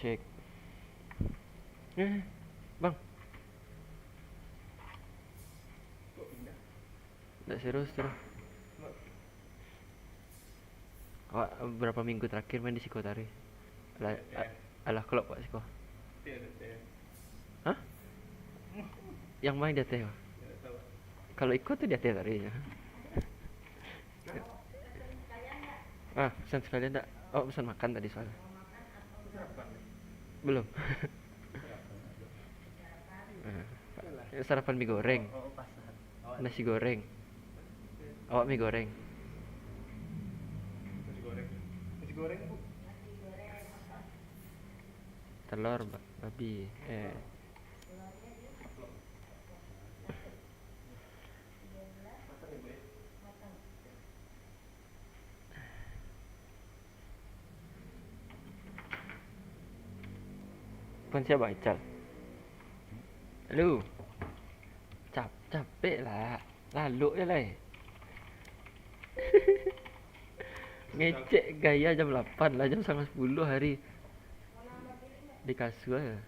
cek. Bang. Nggak serius terus. Awak berapa minggu terakhir main di Psikotari? Alah klub Pak Siko. Hah? Yang main di ATH? Kalau ikut tuh di ATH tarinya. Pesan sekalian enggak? Oh, pesan makan tadi soalnya. Belum. Sarapan mie goreng. Nasi goreng. Awak mie goreng. Nasi goreng Bu. Telur babi. Pun siapa Ical? Lu capek lah. Lalu je lah. Ngecek gaya jam 8 lah, jam setengah 10 hari. Di kasur ya.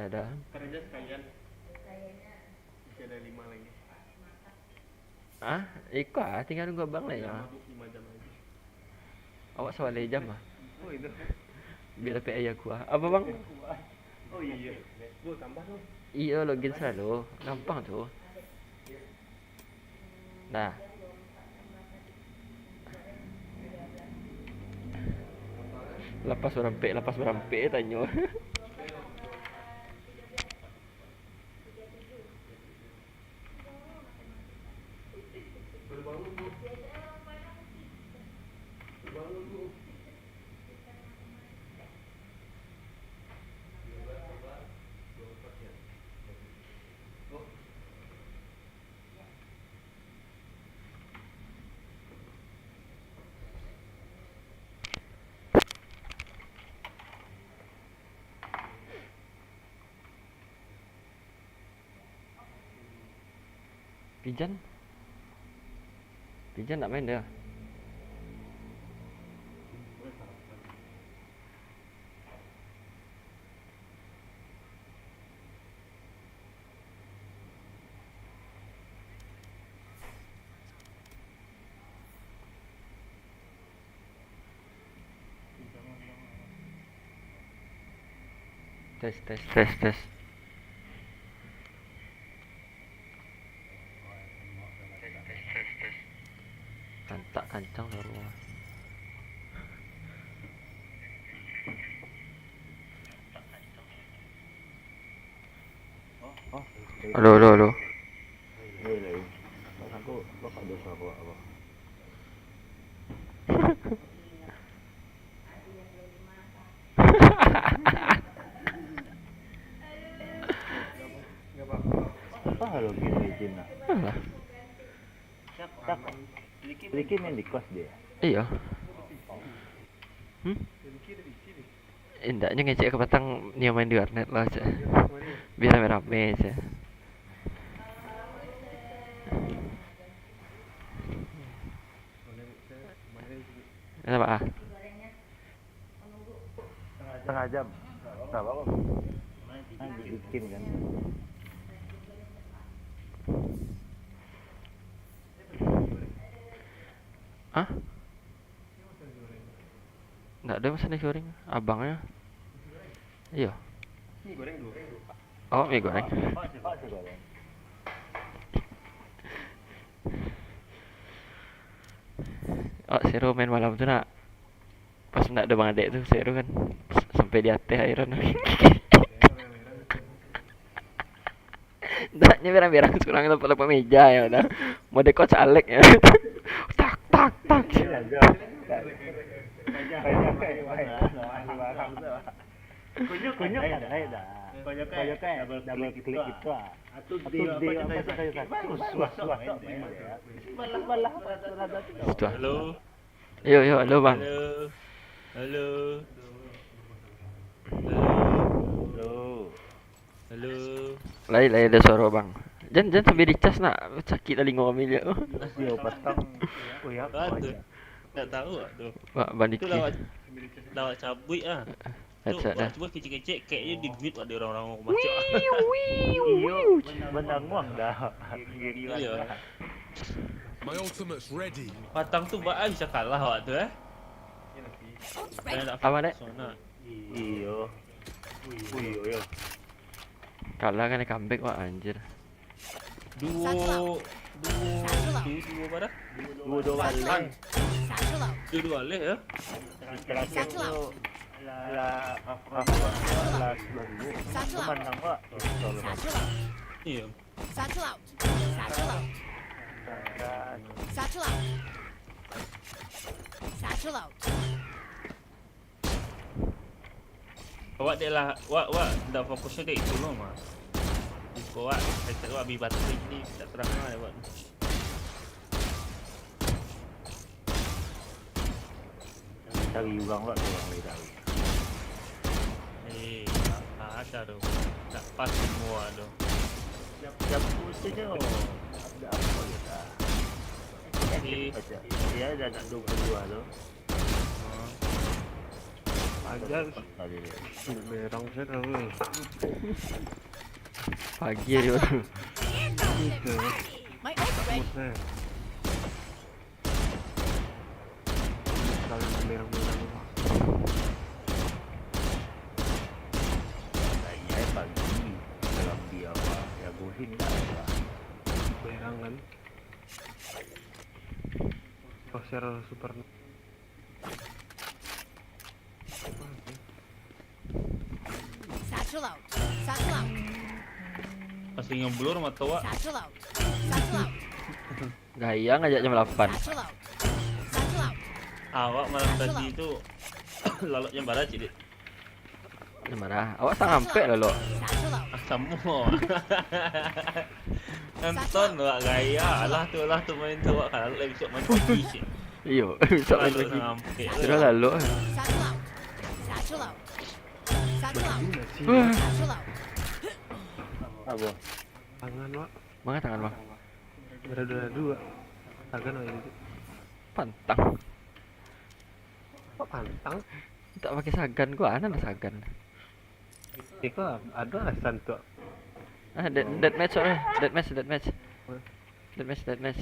Ada. Kerja sekalian. Masih ada 5 lagi. Ikut tinggal nunggu abang lah ya. 5 jam lagi. Awak soal jam ah. Oh itu. Biar dapat ayah kuah. Apa bang? Oh iya. Bu tambah tuh. Iya login selalu. Gampang tuh. Nah. Lepas berampek tanya. Pijan nak main dah. Tes. Kantak kancang semua. Halo. Aku bapak dosa apa? Apa halo gini izin nak? Alah. Tak. Sedikit main di kos dia. Iya. Indaknya ngecek ke petang dia main di warnet lah aja. Biar rame-rame aja. Kenapa Setengah jam. Tak apa. Bikin kan. Nggak ada pesan nasi goreng. Abangnya. Iya. Mie goreng 2. Oh, mie goreng. Oh, Seru main malam tuh nak. Pas nggak ada Bang Adek tuh Seru kan. Sampai di atas airan. Ndaknya berang-berang sekarang lepas meja ya udah. Mode kok caleg ya. Tak. Kunyuk ada dah. Kunyuk double klik itu ah. Atau dia apa saya Halo. Yo, halo Bang. Halo. Lain ada suara Bang. Jangan sampai dicas nak. Sakit telinga kami dia. Dia petang. Oh ya. Tak tahu lah tu. Wak Itu Baniki. lawak cabut ah. Tu Headset dah. cuba kecil-kecil kayaknya di grid ada orang-orang macam. Iyo, menang wang dah. Iya. My ultimate's ready. Patang tu buat bisa kalah awak tu Saya nak Apa, Dek? Sona. Iyo. Iyo. Kalah kan comeback wak anjir. Dua pada? Dua kali. Dua alih ya. Terakhir tu lah menang wak. Iya. Awak dia lah, wak dah fokusnya ke itu loh mas. Kau wak, saya tak wak bibat ni tak terang lah wak. Cari orang wak tu orang boleh tahu. Ada tu, tak pas semua tu. Jam putih je. Ada apa je tak? Dia dah nak 22 tu. Ajar merang saya tahu. Pagi dia tu. Saya. Kalau merang-merang. Saya pagi dalam dia wak. Ya bosin tak lah. Merang kan. Share super. Masih yang blur mata wak. Gaya ngajak jam 8. Awak malam tadi tu lalok yang barat cik. Dia marah. Awak tak sampai lah lo. Semua. Nonton wak gaya lah tu main tu wak kalau besok main pagi cik. Iyo, besok main lagi. Sudah lalu. Apa? Tangan wak. Mana tangan bang? Ada dua. Tangan wak itu. Pantang. Kok pantang? Tak pakai sagan gua, ana sagan. Iko ada asan tu. Ah, dead match soalnya. Dead match. Dead match.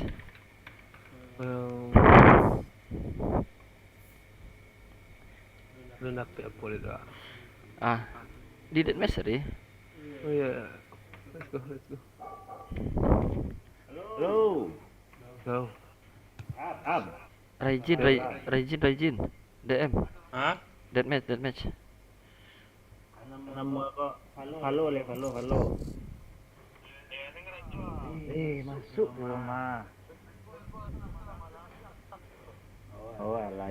Lu nak apa le dah? Ah, di dead match tadi. Oh ya. Let's go. Hello. Go. Ab. Rajin. DM. Hah? Dead match. Nama kau follow. Masuk belum mah. Oh, lah.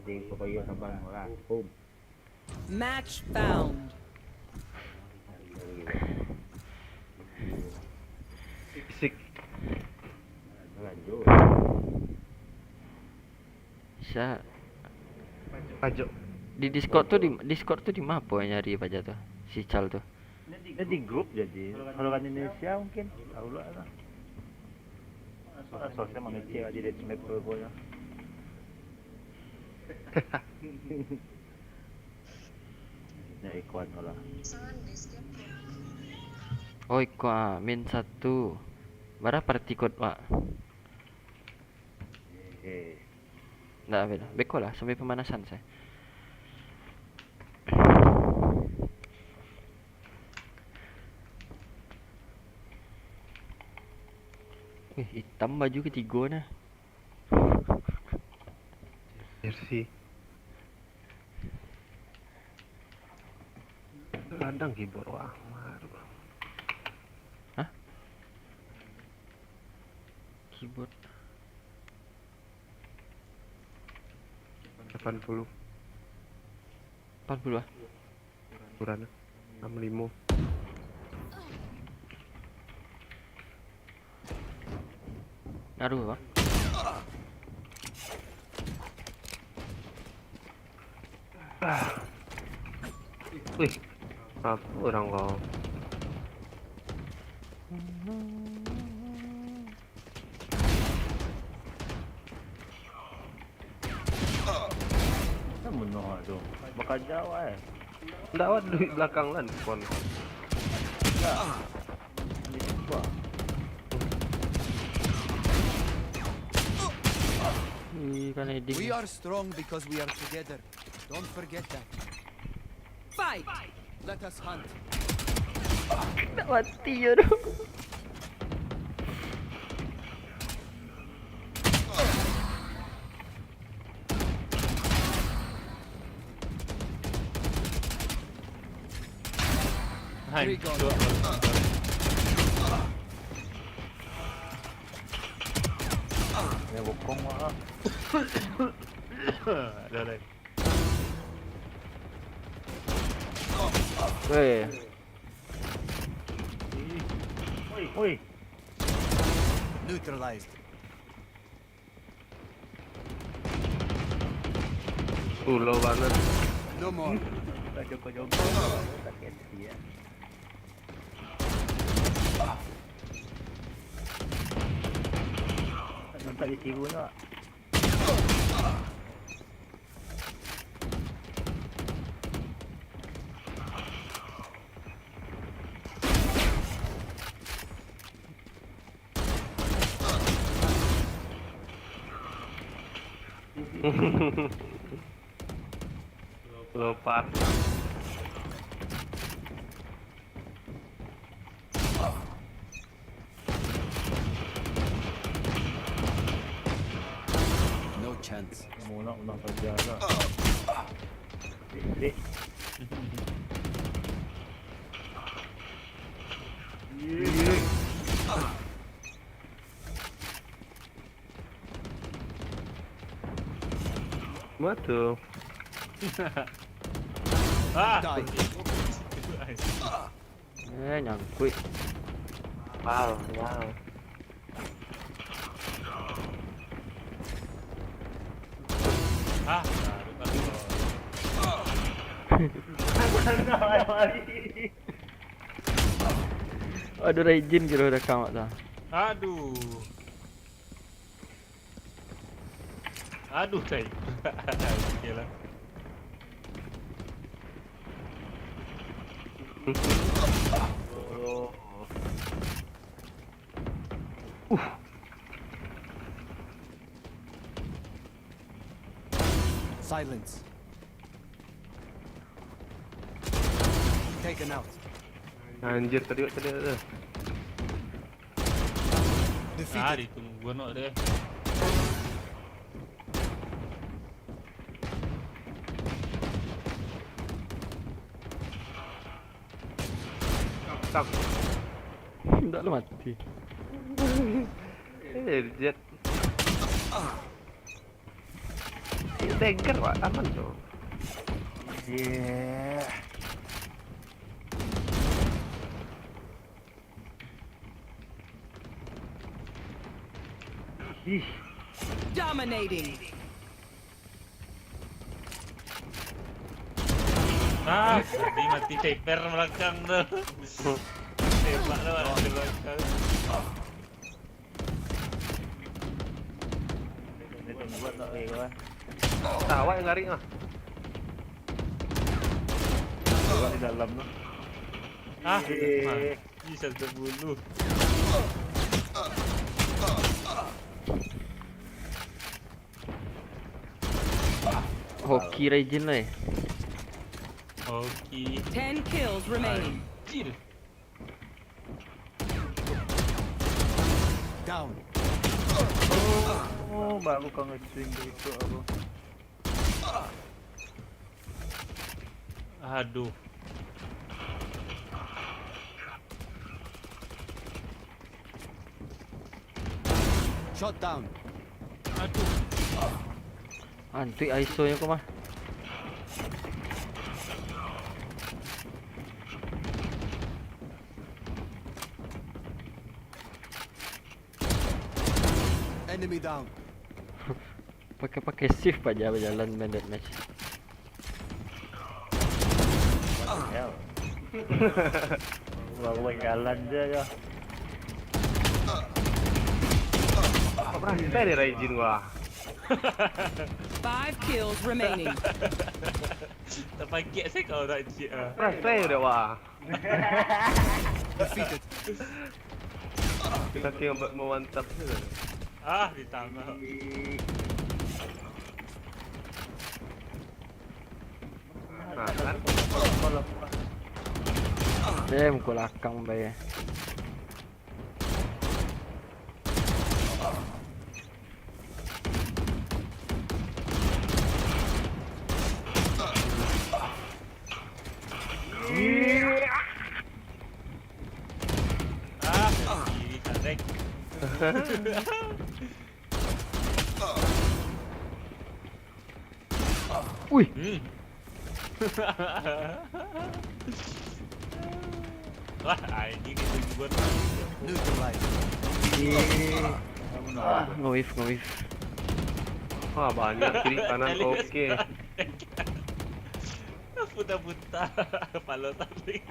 Di pokoknya sabar lah. Boom. Match found. Fisik. Lanjut. Bisa Pajak. di Discord tuh di mana apa yang nyari pajak tuh? Si Cal tuh. Dia di grup jadi. Kalau kan Indonesia mungkin tahu lah. Sosial manusia di deathmatch pokoknya. Ya ikuan lah. Oh, iku min 1. Bara party code, Pak. Nggak beda. Beko lah sampai pemanasan saya. Hitam baju ketiga nah. Jersey. Kadang keyboard wah. Hah? Keyboard 80 40 ah. kurang 65. Ngaruh, Bang. Wih, apa orang kau? tuh. Bakal jauh Nggak ada di belakang lan kon. Kan heading. We are strong because we are together. Don't forget that. Fight! Let us hunt. Tak mati je tu. Hancur. Ya bokong mah. Dah dah. Weh, Woi. Neutralized. Low banget. No more. Tak jogo-jogo. Tak kensi ya. Nampak di cigu nak. Lepas. No chance. Muna kerja lah. Dek. Betul. Ah. Die. nyangkut. Wow, wow. Ah, Aduh, Raijin kira udah kamat dah. aduh. Aduh, say. Okeylah. Silence. Taken out. Anjir tadi tu. Ah, ditunggu nak dia. Tak. Tak lu mati. Jet. Dagger Pak, aman tu. Yeah. Ih, Dominating. Ah, tadi mati taper belakang tu. Tembak dah mati belakang. dia tengok buat tak kawan. Awak yang lari ah. Buat di dalam tu. Ah, bisa terbulu. Hoki Raijin lah. Okey. 10 kills remaining. Anjir. Down. Oh, baru kau nge-swing gitu aku. Aduh. Shot down. Aduh. Antui ISO nya kau mah. Enemy down. Pakai shift aja berjalan main deathmatch. Ya. Baru jalan je ya. Apa rantai dia Raijin gua. 5 kills remaining. Tak pakai saya kau tak cik ah. Selesai udah wah. Defeated. Kita kira memantap je. Ah, ditangkap. Nah kan. Damn, kau lakang bay. Ah, ini tarik. Wih, Wah, ini kita buat. Neutralized. nge-wave. Wah banyak kiri kanan oke. Putar-putar kepala tarik.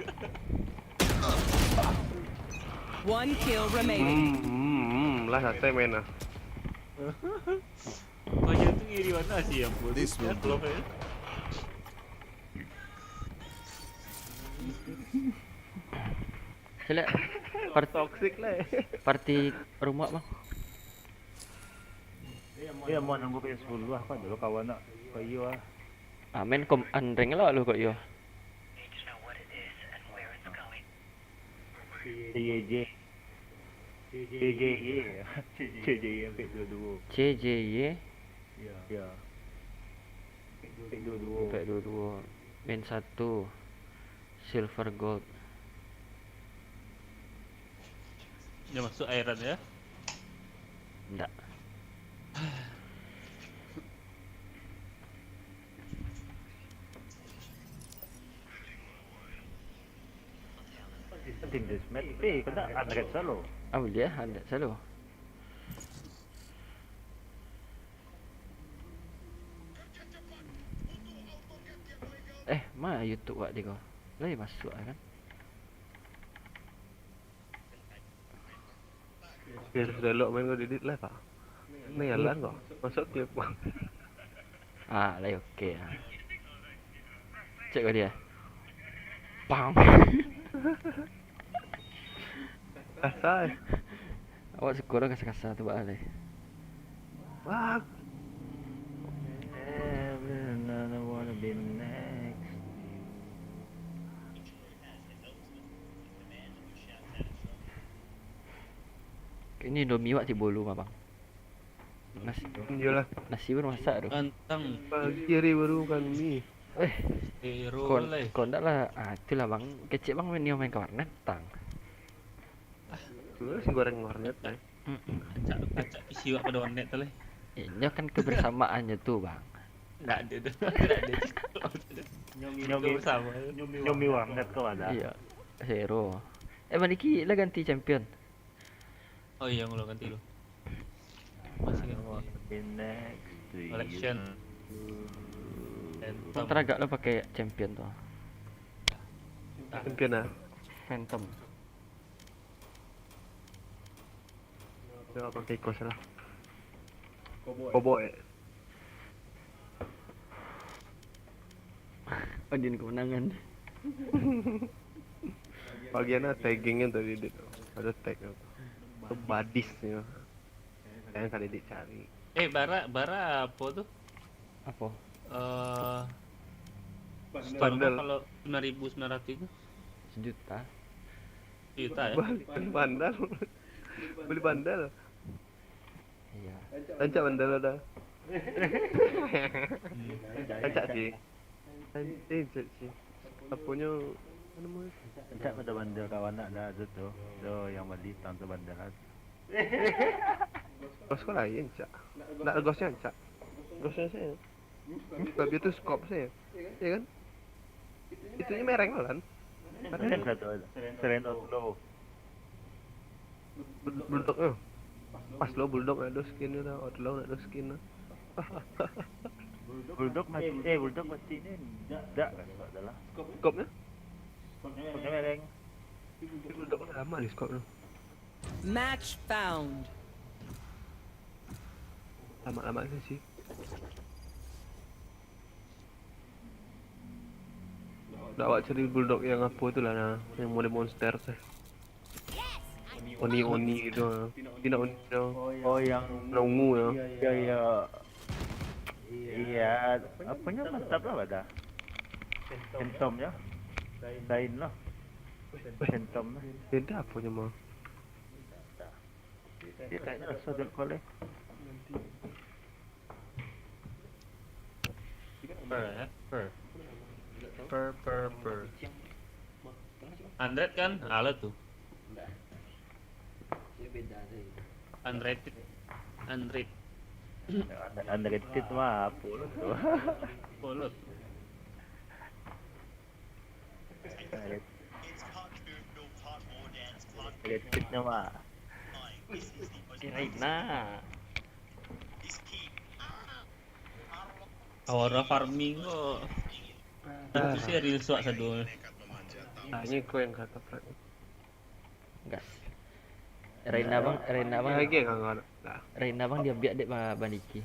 1 kill remaining. Lah santai main lah. Kau yang tu kiri mana sih yang pun? This will do. Sila Toxic lah. party rumah bang. Ya mau nunggu PS10 lah kan dulu kawan nak. Kayu ah. Main kom anreng lah lu kok yo. CJ. CJ yang PS22. CJY Ya. PS22. sampai 22. Main 1 silver gold. Dia masuk airan ya. Enggak. Tim deathmatch. Kau tak ada selalu. Ah dia ada selalu. Mana YouTube buat dia kau? Lagi masuk lah kan? Biar sudah lock main kau edit lah tak? Ni jalan kau. Masuk clip bang. Ah, lagi okey lah. Cek kau dia. Pam. Kasar. Awak sekurang kasar-kasar tu buat alih. Wah. I wanna be next. Ini Indomie wak si bolu mah bang. Nasi, Iyalah. nasi baru masak tu. Ganteng. Pagi hari baru kan ni. Hero Kon, lah. kon tak lah. Ah, itulah bang. Kecik bang main ke warnet tang. Tu si goreng warnet eh. Acak isi wak pada warnet tu lah. Ini kan kebersamaannya tu bang. Tak ada dah. Tak ada. Nyomi bersama. Nyomi warnet kau ada. Iya. Zero. Maliki lah ganti champion. Oh iya, ngulang ganti lu. Masih ganti. Be next to you. Collection. Bang teragak lo pakai champion tu. Champion ah. Phantom. Dia pakai kos lah. Cowboy. Odin kemenangan. Bagiannya taggingnya tadi edit. Ada tag tu. Tu badis ni. Jangan kali edit cari. Bara apa tu? Apa? Bandel. Kalau 9.900 itu Sejuta. juta ya? Beli bandal. Beli bandal. Iya. Rancak bandal ada. Rancak sih. Rancak sih. Apanya mana mau? Encak pada bandel kawan nak dah ada tu. Tu yang balik tang tu bandel ada. Gos kau lain cak. Nak gosnya cak. Gosnya saya. Sebab dia tu scope saya. Ya kan? Itunya mereng lah kan? Seren satu ada. Seren outlaw. Bulldog tu. Pas lo bulldog nak ada skin dah. Outlaw nak ada skin dah. Bulldog mati. Bulldog mati ni. Tak kan tak adalah. Scope nya? Pakai mereng. Bulldog lama ni scope tu. Match found. Lama-lama sih. Udah awak cari bulldog yang apa itu lah, nah. Yang model monster sih. Oni gitu. Tidak oni. Oh yang Ungu ya. iya apanya mantap lah pada Phantomnya lain lah Phantom Beda apanya mah. dia kayaknya saudara koleh Per. Unrated kan? Alat tuh. Unrated. underrated mah apa tuh Polot. underratednya mah Reina. Aura farming kok. Itu sih real suak satu. Hanya kau yang kata Frank. Gas. Reina bang Lagi enggak ada. Reina bang dia biak dek Baniki.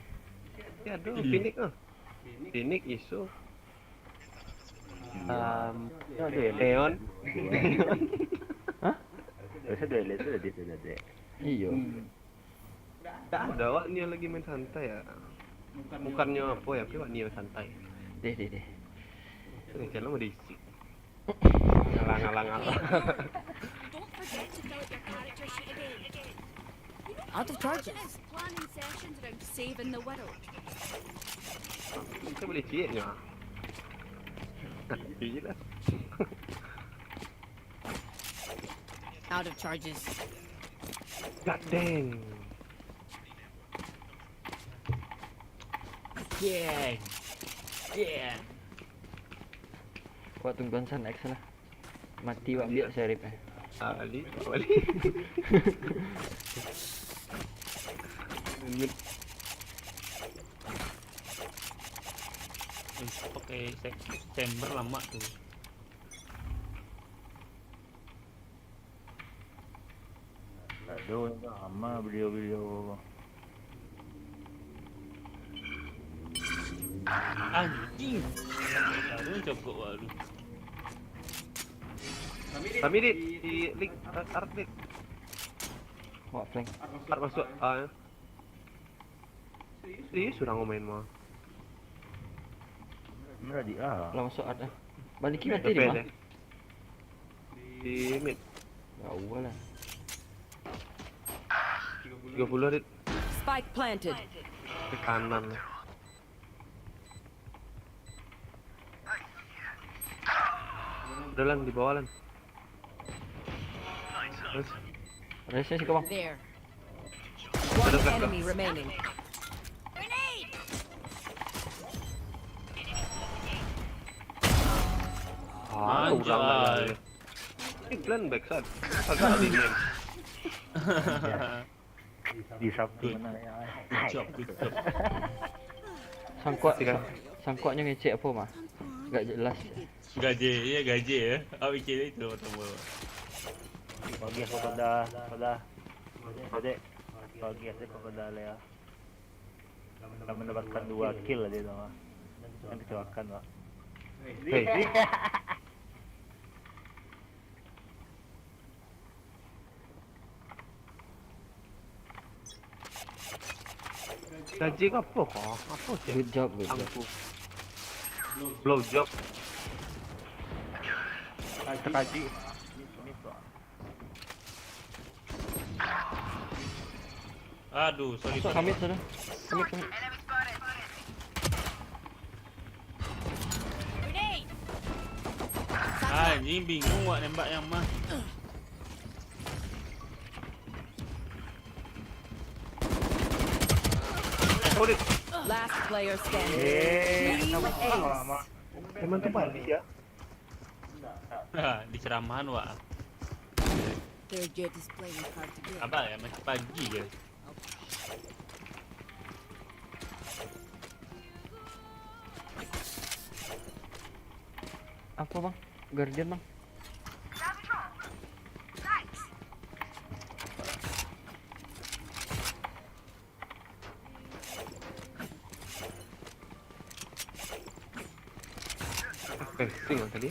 Ya aduh, Phoenix ah. Phoenix isu. Leon. Biasa dua itu udah deh Iyo. Tak ada wak Nia lagi main santai ya. Bukannya apa ya, tapi wak Nia santai. Deh. Ini channel mau diisi. Ngalang. Don't forget to fill out your character sheet again. Out of charges. Planning sessions around saving the world. Kita boleh cieknya. Gila. Out of charges. God dang. Yeah. Kuat tungguan san X lah. Mati wak biak serip Ali. Pakai September lama tuh. aduh lama beliau Anjing. Aduh cukup waduh. Kami di link art link. Wak flank. Art masuk. Ya. Serius sudah ngomain mah. merah di A Lah masuk ada. Baniki mati di mana? Di mid. Jauh lah. 30 dit Spike planted. ke kanan. Udah lan di bawah lan. Terus Resnya sih kau bang. There. ada One flash. enemy remaining. Urang lagi. Ini plan backside. Agak di main. di Sabtu mana ya Good job. Sangkutnya ngecek apa mah? Gak jelas. Gaji ya. Apa kira itu pertama. bagi aku pada Dek bagi aku kepada Lea kita mendapatkan 2 kill dia tuh mah yang kecelakaan lah Hey. Gaji kau apa kok? Apa sih? Good job. Angku. Blow job. kaji Aduh, sorry. Masuk kamit sudah. Kamit. Anjing bingung wak nembak yang mah. Last player standing. Team Ace. Emang tuh balik ya? Di ceramahan wak. Their job is playing hard to get. Apa ya masih pagi ke? Apa bang? Guardian bang. Tinggal tadi.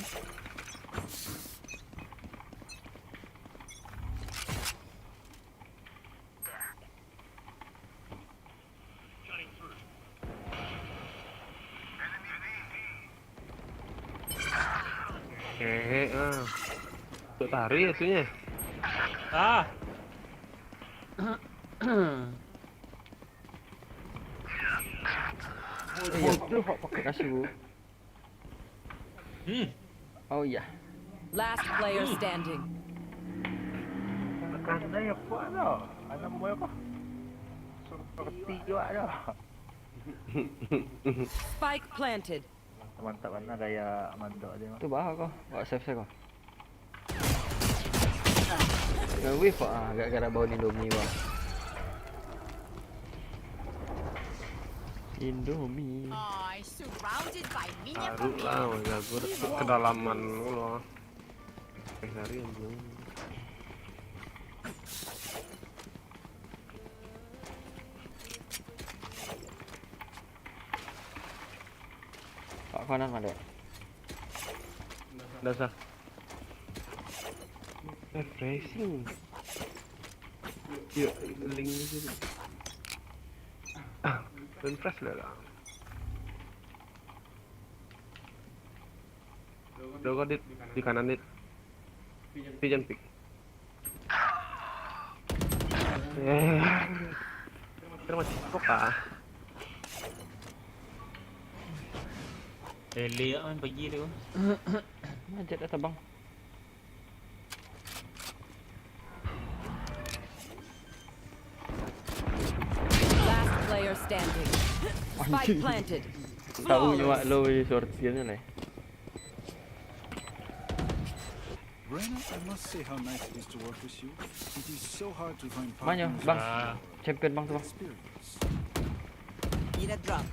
Untuk tarik ya itunya. Ah. Bodoh kok pakai kasih bu. Oh iya. Last player standing. Karena ya apa dah? Anak boy apa? Seperti juga dah. Spike planted. Mantap karena gaya mandok dia mah. Itu bah kok. Gak save kok. Nge-wave kok gara-gara bau Indomie bang. Indomie. Oh, surrounded by minion Taruh lah, jago kedalaman lo. Cari yang belum. Pak kanan ada. Dasar. Refreshing. Yuk, link itu. Refresh lah. Udah kok di kanan dit. Pigeon pick. Kira masih kok ah. Lihat kan pergi dia. Majat dah bang. Last player standing. Spike planted. Tahu nyawa lo di shortnya lah. Reyna, I must say how nice it is to work with you. It is so hard to find Manyo partners bang. Ah. Champion bang tuh bang. experience. Need a drop.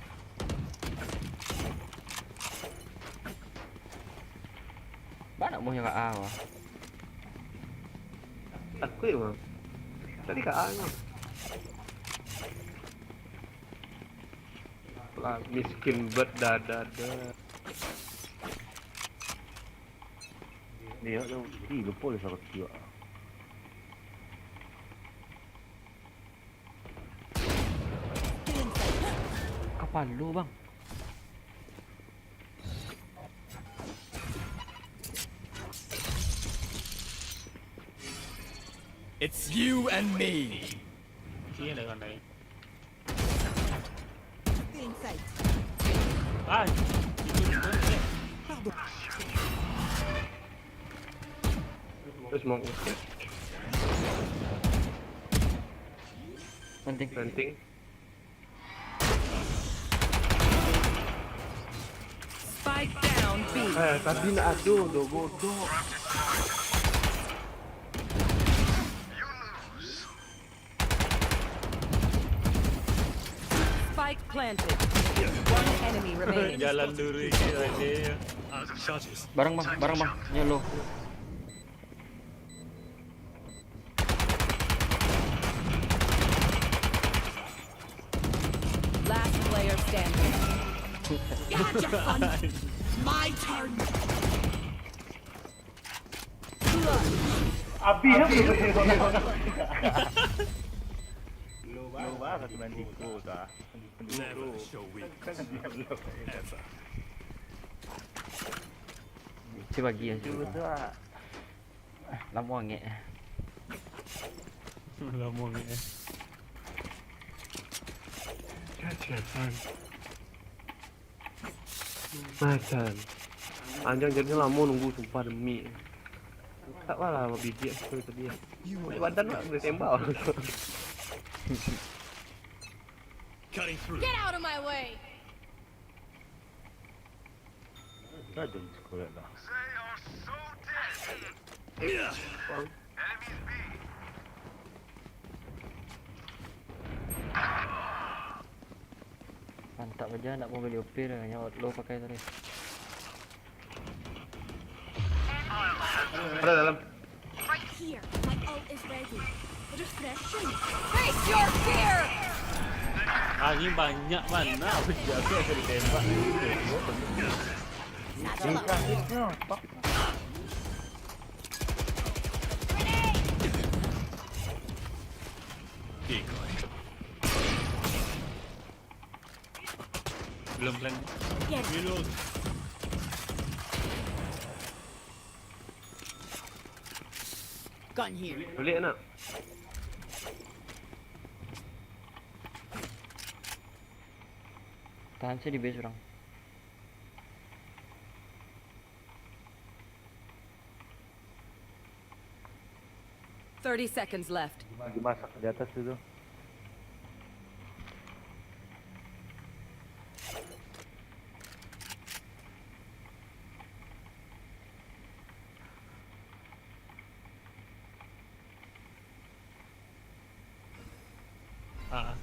Mana mau yang A wah. Aku ya bang. Tadi ke A nya. Lah miskin bet dada. Dia tu, lupa lah sangat juga. Kapan lu bang? It's you and me. Sini ada kan lain. Ah, itu ni. Terus mau Penting. penting. Spike down B. Tadi nak aduh bodoh. Spike planted. One enemy remaining. Jalan dulu dia. Barang bang. Nyelo. Last player standing. You had your fun. My turn. Lu banget main Diko dah. Never show weakness. Ever. Si bagi ya. Itu dah. Lama ngek. Lama ni. Kacian. Macan. Anjang jadi lama nunggu sumpah demi. Tak lah biji aku tadi. Badan nak boleh tembak. Cutting through. Get out of my way. Dah jadi sekolah dah. Mantap aja nak mau beli OP dah. Yang lo pakai tadi. Ada dalam. Right here. My ult is ready. Refreshing. Face your fear. Ah, ni banyak mana aku jaga dari tembak. Satchel out. Decoy. Belum plan. Get it. Reload. Gun here. Balik nak. Tahan saya di base orang. Thirty seconds left. Lagi masak di atas itu. Ah.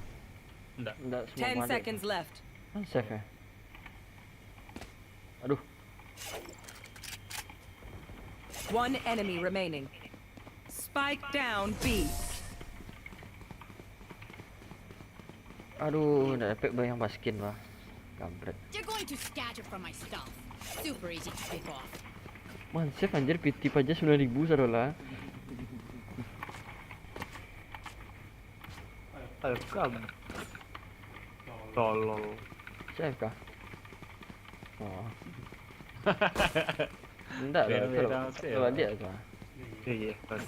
Enggak. Enggak semua 10 ada. seconds left. Safe ya. Aduh, One enemy remaining. Spike down B. aduh, udah epic bayang baskin lah. Kampret. You're going to scatter from my stuff. Super easy to pick off. Man, save anjir tip aja 9.000 sadola. Ayo kam. Tolol. Save kah? Oh. Enggak lah, Beda-beda kalau save. kalau dia tuh. Iya, kan.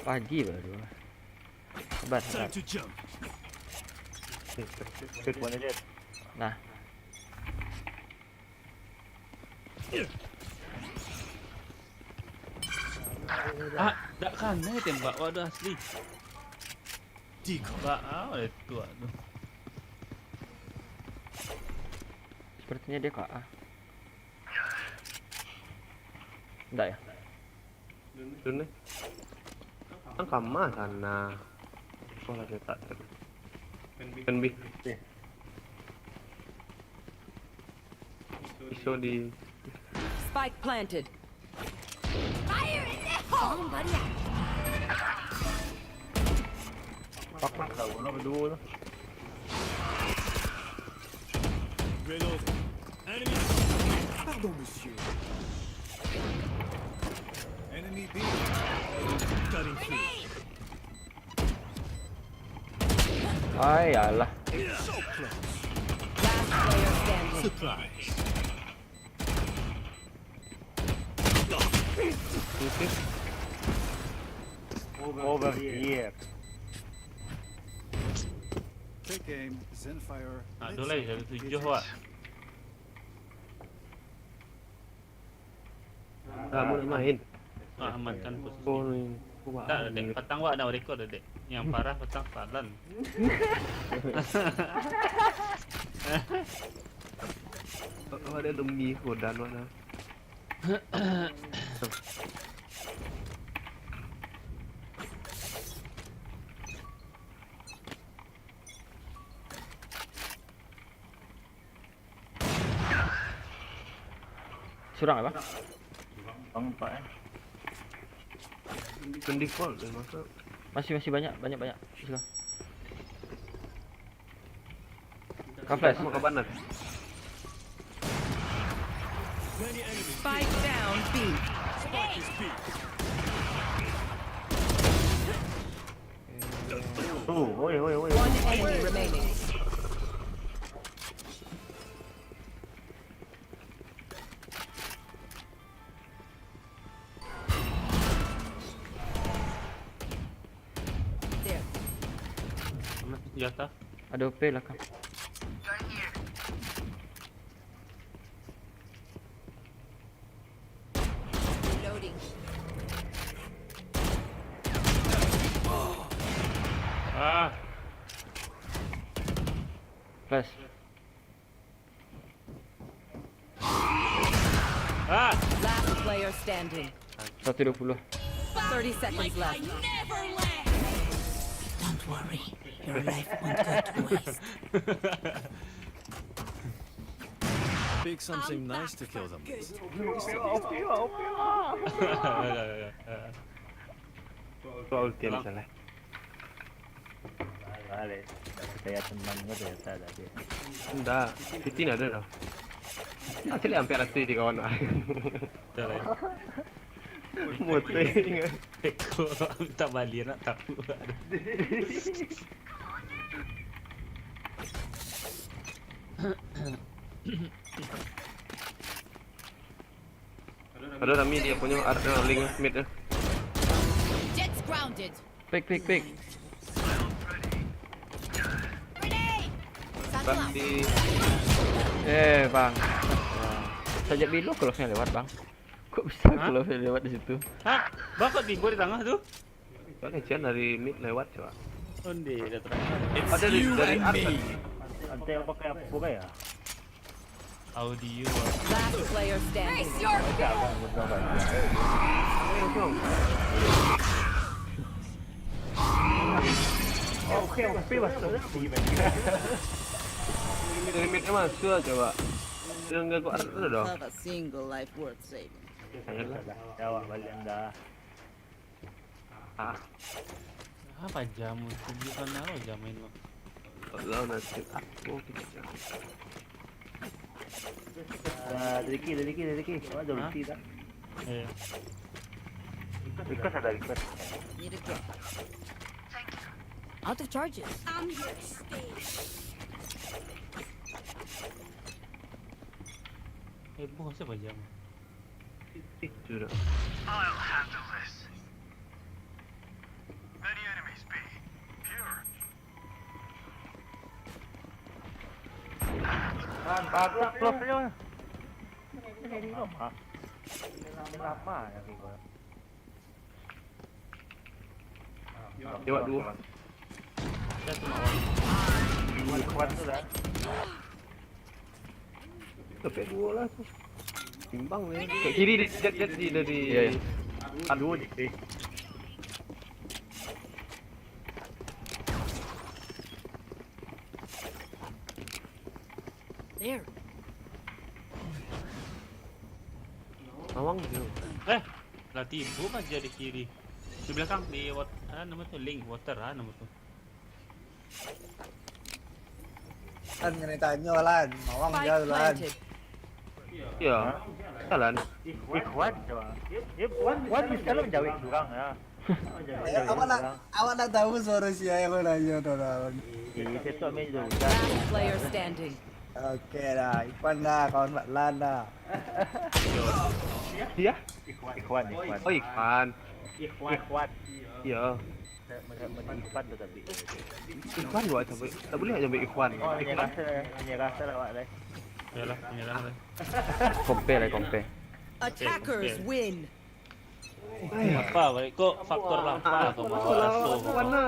Pagi baru. Sabar, Time sabar. to jump. Shoot one aja. Nah, Ah, tak kan tembak waduh asli. Decoy. Mbak, itu aduh. sepertinya dia KA. Enggak ya? Dun nih. Kan kama sana. Oh lagi tak terus. Kan bi. Iso di Spike planted. Fire in the hole, buddy. Pak lah kau nak berdua lah. Reload. Enemy. Pardon, monsieur. Enemy B. Cutting through. Ay, alah. So close. Last player standing. Surprise. Over here. Take aim, Zenfire. Aduh lah, jadi 7 wak. kamu nak main. Ah, amankan posisi. Oh ni. Tak, dek. Petang wak dah record dek. Yang parah petang palan. Oh, ada demi kodan mana. Surang apa? Bang Pak eh. Kan default dan masa. Masih banyak. Silakan. Kau flash. Mau ke mana? Many enemies. Spike down B. Spike is B. Oi. One enemy remaining. There. Senjata. Ada OP lah kau. Loading. Ah, Flash. ah. Last player standing. 120. 30 seconds I left. never left. Don't worry. Your life won't go to waste. Pick something nice to kill them with. Soal ulti misalnya. Balik. Kayak teman gue ternyata ada dia. Enggak, Titin ada dah. Asli hampir ratu di kawan. Betul lah. Muting. Eko minta balik nak tahu. Ada Rami dia punya link mid. Jet's grounded. Pick. Grenade. Satu out. Di Bang. Sajak bilu close-nya lewat, Bang. Kok bisa Hah? close lewat di situ? Hah? Bakal timbul di tengah tu? soalnya Cian dari mid lewat coba. Onde dah terang. Ada dari atas. Ante yang pakai apa ya? Audio. Last player standing. Face your fear. Langsung. Oke, masuk. Dari midnya masuk coba. Yang enggak kok ada dong. Not a single life worth saving. Jawab balik anda. Ah, Apa jamu? Tunjukkan apa jamin lo. kalau nasib aku tidak jago. Dari kiri. Oh, ada ulti dah. Eh. Request ada request. Need a drop. Out of charges. I'm here to stay. Heboh siapa jamu? Itu dah. Bagus close-nya. Ini apa? Kenapa ya gitu? Lewat dua. Saya cuma orang. Kuat tu dah. Sampai dua lah tu. Timbang ni. Kat kiri dia dari. Iya, iya. Aduh je. There. Awang je. Lah timbul aja di kiri. Di belakang di nama tu link water nama tu. Lan kena tanya Lan, mawang Spike jauh Lan. planted. Ya. Jalan. Ikhwan coba. Ikhwan bisa lo menjawab kurang ya. Awak nak tahu suara siapa yang nanya tu Lan. Di situ ambil dulu. Last player standing. Okey dah, Ipan dah, kawan Mak Lan dah. Dia? Ikhwan. Oh, Ikhwan. Ikhwan. Ya. Ikhwan tu tapi. Ikhwan buat sampai. Tak boleh nak sampai Ikhwan. Oh, hanya rasa lawak dah. Yalah, menyerah lah. Compare. Attackers win. Apa balik kok faktor lapar kau mau aso. Mana?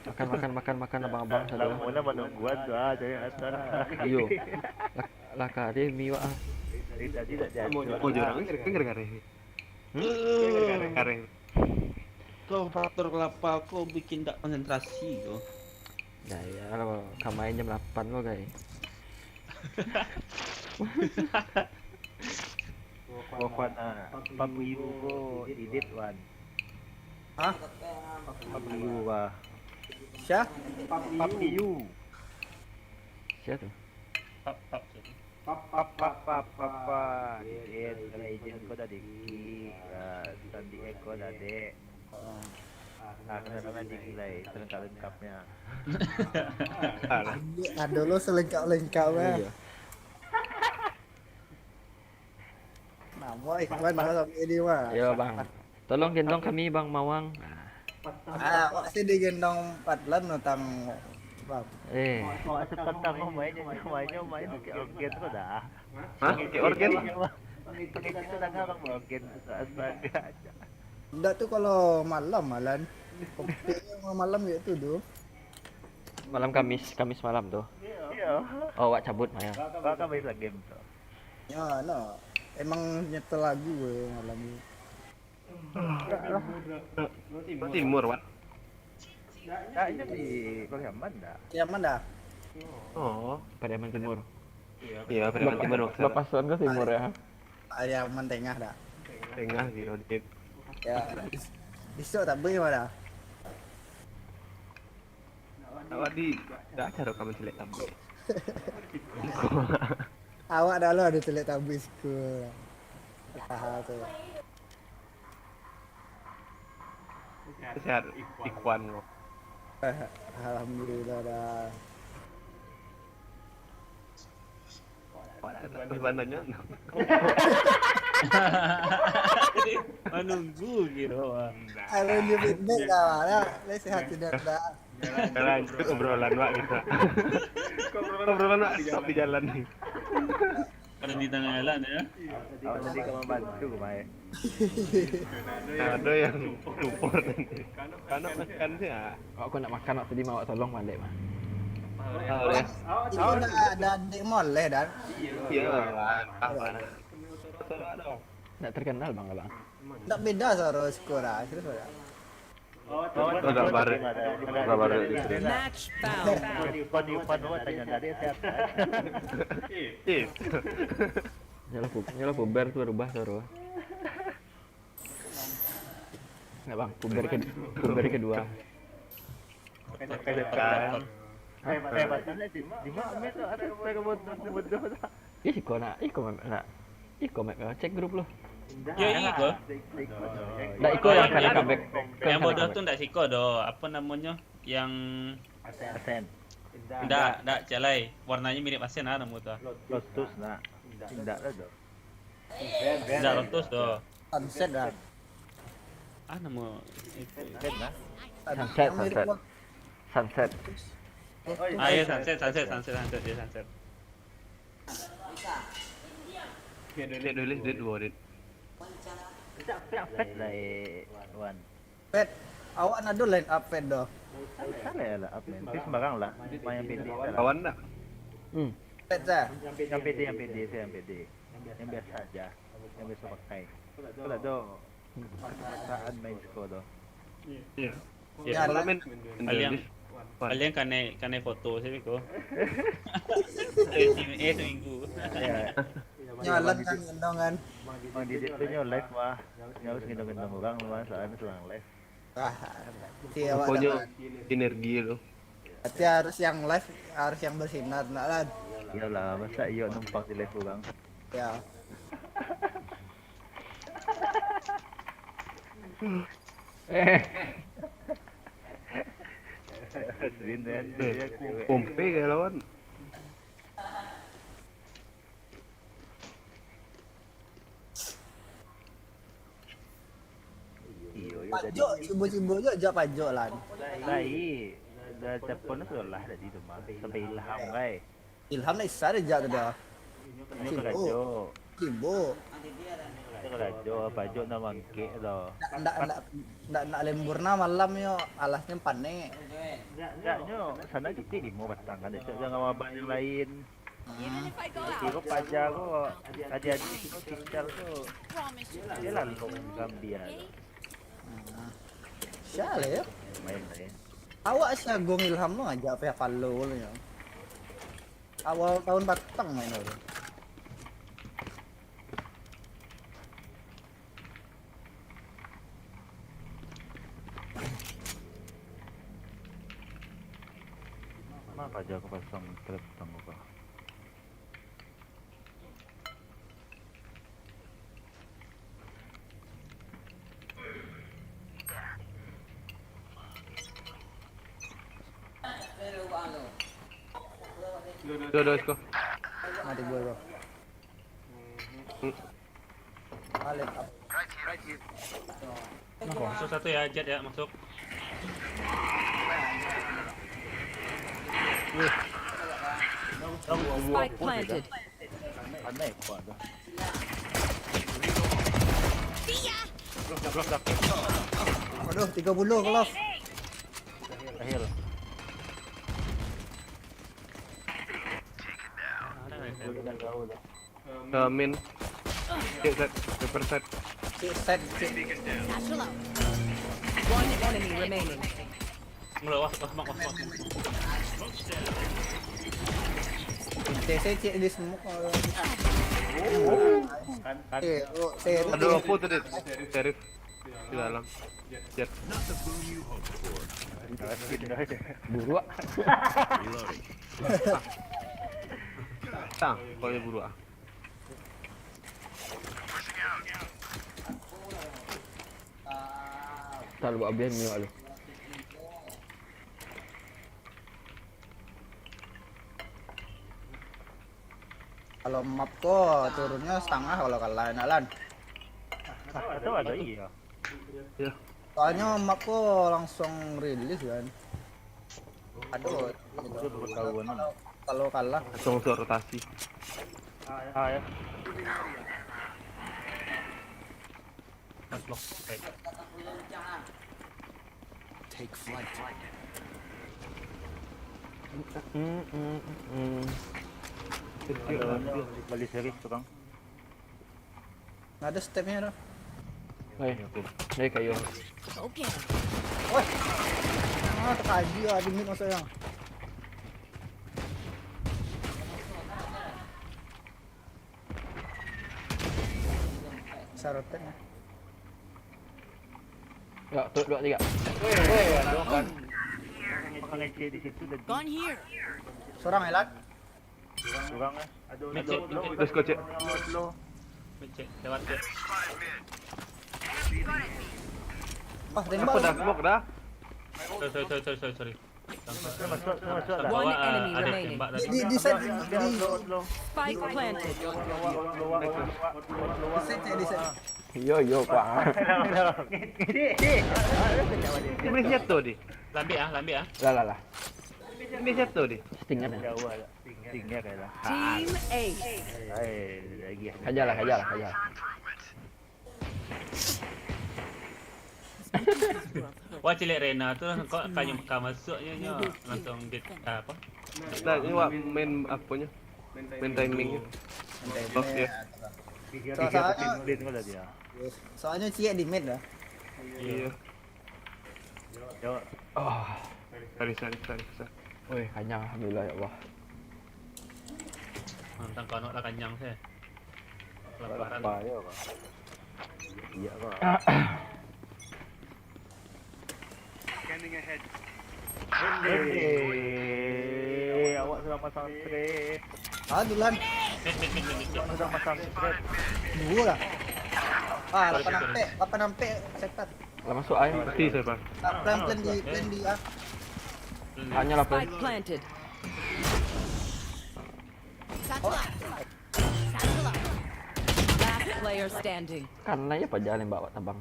Makan abang-abang Kalau satu. mana menungguan tu dari atas. Iyo. Lah kade miwa ah. Tadi tak jadi. Oh, jorang gara-gara. Gara-gara. Kau faktor kelapa kau bikin tak konsentrasi kau. Ya lo kamu main jam 8 lo guys. Ikhwan Papu Ibu ko edit wan. Hah? Papu Ibu ba? Syah? Papu Ibu. Siapa tu? Papa. Edit kalau agent ko tadi. Tadi ko tadi. Kena digilai lengkap-lengkapnya. Ada lo selengkap-lengkap ya. Iya. Nama Ikhwan mana sampai ini mah. Yo bang. Tolong gendong kami Bang Mawang. Awak sih digendong 4 lan utang bab. Oh, tentang mainnya ke organ tu dah. Hah? Kayak organ? Pakai kita dah orang organ astaga. Ndak tu kalau malam malan. Kompetisi malam gitu tu. Malam Kamis malam tuh. Iya. Oh, wak cabut Maya. Kakak main game tu. Ya, no. Emang nyetel lagu we malam ni. Timur, Wan. Kayaknya di Pariaman dah. Yaman dah. Oh, Pariaman Timur. iya, pada timur. Lepasan ke timur ya. Yaman tengah dah. Tengah di audit. Ya. Besok tak boleh mana? Awak di dah acara kamu selek tambah. Awak dah lo ada telik tabisku. Tahan tu. Sehat Ikhwan lo. Alhamdulillah dah. Terus bandanya. Menunggu gitu. Kalau dia feedback dah, dah sehat tidak dah. Sekarang obrolan Wak kita. Obrolan Wak di jalan nih. Ada di tengah jalan ya. Awak nanti kamu bantu kemarin. Ada yang support nanti. Karena makan sih ya. Aku nak makan nak tadi awak tolong balik mah. Itu ada adik moleh dan. Iya lah. Nak terkenal bang abang. Tak beda suara skora. Terus Agak baru. Match found. Ikhwan Wak tanya tadi sehat. Nyalah puber tu berubah suara. Nggak bang, puber kedua. Hebatnya di mana tu ada mereka buat. Iko nak cek grup lo. Ya Iko. Nggak Iko yang kali comeback. Yang bodoh tuh ndak Siko do. Apa namanya? Yang Asen. ndak Calai. Warnanya mirip Asen ah nama tu. Lotus nak. Tidak ada do. Ndak Lotus do. sunset dah. Ah nama Kan nak. Sunset. Ah ya sunset dia sunset. Dia dulu dia dua dia. Lai Wan. Pet, awak nak dulu line up pet dah. Salah lah apa ni? Sembarang lah. Main PD. Kawan tak? Pet dah. Yang PD saya yang PD. Yang biasa aja. Yang biasa pakai. Kalau ada saat main skor tu. Iya. Ya. Kalau main Kalian kan foto sih Biko. Seminggu. Ya. Nyalan kan gendongan. Mang di situ live mah. Harus gendong-gendong orang mah soalnya seorang live. Wah, si awak pokoknya dah. sinergi lo. Berarti harus yang live, harus yang bersinar nak lah. Iyalah, masa iyo numpang di live orang. Ya. Asrin kan. Pompe kayak lawan. Iyo yo Pajo, cibo-cibo je jak pajo lah. Lai. Dah telepon tu lah tadi tu mah. Sampai ilham kai. Ilham nak isar jak tu dah. Ini ko rajo. Cibo. Ini ko rajo pajo na mangke do. Nak lembur na malam yo, alasnya panek. Enggaknya sana kita di mau batang kan. Jangan mabak yang lain. Even if I go Iko out, paja ko. Adik-adik ko sister ko. promise you. Dia lalu Gambia. Syal ya. Main main. Awak syagong Ilham lo ajak pihak Palo lo ya. Awal tahun batang main lo. Mana paja ko pasang telepon ko. Dua sko. Mati gue bro. Balik up. Masuk satu ya Jet ya masuk. Spike planted. Aneh kuat tu. Aduh 30 kalau. Akhir. Min. Set. Paper set. Set. Satchel out. One enemy remaining. Wah. TC cek di smoke. Kan Ada apa tadi? Sheriff di dalam. Jet. Not the boom you hoped for. Buru ah. Reloading. Tang, kalau dia buru ah. Tak lu buat habis minyak lu. Kalau map kok turunnya setengah kalau kalah Nalan. Atau ada iya. Ya. Soalnya map kok langsung rilis kan. Aduh, Itu bertahuan. kalau kalah Langsung suruh rotasi. Ah ya. Mas lock. Baik. Take flight. Balik seri tukang. nggak ada stepnya dah. Hei, hei kayu. Okay. Ah, terkaji lah di mid maksudnya. Sarotetnya. Ya, tuh 2 3. Makan ece di situ dan Gone here. Seorang Elan. tukang ah. Aduh, Micet, Let's go, Cek. Micet, lewat dia. Wah, tembak. Apa dah smoke dah? Sorry. Masuk. One Bawah enemy ada remaining. tembak tadi. Di set di Spike planted. set. Yo Pak. Ini siapa di? Lambi ah. Lah. Ini siapa di? Settingan ya. Jauh ada. Tinggal kayaklah. Team A. Lagi. Kajalah. Wah cilik Rena tu kok kayaknya Mekah masuknya langsung di apa? Nah, ini wak main apanya? Main timingnya. Oke. Ya. Soalnya Cie di mid dah. Iya. Jauh. Oh, Sorry. woi kenyang alhamdulillah ya Allah. Nonton kono lah kenyang saya. Lebaran. Iya kok. Awak sudah pasang strip. Ah, duluan. Mid. Sudah pasang strip. Dua lah. Ah, 8 ampe sekat. Lah masuk air. Pasti saya Pak. Plan di ah. Hanya lah Spike planted. Satchel up. Satchel up. Last player standing. Karena ya Pak jalan bawa tabang.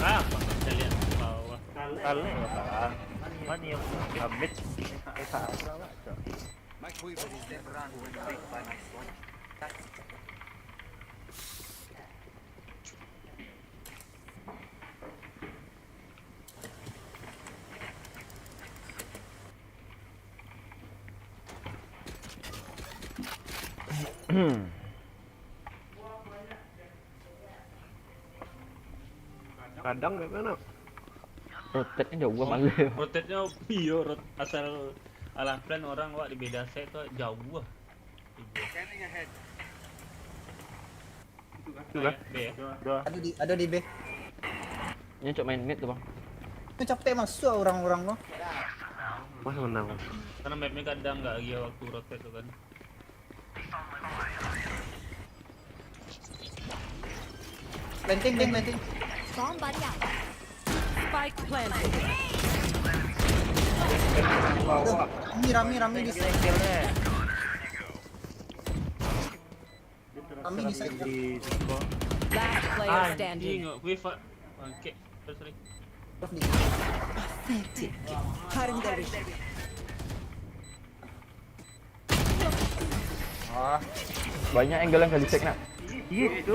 Apa? Saya lihat bawah. Kali ya Pak. Mana yang amit? Saat awak. My quiver is never run when picked by my sword. Kadang kayak mana? Rotate-nya jauh gua malu. Rotate-nya asal alah plan orang wak di beda set tu jauh lah. Itu kan? B ya. Ada di B. Ini cok main mid tuh bang. Itu capek masuk orang-orang lo. Masa menang? Karena mapnya kadang nggak lagi waktu rotate tu kan. Planting. Bomb buddy out. Spike planted. Rami di side. Rami di side. Last player standing. Wave. Okay. Sorry. Ah, Banyak angle yang kali check nak. Gitu.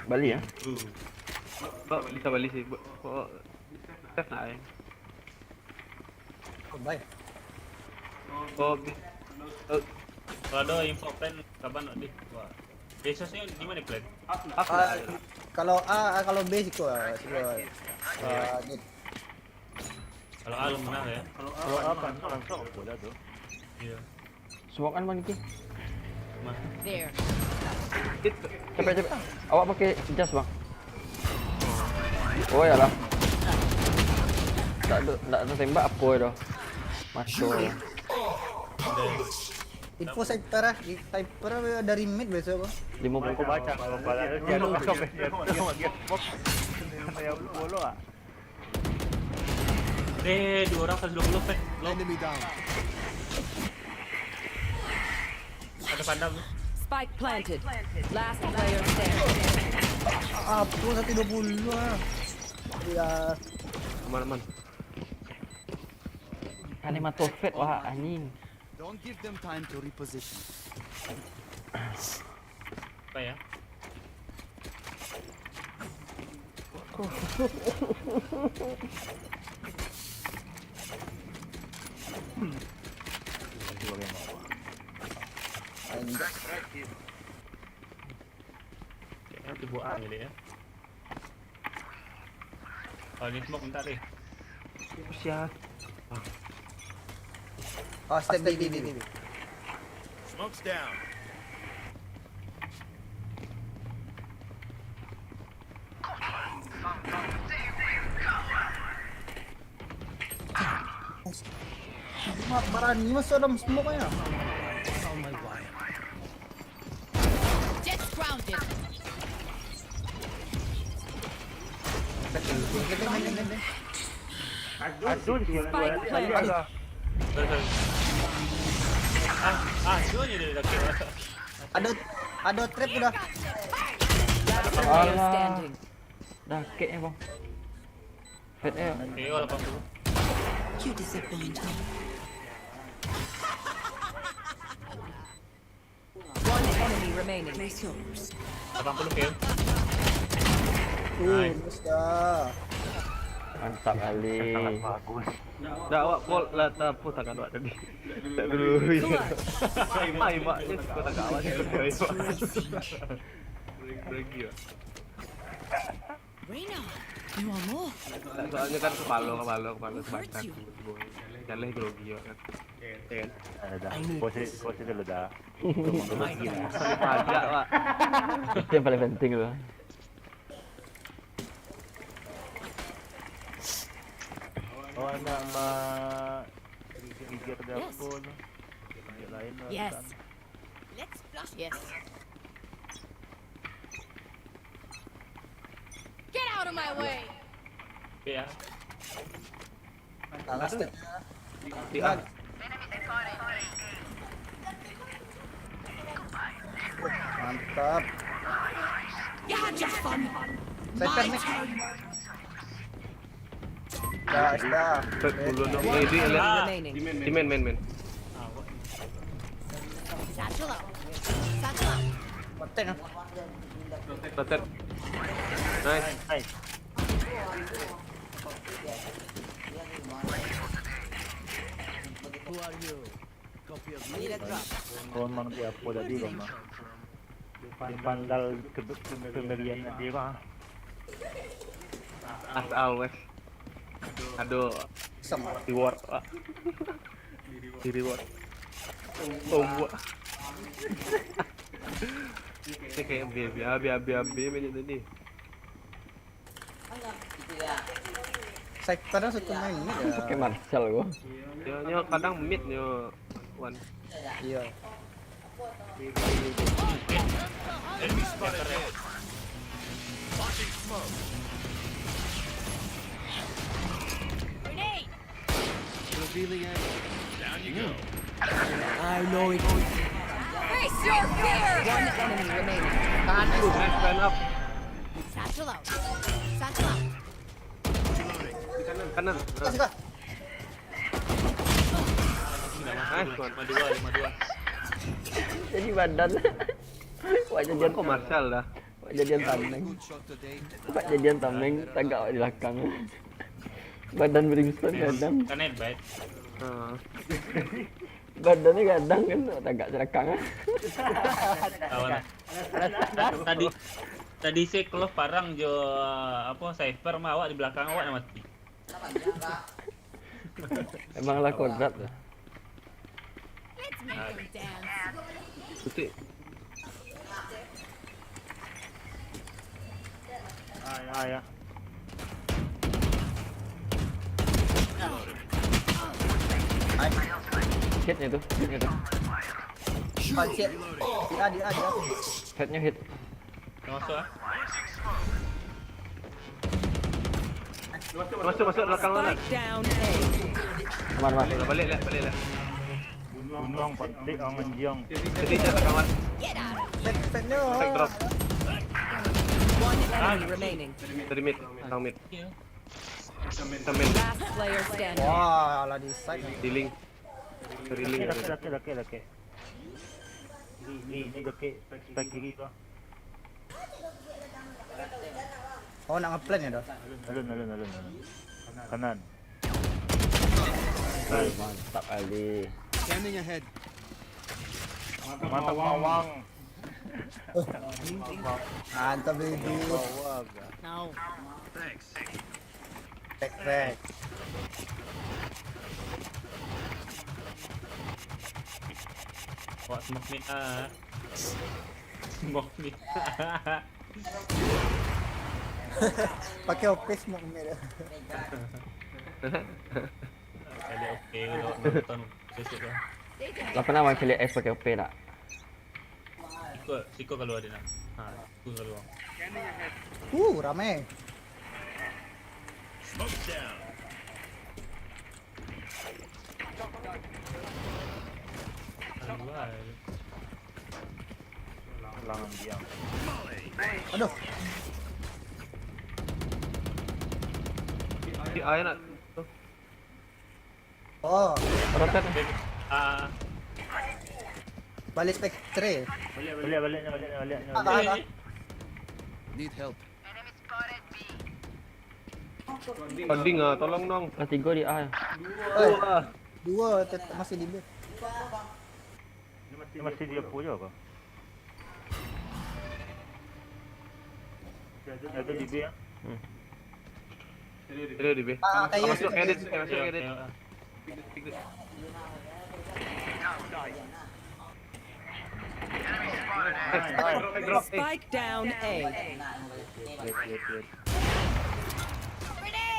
Bali ya. Kok bisa balik sih? Kok Steph nak eh? baik. Kok Kalau ada info plan kapan nak di? Wah. Besoknya di mana plan? Kalau B sih kok. Kalau Alum menang ya. Kalau apa? Langsung bola tuh. Iya. Smoke kan bang Niki. There. Cepet. Awak pakai jas bang. Oh ya lah. Tak ada tembak apa itu. Masuk. Info Cypher Cypher dari mid besok bang. 50. Aku baca kalau balas dia lo sampai dia lagi box. Saya bolo ah. Dua orang 120 pet. Enemy down. Ada pandang. Spike planted. Last player standing. Apa 120 ah. Ya. Aman. Kali matu fit wah anjing. Don't give them time to reposition. Apa ya? Kayaknya tubuh A jadi ya. Oh ini smoke bentar deh. Siap. Oh step di. Smoke's down. Marah ni masuk dalam smoke ya. Jet's grounded. Aduh dia Spike planted. Sorry. Dua ni dia dah kira. Ada trap udah. Last player Alah. standing. Dah kek bang. Fit KO 80. You disappoint me. One enemy remaining. Place yours. 80 KO. Dah. Mantap kali. sangat bagus. Dah awak call lah tapu tangan awak tadi. Tak dulu. Mai mak ni kau tak awak ni. Lagi ah. Reina, you want more? Soalnya kan kepala sebatang. Jalan grogi kan. Kan. Ada. Posisi dulu dah. Pajak pak. Itu yang paling penting tu. Oh nama gigit dapur. Yang lain lah. Yes. Let's flush. Yes. Get out of my way. Ya. Alas step. Di A. Mantap. You had your fun. Cypher My nih. turn. Dah. Dulu dong. One Ini enemy lihat. remaining. Di main. Satchel out. Satchel out. Konten. Rotet. Nice. Nice. Who are you? Copy of me. Need a drop. Kung mang dia po tadi ko mah. Yung pandal pemberian dia mah. As always. Aduh, Sama. reward pak. Di reward. Tunggu. Ini kayak B macam tadi. Cypher dah satu main mid ya. Pakai Marshall gua. Nyo kadang mid nyo one. Iya. Enemy spotted ahead. Launching smoke. Grenade. Revealing area. Down you go. I know it. Face your fear. One enemy remaining. Nice stand up. Satchel out. Satchel out. Kanan. Kasih kah? Nice one. 52. Jadi badan. Wah jadian Kok Marshall dah. Wah jadian tameng. Good shot today. Wah jadian tameng tagak di belakang. Badan Brimstone kadang. Kan headbite. Badannya kadang kan tagak di belakang. Kawan. Tadi si Klov parang jo apa Cypher mah awak di belakang awak nak mati. Emanglah kodrat lah. Let's make them dance. Putih. Ah ya. Hitnya tuh. Oh shit. Dia. Headnya hit. Dah masuk ah. Masuk belakang mana? Spike down A. Aman. Balik lah. Gunung penting orang menjong. Jadi jatuh kawan. Fake-nya. Fake drop One enemy remaining. dari mid, tang mid. Kill. Tamen Last player standing. Wah, ala di side. di link. Dari link. Laki. Ini laki. Spek kiri tu. Oh, nak ngeplan ya, Dok? Alun. Kanan. Mantap kali. Scanning ahead. Mantap mawang. Mantap, baby. No. Fake. Wah, smoke ni ah. Smoke ni. Pakai OP smoke ni. Ada okey kalau nonton sesuk tu. Lah pernah main kali F pakai OP tak? Siko kalau ada nak. Ha, tu kalau. Ramai. Langan diam. Aduh. Di A nak. Oh, Roket. Ah, balik spectre. Balik. Ada. Need help. Banding ah, tolong dong. Kelas 3 di A. Dua masih di B. Ini masih dia punya ke? Ada di B ya? Ini di B. Kayak Masuk edit. Drop. Spike down A.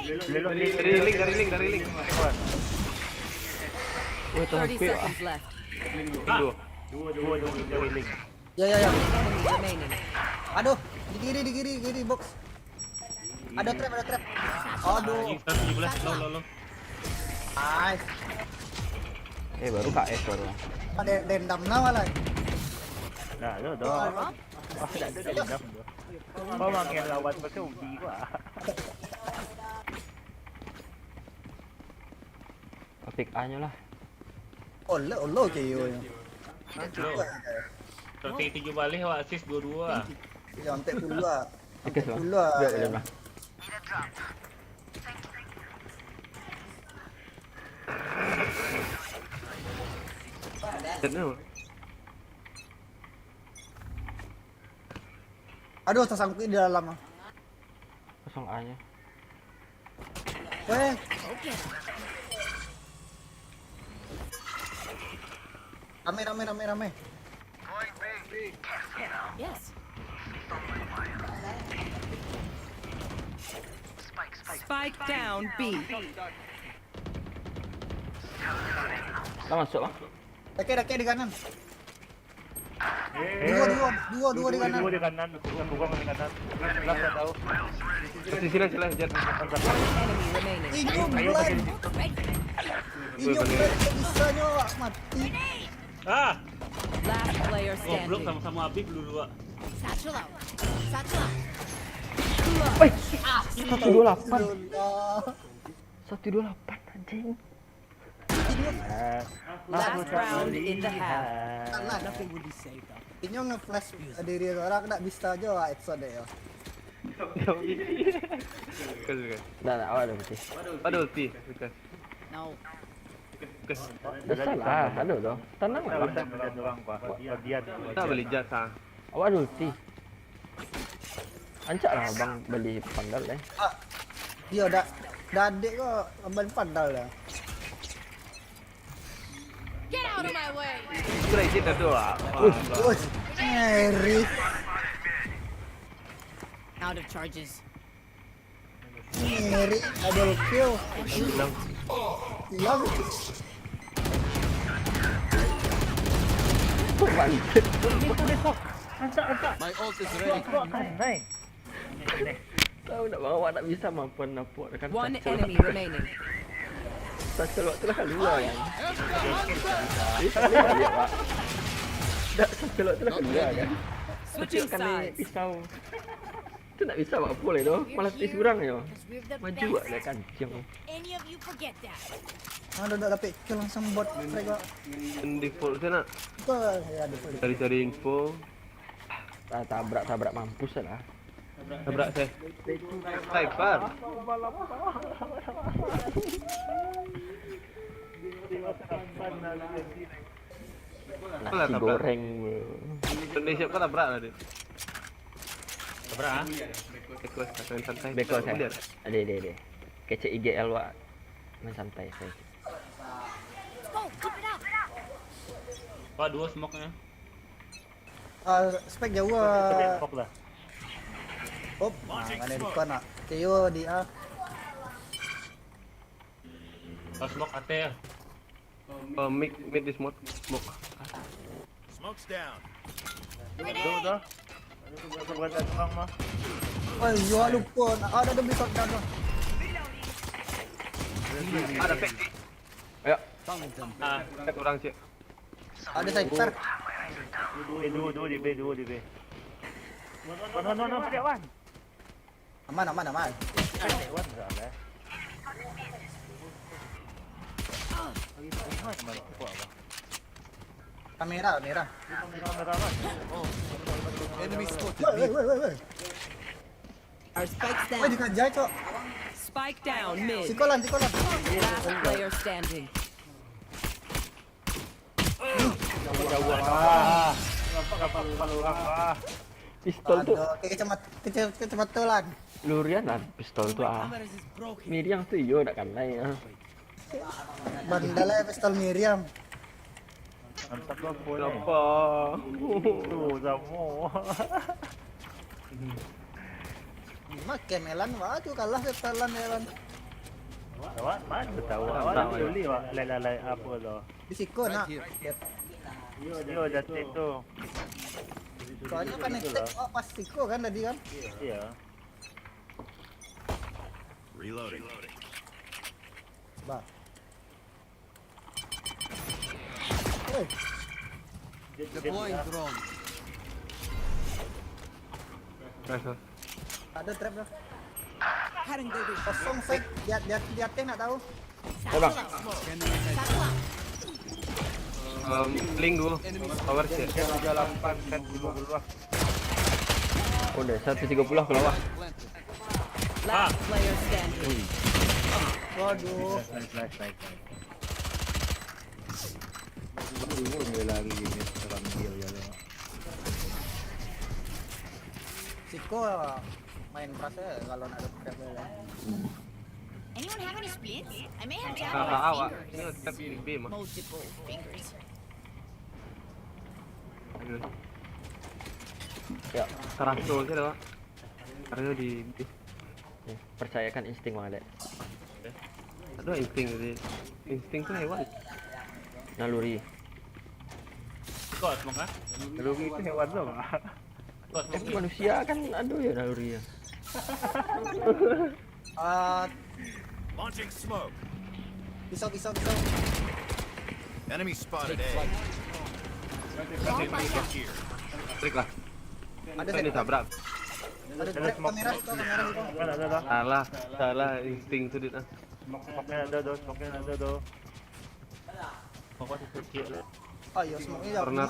Dari link. Wah, tuh 30 HP. seconds left. Dua dari link. Ya. Enemy remaining. Aduh, di kiri box. Ada trap. Aduh, ini 17 lo. nice. Baru KS baru. Ada dendam nama lah. Nah, ada. Ada dendam tu. Kau makin lawan pasal uji gua. Pick A-nya lah. Allah KO nya. Strategi 7 balik awak assist 2-2 ah. Jangan tek pula. Tiga lah. Pula. Biar lah. Kenapa? Aduh, tersangkut di dalam. Kosong A-nya. Weh. Rame. Yes. Spike down B. Lah masuk lah. Dake di kanan. Dua di kanan. Dua di kanan, bukan di kanan. Last tak tahu. Kasih sini jelas jet. Enemy remaining. Inyong blind. Bisa nyawa mati. Ah, Last player goblok standing. sama-sama Habib dulu ah. Satchel out. 128. 128 anjing. Last round in the half. Inyong nge-flash diri orang nak bisa aja headshot deh ya. Kasih. Dah awal dah putih. Ada ulti. No. Dah salah. Aduh doh. Tenang lah. Ada orang apa? Dia Tak beli jasa. Awak ada ulti. Ancak lah bang beli pandal eh. Dia dah adik kok abang pandal dah. Get out of my way. Crazy dah dua. Wih, ngeri. Out of charges. Ngeri, double kill. Hilang. Mantap. My ult is ready. Tahu nak bawa nak bisa mampu nampak kan. One enemy remaining. Tak keluar tu lah keluar kan. Dia pak. Tak keluar tu lah keluar kan. Switching Kan sides. pisau. Tu nak bisa buat apa boleh tu. Malah tis kurang je. 'Cause we're the Maju best. lah kancing. Any of you forget that? Dah dapat kill langsung bot mereka. Default saya nak Betul. Ya default. cari-cari info. Tabrak mampus lah. Tabrak saya. Sniper. Apalah Nasi tabrak? goreng. Indonesia kau tabrak lah dia. Tabrak ah. Request katakan santai. Beko Boleh saya. tak? Ada. Kecek IGL wak. Main santai saya. Let's go. Keep it up. Wah, 2 smoke-nya. Spek jauh Pop lah. Oh, mana di nak. Teo di A. Kalau smoke ate ya. Mid di smoke. Smoke's down. Dah. Ada bukan orang mah. Oh, yo lupa. Ada bisa dah. Ada fake. Ayo. Ah, Fake orang cik. Ada sniper. Dua di B. No, tidak wan. Aman. Tidak wan tak lah. Kamera. Merah wan. Enemy spotted. Woi. Our spikes Woi down. dikejar, Cok. Spike down mid. Sikolan. Last player standing. Pistol tu Aduh, kecepatan. lurian lah pistol tu ah. Miriam tu yo nak kanai ah. Bandalnya pistol Miriam. Mantap lah pun. Apa? Tuh, Zamo. Makan Melan tu kalah setelan Melan. Awak mana tahu? Awak beli wak lai apa tu? Bisiko nak. Yo jatuh tu. Soalnya kan next pas Siko kan tadi kan. Iya. Reloading. Bah. Woi, Deploying drone. Nice. ada trap dah. Kosong fake. Dia nak tahu. Eh bang. Link dulu. Power cik. 38 kan 50 lah. Oh dah 130 keluar. Last player standing. Waduh. Nice. Siko main keras ya kalau nak ada trap lah. Anyone have any splints? I may have jabbed Awak. my Ini fingers. tetap di B mah. Multiple fingers. Ya, Karaso je dah. Karaso di B. percayakan insting bang Alek. Ada insting tadi. Insting tu hewan. Naluri. kau smoke ah. Kalau itu hewan tu. Kau smoke. Manusia kan ada ya naluri ya. Launching smoke. Pisau. Enemy spotted A. Here. Trik lah. Ada Ini tabrak. Ada trap kamera itu. Ada. Salah insting tu dia. Smoke-nya ada tu. Kau tu kecil. Oh iya, smoke-nya jauh. Corner.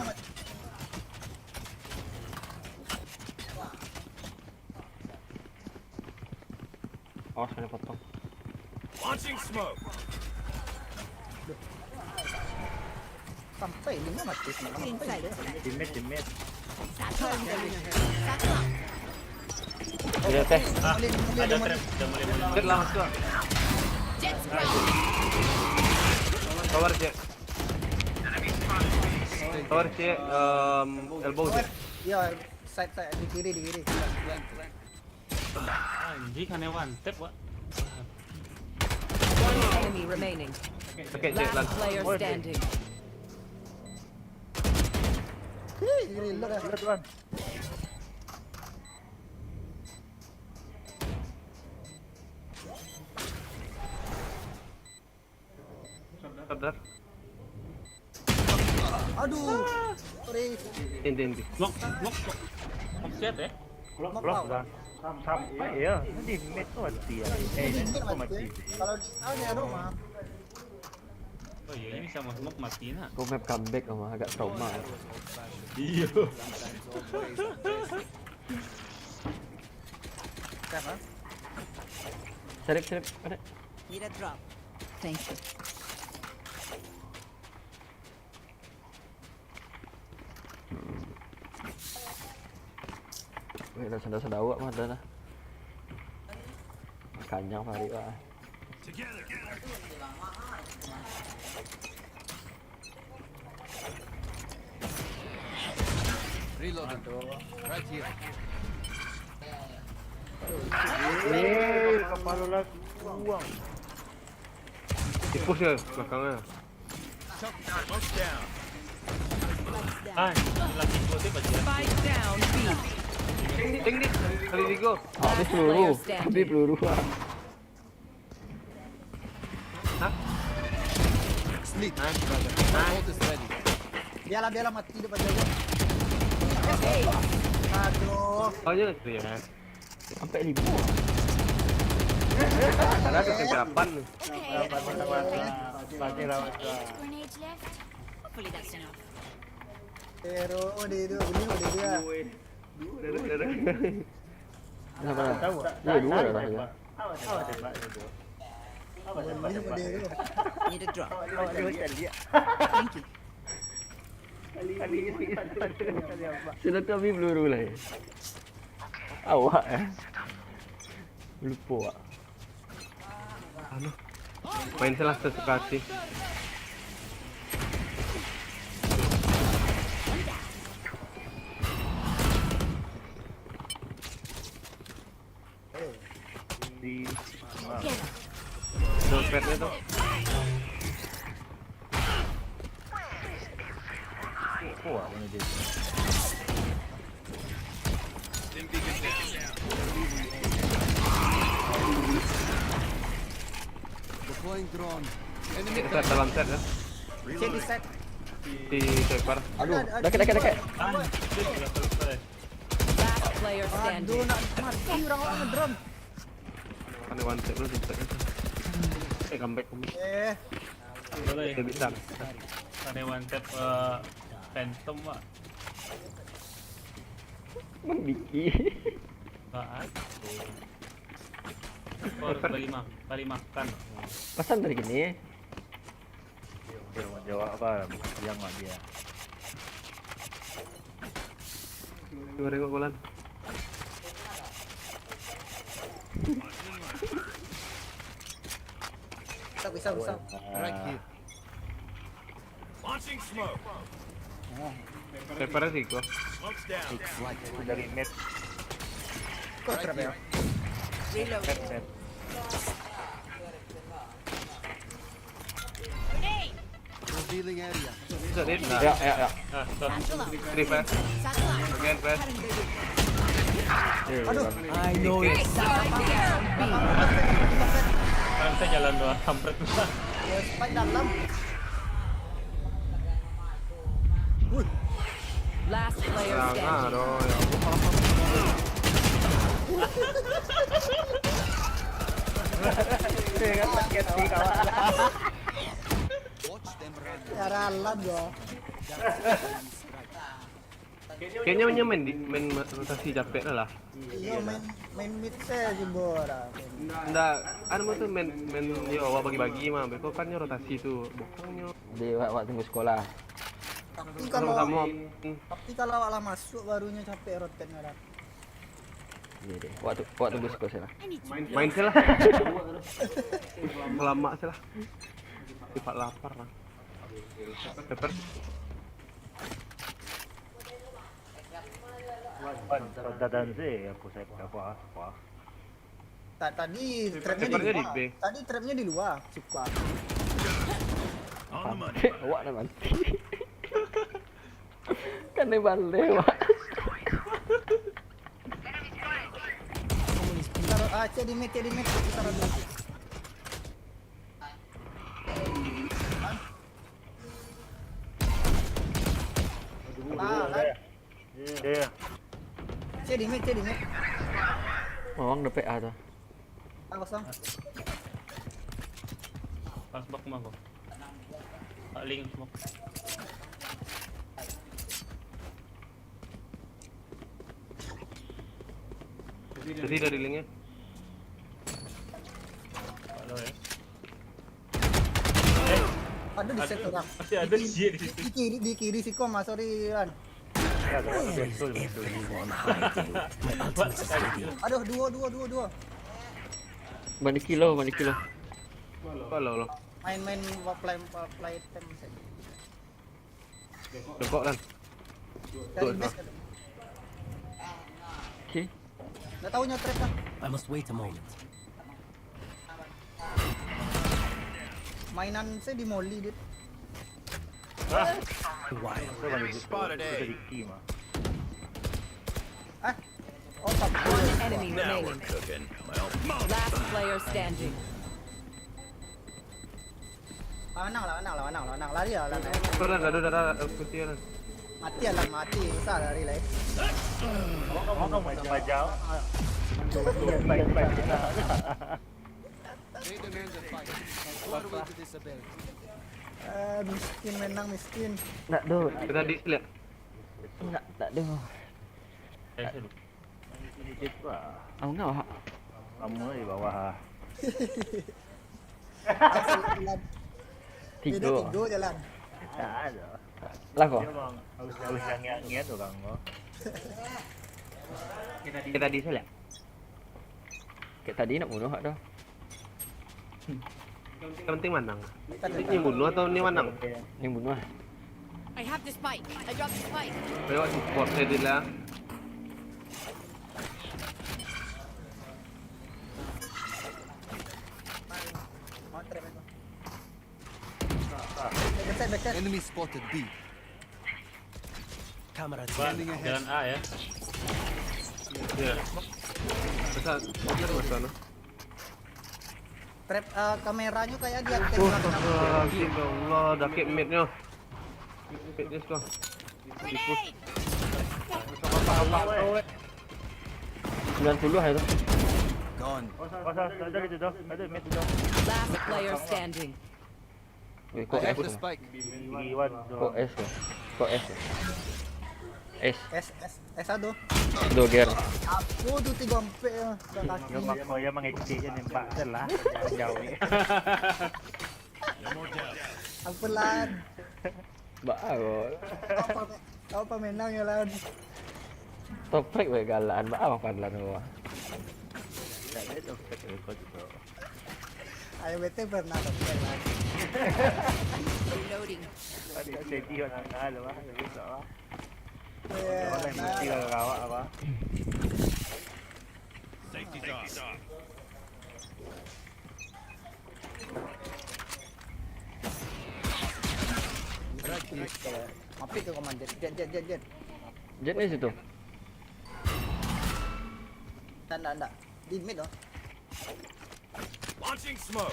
Awas kena potong. Launching smoke. Sampai 5 mati. Sampai dia. Teammate. Dia teh. Ada trap, dah mulai. Cek lah masuk. Jets ground. Power cek. Power cek. Elbow cek. Iya, side di kiri. Anjing kan one tap wak. One enemy remaining. Okey cek Last lan. player standing. Reload ya. Lihat tuan. Sadar. Aduh. Sorry. Inti. Nok set ya. Belum udah. Sampai ya. Nanti mid tuh mati ya. Dingin Kok mati. mati? Kalau ada rumah. Oh iya ini sama smoke mati nak. Kau map comeback sama agak trauma. Iya. Siapa? Serip ada. Need a drop. Thank you. Wih, dah senda awak mah dah. Kanyang Farid lah. Reloading. Right here. Kepala lagi buang. Tipus ya belakangnya. Smoke's down. Ah, lagi explosive aja. Spike down B. Ting nih kali digo. Habis peluru. Habis peluru. Sleep. Hold is ready. Biarlah mati depan jago. Aduh. Soalnya itu ya. Sampai 5. Karena ada kegelapan nih. Okay. Mati lawan. Grenades left. Hopefully that's enough. Pero dia dia beli dia. Kenapa? Iya 2 dah rasanya. Awas Pak itu. Beli dia. Need a drop. Awas dia lihat. Thank you. Sudah tu habis peluru lah ya. Awak lupa awak. Main salah sesuka hati. Di Dompetnya tuh. Wah, mana dia? Deploying drone. Set dalam set ya. Cek di set. Di sweeper. Aduh, dekat. Ah, sudah selesai. Last player Aduh standing. nak mati orang ngedrum. Kan one set dulu set. Comeback. Boleh. Dia bisa. Ada one tap Phantom pak. Bang Diki. Saat. Oh, balik makan. Pesan dari gini. Dia mau jawab apa? Yang mah dia. Goreng kok Kulan. Bisa. Right here. Launching smoke. Sweepernya sih gua. Smoke's down. Dari mid. Kok trap ya? Reload. Mid. Revealing area. Bisa dia. Ya. Ah, stop. Triple. Again press. Aduh. I know it. Spike down B. Kan saya jalan doang kampret. Ya, spike dalam. Last player Jangan standing. dong ya. Watch them run. Ya ralat gua. Kayaknya main rotasi capek lah. Iya main mid saya jebora. Nggak, anu tuh main yo awak bagi-bagi mah. Beko kan yo rotasi tuh. Bokongnya. Di waktu tunggu sekolah. Tapi Sama-sama. kalau awak masuk barunya capek rotet ngarap. Iya deh. Waktu tunggu sekolah lah. I need to Main sih lah. Lama sih lah. Sifat lapar lah. Pepper. Dadan sih aku saya apa. Tadi trapnya Sweepernya di di luar. B. Tadi trapnya di luar. Suka. On the money. Awak dah mati. Kan dia balik, Wak. Taruh cek di mid. Taruh dulu. Kan? Iya. Cek di mid. Mawang udah PA tuh. Kosong. Pas bak mah kok. Paling smoke. Jadi dari linknya. Kalau ya. Aduh di set orang. Masih ada shit di situ. Di kiri si Kom, sorry kan. Aduh, dua. Bani kilo. Kalau lo. Main play tem. Dengkok kan. Dari base kan. Oke. Nggak tahu nyotret kan. I must wait a moment. Mainan saya di molly dit. Spotted A. Oh tak. One enemy Now we're remaining. cooking. Last player standing. Lawan. Lari ya, lan. Pernah ada darah putih kan. Mati. Besar lari lah. Ngomong baca-baca. Baik. Miskin menang miskin. Nggak do. Kita di lihat. Nggak do. Dikit pak. Aku nggak, Wak. Kamu di bawah. Tiga. Tiga jalan. Tak ada. Lah kok. Dia bang, harus yang ngiat tuh bang. Kita di lihat. Kayak tadi nak bunuh dah. Yang penting menang. Ini bunuh atau ini menang? Yang bunuh ah. I have the spike. I dropped the spike. Lewat support saya di lah. Backside. Enemy spotted B. Camera Standing ahead. Jalan A ya. Ya. Besar. Mana? Trap kameranya kayak dia aktif Ya Allah, dah keep mid-nya. Mid-nya sekarang. Grenade! 90 itu. Gone. Ada gitu dong. Ada mid tu dong. Last player standing. Weh, kok I S have the tu? spike. Iwan Kok S tu? Kok S tu? S. S aduh. Do gear. Aku tuh 3 ampe ya. Yang mau yang mengecek je nampak lah. Jauh ni. Apa lan? Ba aku. Apa menang ya lan? Toprak weh galaan. Ba apa padlan gua. Tak ada tu kau tu. Ayo bete pernah toprak lan. Reloading. Ada safety orang ada lah. Bisa lah. Eh, Orang mesti kalau rawat apa. Safety's off. Mampir ke komandan. Jet. Jet ni situ. Tak. Di mid oh. Launching smoke.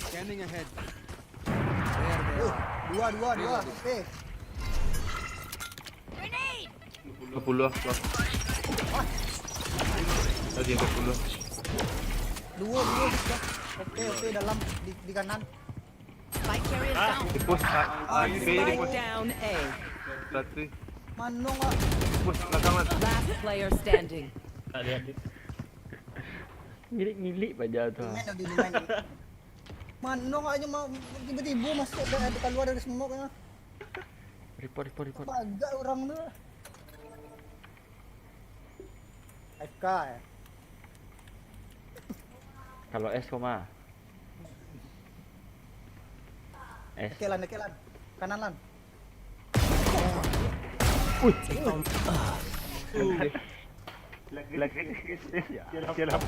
Scanning ahead. Dua. Grenade! 20 lah. Tadi 20. Dua. Oke, dalam di kanan. Spike carrier down. Di push B di Spike push. down A. Satu. Manong ah. Push belakang lah. Last player standing. Tak lihat dia. Ngilik baja tu. Di main. Manong aja mau tiba-tiba masuk dan keluar dari smoke ya. Report. Agak orang tu. FK ya. Kalau S koma. S. Oke lan. Kanan lan. Lagi. Jalan.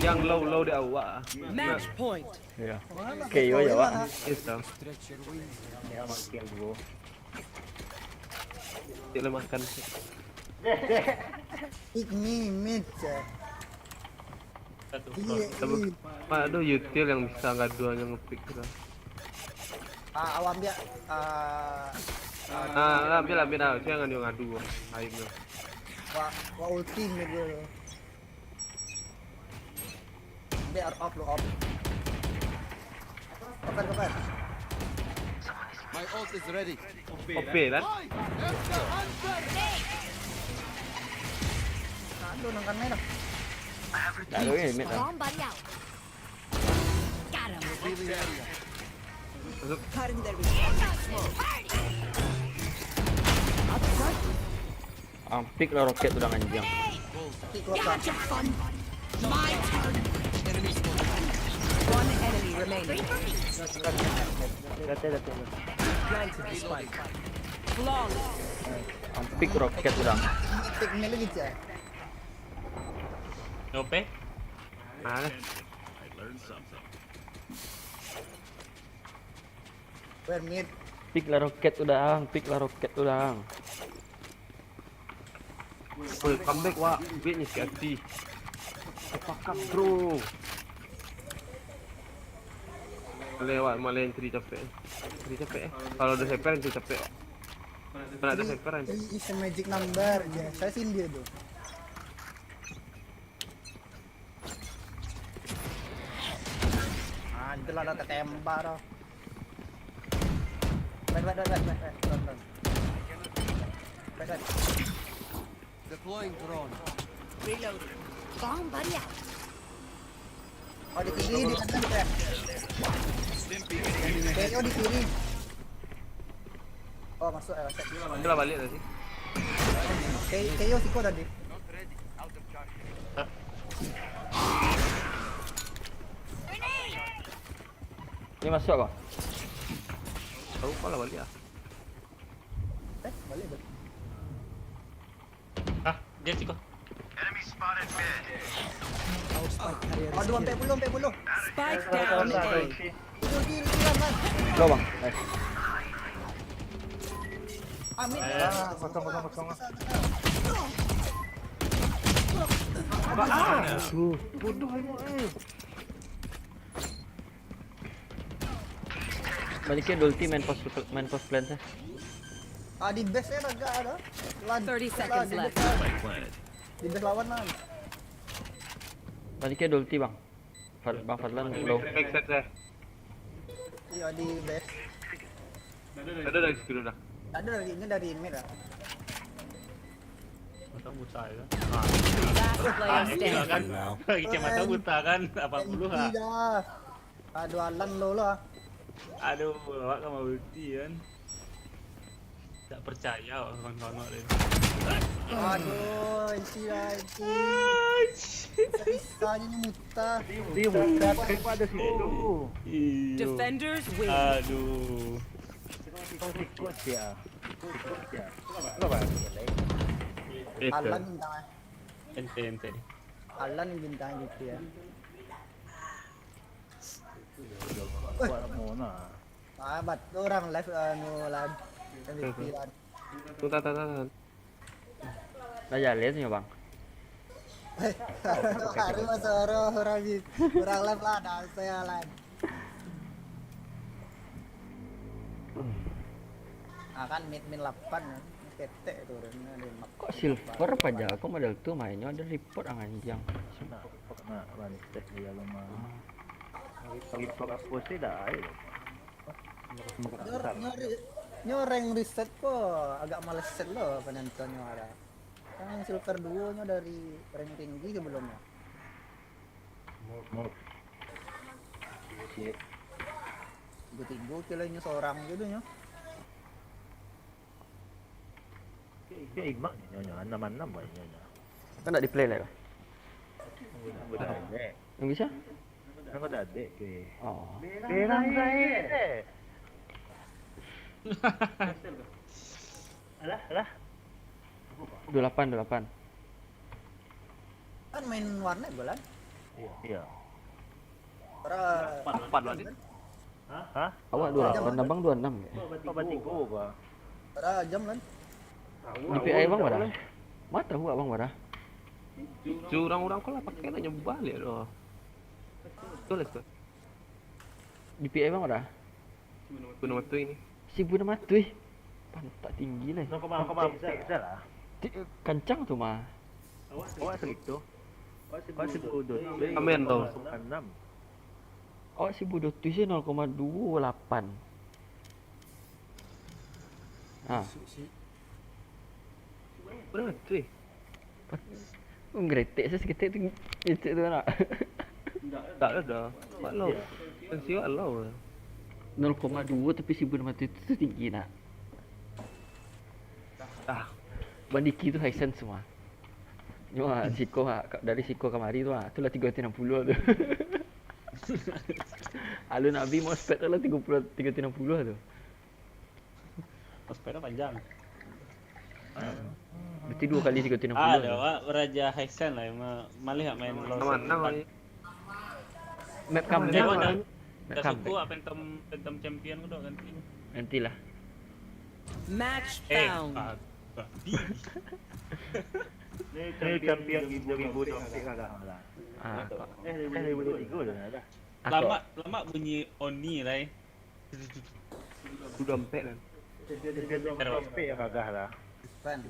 Yang low di awak. Match point. Ya. Okay, yo ya, Wak. Yes, dah. Stretch your wings. Ya makin dulu. Cek makan. Pick me mid ya. Satu. Iya. Aduh, Yutil yang bisa ngadu yang ngepick gitu. Awam dia. Ambil ah, saya ngadu. Ayo. Wa ulti mid dulu. Dia off lu off. Kapan. My ult is ready. OP kan? Aduh nangkan merah. Tak ada ni mid lah. Bomb buddy out. Got him. Revealing area. Cutting their Pick lah roket tu dah anjing. Gotcha, fun buddy. My turn. one enemy remaining. Dati. Planted the spike. Flawless. Pick roket tu dah. Pick me lagi ya. Nope. Nah, I learned something. Where mid. Pick lah roket tu dah. full comeback wah, duitnya si Apakah bro? Lewat malah entry capek. Kalau ada hyper entry capek. Kalau ada hyper entry. Is a magic number ya. Saya sin dia tuh. Itulah ada ketembak dah. Baik. Deploying drone. Reloading. Bomb buddy out. Oh di kiri di kanan ya. KO di kiri. Oh masuk ya. Kita balik tadi. KO Siko tadi. Ni masuk kau. Tahu kalau balik ah. Balik. Ah, dia sih kok. Aduh sampai 10. Spike down A. Kiri kan. Go bang. Nice. Amin. Kosong. Bodoh ayo. Balikin ulti main post plan saya. Di base ya agak ada. 30 seconds left. Spike planted. Di base lawan lah. Balikin ulti bang. Bang Fadlan low. Back set saya. Iya di base. Ada dari situ dah. Ada ini dari mid lah. Mata buta ya. Last player Iya kan. standing. Kita mata buta kan 80 ha. Tidak. Aduh Alan lo lah. Aduh, awak kan mau ulti kan. Tak percaya orang-orang dia. Aduh, tidak. Bisa-bisanya muta. Dia bukan pada situ. Defenders win. Aduh. Ikut ya. Alan bintang. Ente. Alan bintang gitu ya. Buat mana? Bat orang live lan. MVP lan. Tahan. Dah jalan ya bang. Hari masoro orang live lah dah saya lan. Akan mid 8 ketek turunnya di map. Kok silver aja? Aku model tuh mainnya ada report anjing. Nah, manis teh dia lemah. Kalau aku sih dah. Nyoreng reset kok agak males set loh penontonnya ada. Kan silver duo nya dari rank tinggi sebelumnya. Tiga kilanya seorang gitu nya. Kayak imak nyonya 66 nyonya. Kan tak di play lah. Udah ada. Yang bisa? Kan udah ada ke. Oh. Berang saya. Alah. 28. Kan main warnet bulan. Iya. Para 4 lagi. Hah? Awak 28, abang 26 ya? Apa berarti gua? para jam kan. Di PI bang mana? Mata gua bang mana? Orang-orang kau lah pakai nak nyoba balik doh. Betul lah tu. Di PI bang mana? Guna matu ini. Si Buna Matui. Pantat tinggi lah. 0,4 lah. Kencang tuh mah. Awak segitu. Awak segudut. Amin tau. 6. Oh si Budotu sih 0,28. Ah, Guna matu eh. ngretek saya seketik tu. Itu tu nak. Tak ada dah. Walau. Tensi walau. 0,2 tapi si Buna Matui itu tinggi nak. Ah. Bandiki tu high sense semua. Cuma Siko dari Siko kemari tu lah. Itulah 360 tu. Alun Nabi mau spek tu lah 360 tu. Ospera panjang. Berarti 2 kali 360 Ada tu. wak Raja Highsen lah yang malih hak main low. Mana kau ni? Map kamu Dia dah. mana? Map Dah kamu. suku ah Phantom Champion ku dah ganti. Nantilah. Match Eh, found. babi. Ni champion 2020 kagak lah. Ah, 2023 dah ada. Lama bunyi Oni lah. Sudah empek kan. Tapi ya kagak lah. Fan.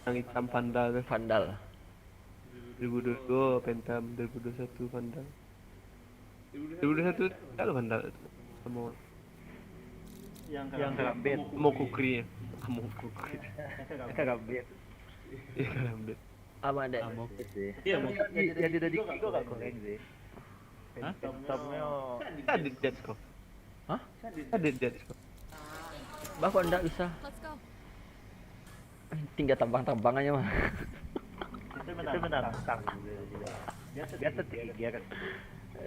Yang hitam Vandal tu. Vandal. 2022 Phantom, 2021 Vandal. 2021 tak ada Vandal tu. Sama Yang kagak bet. mau kukri. Mau kukri. Kagak bet. Ya kan bet. Apa ada? Dia mau Jadi dah dikit kau gak koreng sih. Hah? Phantomnya Tak ada jet kau. Hah? Tak ada jet kau. Bapak ndak bisa. Let's go. Tinggal tambang-tambangannya mah. itu menantang. Biasa tiga kan.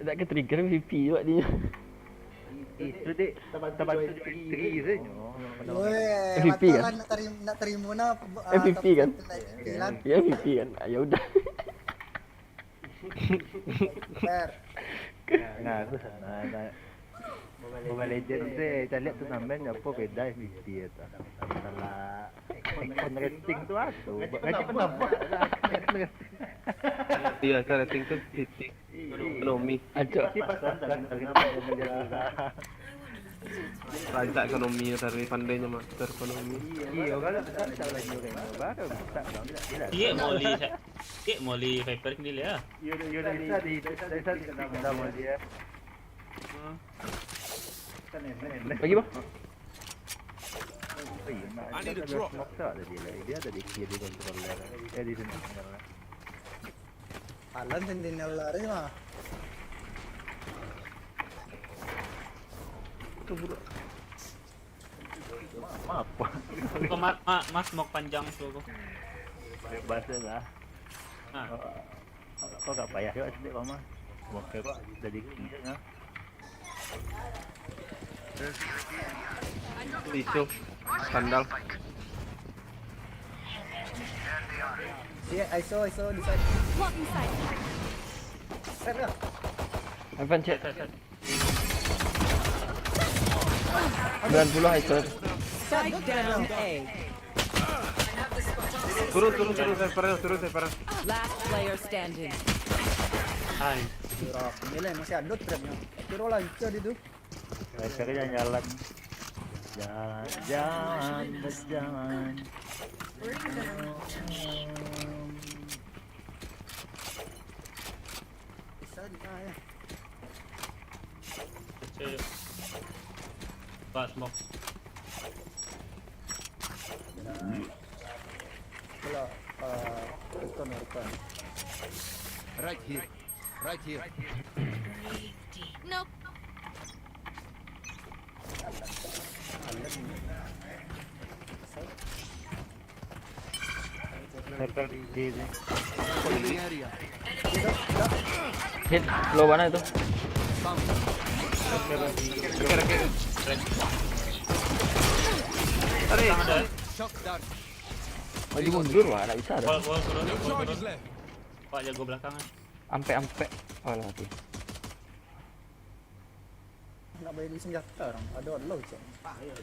Tak ke trigger VP juga dia. Itu deh teman-teman tinggi sih. Woi, MVP kan? matalan nak terima na MVP kan? Hilang. Ya VP kan. Ah, ya udah. Fair. Nah, itu sana. Mobile Legends sih, saya lihat turnamen apa beda MVP itu. Salah icon rating tu apa? Ngaji pendapat. Iya, saya rating tu titik. Ekonomi. Acok. Rancak ekonomi dari pandainya master ekonomi. Iya, kalau tak lagi orang baru tak tidak. Dia moli Viper ni lah. Iya bisa di nama dia. Bagi bang. I need a drop. Dia ada di kiri controller. Di sini. Alan sentinel lari mah. Apa? Kau mas smoke panjang tu kau. Bebas lah. Ah. Kau gak payah ya sedih mama. Oke kok dari kiri ya. Isu. Vandal. Iya, I saw di side. Lock inside. Set dah. Evan cek. 90 high shot. Spike down A. Turun saya Last player standing. Hai. Kira pemilih masih ada trapnya. Kira lancar itu. Akhirnya jalan. Jangan berjalan. Bisa di tengah ya. Cek. Pak smoke. Kalau ikon. Right here. Right here. Nope. Sniper di sini. Holding area. Hit low mana itu? Shock dart. Maju mundur wah, enggak bisa dah. Wall turun. Charges left. Pak jago belakangan. Ampe. Oh lah mati. Nak beli senjata orang. Ada low cek.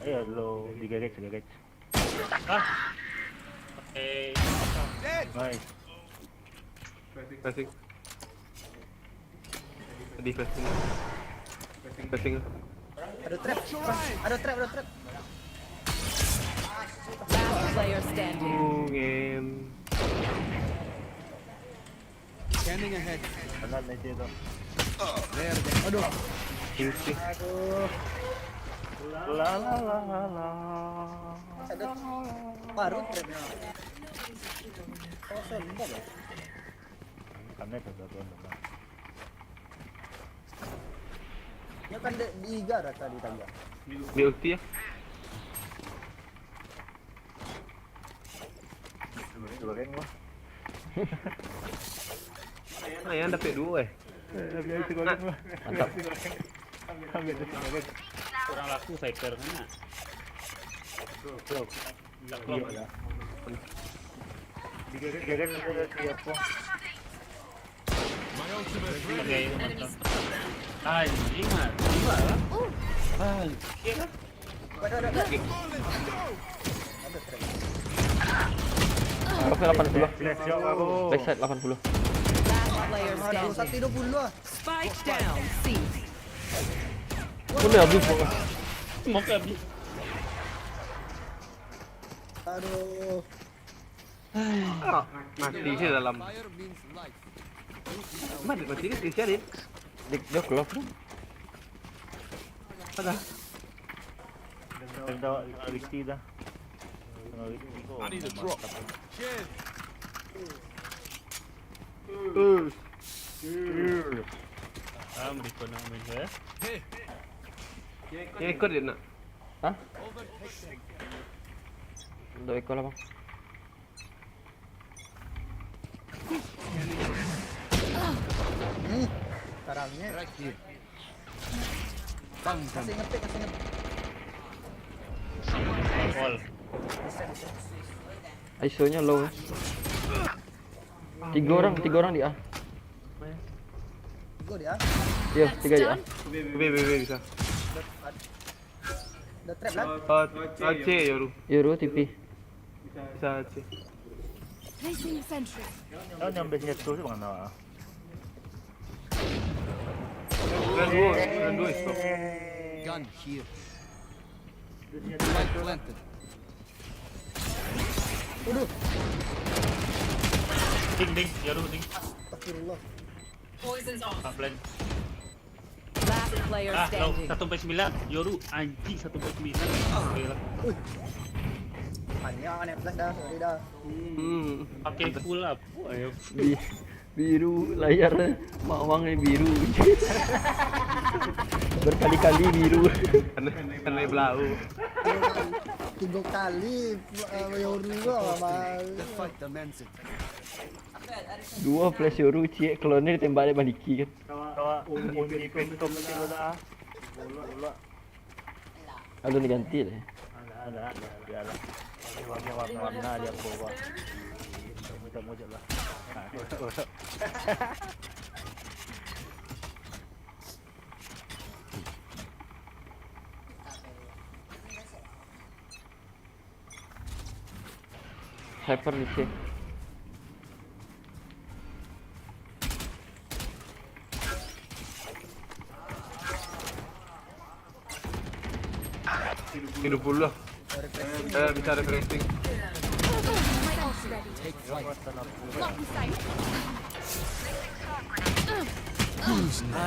Ayo lo di garage. Ah. Oke. Nice. Flashing. Di flashing. Flashing. Ada trap. Ada trap. Last player standing. Game. Scanning ahead. Kanan aja itu. There, there. Aduh. Killing. Aduh. La. Ada baru trapnya. Oh, sembok ya. Kanan tuh. Ya kan di Iga tadi tangga. Di ulti ya. Coba kan gua. Nah, yang dapat 2 Mantap. Kurang laku Viper kan. Enggak klop ya. Di garage ada siapa? My ultimate Oke, ready. mantap. Anjing mah. Gimana? Anjing kan. Ada. Ada trap. Oke 80. Let's go aku. Backside 80. Last player Aduh, standing. 120 ah. Spike down. C. Udah habis pokoknya. Semoga habis. Aduh. Mati sih dalam. Mati ni disiarin. Dia klop kan. Dah Ricky dah. I need a drop. Kid. Mereka nak main ke? Hey, Yang ikut dia nak. Hah? Untuk ekor lah bang. Sarangnya. Right here. Kasih ngetik. All. ISO-nya low. 3 orang di A. Go dia. Iya, 3 di A. B bisa. Ada trap lah. C Yoru. Euro TP. Bisa C. Placing sentry. Kau nyampe sini terus mana? Dan dua stop. Gun here. Light planted. Aduh. Ding, Yaru ding. Astagfirullah. Tak plan. Last player Ah, low. standing. 1.9. Yoru anjing 1.9. Oke lah. Hanya aneh flash dah, sorry dah. Pakai full up. Ayo. Biru layar mawangnya biru. Berkali-kali biru. Kena belau. 3 kali Yoru sama The fight demands it. 2 flash Euro cie klonnya ditembak oleh Maliki kan. Kau unji pintu mesti lo dah. Bola. Ada nih ganti deh. Ada. Dia ada. Warna warna dia bawa. Mujak lah. Hyper di C. Hidup puluh. Bisa refreshing. My ult's ready. Lock in sight.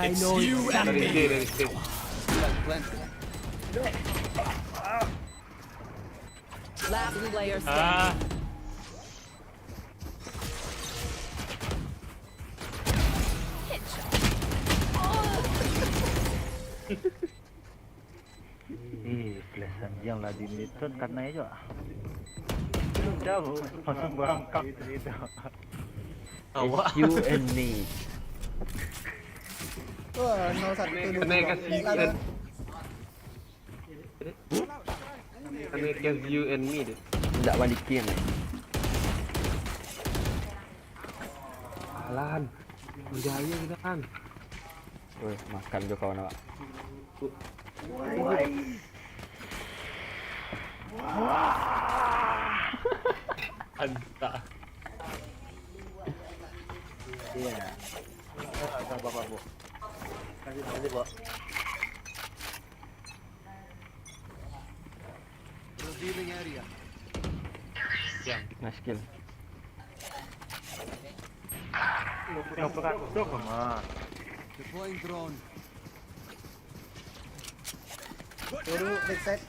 it's you and Dari me. C. Light planted. Last player standing. Ah, Kelasan yang lah di Milton karena itu. Jauh, langsung berangkat itu. It's you and me. Wah, 01 Kena kasih kan. Kena kasih you and me deh. Tidak Maliki nih. Alan. Berjaya kita kan. Woi, makan jo kawan awak. Anta. Iya. Enggak apa-apa, Bu. Kasih, Bu. Revealing area. Nice kill. Yang pekat dok, mah. Deploying drone. Turu backside.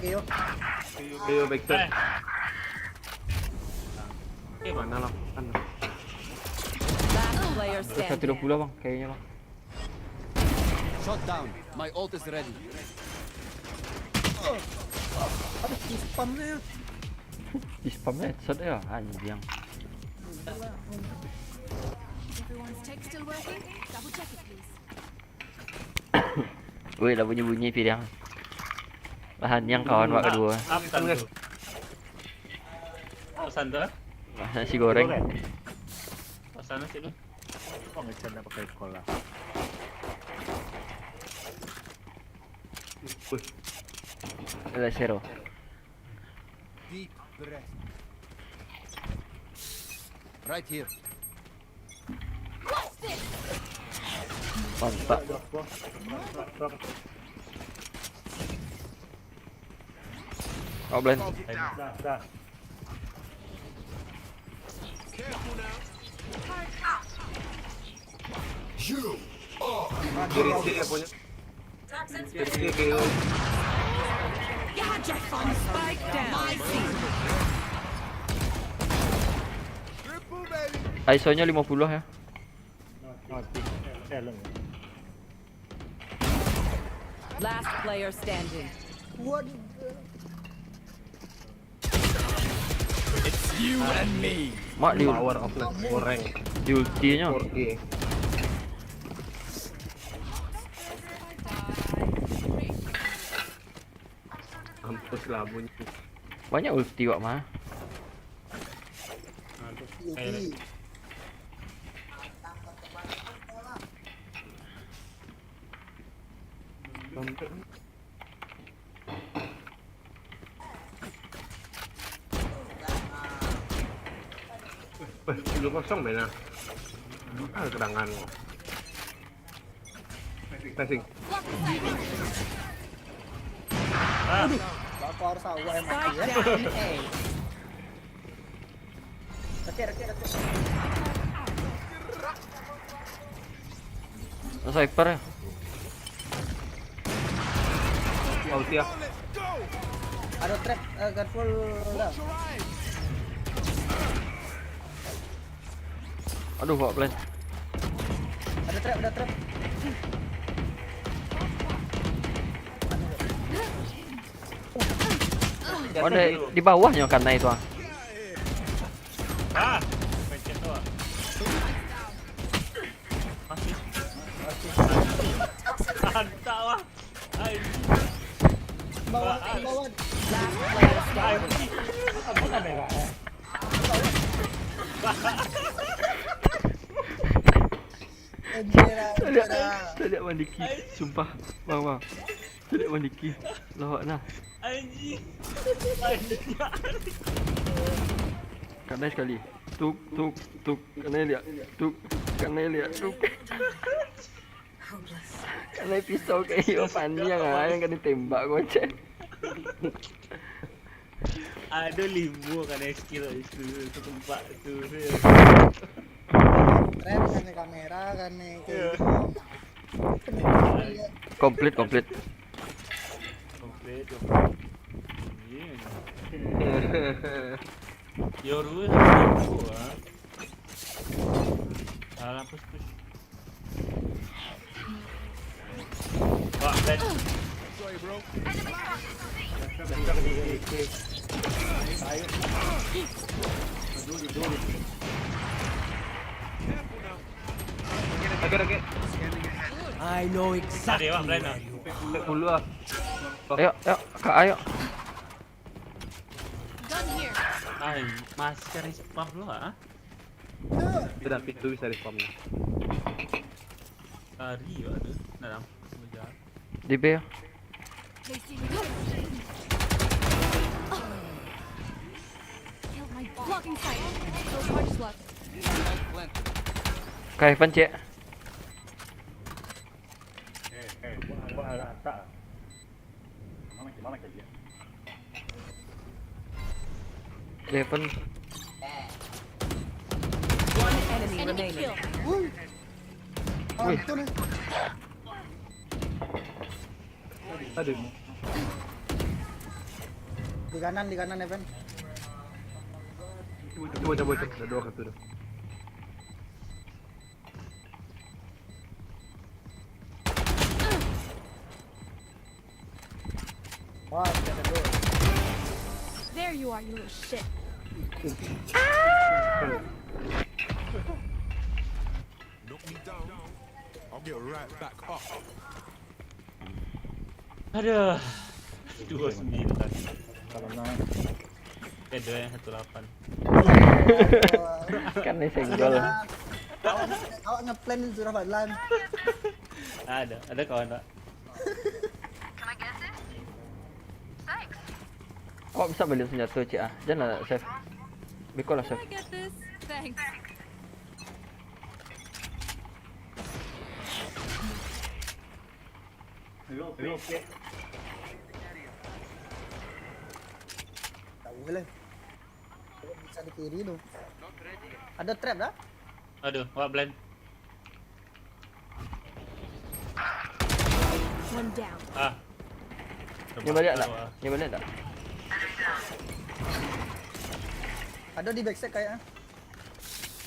Kiyo. Ayo backside. Mana? Mana lah? Mana? Last player 120 standing. bang, kayaknya bang. Shot down. My ult is ready. Aduh, di spamnya. Di spamnya headshot ya, anjing. Everyone's tech still working? Double check it, please. Wih, dah bunyi-bunyi Piriang. Bahan yang kawan wak kedua. Apsan tuh. Apsan tuh? Nasi goreng. Apsan sih lu? Kok ngecat dah pakai cola? Wih, Ada zero. Deep breath. Right here. Mantap. Oh, blend. Dah. kiri ya punya. Kiri Keo. Gadget on spike down. ISO-nya 50 ya. Mati. Dalam. Last player standing. Waduh. You and me. Mak di Power of goreng. di ultinya. 4G. Mampus lah bunyi. Banyak ulti wak mah. Yuki. Wih, 10-0 Bena. Ah, kedangan lo. Passing. Bapak harus tahu yang mati Spike ya. down A. Rakit. Sniper ya. Ulti ya. Ada trap, careful lah. Aduh, kok blend. Ada trap. Oh, ada di bawahnya karena itu. Ah, pencet tuh. Masih. Mantap wah. Anjing. Bawah. Last player standing. Tidak mandiki, sumpah, bang. Tidak mandiki, lawak nah. Anjing. Karena sekali. Tuk, karena lihat, karena lihat, Karena pisau kayak iyo panjang yang kan ditembak gocek. Ada limbo kan skill itu tempat tu. Trap kan nih kamera kan nih kayak Komplit. Komplit. Yoru gua. Salah push. Wah, ben. Sorry, bro. Oke. I know Tadi wah, ben. Cek dulu ah. Ayo, Kak, ayo. Gun here. Ay, masih cari spam lu ah? Sudah pintu bisa respon. Tadi ada dalam. Di B ya. Placing Killed my bot. Blocking sight. No charges left. Kay Heaven cek. Gua ada tak. Mana kerja? Heaven. One enemy Enemy remaining. kill. Oh, itu nih. Aduh. Di kanan Evan. Coba. Ada 2 kartu dah. Wah, ada dua. There you are, you little shit. Knock me down. I'll get right back up. Aduh. 29. Kalau naik. 2-1-8. Kan nih senggol. Awak ngeplan surah Badlan. Ada kawan tak? Kok bisa beli senjata cek ah? Jangan lah save. Biko lah Can save. I get this? Thanks. Tak boleh. Bisa di kiri tu. Ada trap dah? Aduh, wak blind. One down. Ah. Ni balik tak? Ni balik tak? Ada di backside kayaknya.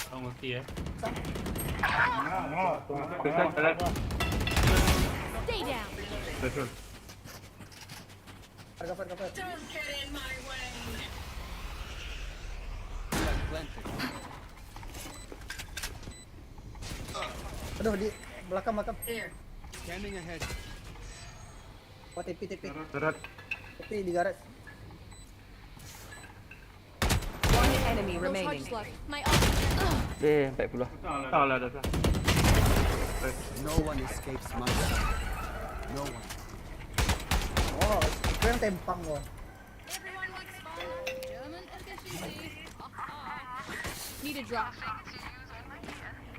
Kau ngerti ya? Bisa jalan. Stay down. Betul. Cover. Aduh, di belakang. Scanning ahead. Oh, TP. Berat. TP di garage. One enemy No remaining. charges left. My ult. B 40. Salah dah. No one escapes my sight. No one. Oh, itu yang tempang loh. Everyone likes fun. German efficiency. Need a drop.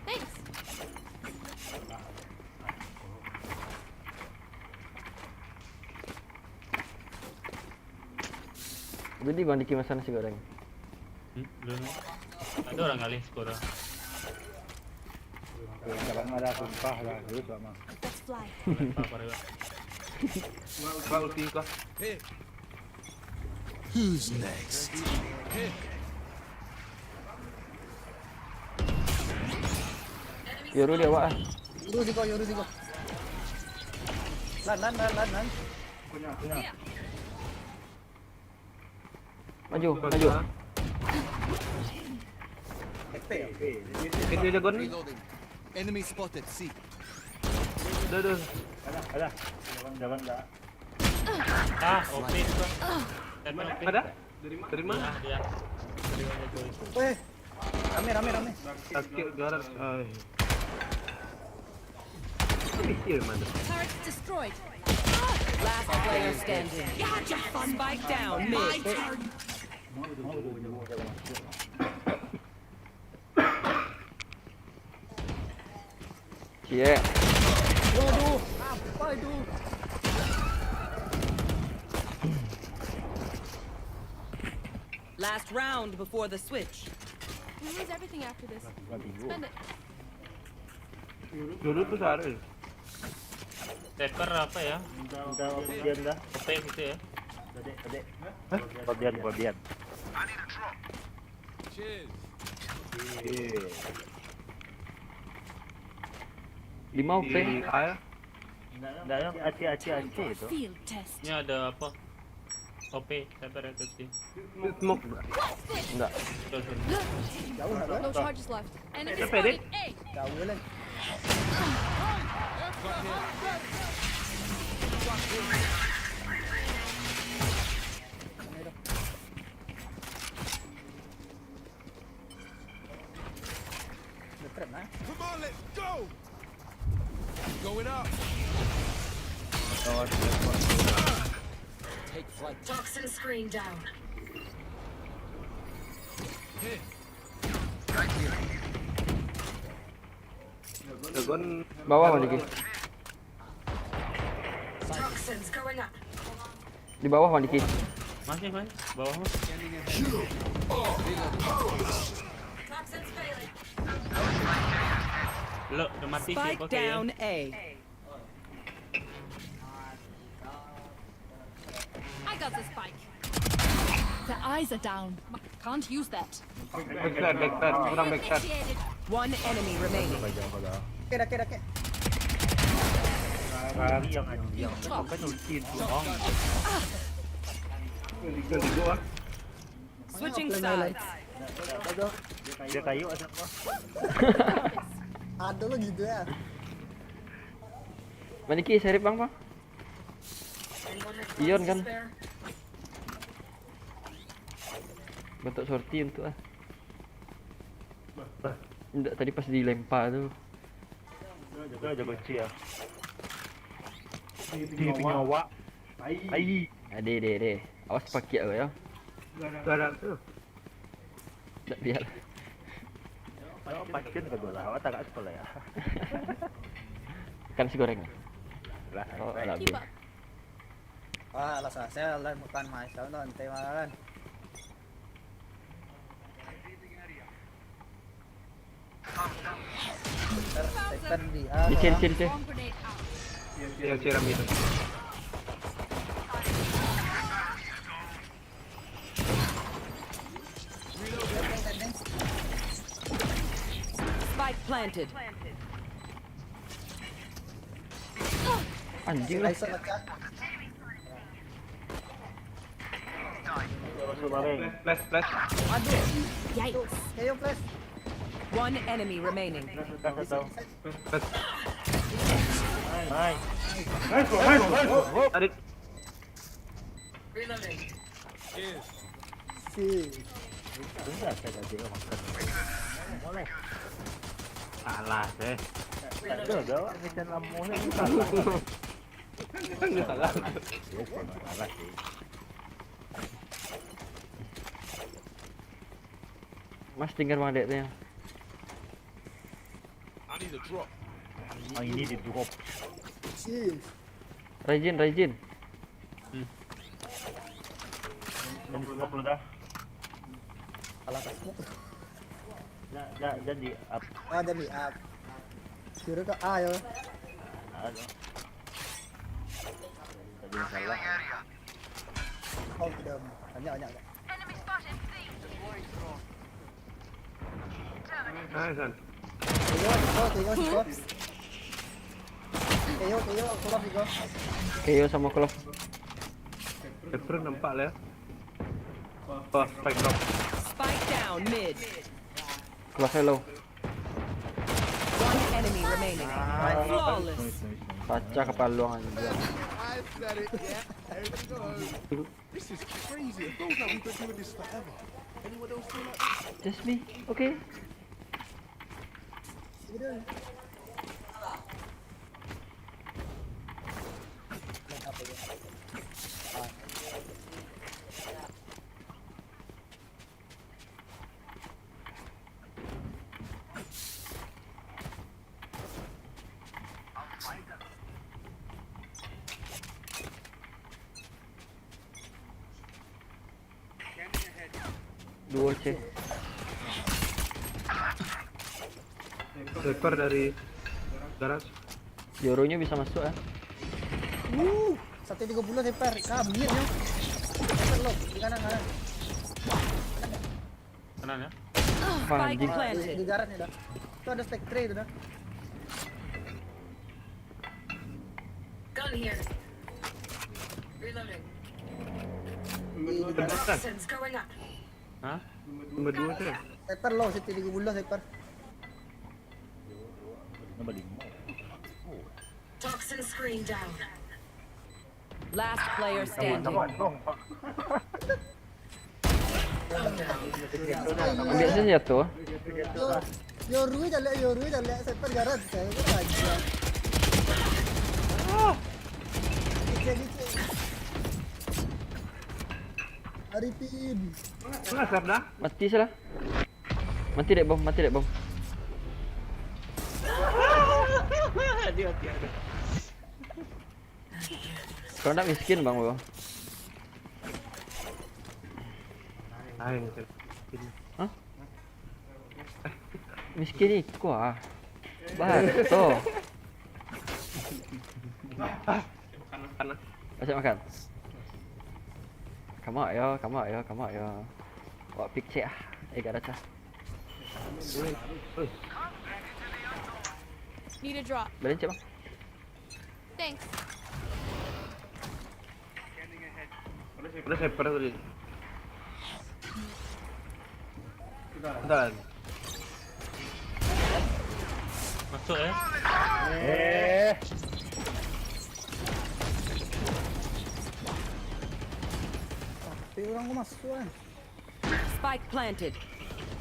Thanks. Jadi bang di kimasan nasi goreng. Belum. Ada orang kali skor. Jangan ada sumpah lah, dulu sama. Let's fly. Apa ya? Kau ulti kau. Who's next? Yoru dia awak ah. Yoru Ziko. Lan. Maju. TP ya? Kita jagoan ni. Reloading. Enemy spotted. C. Dah. Ada. Jangan dah. Ah, OP itu. Temen OP. Ada? Dari mana? Ah, dia. Dari mana coy? Weh, rame. Sakit garas. Ay. Mikir mana? Turret destroyed. Last player standing. Gotcha. Spike down mid. Cie. Waduh, apa itu? Last round before the switch. We lose everything after this. Spend it. Dulu tu sehari. Taker apa ya? Minta kemudian dah. OP gitu ya. Kemudian. Cheers. 5 OP. Ayah. Enggak yang aci itu. Field test. Ini ada apa? OP, Taker itu sih. Smoke. Enggak. Terus. Jauh nggak No charges left. Enemy Siapa ini? spotted. A. Jauh lah. Trap nah. Come on, let's go. Going up. Toxin screen down. Dragon Bawah Maniki. Toxins going up. Di bawah Maniki. Masih mas, bawah mas. Toxins failing. Lo, udah mati sih Spike pakai ya. down A. I got the spike. The eyes are down. Can't use that. backside, kurang backside. Initiated. One enemy remaining. Dake. Kali yang anjing. Bukan ulti itu. Kali gua. Switching sides. Dia kayu asal gua. Ada lo gitu ya. Maniki serip bang. Ion kan. Bentuk sorti untuk Enggak, tadi pas dilempar tuh. Jago kunci ya. Di penyawa. Ai. Deh. Awas pakai aku ya. Gara tuh. Tak biar. Oh, pasien ke bola. Awak tak sekolah ya. Kan si goreng. Lah. Oh, Keep labi. up. Wah, alas saya lain makan mais. Tahu nanti makan. Sektor di A. Di sini. Bomb grenade out. Yang siram itu. Spike planted. Anjing lah. Laser pecah. Masuk bareng. Flash. Yikes. Kayo flash. One enemy remaining. Kasih tahu. Flash. Hai. Tarik. Reloading. Si. Enggak saya tadi makan. Boleh. Salah deh. Ada mission lampunya salah. Enggak salah. Salah sih. Mas tinggal bang dek tuh yang. I need a drop. Ini di drop. Si. Rajin. Dan drop lu dah. Alah kasmu. Jadi up. Ada di up. Kira ke A yo. Tadi salah. Oh, tidak. Hanya. Nice san. Kayo, kurang juga. KO sama Klov. Efren nampak lah ya. Wah, spike drop. Spike down mid. Klov hello. One enemy remaining. Flawless. Kaca kepaluan anjing. I said it, yeah. There you go. This is crazy. It feels like we've been doing this forever. Anyone else feel like this? Just me. Okay. Dua C. Sniper dari garage. Yoronya bisa masuk ya. 130 seper. Kabir yo. Seper lo di kanan. Kanan ya. Wah, Spike anjing. planted. Di garage nih dah. Itu ada stack tray itu dah. Gun here. Reloading. Beneran. Toxins going up. Hah? Nomor 2 sih. Seper lo 130 seper. Nombor 5. Toxin screen down. Last player standing. Ambil senjata. Yo Rui dah lihat seper garage. Saya aja. Arifin. Enggak siap dah. Mati salah. Mati dek bom. Dia mati ada. Kau nak miskin bang bro. Aing. Miskin iku ah. Bato. Panas. Macam makan. Kamu ayo. Wak pick cek ah. Gak ada cah. Need a drop. Balik cek bang. Thanks. Udah sniper tadi. Bentar. Masuk eh. Tapi orang kok masuk kan. Spike planted.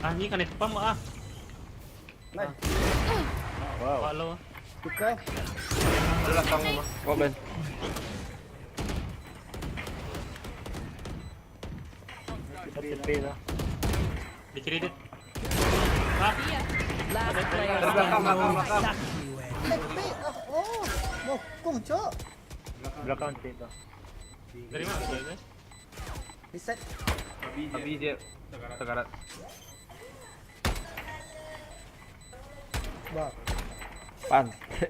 Ah ni kan spam ah. Lain. Wow. Halo. Buka. Udah kamu mah. Kau Ben. Kita TP lah. Di kiri dia. Last player Belakang. standing. Oh, bokong cok. Belakang kita. Dari mana dia guys? Reset. Tapi dia sekarat. Bah. Pantai.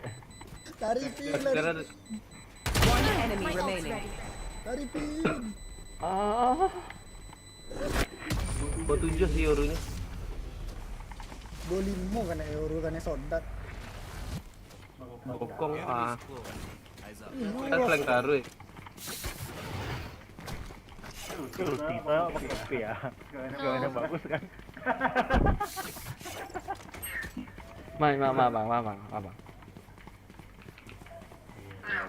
Arifin. Sekarat. One enemy remaining. Arifin. Ah. Buat 7 sih euronya. Bolimo kan euro kan sodat. Bokong ah. Ini Kita selain taruh. Terus kita pakai TP ya. Gimana bagus kan? Bang.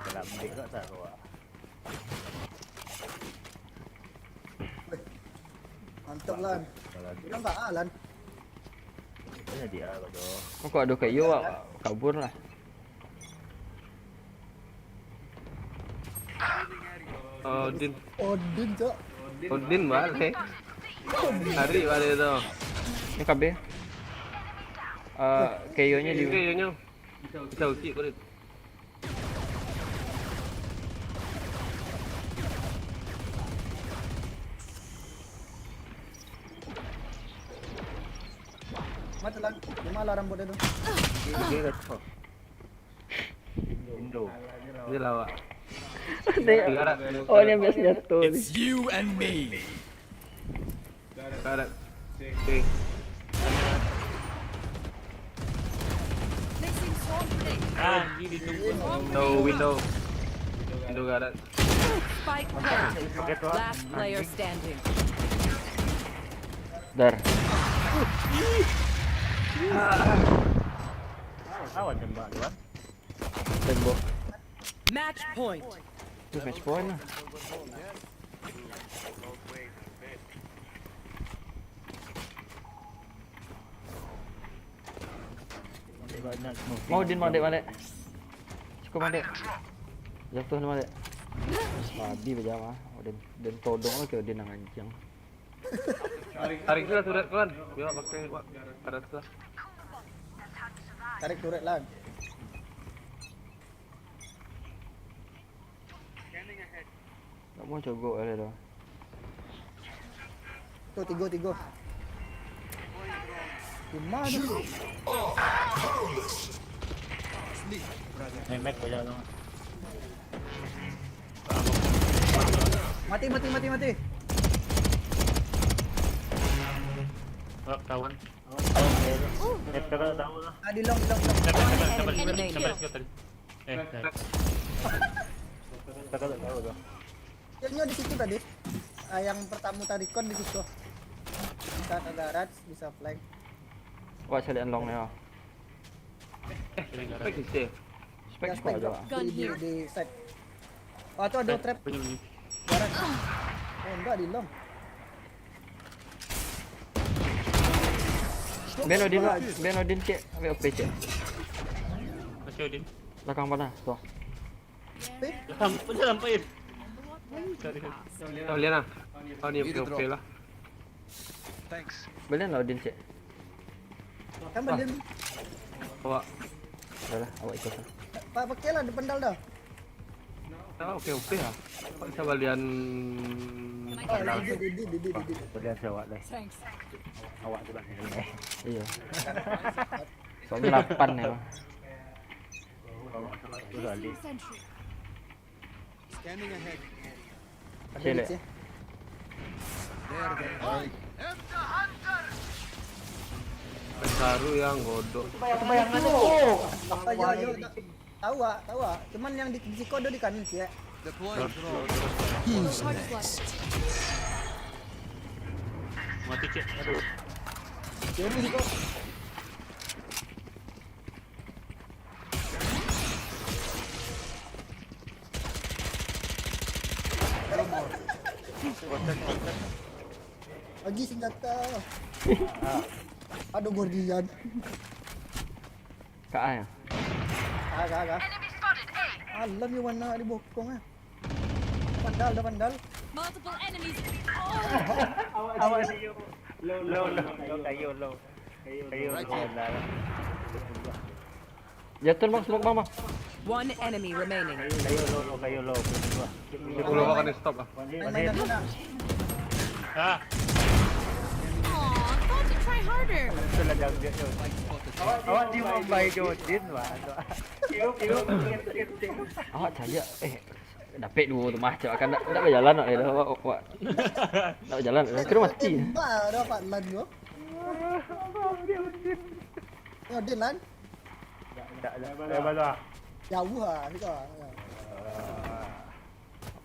Dalam dik tak tahu. Mantap lan. Bilang tak lan. Ini dia bodoh. Kau ada kayu kabur lah. Odin. Odin cok. Odin balik. Hari balik itu. Ini KB. Kayonya di. Kayaknya bisa ulti kok. Mati lan. Gimana rambut itu? Dia dah. Indo. Ini lawak. Oh ini biasanya tuh. You and me. Sekarat. Oke. Mixing swarm grenade. Ah, ni ditunggu. Window karat. Spike planted. Last player standing. Dar. Awas tembak tuan. Tembok. Match point. Itu match point lah. Banyak Mau din mandek. Cukup mandek. Jatuh ni mandek. Babi berjama. Dan todong lah ke dia nang anjing. Tarik sudah surat kawan. Biar pakai karat lah. Tarik turret lan. Tak mau cogok ada dah. Tuh tiga. Gimana tu? Mac aja dong. Mati. Oh, kawan. Kita kan tahu lah. Ah, di long. Sabar. Enemy Sabar sekali tadi. Dah. Kita kan tahu dah. Kayaknya di situ tadi. Yang pertama tadi kon di situ. Bisa ke garage, bisa flank. Wah cari long ni ah. Spek sih. Spek Ya, kau ada. Gun di here. set. Oh, tuh ada trap Bunyi. garage. Oh, enggak di long. Ben Odin cek. Ambil OP cek. Masih Odin. Belakang mana? Tuh. Sampai. Sorry. Kau lihat lah. Oh ni oke lah. Thanks. Belian lah Odin cek. Kan beli. Bawa. Dah lah, awak ikut lah. Pak pakailah depan dal dah. Oke lah. Kok bisa balian Oh, di. Belian sewak deh. Thanks. Awak tu lah ni. Iya. Soalnya 8 ya. Tu kali. Sentry. Scanning ahead. Cek lek. Cek. There they are. baru yang godok. Ayo. Tahu ah. Cuman yang di kode di kanan sih ya. Deploying drone. Who's next? Mati cek. Aduh. Jadi Ziko. Lagi senjata. Aduh Gordian. Kak A ya? Agak. Alam yung warna di bokong ah. Pandal. Multiple enemies. Awak ni low kayu low. Jatuh bang, smoke bang. One enemy remaining. Kayu low. Di pulau akan stop ah. Main. Ah, Aw, thought to try harder. Itulah jauh dia tu. Awak di Mumbai Jodin wah. Kilo. Awak cari dapat dua tu macam akan tak berjalan nak dia awak. Tak berjalan. Kira mati. Bah, dapat lan gua. Yo din lan. Balah. Jauh ah Ziko.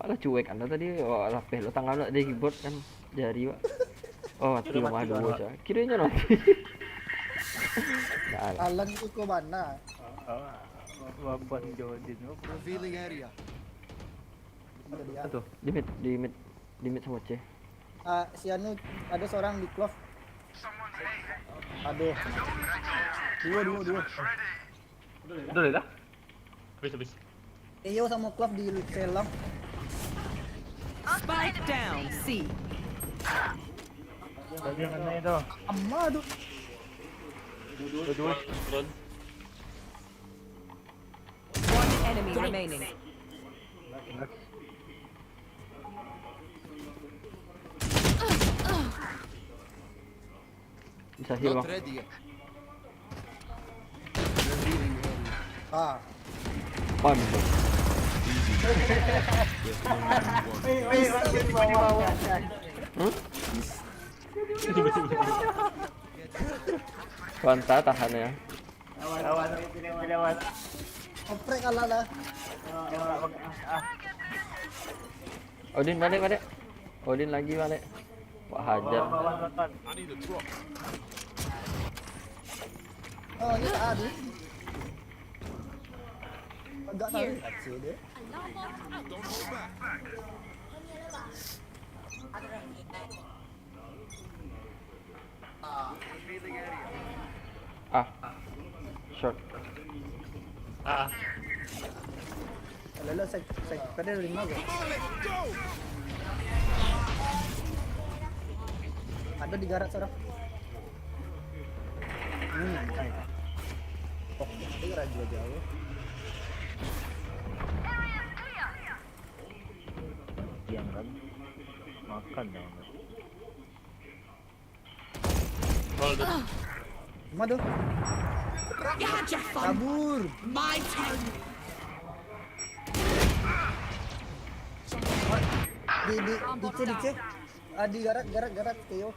Alah cuek anda tadi awak lapis lo tangan nak dia keyboard kan jari wak. Oh mati rumah dua je. Kiranya mati. Dah lah. Alan iko mana? Wabah Jodin. Revealing area. Tuh, di mid sama C. Si Anu ada seorang di clove. Aduh. Dua. Udah dah. habis. Iyo sama clove di selam. Spike down. C. Tadi mana itu? Amma tuh. Dua. Drone. One enemy remaining. Bisa heal Not bang. ready yet. Revealing area. Ah. Pam tu. Kuanta tahan ya. Awak. Oprek ala lah. Odin balik. Odin lagi balik. Wah hajar. I need a drop. Oh, ini tak ada. Agak tahu sih dia. Don't hold back. Ah. Short. Ah, Lalu saya pada 5 gua. Ada di garat seorang. Oh, ini raja jauh. Yang kan makan dah. hold it. Madu. Gotcha, fun. Kabur. My turn. Di C. Di garat Teo.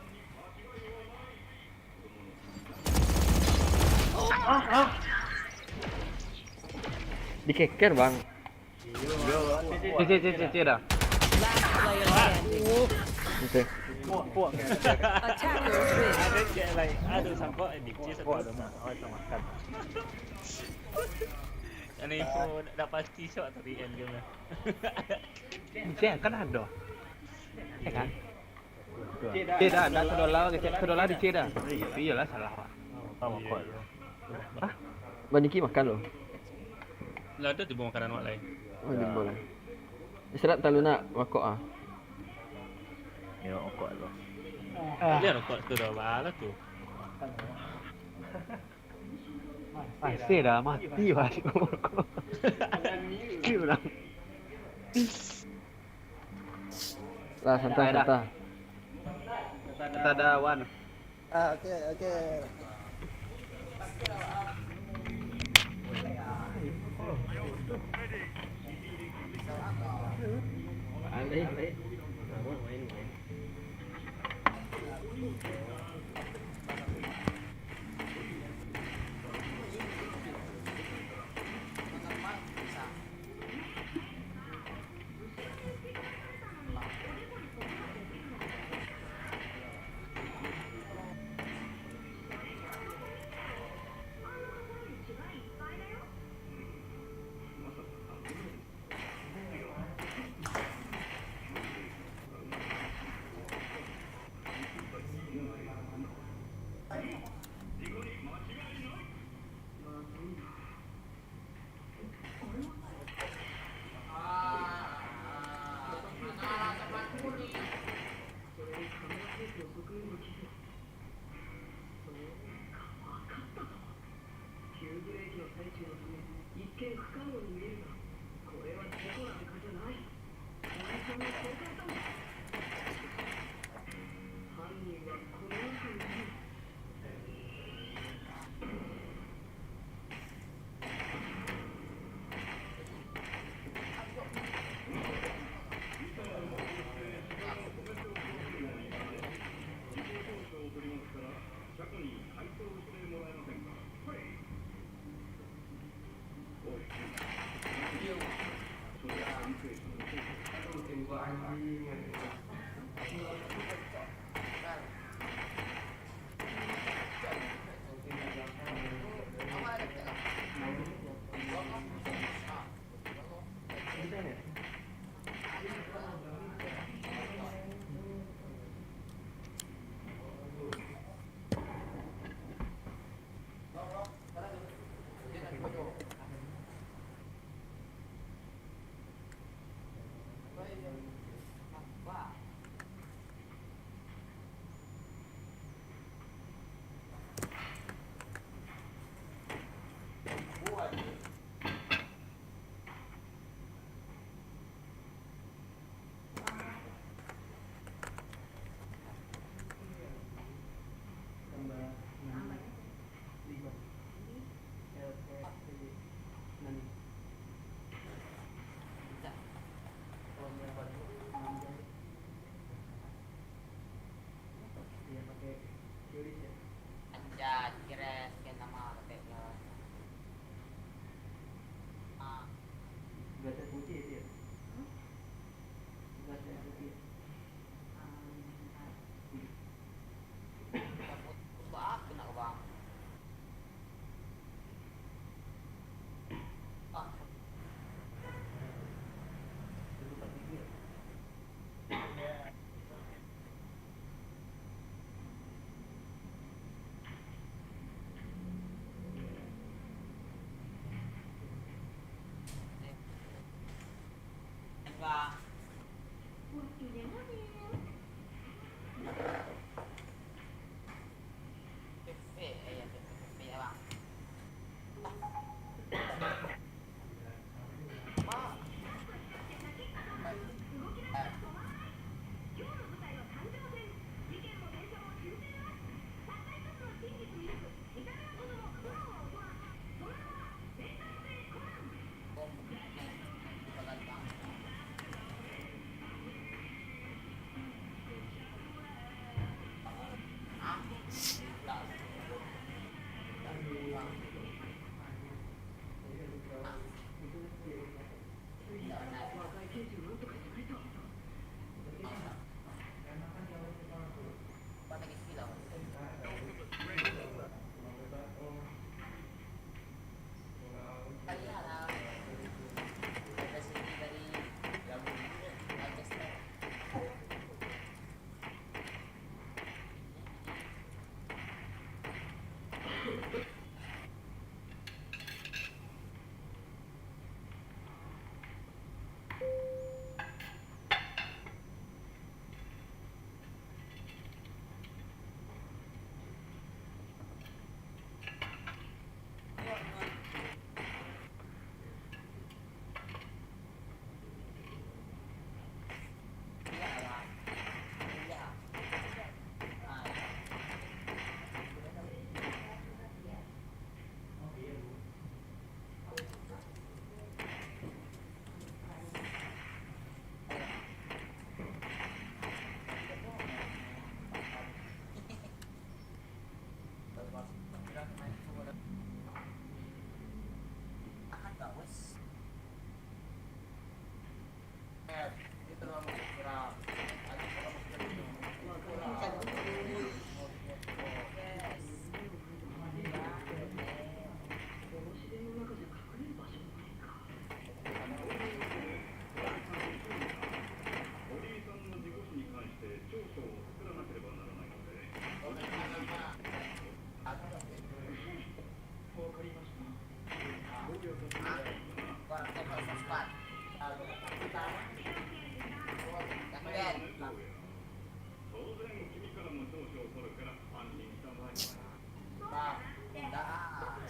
Dikeker bang. C dah. Last player standing. Oke. Puak. Attackers win. Ada je lain. Ada sangkut di puak tu mah. Awak tak makan. Ini pun dah pasti shot tadi end game lah. C kan ada. Kan? C dah kedola di C dah. Iyalah salah. Tahu kuat. Baniki makan loh. Lah ada tiba makanan wak lain. Oh, di boleh. Istirahat terlalu nak makok ah. Minum rokok tu. Lihat rokok tu dah malas tu. Masih dah mati masih rokok. Gila. Lah santai Dah. santai. Kita ada one. Oke, oke.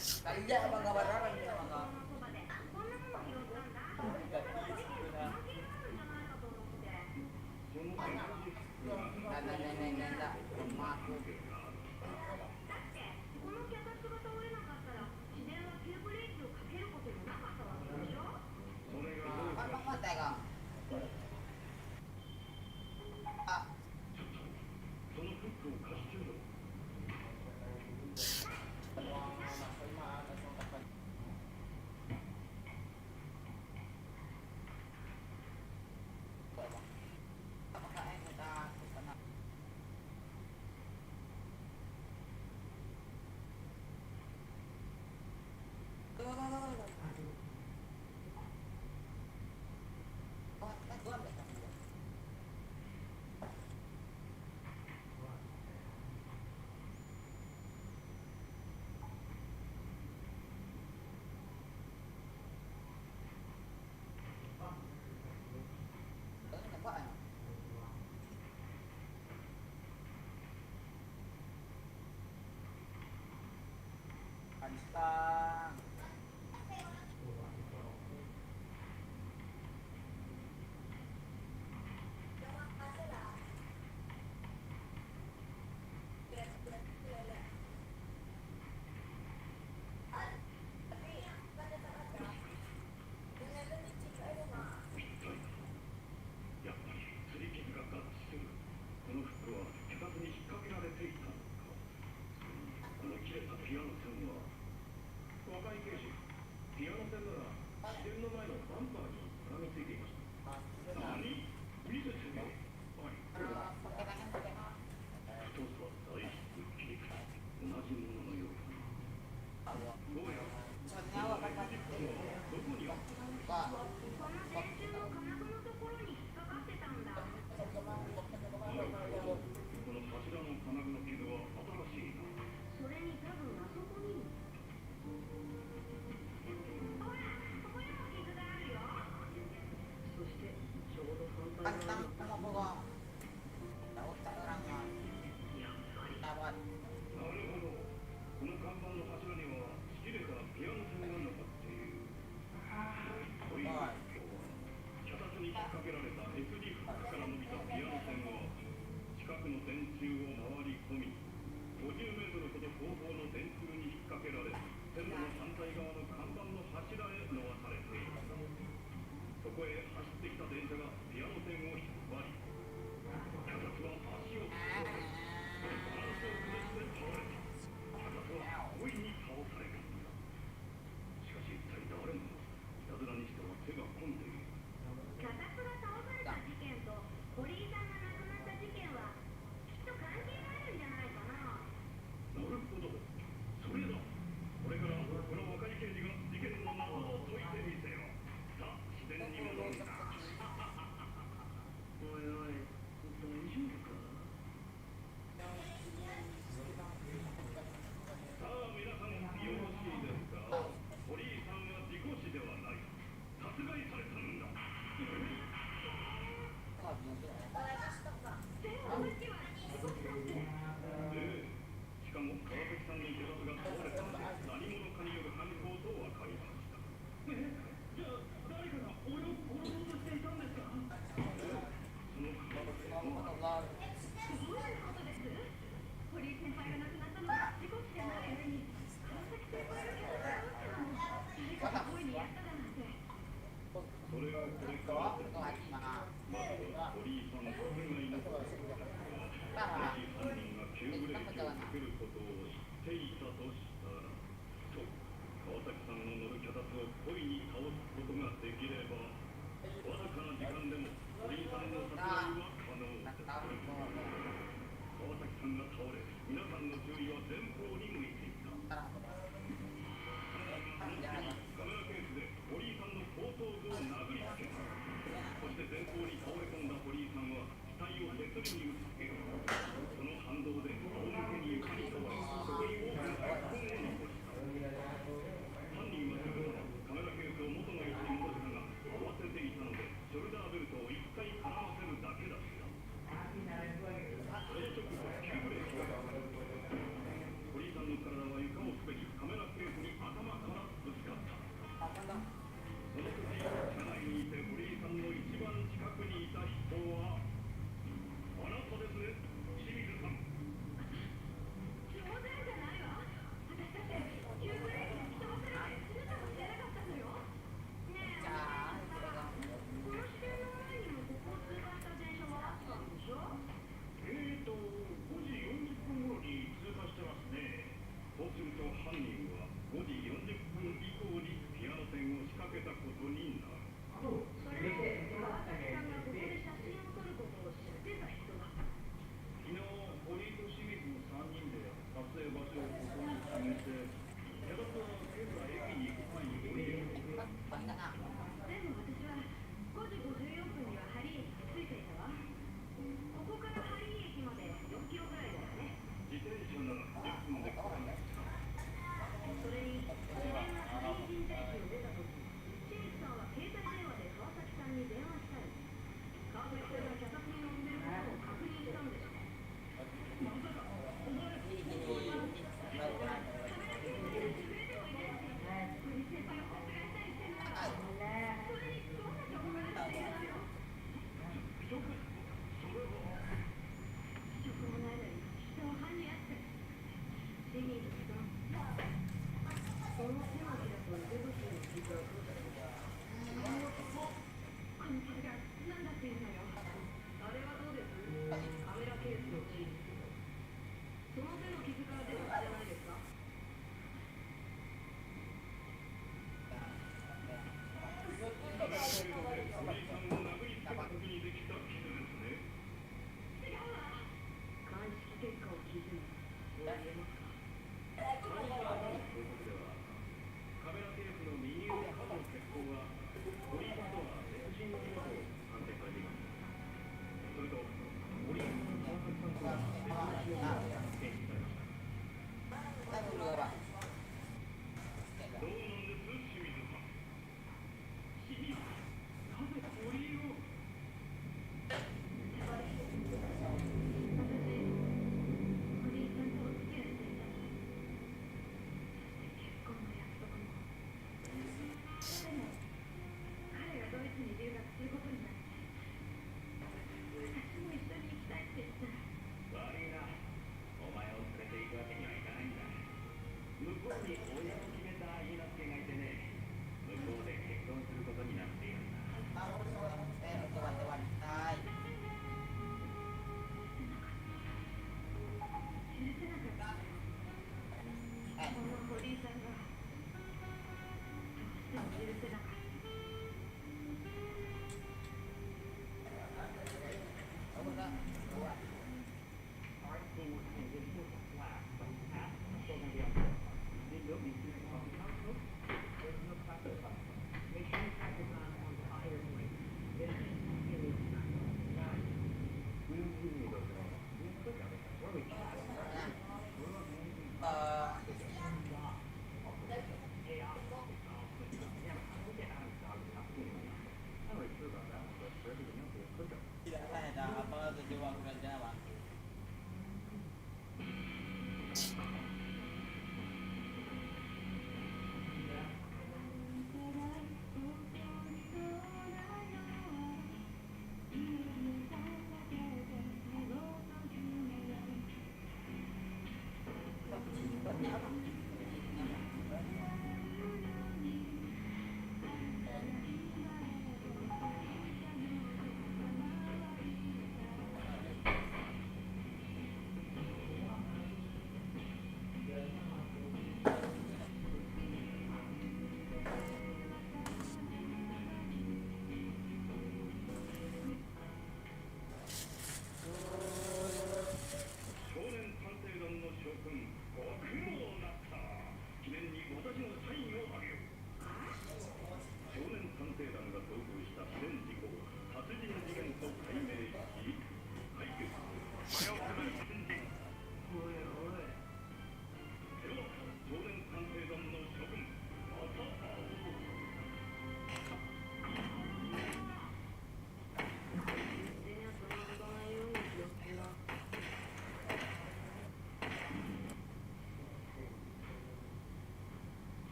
「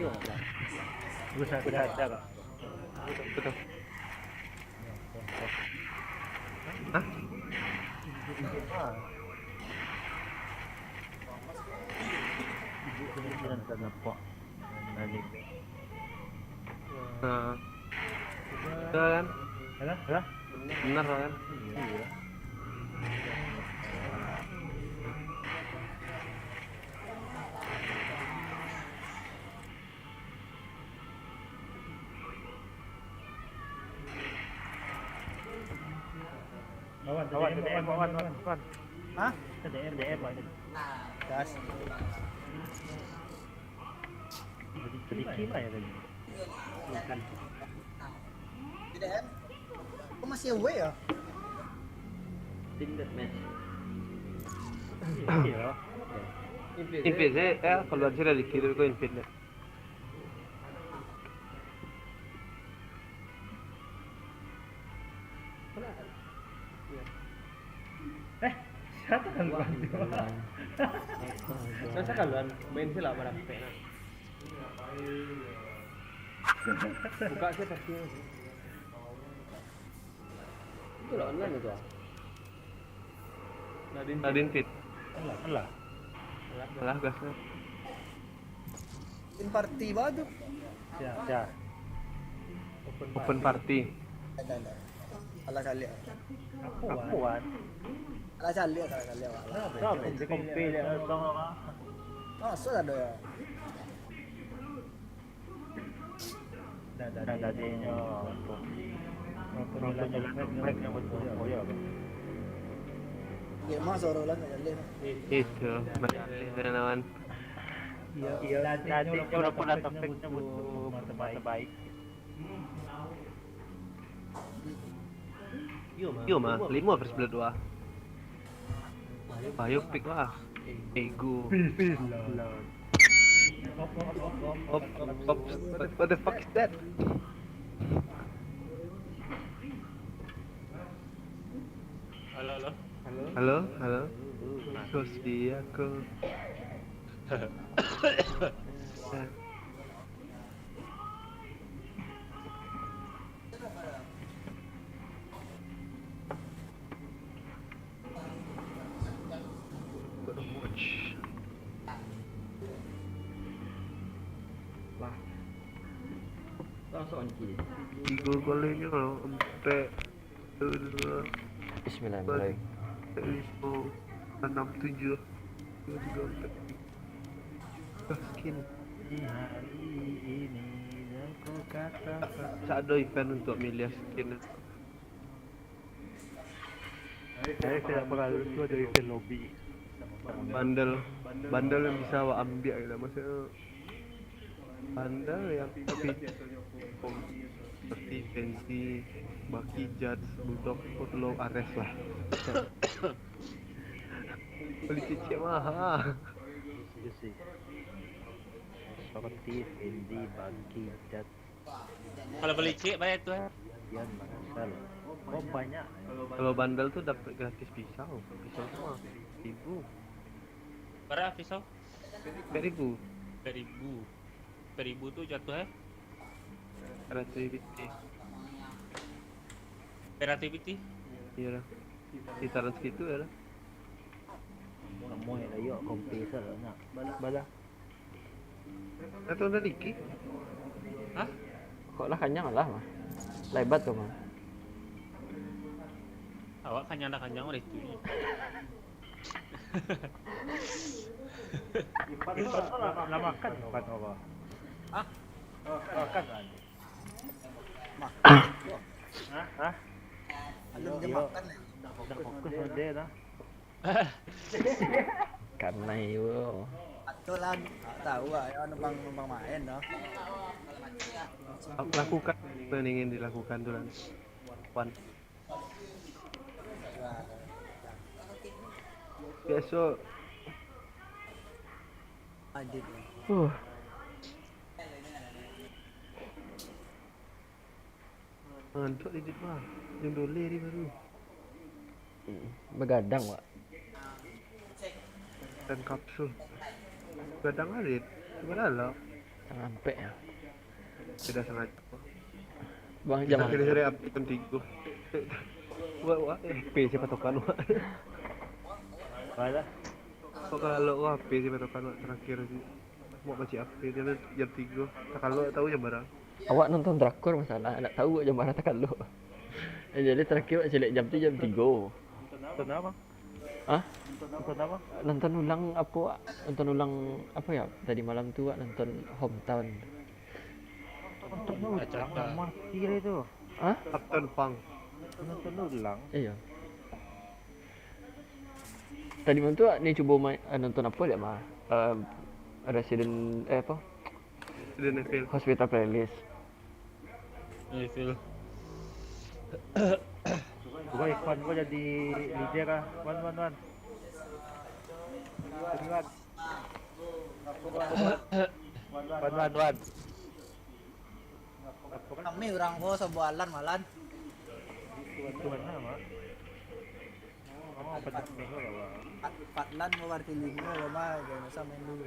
Bisa ada kak. Betul. Hah? Jangan nampak. Nanti. Nah. Kan? Hah? Bener kan? Iya. Kawan. Hah? DM aja. Gas. Sedikit lah ya tadi. Bukan. Tidak kan? Kok masih away ya? Team deathmatch. Iya. Invade ya, kalau ada dari kiri itu invade. Siapa kan gua? Masa kalian main sih lah pada pena. Buka sih pasti. Itu lah online itu. Nadine fit. Alah. Alah gasnya. In party baju. Ya. Open party. Ada. Ala kali. Apaan? Ala kali wala. Sabi, hindi kong pili ang song ka. Oh, so ada ya. Dadi nyo. Nonton nyo lang ng kuya. Hindi mo soro lang kali. Itu, mana naman. Iya, dadi nyo na po natapik nyo mata baik. Yo mah, 5 versus 2. Ayo pick lah. Ego. What the fuck is that? Halo. Kosti aku. Langsung on kiri. 3 kalinya kalau sampai 2 Bismillahirrahmanirrahim. 6 7 skin Di hari ini aku katakan. ada event untuk milih skin. Saya tidak pernah itu ada event lobby. Bandel yang bisa awak ambil gitu maksudnya bandel yang seperti Fancy, Baki, Judge, Bulldog, Outlaw, Ares lah. Beli cicik mahal. Itu sih. Seperti Fendi, Bagi, Jat, Kalau beli cik banyak tuh. Dian, Marcel. Kok banyak? Kalau bandel tuh dapat gratis pisau semua 1000. Berapa pisau? 1000. 1000 tuh jatuh Creativity. Iya lah. Sekitaran segitu ya lah. Kamu yang ayo komputer nak. Bala. Atau udah dikit. Hah? Kok lah kanyang lah mah. Lebat tuh mah. Awak kanyang oleh itu. Nak makan apa? Hah? Makan kan? Hah? Belum dia makan ya. Dah fokus on dia dah. Karena itu. Atau lah, tahu ah, ya numpang main dah. Lakukan apa yang ingin dilakukan tuh kan. Wan. Besok Adit. ngantuk dikit mah. Jam 2 ni baru. Begadang, Pak. Dan kapsul. Gadang arit. Coba lah. Sampai ya. Tidak sengaja. Bang jam Akhirnya saya update jam 3. Wah, HP siapa tokan wah. Mana? Kok kalau HP siapa tokan wah terakhir sih. Mau kasih update dia jam 3. Kalau tahu jam berapa? awak nonton drakor masalah, nak tahu jam mana tekan lo. Jadi terakhir awak selek jam tu jam 3. Nonton apa? Hah? Nonton apa? Nonton ulang apa? Wak? Nonton ulang apa ya? Tadi malam tu Wak nonton Hometown. Nonton ulang mati itu. Hah? Captain Pang. Nonton ulang. Iya. Tadi malam tu Wak ni cuba main nonton apa dia mah? Resident apa? Resident Evil. Hospital Playlist. Phil. Gua Ikhwan gua jadi leader ah. Wan. Wan. Kami orang ko sa bualan malan. Tuhan nama. Kamu apa minggu lah? Patlan mo warti linggo mama jangan sa main dulu.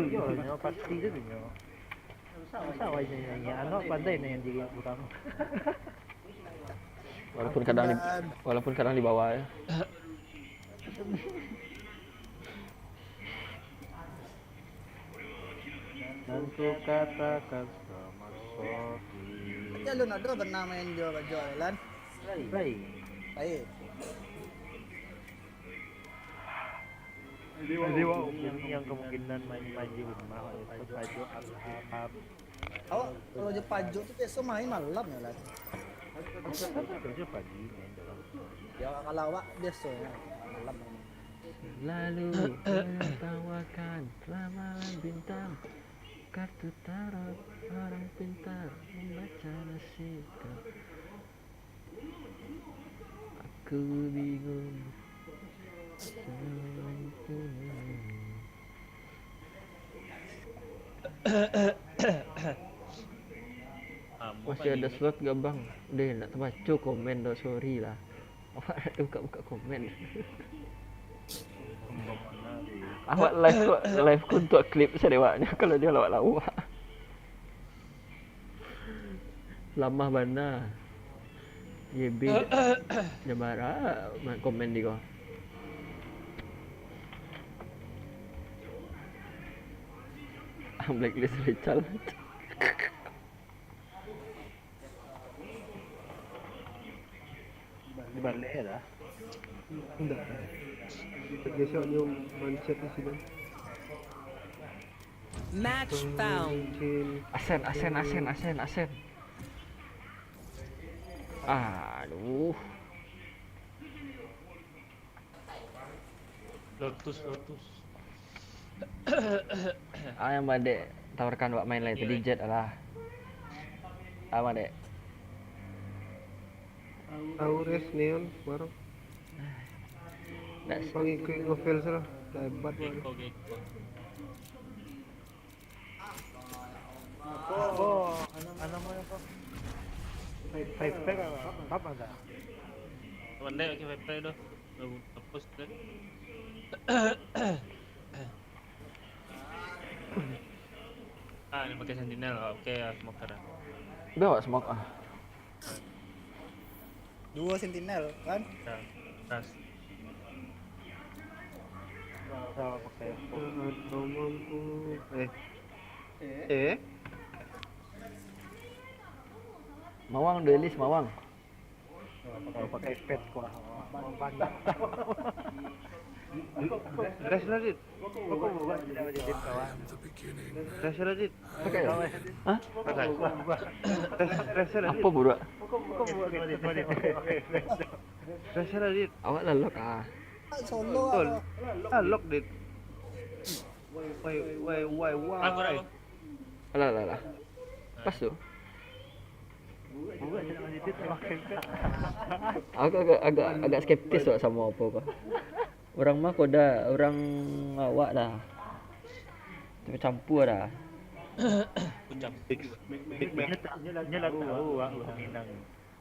Iya, nyo pasti itu nyo. Masa wajah nyanyi, ano pandai na yang jadi utama. Walaupun kadang di bawah ya. Dan ku katakan selamat sore. Ya lu nadro pernah main jualan? Baik. Baik. Jadi yang kemungkinan main di rumah itu Pajo Alham. Oh, kalau je Pajo tuh besok main malam ya lah. Kerja pagi main dalam. Ya kalau awak besok ya, malam main. Lalu tertawakan ramalan bintang, kartu tarot orang pintar membaca nasibku. Aku bingung. Masih ada slot gak bang? Udah nak terbaca komen dah, sorry lah. Awak nak buka-buka komen. Awak live ku untuk klip saya dewaknya kalau dia lawak-lawak. Lamah bana. YB Jabara komen di kau. Blacklist Richard. Di balik dah. Enggak. Besok nyo mindset di sini. Match found. Asen. Aduh. Lotus. Yang badek tawarkan buat main lain tadi Jet lah. Badek. Aures Neon bareng. That's Pangi ke novel salah. Hebat banget. Oh, ano mo yun po? Five pack apa dah? Pandai pakai wifi dah. Hapus dah. Ini pakai sentinel. Okey, smoker dah. bawa smoke ah. 2 sentinel kan? Ya. Ras. Sama pakai Nomorku Mawang duelis Mawang. kalau pakai pet kok. Banyak. Dress lah dit. Aku buat jadi kawan. Dress lah dit. Pakai ya? Hah? Dress lah dit. Apa budak? Aku buat jadi. Dress lah dit. Awak lalok ah. Solo Betul. apa? Lock dit. Why. Aku. Alah. Pas tu. Buat jadi pakai pet. Aku agak skeptis awak sama apa kau. Orang mah kau dah, orang awak dah. Campur dah. Puncak. Nya lah tahu aku Minang.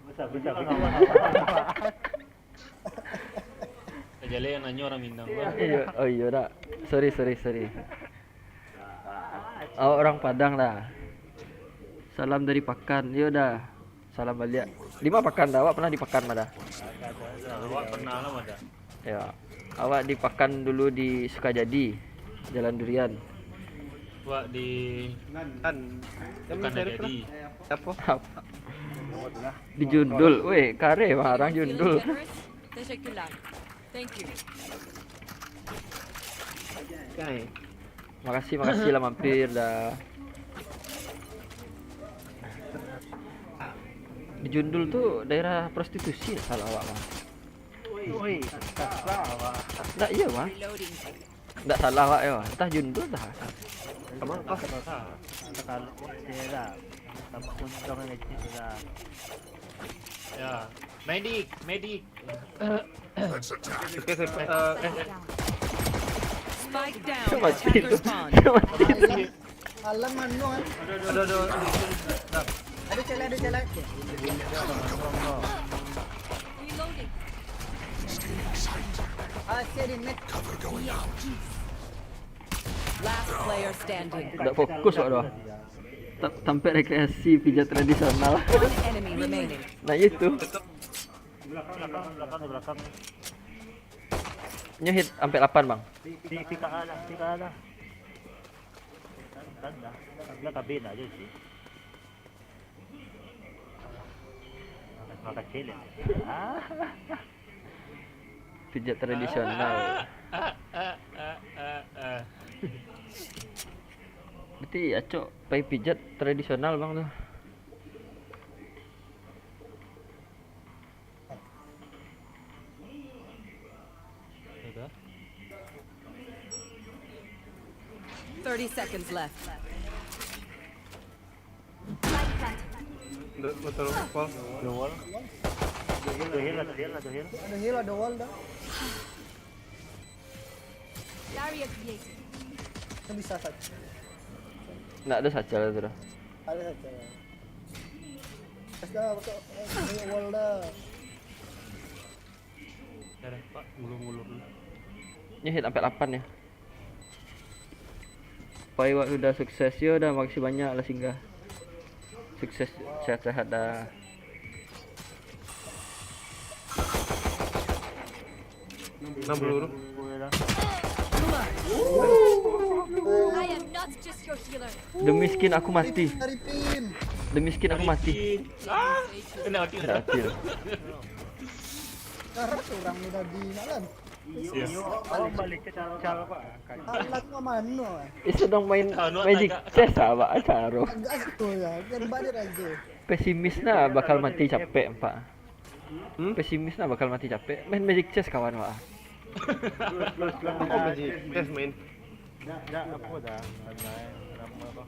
Besar. Kejala yang nanya orang Minang. Iya, oh iya dah. Sorry. Awak orang Padang dah. Salam dari Pakan. Ya dah. Salam balik. Di mana Pakan dah? Awak pernah di Pakan mana? Awak pernah lah ada. Ya. Awak di Pakan dulu di Sukajadi. Jalan Durian. Awak di Kan. bukan ada di. Apa? Di Jundul. Weh, kare orang Feeling Jundul. generous? Teşekkürler. Thank you. Kai. Makasih lah mampir dah. Di Jundul tuh daerah prostitusi salah awak mah. Woi, salah. Tak iya mah. Reloading. Tak salah awak ya. Entah Jundul dah. Kamu apa? Kalau saya lah, sama untung yang kecil lah. Ya. Medik. Oke, saya Spike down. Mati Attacker itu. spawn. Alam mano kan? Aduh. Ada celak. Reloading. Asyik di net. Last player standing. Tak fokus awak dah. Sampai rekreasi pijat tradisional. One enemy remaining. Nah itu. Belakang. Nyehit sampai 8 bang. Tika lah. Tanda. Dia kabin aja sih. Maka kecil ya. Pijat tradisional. Berarti acok pai pijat tradisional bang tuh. Ada. 30 seconds left. Betul. Pol. Dual. Tuh hill. Ada heal, ada wall dah. Barrier created. Kan bisa saja. Nak ada sacal tu dah. Ada saja. Dah betul. Ada wall dah. Dah, Pak. Ngulur-ngulur dulu. Nyehit sampai 8 ya. Pai waktu dah sukses yo dah, makasih banyak lah singgah. Sukses sehat-sehat dah. I am not just your healer. Demi skin aku mati. Dari pin. Demi skin aku mati. Kena mati Dah dah. mati. Karena orang ni dah di nalan. Awak balik ke cara Pak. Alat mah mano. Sedang main Anu, Magic agak- Chess awak acaro. Agak tu ya. Kan badir aja. Pesimis nah bakal mati capek pak. Pesimis nah bakal mati capek. Main Magic Chess kawan wak. Aku masih test main. Dah apa dah? Nama apa?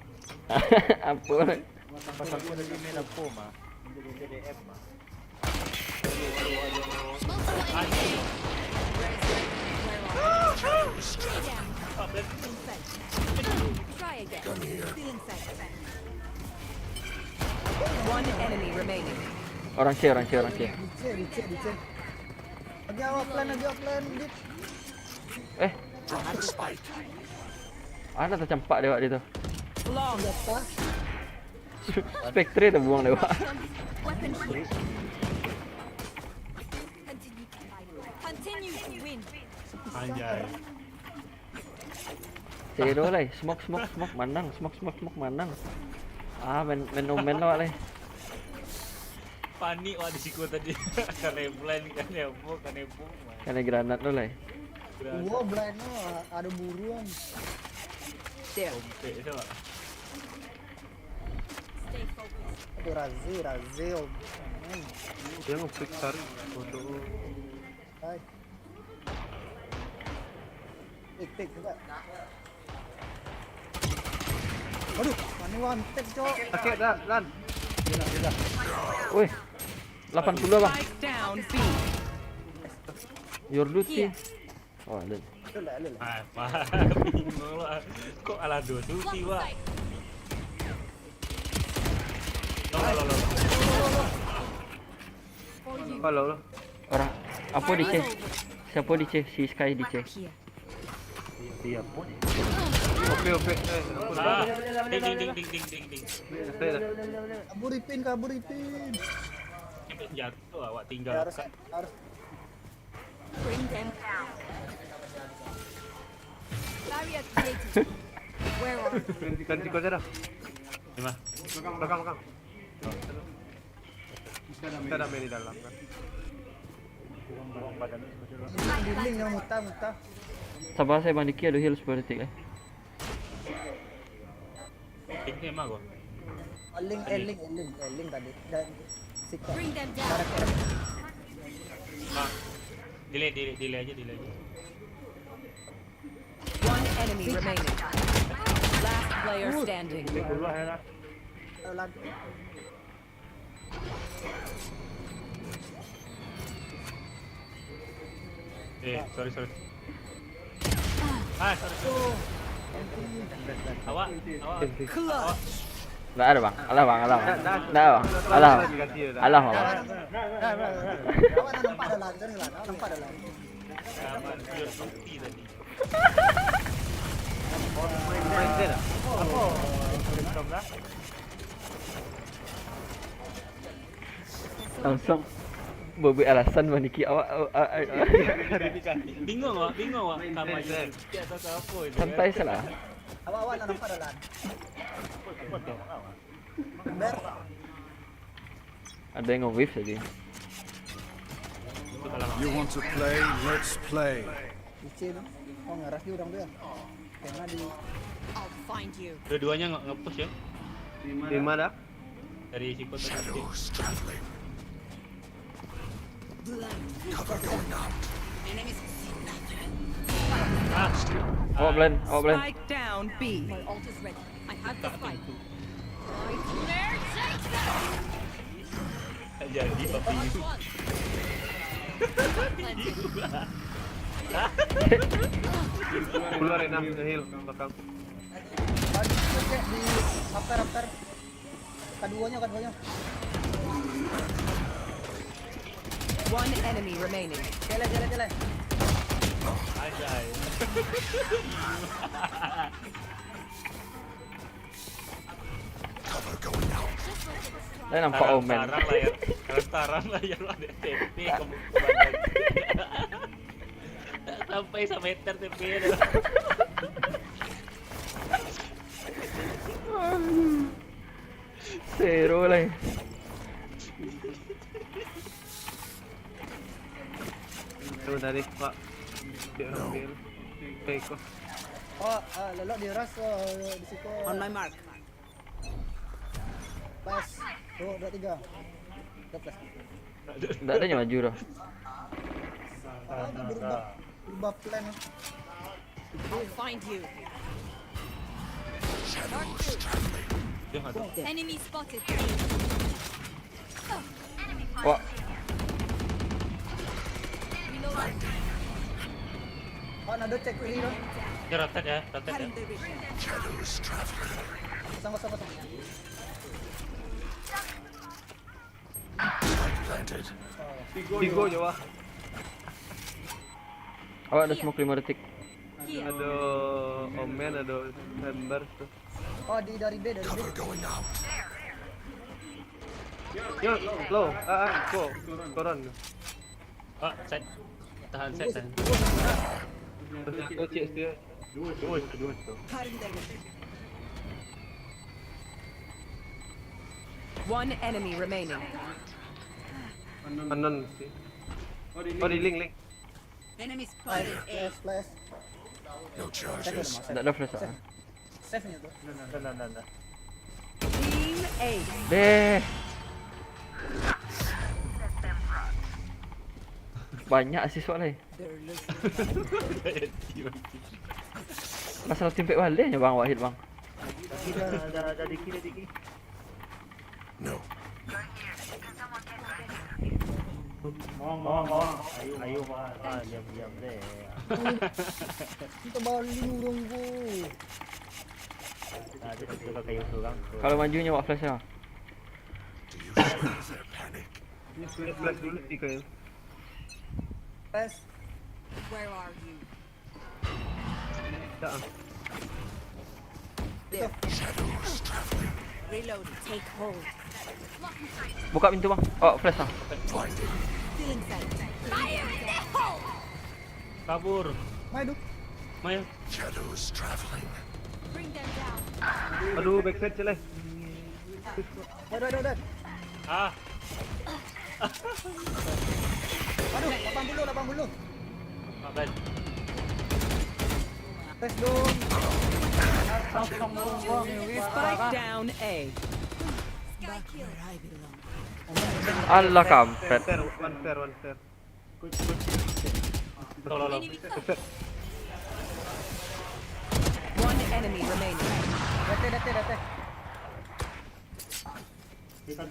Apa? Pasal aku lagi main apa mah? Jadi DDM mah. Try again. Still inside. One enemy remaining. Orang C. Dicek. Lagi awak plan. Dit. Ada tercampak dia wak dia tu. Long. Apa? Spectre terbuang dia wak. Weapon free. Continue to win. Anjay. Zero lah. Smoke manang. Smoke manang. Main wak lah. Panik wak di siku tadi. Kan plan kan ebo. Kena granat tu lah. Wow, blind no. Ada buruan. There. Kompek tu wak. Stay focused. Aduh, Razil. Dia nge-pick tarik. Bodoh. Hai. Tik juga. Aduh, mana one tap, Cok? Sakit dah, Lan. Wih. 80 bang. Spike down B. Your duty. Oh, ada. Lul. Bingung wak. Kok ala dua duty wak. Loh. For you. Kalau lo. Orang apa di C? Siapa di C? Si Sky di C. Here. Dia pun. OP OP. Ampun. Ah, ding. Stay dah. Kabur Ipin. Jatuh awak Ya, tinggal. harus Bring them down. Barrier created. Where are you? Ganti kau dah. Di mana? Belakang. Kita dah main di dalam kan. Dinding yang muta. Sabar saya Bang Diki ada heal 10 detik Ini emang gua. Eling tadi. Dan sikap. Bring them down. Ah. Delay aja. One enemy remaining. Last player standing. Lagi. Sorry. Ah, sorry. Awak. Nggak ada bang, alah bang. Alah bang. Awak nampak ada lagi kan? Nampak ada lagi. Sama dia sepi tadi. Main dia dah. Langsung berbuat alasan Bang Diki awak. Bingung awak. Sama je. Dia tahu apa itu. Santai salah. Awak nak nampak ada lagi. Ber. Ada yang nge-wave tadi. You want to play? Let's play. Licin. Oh, ngarah dia orang dia. Kena di I'll find you. Dua-duanya nge-push ya. 5 dah. Dari Siko tadi. Awak blend. Spike down B. My ult is ready. I have the fight. Nightmare takes them. Jadi papi. Keluar Rena heal belakang. Tadi cek di after. Keduanya. One enemy remaining. Jalan. Ajay. Saya nampak Omen. Sekarang layar ada TP sampai semeter TP dah. Zero lah. Tu dari Pak. Dia ambil. Kau. Oh, lelok di ras di situ. On my mark. Pas. 2, 3. Dapat. Tak ada yang maju dah. Berubah plan. I'll find you. Enemy spotted. Wah, Reload. Oh, nak cek kiri dah. Dia rotate ya. Cutting the vision. Sama. Tigo je wah. awak ada smoke 5 detik. Here. Ada Omen, ada Ember tu. Oh, dari B. Yo, low. Go. Turun. Ah, set. Tahan set. Aku cek dia. Dua tu. Cutting the vision. One enemy remaining. Kanan sih. Oh, di link. Enemy spotted A. Flash. Tak ada flash ah. Save nya tu. Nah. Team A. Deh. Banyak siswa ni. Masalah timpek baliknya bang Wahid bang. Ada dikit. Mohon. Ayo, diam deh. Kita balik urung go. Ada kita kayu surang. Kalau majunya awak flash lah. Flash dulu sih kayak. Pas. Where are you? Tak. there. Reloading. Take hold. Buka pintu bang. Oh flash bang. Feeling sight. Fire in the hole! Kabur. Maju. Main. Bring them down. Aduh, backside celeh. Udah. Ah. Aduh, 80. Makan. Tes dong. Spike down A. Sky kill. I belong. Allah kampret. One fair. Tolong. Enemy close. One enemy remaining. Date. Kita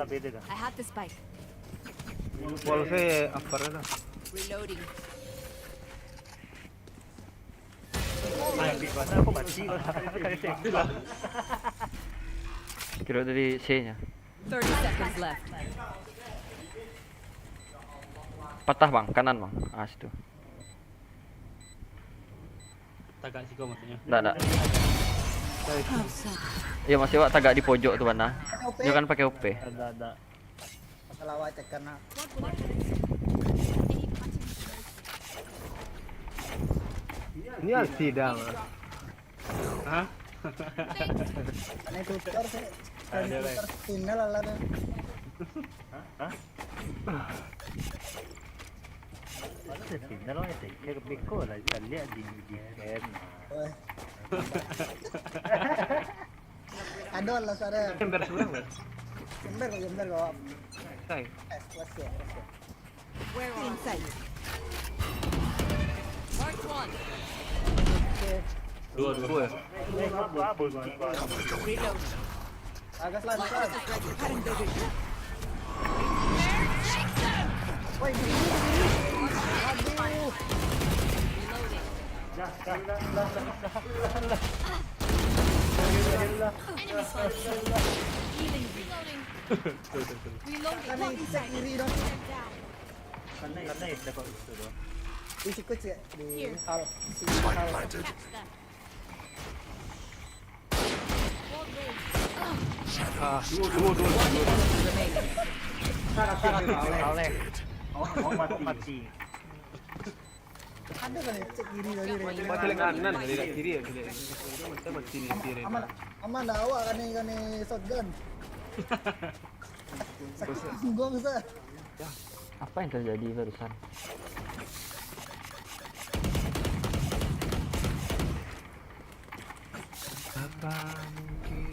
beda dah. I have the spike. Wall saya upper dah. Reloading. Ay, mana aku mati lah. Kira dari C-nya. 30 seconds left. Patah bang, kanan bang. Ah situ. Tagak siko maksudnya. Enggak. Iya masih wak tagak di pojok tuh mana. Dia kan pakai OP. Ada. Masalah wajah karena Ini tidak. Hah? karena itu saya Ada lagi. final lah deh. Tinggal lah itu. Kayak beko lah. Kita lihat di scan. Weh. Adol lah suara. Ember seberang dah. Ember kok. Say. Let's go. Where are inside? Mark one. Dua. Reload. Agak selain. Cutting the vision. Woi, aduh. Enemy spotted. Healing. Reloading. Reloading. Karena Lock cek inside. kiri dong. Them down. Karena itu kok itu doh. Di sikut ya di Here. hal. Catch them. Wall raised. Mati. Ada kan ya cek kiri tadi. Macam kanan, tidak kiri ya, tidak. Kita mati di kiri. Aman dah awak kan ni shotgun. Sakit punggung saya. Apa yang terjadi barusan? Apa mungkin?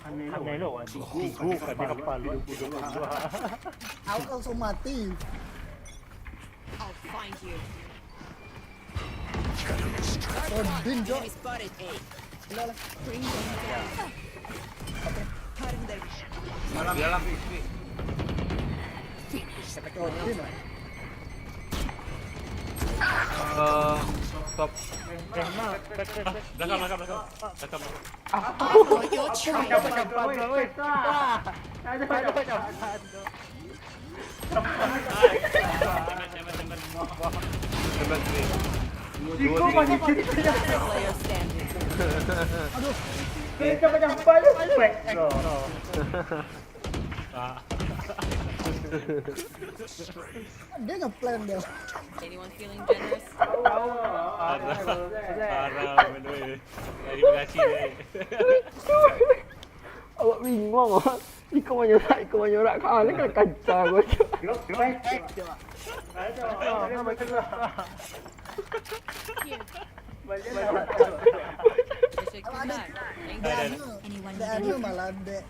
Aneh lo, di kami kapal lo. Awak langsung mati. I'll find you. Odin jo. Enemy spotted A. Gila lah. Bring them down. Cutting the vision. Dia lah. Odin lah. Stop. Belakang. Oh, you're trying. Player standing. Ah. Dia ngeplan dia. Anyone feeling generous? Parah bener. Terima kasih. Awak bingung awak. Ikut menyorak kau ni kan kacau gua. Mission comeback. Thank Dia you. anu malah dek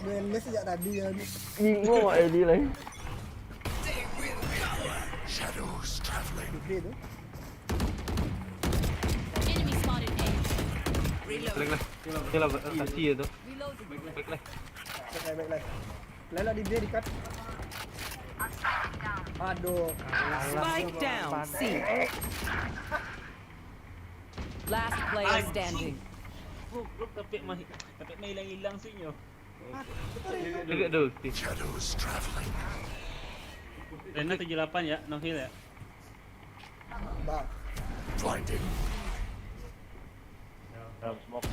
duelis sejak tadi ya. Bingung awak Eddie lah. Gede tu. Enemy spotted A. Reload. Dia lah kasih ya tu. Reloading. Baiklah. Baik. Lala di dia dikat. Aduh. Spike down. C. Last player standing. Bro, tapi mai hilang sinyo. Dekat tu. Rena 78 ya, no heal ya. Bang. Dalam smoke.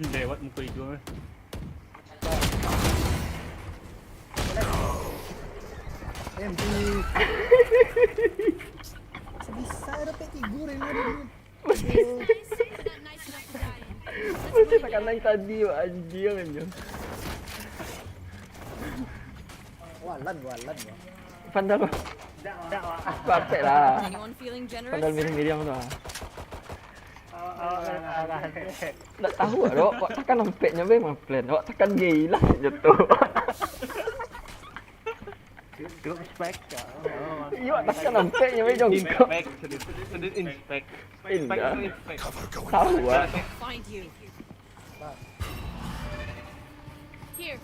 Lewat muka itu mah. MG. Bisa dapat figur ini ada duit. Nice, but not nice enough for dying. Mesti tekan naik tadi, Pak. Anjing. Walan ya. Pandal. Papek lah. Anyone feeling Pandal generous? Miriam tu. Tak tahu ah, awak tekan nampaknya memang plan. Awak tekan gila jatuh. Cukup spek. Iya, awak tekan nampaknya memang jongkok. Sedih inspect. Indah. Tahu ah. Find you. Here.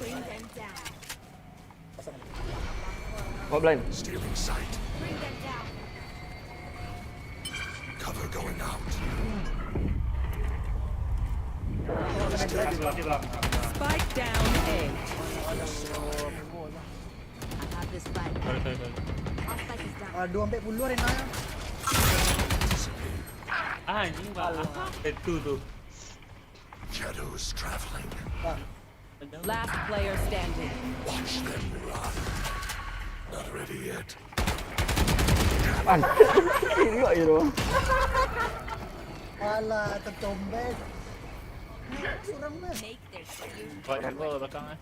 Bring them down. Awak blind. Bring them down. Spike down A. I have this fight. Sorry. Our spike is down. Aduh, sampai puluh Rena. Ah, anjing balah. Itu tu. Last player standing. Kiri awak je tu. Alah, tertombek. Surang mah. Make their fear Awak jaga belakang eh.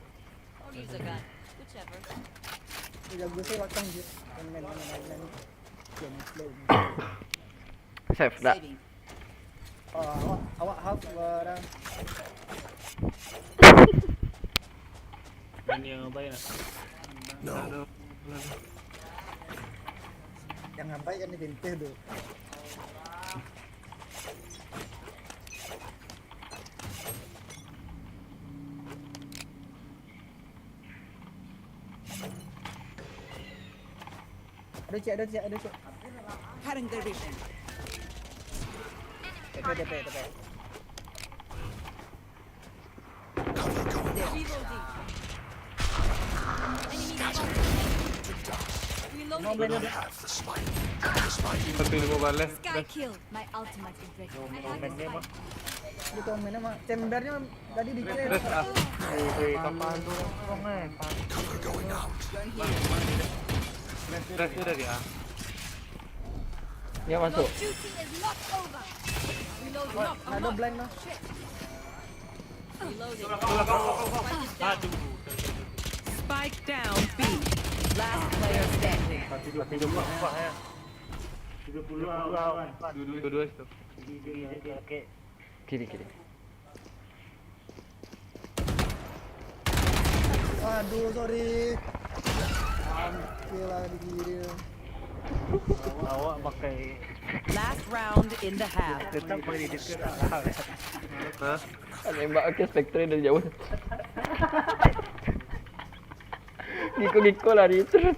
or use a gun. Whichever. Jago saya belakang je. Main. Jangan slow. Safe dah. Saving. Awak half barang. Ini yang baik nak. Yang ngapai kan dipintih tu. Ada cek. Cutting their vision. TP. Reloading. Enemy Reloading. Satu ilmu balas. Sky kill. My ultimate is ready. I have this fight. Dia komen nama chambernya tadi dikira. Terus ah. Kapan tu orang Terus dia dari A. Dia masuk. Duty is not over. Reloading. Ada blind lah. Reloading. Aduh. Spike down B. Last player standing. 30 Dua-dua itu. Okey. Kiri. Aduh, sorry. Hampir lah di kiri. Awak pakai Last round in the half. tetap boleh dekat. Hah? Nembak ke Spectre dari jauh. Giko lari terus.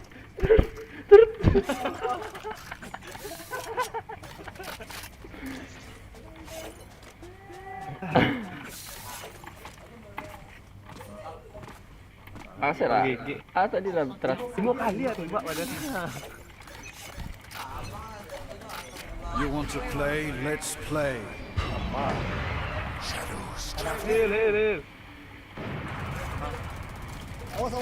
Asal lah. Tadi lah terus. 5 kali lah tembak pada sana. You want to play? Let's play. Lil. Awas.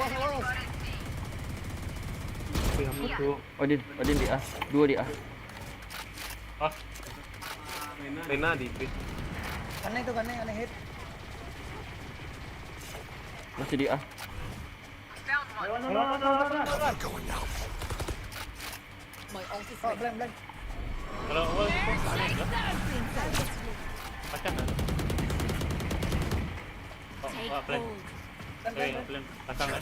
Apa tu? Odin di A. Dua di A. Rena di B. Kanan hit. Masih di A. My ult is Oh, ready. blind. Kalau awal macam mana? Awak plan. Plan pasang kan.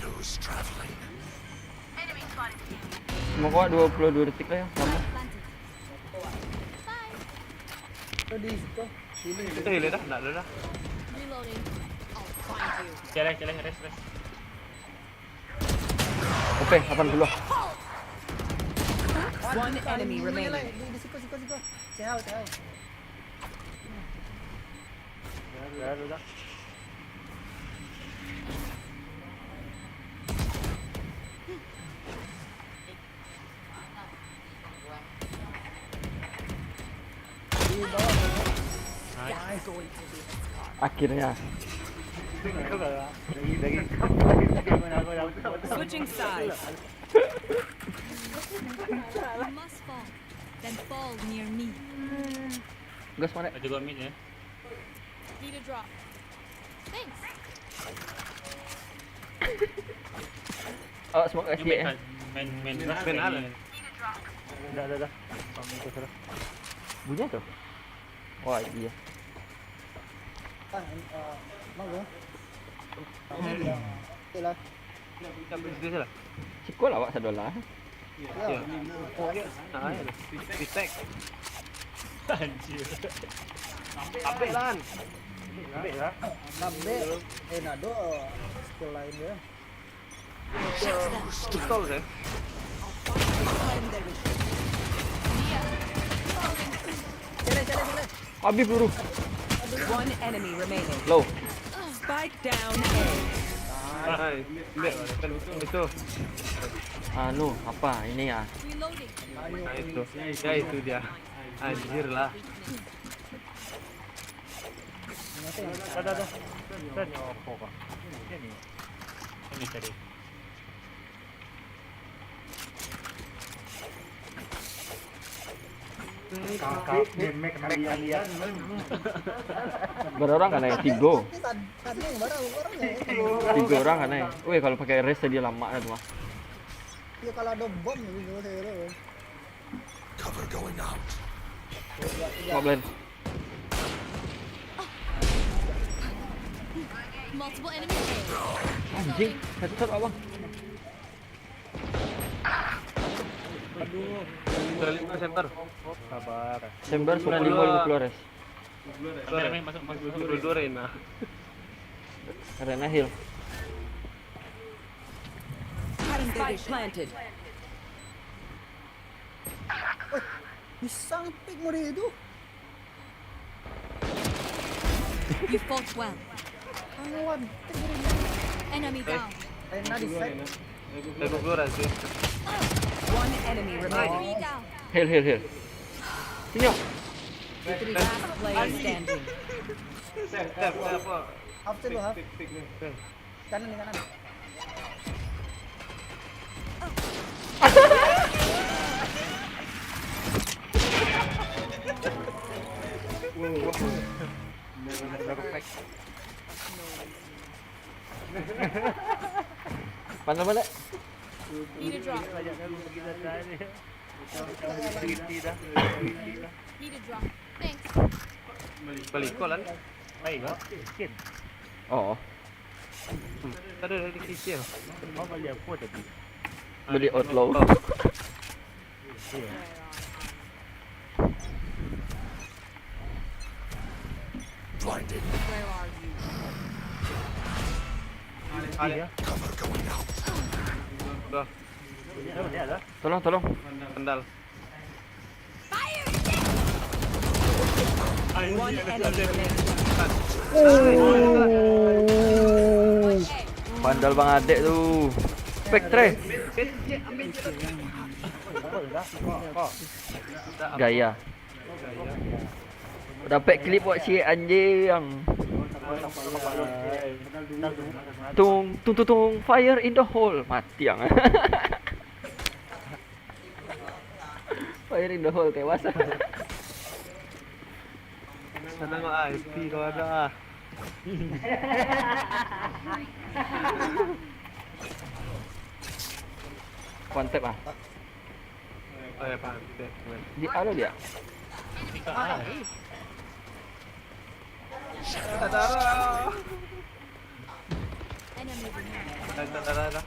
Semoga 22 detik lah ya. Lama. Tu di situ. Kita hilang dah, nak dah. Reloading. I'll find you. Jalan, rest. Oke, 80. One enemy remaining. Di situ. Sehau. Dah. going to be the scar. Akhirnya. Switching sides. You must fall. Then fall near me. Gas mana? Ada juga mid ya. Need a drop. Thanks. Oh, smoke Ini SDA. main ala. ini. Dah. Kami itu sudah. Bunyi tuh. Wah, iya. Mau gak? Oke lah. Sampai situ saja lah. Cikgu lah awak $1. Ya. Nah, ya. Bistek. Anjir. Apik lan. Ambil lah. Nabe. Nado. Skill lain ya. Pistol saya. Cele. Habis peluru. One enemy remaining. Low. Spike down A. Hai, ambil kan itu. Anu, apa ini ya? Reloading. Nah itu. Ya itu dia. Anjir lah. Dah. Dah nyopo kok. Ini. Ini tadi. Kakak game kalian. Berorang kan ya? 3. Tadi yang barang orangnya. 3 orang kan ya? Wih, kalau pakai rest dia lama kan tuh mah. Ya kalau ada bom gitu saya. Mau blend. Multiple enemies. Anjing, headshot abang. Sudah 5 center. Sabar. Sembar 95 res. Main masuk. Dua Rena. Karena heal. Spike planted. Bisa ngepick mau dia itu. You fought well. Anuan. Enemy down. Rena di side. Aku keluar sih. One enemy remaining. Three down. Heal. Sini yuk. Last player standing. Apa? Half dulu half. Kanan di kanan. Pandang balik. Need a drop. Jangan begitu tadi. Need a drop. Thanks. Balik kolan. Baik lah. Skin. Oh, Tadi ada di kecil. Mau beli apa tadi? beli outlaw. Iya. Where are you? Ada. Dah, Dia ada. Tolong. kendal. One enemy remaining. Pandal bang adek tuh. Spectre. Gaya. Dapat klip buat si anjing. Tung, fire in the hole. Mati yang. Fire in the hole tewas. Senang lah IP kau ada. Kontep ah. Oh ya pantai. Di ada dia. Darah. Enemy remaining. Darah.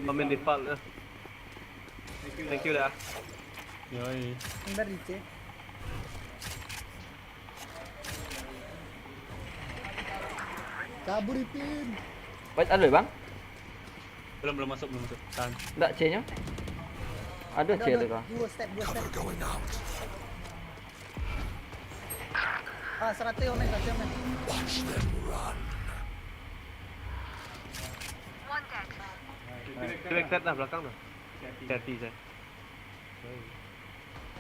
Main default dah. Thank you dah. Yoi. Bentar di C. Kabur Ipin. Baik ada bang? Belum masuk. Tahan. Enggak C-nya? Ada C tu kah? Dua step. Ah, 100 omen. Direct dah belakang dah. Hati saya.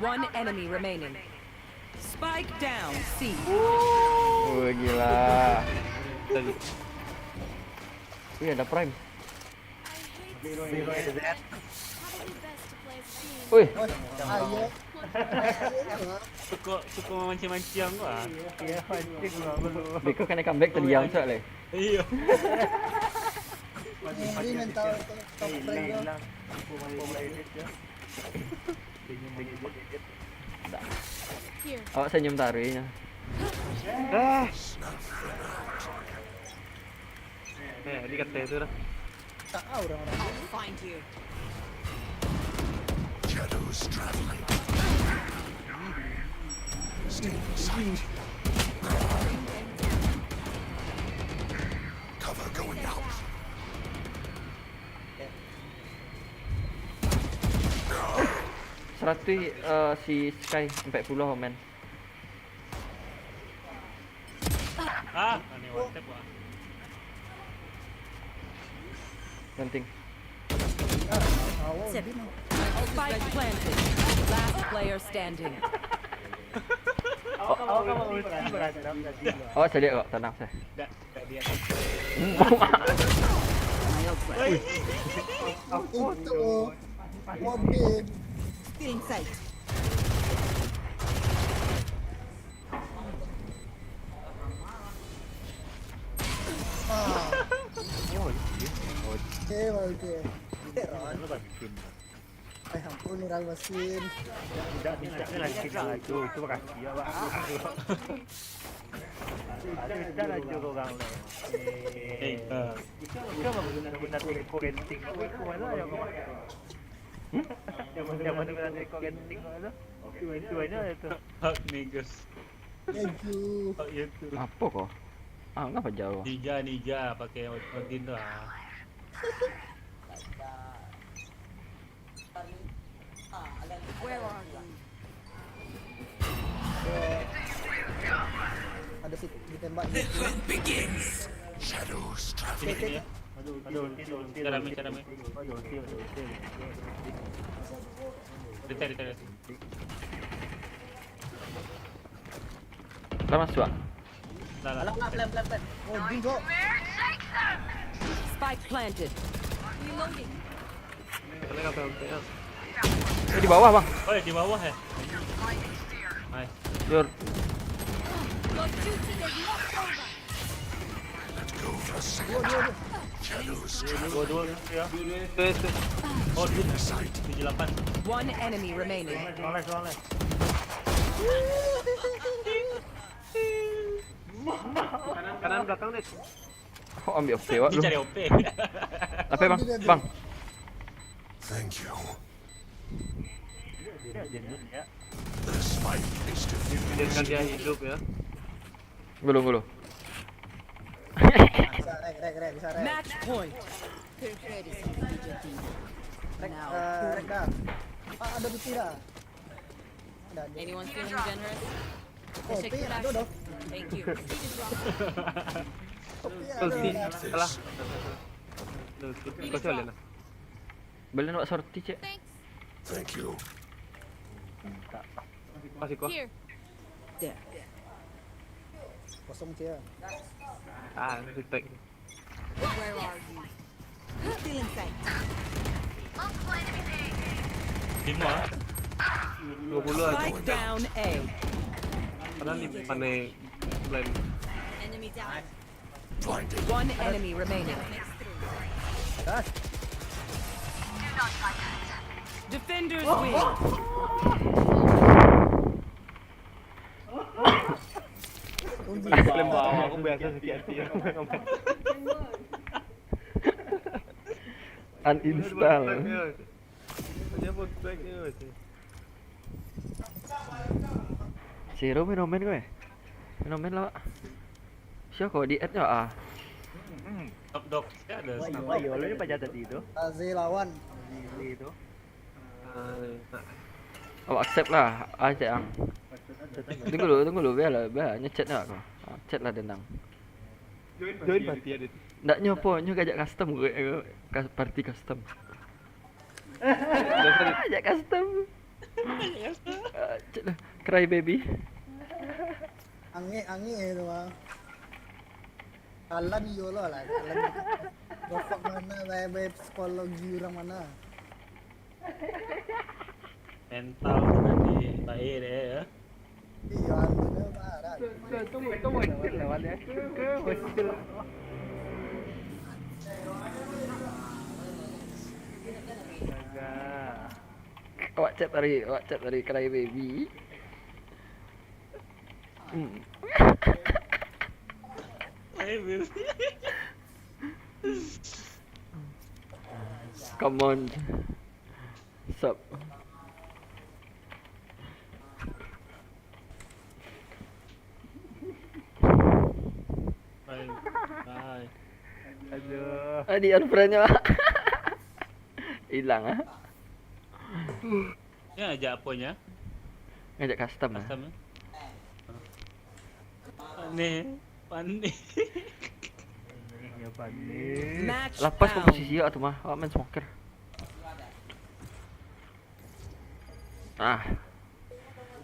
One enemy remaining. Spike down, C. Oh gila. Tadi. Wih ada prime. Probably best to play as a team. Wih. Ayo. Suka mancing-mancing gua. Iya, pancing gua belum. Beko kena comeback terdiam soalnya. Iya. Ini mental top rank lo. Hilang. Aku mulai edit ya. Here. Awak senyum taruhnya. Ini kata itu dah. Tak tahu orang-orang. I'll find you. Seratus si Sky 40 men. Aneh one tap gua. Penting. Spike planted. Last player standing. Awak mau ulti berantem tadi. Awak saya lihat kok, tenang saya. Enggak dia. Itu mobil. Feeling sight. Oke, oke. Lu balikin. Ampun orang mesin. Tidak bisa lanjut lagi. Itu makasih ya, Pak. Ada lagi orang lain. Kamu benar-benar korenting. Aku mana yang kau? Yang benar-benar korenting mana? Itu itu. Hak niggas. Thank you. Hak itu. Apa kok? Ah, ngapa jauh? Ninja pakai Odin tuh. Where are you? Ada sih ditembak gitu. Sini ya. Aduh, ulti. Cara main. Ulti. Detail. Lah masuk. Alah, plan. Oh, bingo. Spike planted. Reloading. Ini kata ultinya. Di bawah, Bang. Oh, di bawah ya. Nice. Your Your duty is not over. Dua ya. Oh, dia 78. One enemy remaining. Soalnya. Kanan belakang deh. oh, ambil OP wak Dia lu. cari OP. Apa Bang? Bang. Dia jendut ya. Biarkan dia hidup ya. Belum. Bisa rek, bisa rek. Match point. Rek dah. Ada di tira. Ada. Anyone feeling generous? Oh, P ada dong. Thank you. Ulti salah. Kau coba lihat. Boleh nak sorti cek. Thanks. Masih kau. Here. Kosong cia. Retake. Where are you? Feeling sight. Lima. 20 aja. Spike down A. Padahal di mana blind. Enemy down. One enemy remaining. Defenders win. Klaim bawah aku biasa hati-hati. Uninstall. Dia buat tracknya macam. Zero menomen gue. Menomen lah. Siapa kau di add ya? Top dog. Ya ada. Nama Yolo ini pada tadi itu. Azi lawan. Itu. Awak accept lah. Aja ang. Tunggu dulu. Biarlah ngechat lah kau. Chat lah denang. Join party ada. Ndak nyopo gajak custom gue. Party custom. Ajak custom. Chat lah. Cry baby. Ange itu mah. Alan yolo lah. Alan. Rokok mana? Baik psikologi orang mana? Mental nanti baik deh ya. Iya, antunya parah. Itu muncul lewat ya. Muncul. Awak chat dari Cry Baby. Come on. Sup. Bye. Aduh. Di unfriend-nya. Hilang ah. Ya ajak apanya? Ngajak custom ah. Custom ya. Panik. Ya panik. Match Lapas found. komposisi ya tuh mah. Awak main smoker. Ah.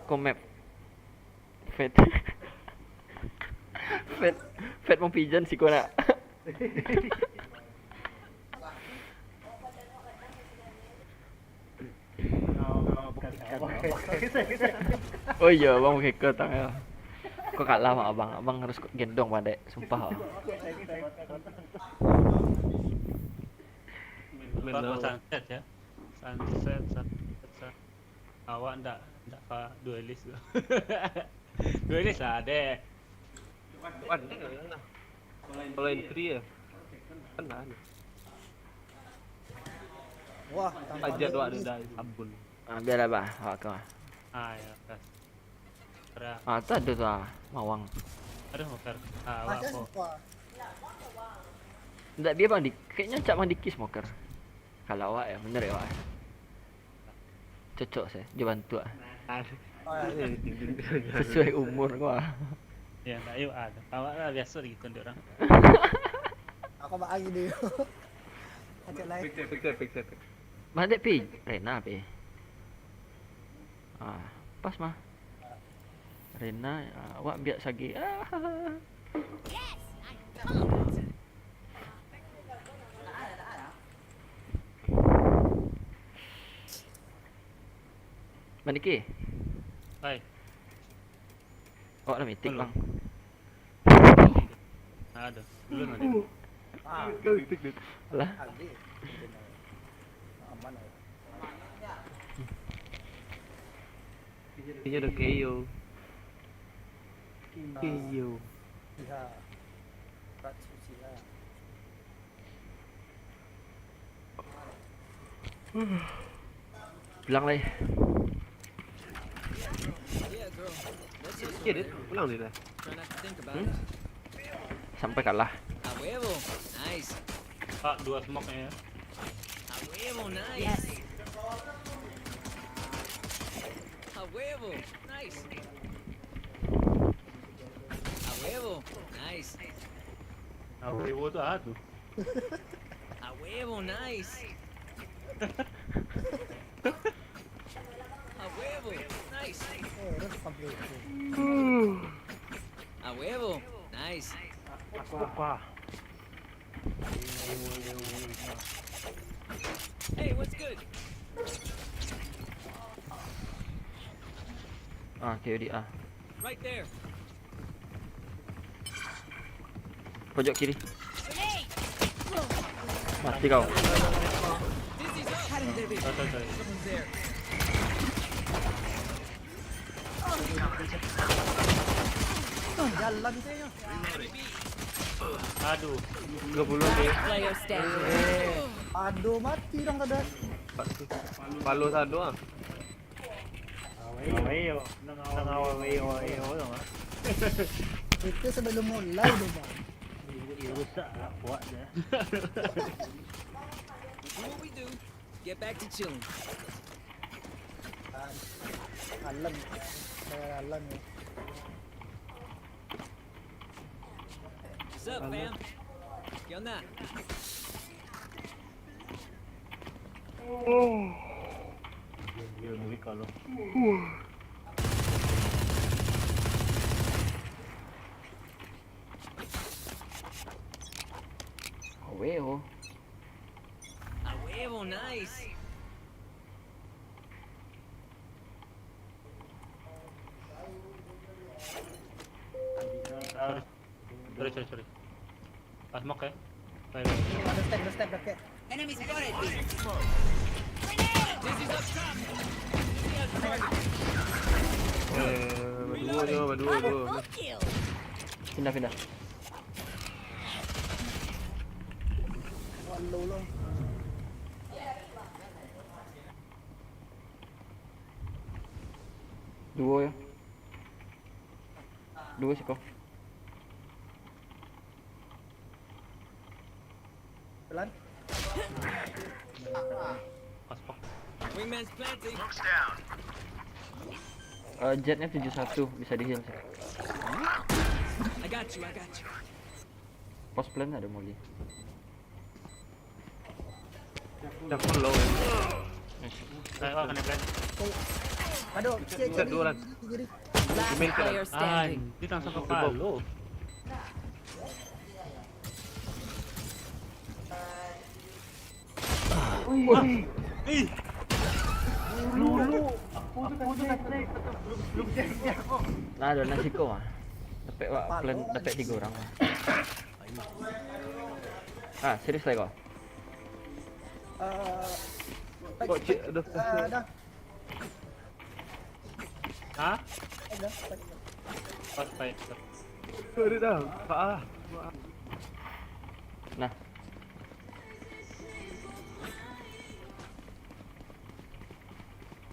Komap. Fat. Fat mau pigeon sih kau nak. Oh iya, bang pakai ke tangan. Kok kalah sama abang? Abang harus gendong pandai, sumpah. Bapak sunset ya. Sunset. Awak ndak pak duelis tu. Duelis ada. Kalau entry ya. Kan ada. Wah, Aja doa ada ampun. Ah, biarlah bah, awak kau. Ya kas. Kera. Ah, tu ada tu ah, mawang. Aduh motor. Awak Macam po. apa? Ndak dia bang, kayaknya cak bang Diki smoker. Kalau awak ya, bener ya awak. Cocok saya, dia bantu ah. Sesuai umur kau ah. Ya tak yuk ada. Awak lah biasa gitu orang. Aku bagi dia. Acak lain. Picture. Mana dek pi? Rena pi. Ah, pas mah. Rena, awak biar sagi. Yes, I come. Mana Diki? Hai. Awak dah meeting bang. Ada. Belum ada. Alah. Aldi. Aman ya. Ini ada KO. KO. Ya. Rat susila. Bilang lah. Iya deh, pulang dia dah. Sampai kalah. Pak dua smoke nya ya. Yes. Awewo tu ada. Terus complete. Apa? Ah, KOD ah. Pojok kiri. Mati kau. Sorry. Jalan saya. Aduh. 30 deh. Player standing. Aduh, mati dong tadi. Palu satu ah. Aweyo. Nang aweyo dong ah. Itu sebelum mulai tuh, Bang. Rusak buat dia. Alan. Saya Alan ya. Dia lebih kalau. Weo. A huevo, nice. Sorry. Pas smoke ya. Baik. Ada step kakek. Enemy spotted. Berdua. Double kill. Pindah. Walau lo. Duo ya. Dua sih kok. Pelan. Pas smoke. Wingman's planting. Jetnya 71 bisa di heal sih. I got you. Post plan ada molly. Udah full low ya. Saya akan plan. Aduh, Bisa dua lah. kiri. Last player standing. Dia langsung ke Palo. Nah, ada nasi ko mah. Dapat wak plan dapat 3 orang mah. Serius lah kau. Kok cik ada Dah. Hah? Dah. Pas fight. Ada dah. Kalah. Nah,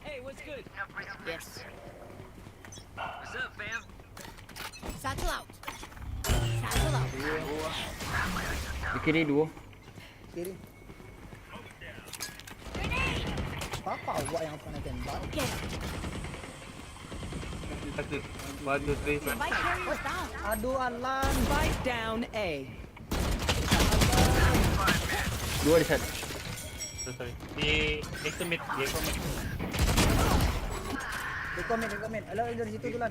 Hey, what's good? Yes. What's up, fam? Satchel out. Satchel out. di kiri duo. Kiri. Apa awak yang pernah tembak? Get him. Satu. 1, 2, 3. Spike carrier's down. Aduh, Alan. Spike down A. Dua di set. Sorry. Di mid. Rekomen. Alah, dari situ duluan.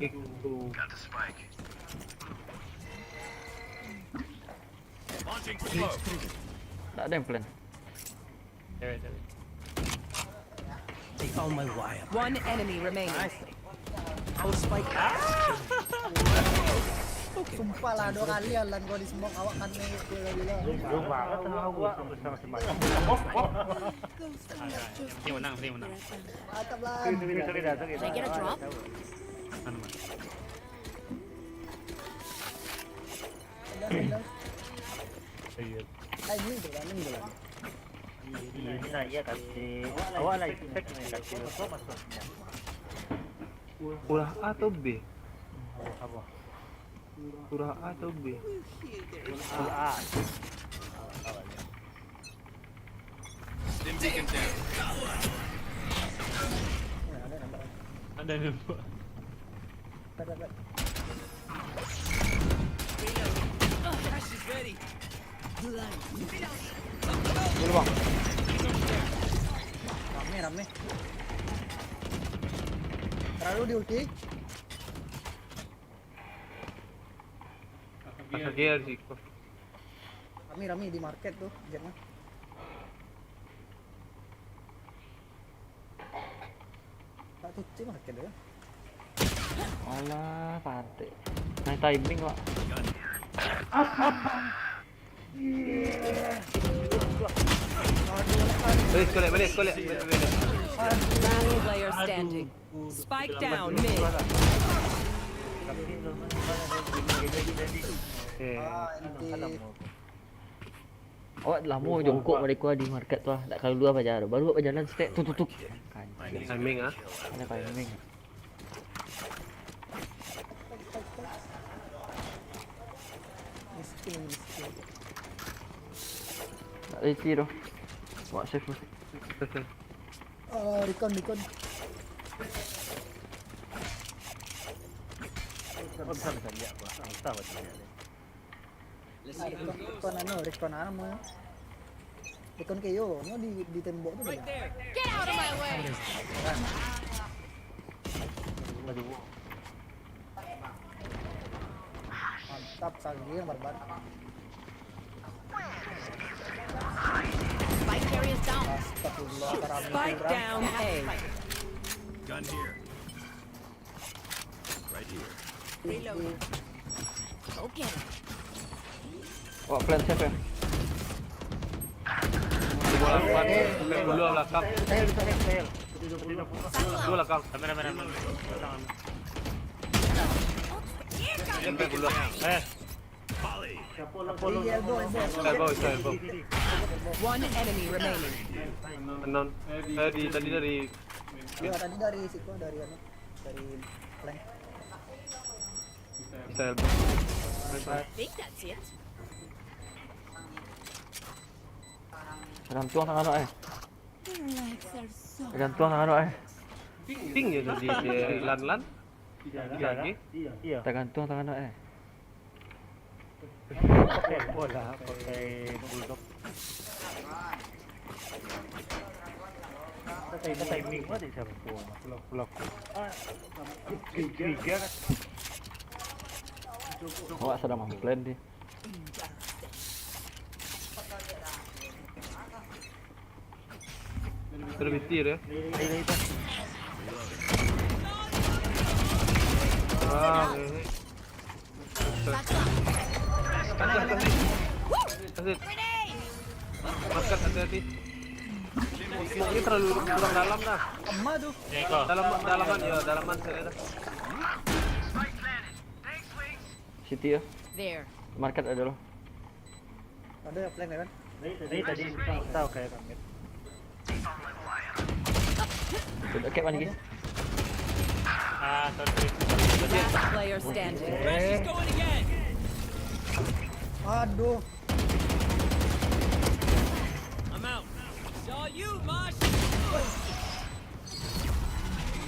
Tak ada yang plan. Cewek. One enemy remaining. Sumpah lah, 2 kali Alan gua di smoke awak kan nih gila. Belum banget sama gua bersama semacam. Dia menang. Atap Lan. Sorry dah. Can I get a drop? Anu mah. Dah. Iya. Ini duluan. Ini lah iya kasih. Awak lah cek nih kasih masuk. Kurang A atau B? Apa? Kurang A atau B? A. Ada dua. Dulu bang. Rame. Terlalu di ulti. Asal gear sih. Rame di market tuh, jetnya. Tak cuci market ya. Alah, pantai. Nah, timing pak. Balik. Last player standing. Spike down mid. Awak lama jongkok mereka di market tu lah. Tak kalau dua bajar. Baru awak berjalan step tu. Timing ah. Ada timing. Miskin. Tak reti tu. Buat save mesti. Recon. Kau bisa lihat gua. Tahu dia. Recon anu. Recon kayo, no di tembok tu dia. Get out of my way. Mantap, Sagir barbar. Spike down A. Gun here. Right here. Reload. Okay. Oh, plan safe ya. Dua belakang. Sahil. Dua belakang. Kamera. Sampai duluan. Elbow. One enemy remaining. Anon. Tadi dari Iya tadi dari situ dari flank. bisa elbow. I think that's it. Gantung tangan lo Their legs are so. Gantung tangan lo Ping ya tadi di lan. Lagi. Iya. Tergantung tangan lo Pakai bola, pakai bulldog. Kita timing banget ya siapa tuh? Pulau. Tiga kan? Awak sedang main plan dia. Terbitir ya. Ini itu. Ini. Kasih. Maskat hati-hati. Ini terlalu kurang dalam dah. Emak tuh. Eko. Dalaman saya dah. City ya. There. Market ada lo. Ada ya flank kan? Ini tadi tahu kayak kami. Sudah kayak mana lagi? Sorry. Last player standing. Aduh.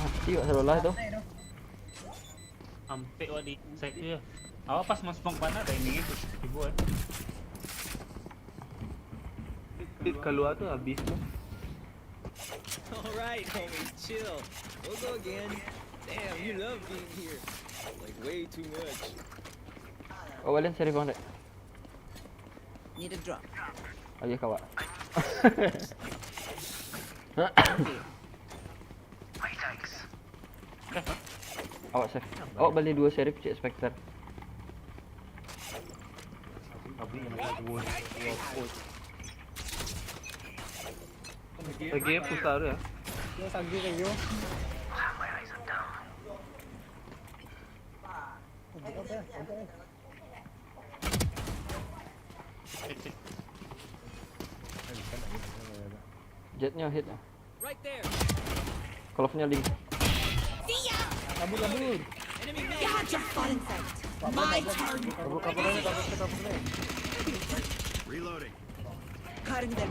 Mati kok sebelah itu. Ampe wak di side tu ya. Awak pas masuk mana timing itu ibu Keluar tuh habis tuh. Alright, homies, chill. We'll go again. Damn, you love being here. Like, way too much. Oh, balen seri bang dek. Need a drop. Ayo kawak. Awak save. Awak beli 2 seri cek Spectre. Lagi pusat ya. Yo sagi kayo. Jetnya hit. Right there. Call-off-nya link. See ya. Kabur. Enemy mid. God, you're fun sight. My turn. Reloading. Cutting them.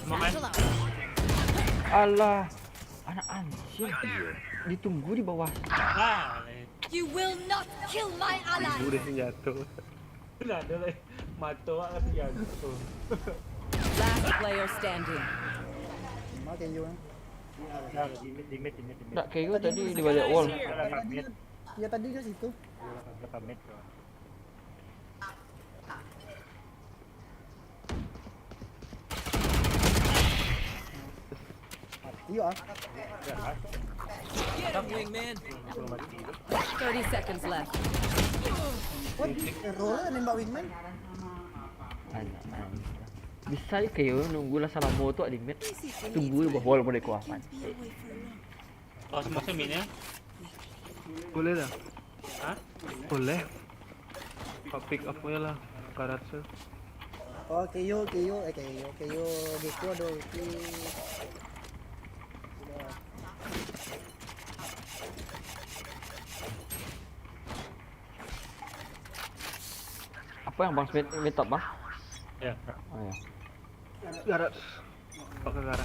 Satchel out. Alah. Anak anjing. Ditunggu di bawah. You will not kill my ally. Udah senjata. Nah, ada lagi. Mata awak kata jangan. Last player standing. Emak kayo. Di mid. Tak kayak tadi di balik wall. Ya tadi ke situ. Belakang mid. Iya. Get him, wingman. 30 seconds left. What? Roller nembak wingman? Anak anjing. Bisa kayak nunggulah salah moto di mid. Tunggu di bawah wall boleh kuapan. Oh, semua seminnya. Boleh dah. Hah? Boleh. Kau pick up aja lah. Karatse. Oh, kayo gitu ada ulti. Apa yang bang mid top bang? Ya. Oh ya. Garat. Pakai garat.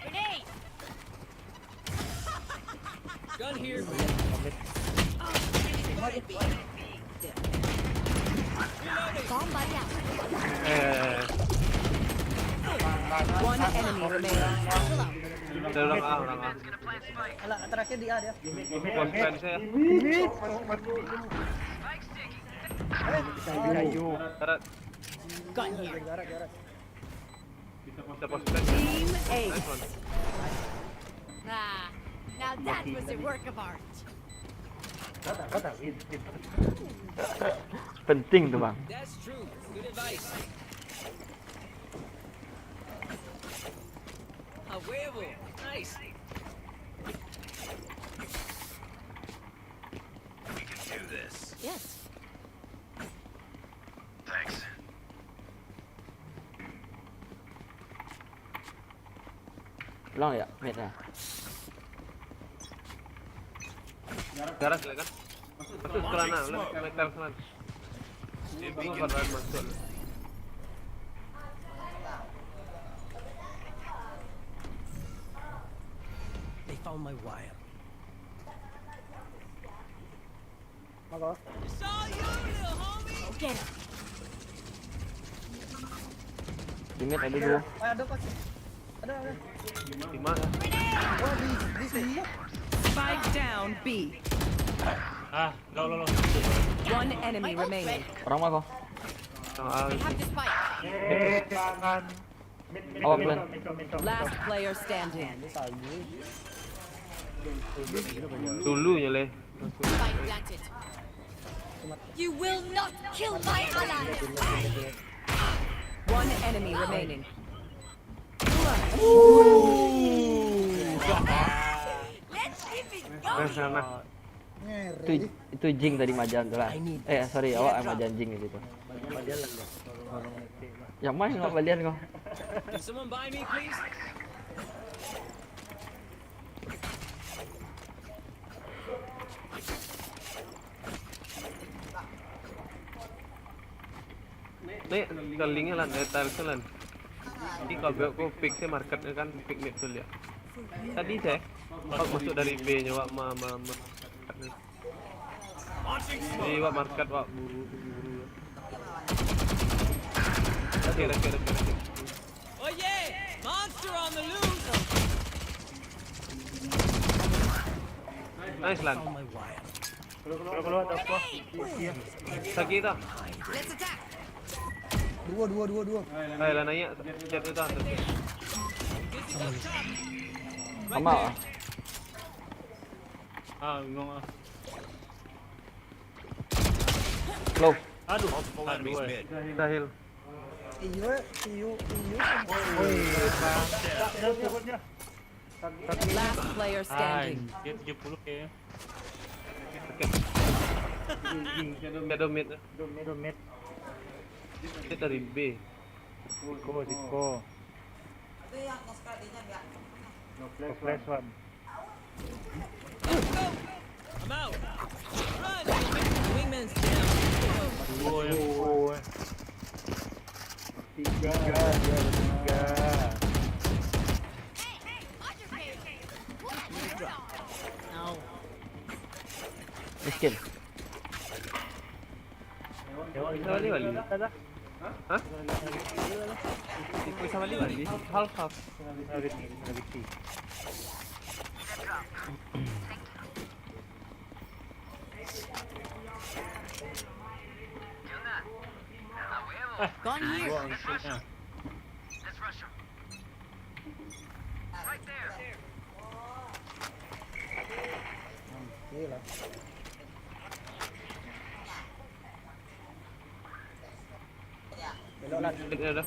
Grenade. Gun here. Combat out. One enemy remaining. Satchel out. Ada orang A, orang A. Alah, terakhir di A dia. Pos fans saya. Darat. Jarak. Kita pos fans. Team Nice Ace. one. Ah, now that was a work of art. Penting tuh bang. That's true. Good advice. A huevo. Nice. Yes. Long ya, mid ya. Darat silakan. Masuk celana, metal celana. Ini baru masuk. They found my wire. Maka. Get it. Di mid ada dua. Ada pas. Ada. Di mana? Oh, di sini. Spike down B. Ah, lo. One enemy remaining. Orang mana kau? Ah, I have the spike. Awak plan. Last player standing. Dulunya le. Spike planted. You will not kill my ally. One enemy remaining. Let's keep it going. Nah, sana. Itu Jing tadi majan tuh lah. Sorry, awak majan Jing gitu. Yang mana nggak balian kau? Can someone buy me, please? Nih, kelingnya lan, detail lan. Ini kalau aku fixnya marketnya kan fix middle ya. Tadi saya masuk dari B nya wak Jadi wak market wak buru. Kira. Oh yeah! Monster on the loose! Nice lan. My wire. Keluar atas gua. Sakit tak? Let's attack. Dua. Ayo lah naik jet itu atas. Sama. Ah, bingung ah. Low. Aduh, Dahil. Iyo. Last player standing. Dia 70 kayaknya. Shadow mid. Dia dari B. Siko. No flash one. I'm out! Run! Wingman's down! Tiga. Miskin. Bisa balik. Hah? Bisa balik. Half. Gone here. Gila. Belok lah. Udah.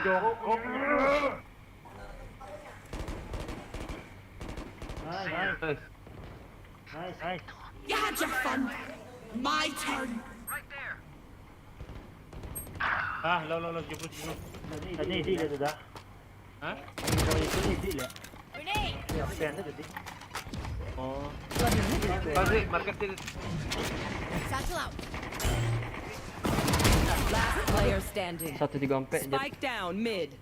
Jongkok. Nice. You had your fun. My turn. Ah, lo 70. Tadi di le dah. Hah? Itu di le. Grenade. Ya, pen tadi. Oh. Pasti market sini. Satchel out. Last player standing. 134 jet. Spike down mid.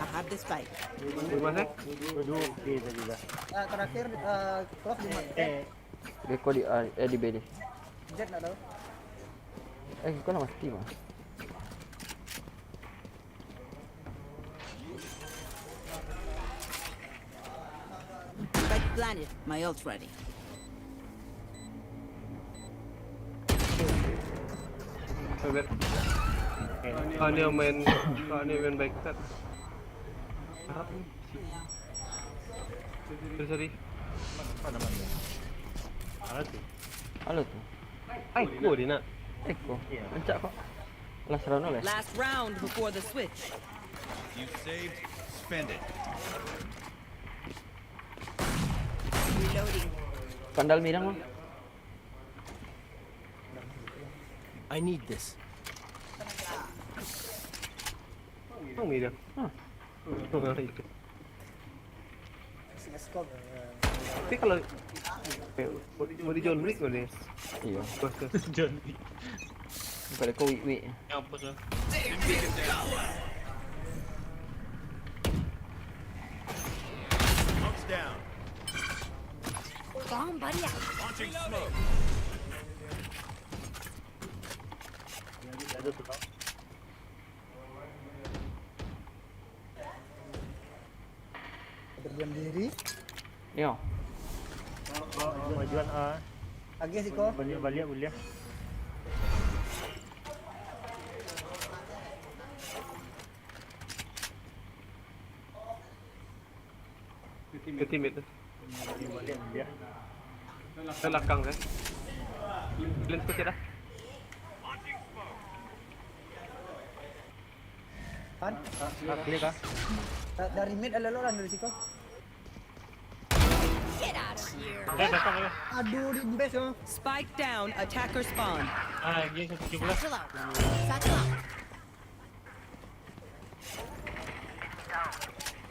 I have the spike. Di mana? Dua di tadi dah. Terakhir close di mana? Gecko di B deh. Jet nak tahu. Gecko nama Steam ah. Blinded. My ult's ready. Bet. Dia main backside. Harap nih. Sorry. Apa namanya? Halo tuh. Aiko dia nak. Eko. Ancak kok. Last round oleh. Last round before the switch. You saved, spend it. Reloading. Pandal mirang bang. I need this. Oh dia. Scope. Tapi kalau mau di John Wick kok deh. Iya. Bos. John. Bukan ada kau wik. Apa tu? Smoke's down. Bomb buddy out. Launching smoke. Ada tu tau. Berdiam diri. Yo. Majuan A. Agak sih kok. Balik boleh. Ke tim itu. Balik dia. Belakang kan. Lens kecil dah. Kan? Klik kah? Dari mid ada loran dari situ. Get out of here. Datang ya. Aduh, di base yo. Spike down. Attacker spawn. Dia 17. Satchel out. Satchel out.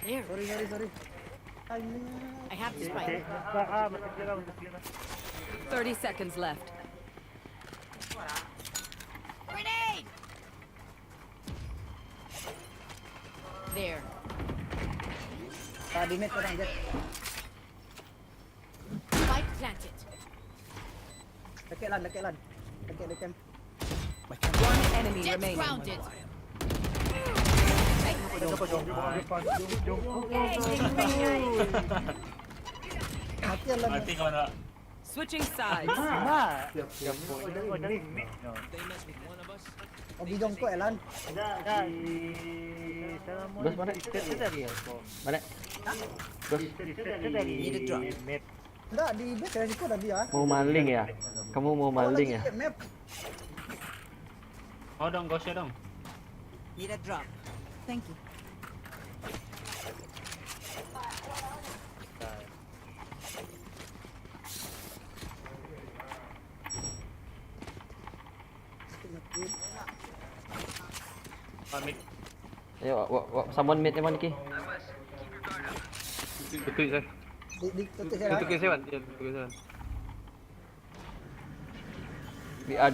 There. Sorry. I have the spike. Masih clear. 30 seconds left. Grenade. There. Di mid orang jet. Spike planted. Dekat lan. Dekat. One enemy Jet remaining. grounded. Mati kau nak. Switching sides. Oh, bidong ko Elan. Bos mana? Mana? Bos. Need a drop. Enggak, di base dari situ ada dia. Mau maling ya? Kamu mau maling ya? Map. Oh dong, go share dong. Need a drop. Thank you. Pamit. Ayo, someone mid yang mana ki? Betul saya. Di tutup saya. Tutup ke sewan. Ya, tutup ke sewan. Di A.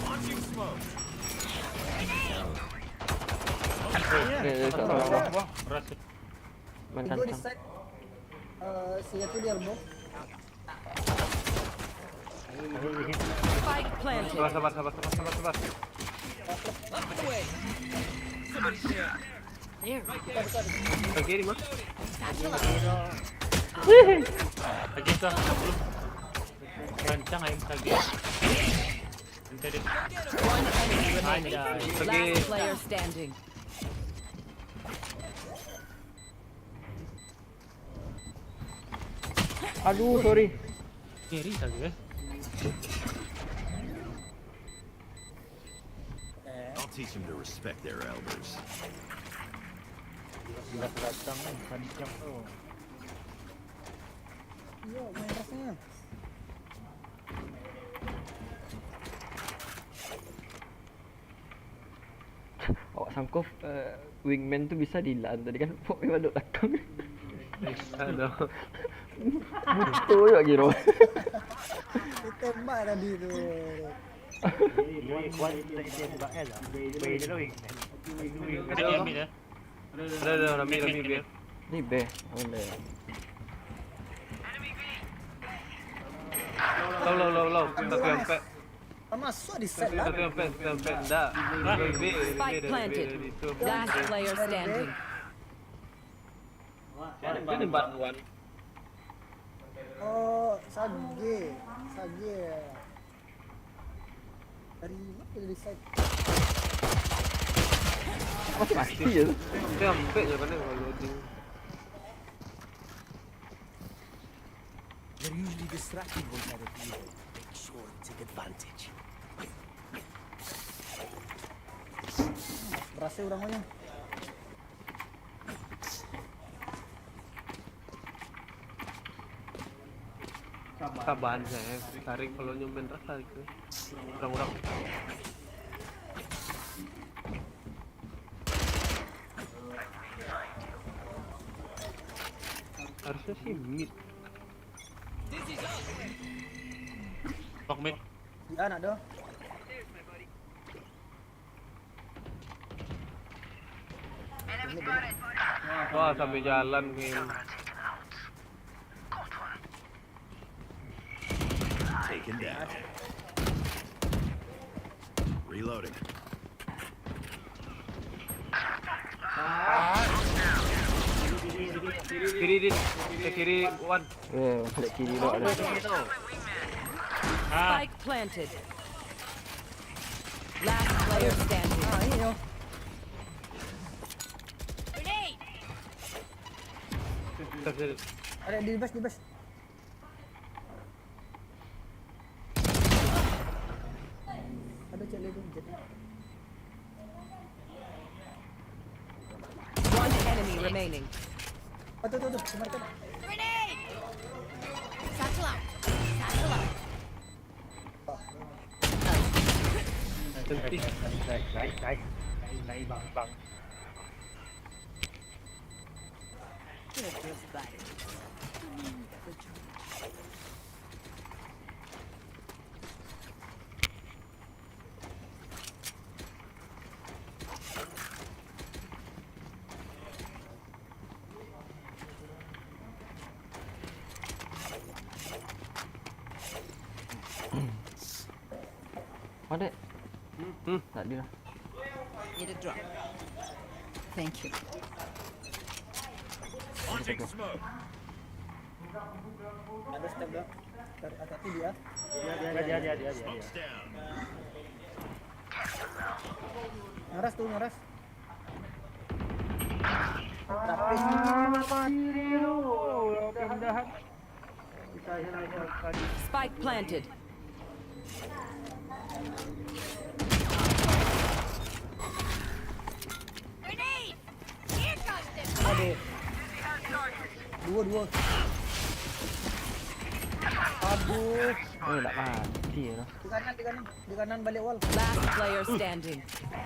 Launching smoke. Wah, ras. Main Gue di kancang. side. Si itu di elbow. Spike planted. Sabar. There. Oke, di mana? Satchel out. Lagi tu 10. Rancang ayam lagi. Nanti dia. One enemy remaining. Ada. Last player standing. Aduh, sorry. Kiri saja. I'll teach them to respect their elders. Sudah datang nih, kancang tu. Yo, main rasanya. Awak sangkuf wingman tu bisa dilan tadi kan. Pok memang duduk belakang. Aduh. Betul juga kira. Ditembak tadi tu. Kuat dia buka L lah. Bay dia wing. Ada dia ambil ya. Ada Rami biar. Ni B. Boleh. Low. Tapi sampai. Masuk di set lah. Tapi sampai dah. Spike planted. Last player standing. Itu di Bantuan. Oh, Sage. Dari mana dari side? Masih mati ya. Sampai ya kan kalau loading. They're usually distracted once I appear. Make sure to take advantage. Berasa orangnya. Tambahan saya tarik kalau nyumbin ras tarik tuh. Kurang-kurang. Harusnya sih mid. Block mid. Di anak doh. Wah sampai jalan game. Taken down. Reloading. Kiri one. Balik kiri dok ada. Spike planted. Last player standing. Ini yo. Grenade! Ada di bus. Ada cek lagi jet. One enemy remaining. Oh, tuh, semarkan. Grenade! Satchel out! Satchel out! Naik bang. Good, feels better. Ada. Tak dia. Need a drop. Thank you. Ada step dah. Hati-hati dia. Dia. Ngeras. Spike planted. Grenade! Here comes the Aduh. Dua. Aduh. Tak mati ya. Di kanan balik wall. Last player standing.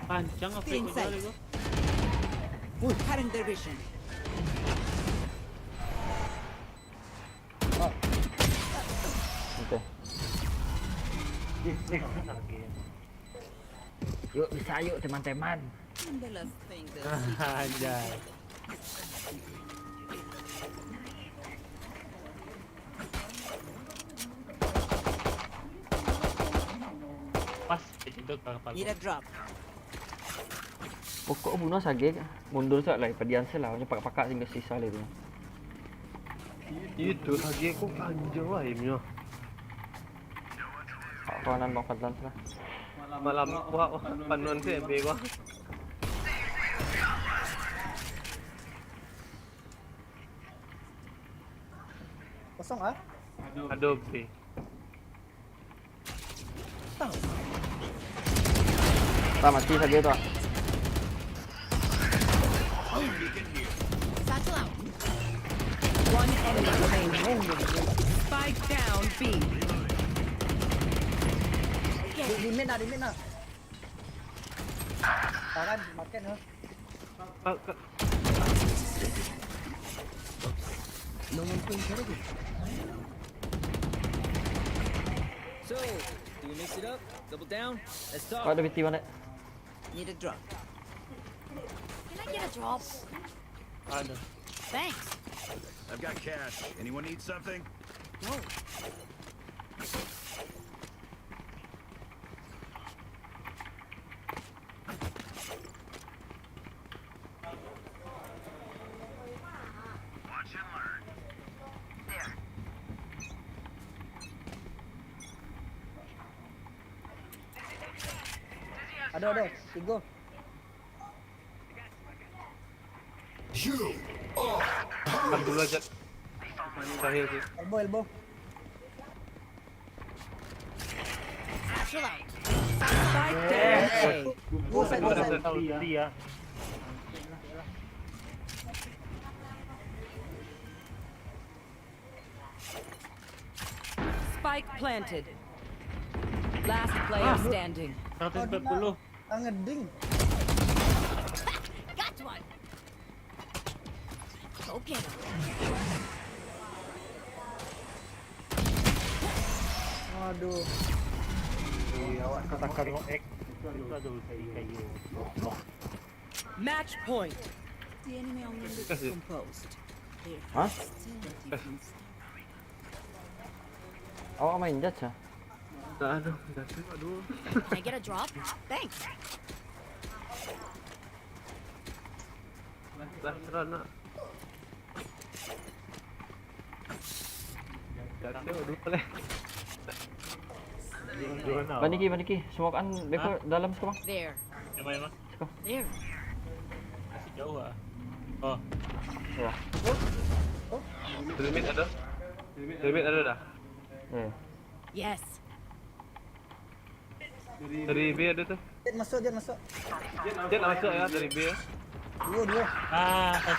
Panjang apa ikut Inside. dari gua? Cutting their vision. Okey. Yuk bisa yuk teman-teman. The last thing that Anjay. Pas itu kapal. need a drop. Pokok bunuh Sage mundur sekali lah padian selah nya pakak-pakak sehingga sisa le tu. Itu lagi aku panjang lah ini. Kawanan bang Fadlan selah. Malam wah panuan saya bego. Kosong ah. Adobe. Tak mati Sage tu. satchel out! One enemy remaining. Spike down B. Di mid nah. Tangan makan ha. No one playing terrible. So, do we mix it up? Double down? Let's Kau talk. ada BT mana? Need a drop. Can I get a drop? Ada. Thanks. I've got cash. Anyone need something? No. Ada. Tigo. Kan dulu aja. Terakhir sih. Elbow. Chill out. Spike down A. Buset. Tahu dia. Spike planted. Last player standing. 140. Ngeding. Got one. Go get him. Waduh. Awak katakan lo X itu ada ulti kayu. Match point. The enemy only looks Kasih. composed. They're Hah? still defense. Awak main judge ya? Aduh, aduh. Can I get a drop? Thanks. Last round nak. Jatuh dulu boleh. Bandiki. Smoke an beko dalam sekarang. There. Emang. There. Masih jauh ah. Oh, Limit ada. Limit ada dah. Eh. Yes. Dari B ada tuh. Jet masuk. Jet nak masuk ya dari B ya. Dua.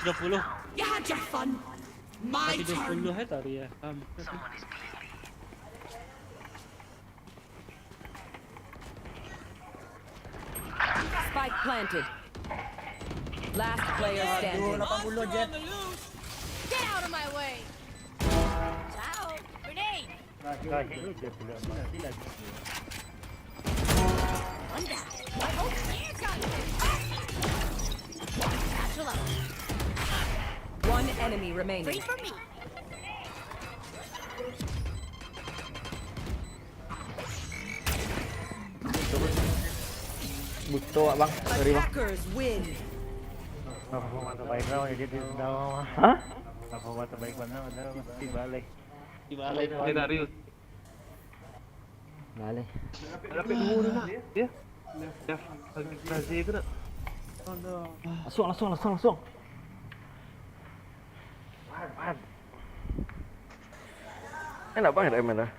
120. You had your fun. My 120 tadi ya. Spike planted. Last player Aduh, standing. 80 Jet. Get out of my way. Ciao. Grenade. Kayu dia sudah mati lagi. One down. My ult is on you. Satchel out. One enemy remaining. Free for me. Butuh bang. Sorry bang. Attackers win. Performa terbaik lah jadi di dalam. Hah? Performa terbaik mana ada mesti balik. Dia Darius. Balik. Dapat dua tu nak. Ya. Ya. Brazil tu nak. Langsung. Enak banget Emen dah.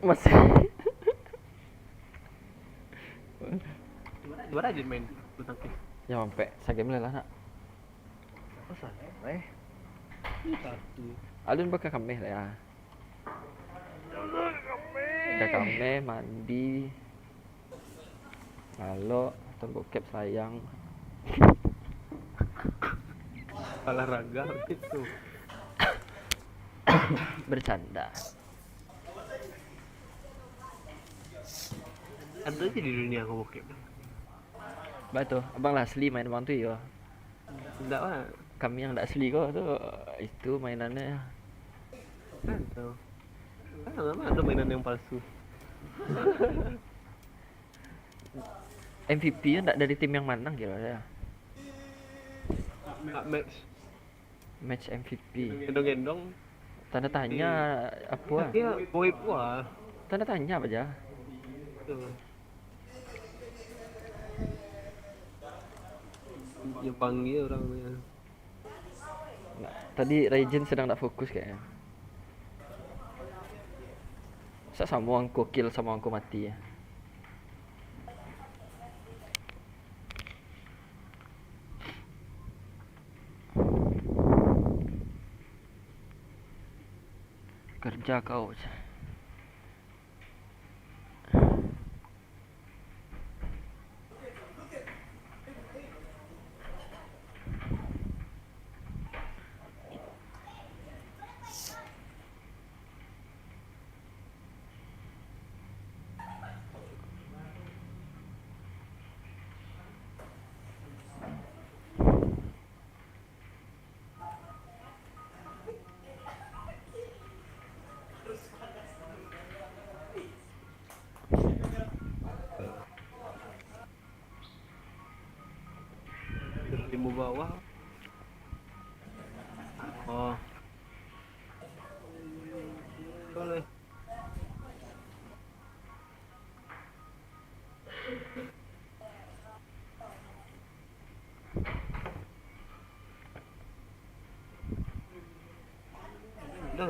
Masih. Gimana aja main bulu tangkis? Ya sampai sagem lah nak. Oh sana. Alun bakal kameh lah ya. Bakal kameh mandi. Lalu terbokep sayang. Olahraga itu. Bercanda. Ada aja di dunia aku bokep. Betul, abang lah asli main abang tu ya. Enggak lah. Kami yang tak asli kau tu itu mainannya. Kan tahu. Lama ada mainan yang palsu. MVP nya tak dari tim yang mana kira ya? Enggak match. Match MVP. Gendong-gendong. Tanda tanya apa? Dia boy puas. Tanda tanya apa aja? Tuh. Dia panggil orangnya. Nah, tadi Regen sedang tak fokus kayaknya. Sama aku kill sama aku mati ya. Kerja kau.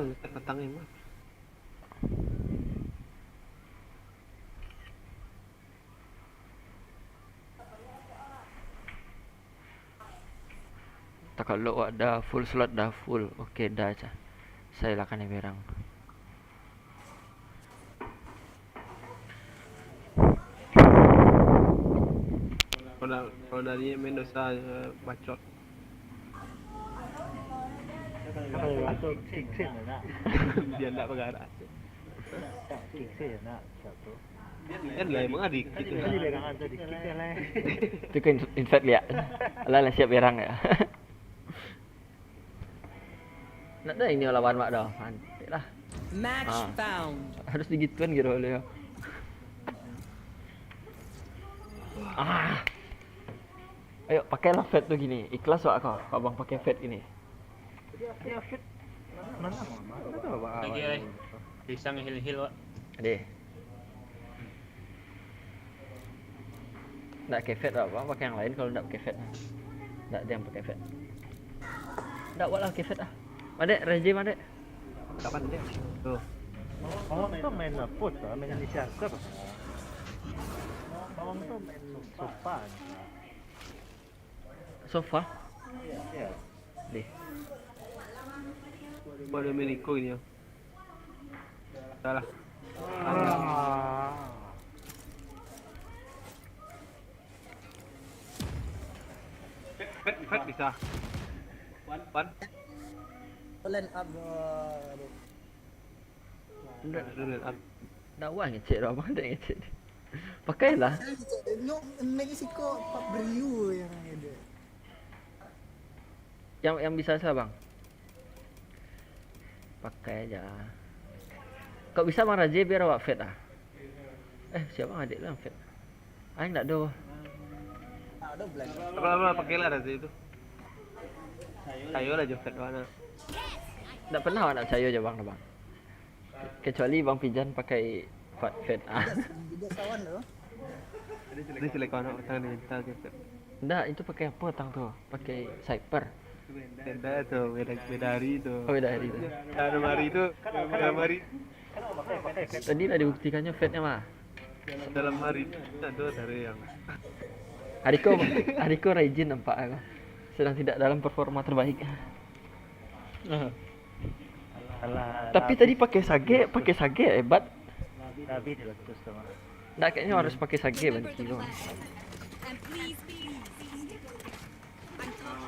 petang ini mah. Tak kalau awak dah full slot dah full. Okey dah aja. Saya lakukan yang berang. Kalau dari main dosa bacot. Masuk kick nak. Dia nak bergerak. Kick nak. Satu. Kan lah emang adik Tadi gitu. berang tu di kick lah. Itu kan invite lihat. Alah siap berang ya. Nak dah ini lawan mak dah. Mantik lah. Match Ah. found. Harus digituan gitu oleh. Ah. Ayo pakailah fat tu gini. Ikhlas wak kau. Kau abang pakai fat gini. Dia fit. Mana? Mana tahu apa. Lagi ai. Pisang hil-hil wak. Adeh. Nak pakai fat apa? Pakai yang lain kalau nak pakai fat. Tak ada yang pakai fat. Tak buatlah pakai fat ah. Madek, Raji madek. Kapan dia? Tuh. Bawang tu main put, main di sharker. Bawang tu main sofa. Sofa. Ya. Deh. Buat Domenico ini ya. Salah. Fat bisa. One. Plan up Dulu up. Dah buat ngecek dah abang tak ngecek. Pakailah. Nyok Mexico Fabriu yang ada. Yang bisa saya bang. Pakai aja. Kau bisa bang Raji biar awak fit ah. Siapa bang adik lah yang fit. Aing tak ada. Ada black. Apa pakailah ada itu. Kayu lah je fat mana. Tak pernah awak nak percaya je bang bang. Kecuali bang Pijan pakai fit ah. Juga kawan tu. Ini sila kau nak tangan ni kita je fat. Dah itu pakai apa tang tu? Pakai Cyper. Beda tu, beda hari tu. Oh beda hari tu. Dalam hari tu, dalam hari Tadi dah dibuktikannya fatnya mah. dalam hari ada dari yang Hariko Raijin nampak aku. Sedang tidak dalam performa terbaik. Alah. Tapi tadi pakai sage hebat. Tapi dia letus tu. Tak kayaknya harus pakai sage bang kilo. And please,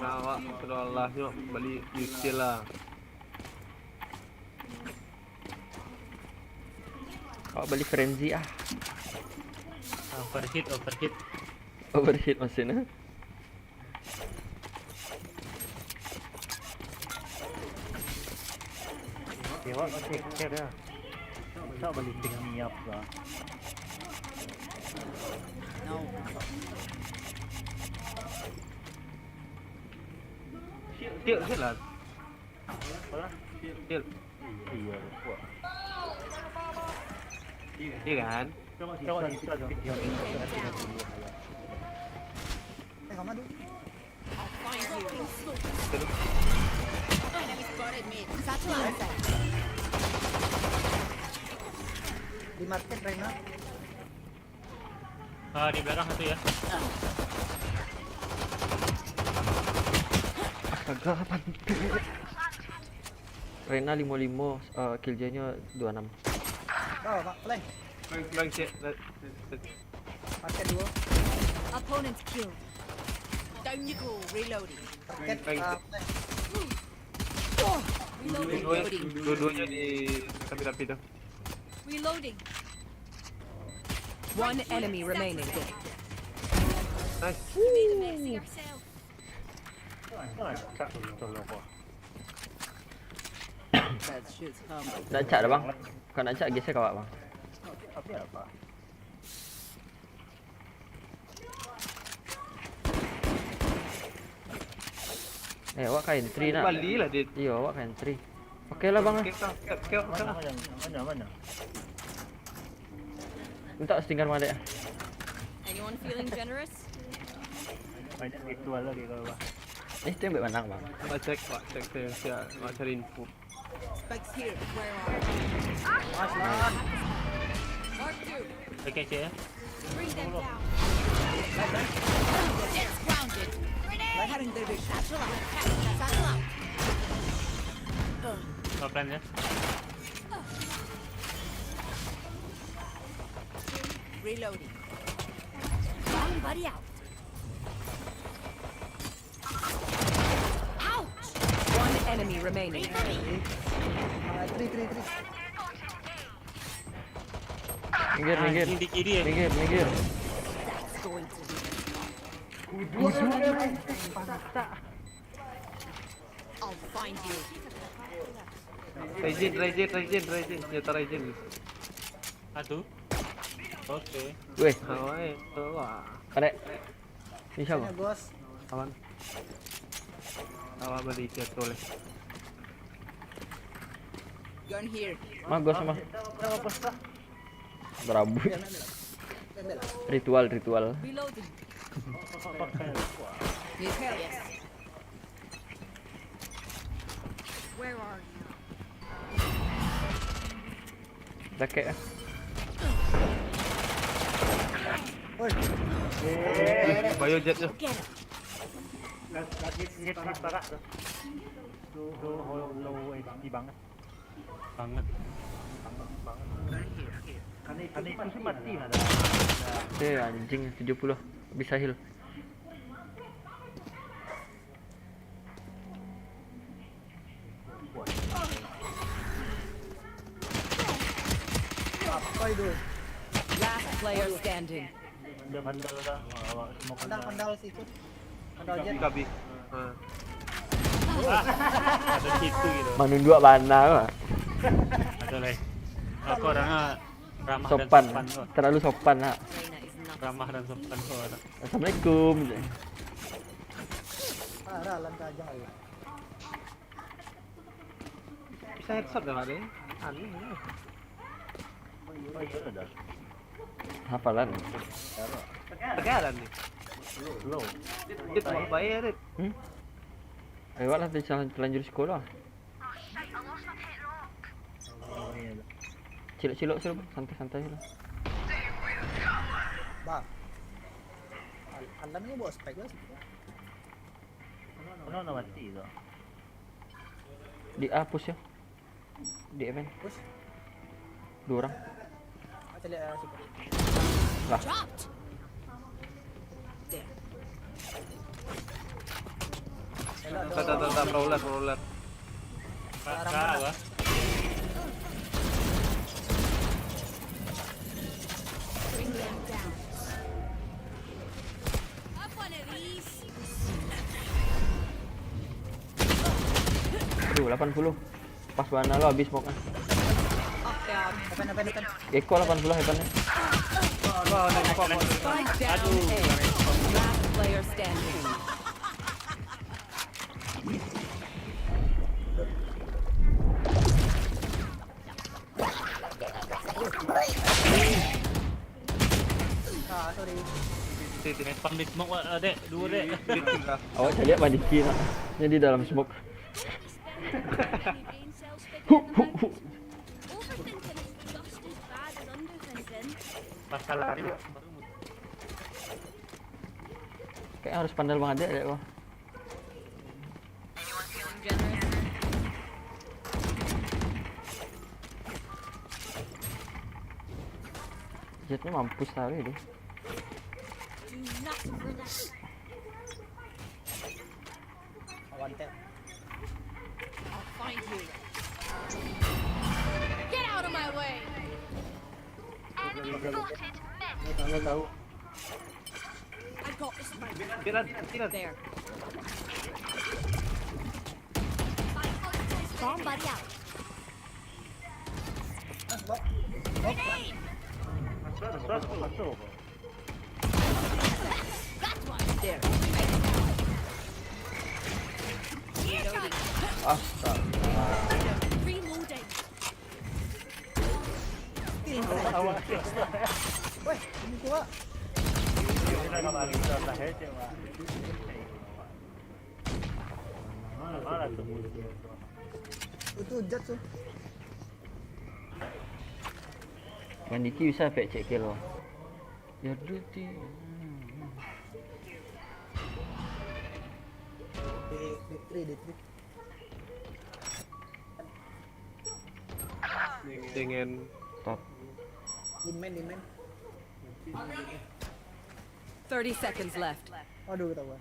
awak kalau Allah nyok balik usil lah. Kau beli frenzy ah. Overhit. Overheat mesin ah. Dewa masih kecil dah. Tak balik dengan miap lah. Tiap lah. Apalah? Tiap. Iya, buat. Iya kan? Kau ni sudah video ni. Kamu ada. enemy spotted mid. Satchel inside. Di market Rena. Di belakang satu ya. Astaga apa? Rena 55, killjoy-nya 26. Oh, Pak Pleng. Bang cek. Market 2. Opponent killed. Down you go. Reloading. Market Pleng. Pleng. Reloading. Dua-duanya di rapi-rapi tu. Reloading. One enemy remaining. Nice. You made a mess of yourself. Tak tolong apa. That shit's humble. Nak cak dah bang. Kau nak cak geser kau bang. Tapi apa? Awak kain entry nak. Bali lah dia. Iya, awak kain entry. Okeylah bang. Mana? Minta setinggal mandek. Anyone feeling generous? Banyak ritual lagi kalau. Itu yang baik menang bang. Pak cek saya cari info. Spikes here. Where are Nice lah. Mark two. Oke sih ya. Bring them down. It's grounded. Cutting their vision. Satchel out. Satchel out. Pelan ya. Reloading. One buddy out. Ouch! One enemy remaining. Tri. Minggir, minggir. Anjing di kiri ya. Minggir, minggir. That's going to be. I'll find you. Rejin. Senjata Rejin. Satu. Oke. Weh, Awai, wah. Kadek. Ini siapa? Sini Ghost. Awan. Awan beli jatuh oleh. Gun here. Mah gua sama. Berambut. Bebel. Ritual. Reloading. Need help. Yes. Where are you? Jaket. Woi, Bayo jet tu. Get him. Hit parah tuh. Tuh low HP banget. Banget. Karena itu sih mati ada. Anjing 70 bisa heal. apa itu? Last player standing. Bandel dah. Semua Pandal situ. Pandal jet. Kabi. Ada situ gitu. Manun dua mana? Ada lagi. Aku orangnya ramah Sopan. dan sopan kok. Terlalu sopan, ha. Reina is not. Ramah dan sopan kok. orang. Assalamualaikum. Parah lan kajang aja. Bisa headshot dah ada. Aneh. Hafalan. Tegalan nih. low. Jet mau bayar Rit. Lewatlah terlanjur sekolah. Oh iya. Cilok-cilok sih, santai-santai lah. Bah. Alam ni bawa spike lah. Ono mati itu. Di A push ya. Di event Push. 2 orang. Macam lihat super. Dropped. There. Tak roller. Kakak apa? Bring them down. Have one of these. Aduh, 80. Pas mana lo habis smoke-nya. Depan. Gecko 80 hebatnya. Spike down A. Last player standing. Ah, sorry. Nepang di smoke Wak. Dek, dua dek. Awak cari apa di kiri nak? Yang di dalam smoke. Brain cells fit Hu, in hu, the hu. Overthinking is just as bad as underthinking. Pasal lari. Kayaknya harus pandal banget deh kok. Jetnya mampus kali deh. Do not relax. Awan tap. I'll find you. Get out of my way. Enggak tahu. I got this spike. Tiran. There. Bomb buddy out. Masuk. That one. There. Reloading. Weh, ini gua. Kita kembali ke terakhir cuma. Mana tuh musuh? Itu jet tuh. Yang Niki bisa fake check kill loh. Ya duty. D3. Dengan Top. In main. 30 seconds left. Aduh ketahuan.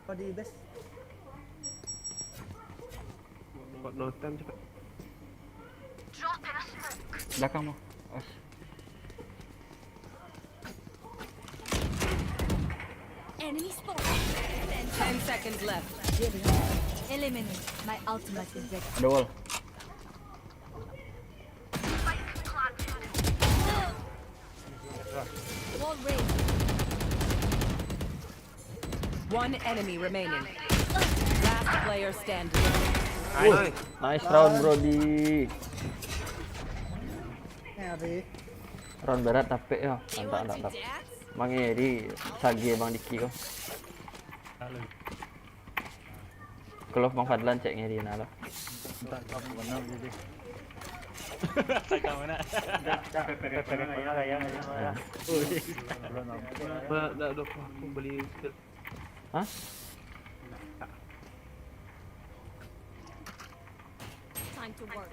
Oh di base. buat no time cepat. Belakang mau. Os. Enemy spot. 10 seconds left. Eliminate. My ultimate is ready. Ada wall. Wall raised. One enemy remaining. Last player standing. Nice. Nice round Brody. Ngeri. Round berat tapi ya. Mantap. Bang Eri, sagi Bang Diki kau. Kalau Bang Fadlan cek ngeri nah lo. Tak kamu benar jadi. Sakit mana? Dah aku beli skill. Hah? Time to work.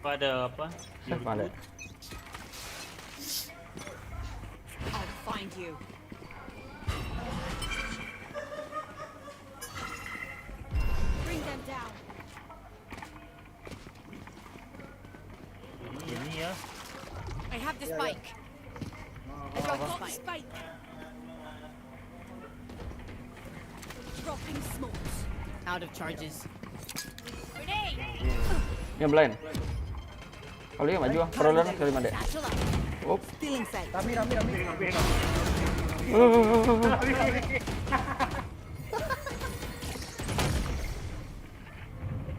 Ada apa? Siapa ada? I'll find you. Bring them down. Ini ya. I have the spike. I got the spike. Dropping smokes. Out of charges. Grenade. Yang blind. Kalau dia maju, perolehan sekali mandek. Satchel up. Oh. Stealing sight. Rami.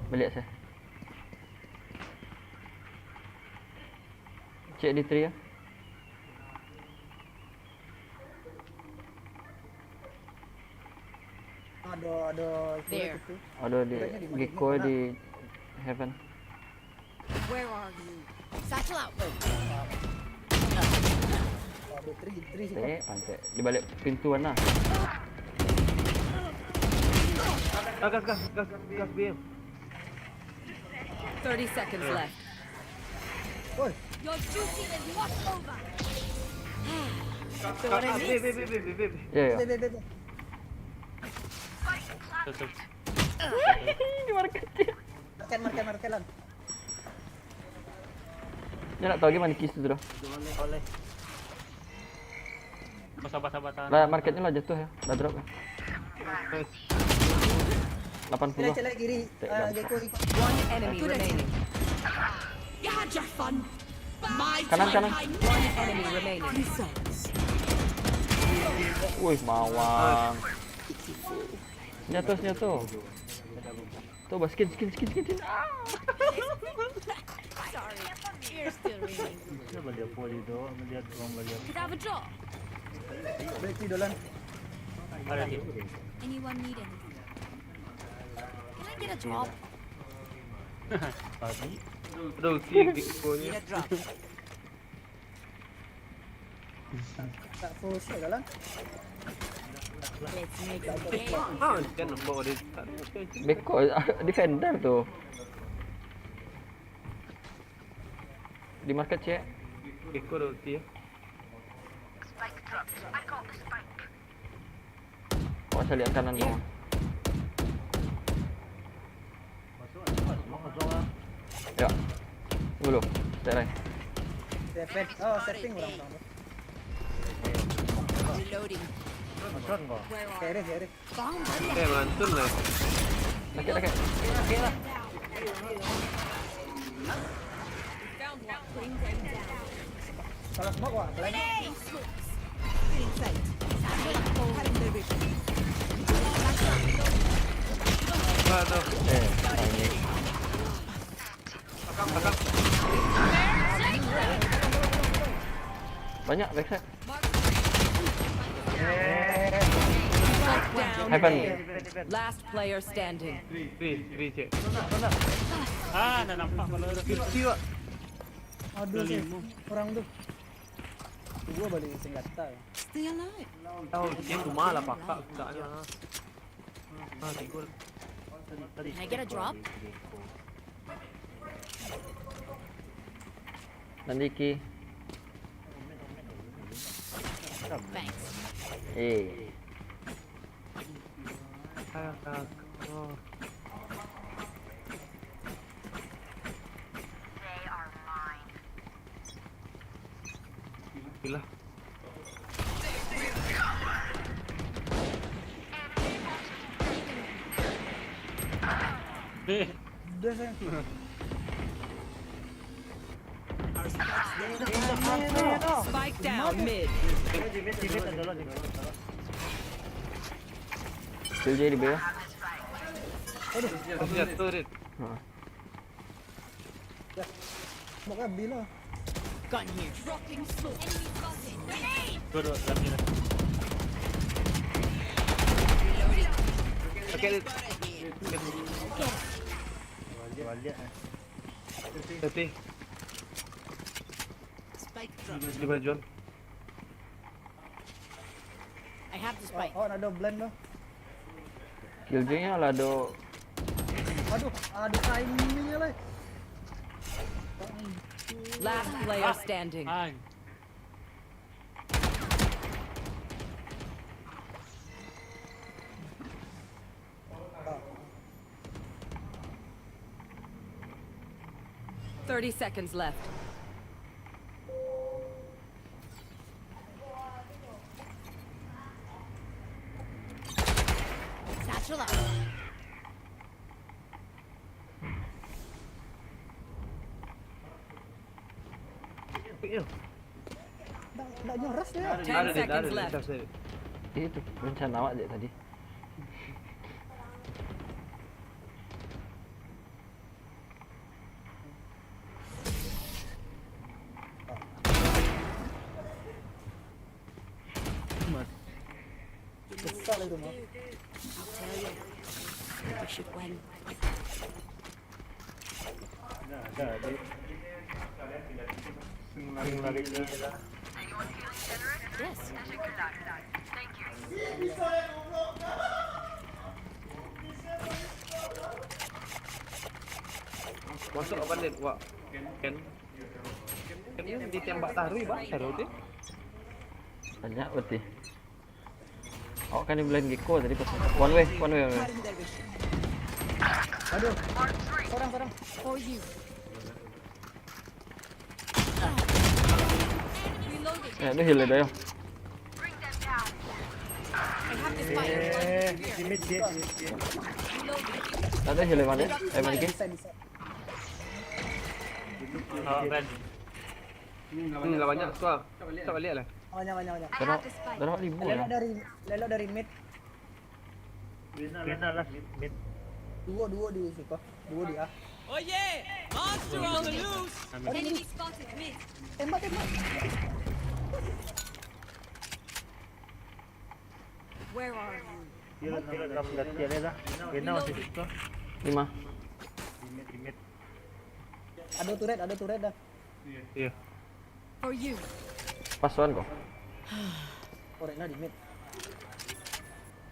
Balik saya. Cek di 3 ya. Ada There. itu. Ada di Gecko di Heaven. Where are you? Satchel out. Ada 3 sih. Pantai. Di balik pintuan lah. Gas BM. 30 seconds left. Woi, Your duty is not over. B. Ya ya. be. Tutup. Di market dia. Market. Dia nak tahu gimana kis tu dah. Oleh. Sabar tahan. Lah marketnya lah jatuh ya. Dah drop ya. 80. Celak kiri. Gecko ikut. One enemy remaining. You had your fun. My Kanan. One enemy remaining. Wih, mawang. Senjata. Tuh, bas skin. Sorry. You're still ringing. Kita beli poli tu, melihat orang beli. Could I have a drop? Break di dolan. Ada ni. Anyone need anything? Can I get a drop? Tadi Aduh, si Gecko-nya. Tak full set dolan. Let's make a game. Kan bawa dia. Beko defender tuh. Di market cek. Gecko dah ulti ya. Oh, saya lihat kanan bawah. Ya. Tunggu dulu. Stay right. Setting orang. Reloading. masuk kau. Kere. Mantun lah. Nakit. Bring them down. Kalau smoke wah, blind. Grenade. Smokes. Stealing sight. Satchel up. Cutting their vision. Aduh. Ini. Banyak backside. Spike down Heaven. A. Last player standing. Free cek. Ah, dah nampak kalau ada. Kira. Aduh sih, orang tuh. Gua balik senjata. Stay alive. Tahu dia cuma lah pakak enggaknya. Tigul. Can I get a drop? Nandiki. Thanks. Oh. Gila. Udah sayang. Spike down mid. Kill J di B ya. Masih jatuh, Rit. Mau ke B lah. Gun here. Dropping smoke. Enemy spotted. Grenade! Dua lagi lah. Oke, Rit. Balik. Hati. Spike drop. Di bajuan. I have the spike. Oh, ada blend loh. Kill J-nya lah do. Aduh, ada timingnya lah. Last player standing. Ay. Oh. 30 seconds left. Satchel up. Nggak nyoras ya. 10 seconds left. Itu rencana awak je tadi. Besar itu mah. I'll tell you. We should win. Yes. Masuk apa nih, Wak? Ken ini ditembak taruh, Bang. Taruh dia. Banyak berarti. Awak kan di blind Gecko tadi pas. One way. Aduh. Sorang. For you. Reloading. Itu heal dah yo. I have the spike. Reloading. Ada heal mana? Mana ke? Bisa. Oh, Ben. Enggak banyak tuh. Kita balik lah. Banyak. Dah nak 5 ya. Lelok dari mid. Kena lah mid. Dua di situ. Dua di A. Oh yeah! Monster on the loose! Enemy spotted mid. Tembak. Where are you? Kira dalam gantian dah. Kena masih situ. 5. Mid. Ada turret dah. Iya. For you. Pas one kok. Turretnya di mid.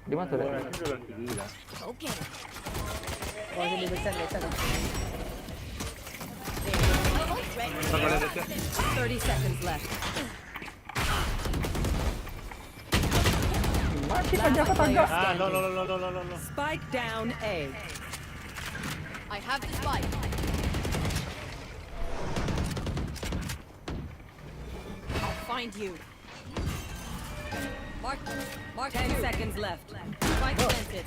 Di mana tuh? Okay. Oh, ini besar. Kita balik aja. 30 seconds left. Mati Last saja player Ah, standing. lo. Spike down A. I have the spike. I'll find you. Mark 10 seconds left. spike planted.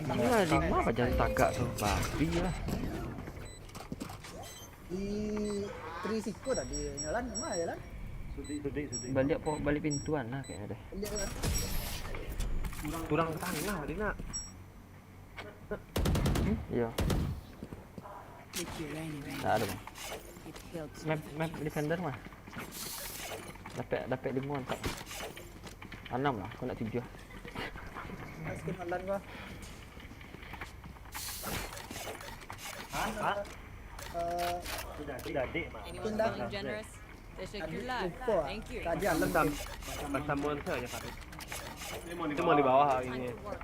Lah 5 apa jangan tagak tu. Babi lah. Di Trisiko dah di jalan mana jalan? Balik pintuan lah kayaknya deh. Kurang tengah, Dina. Iya. Make you anyway. Tak ada bang. It helps. Map defender mah. Dapat 5 tak. 6 lah. Aku nak 7. Skin online gua. Hah? Eh, Tidak dik mah. Anyone Pindah. feeling generous? tadi Teşekkürler. lupa. Thank you. Tadi alam Persamuan saja Farid. Itu mau di bawah Time ini. to work.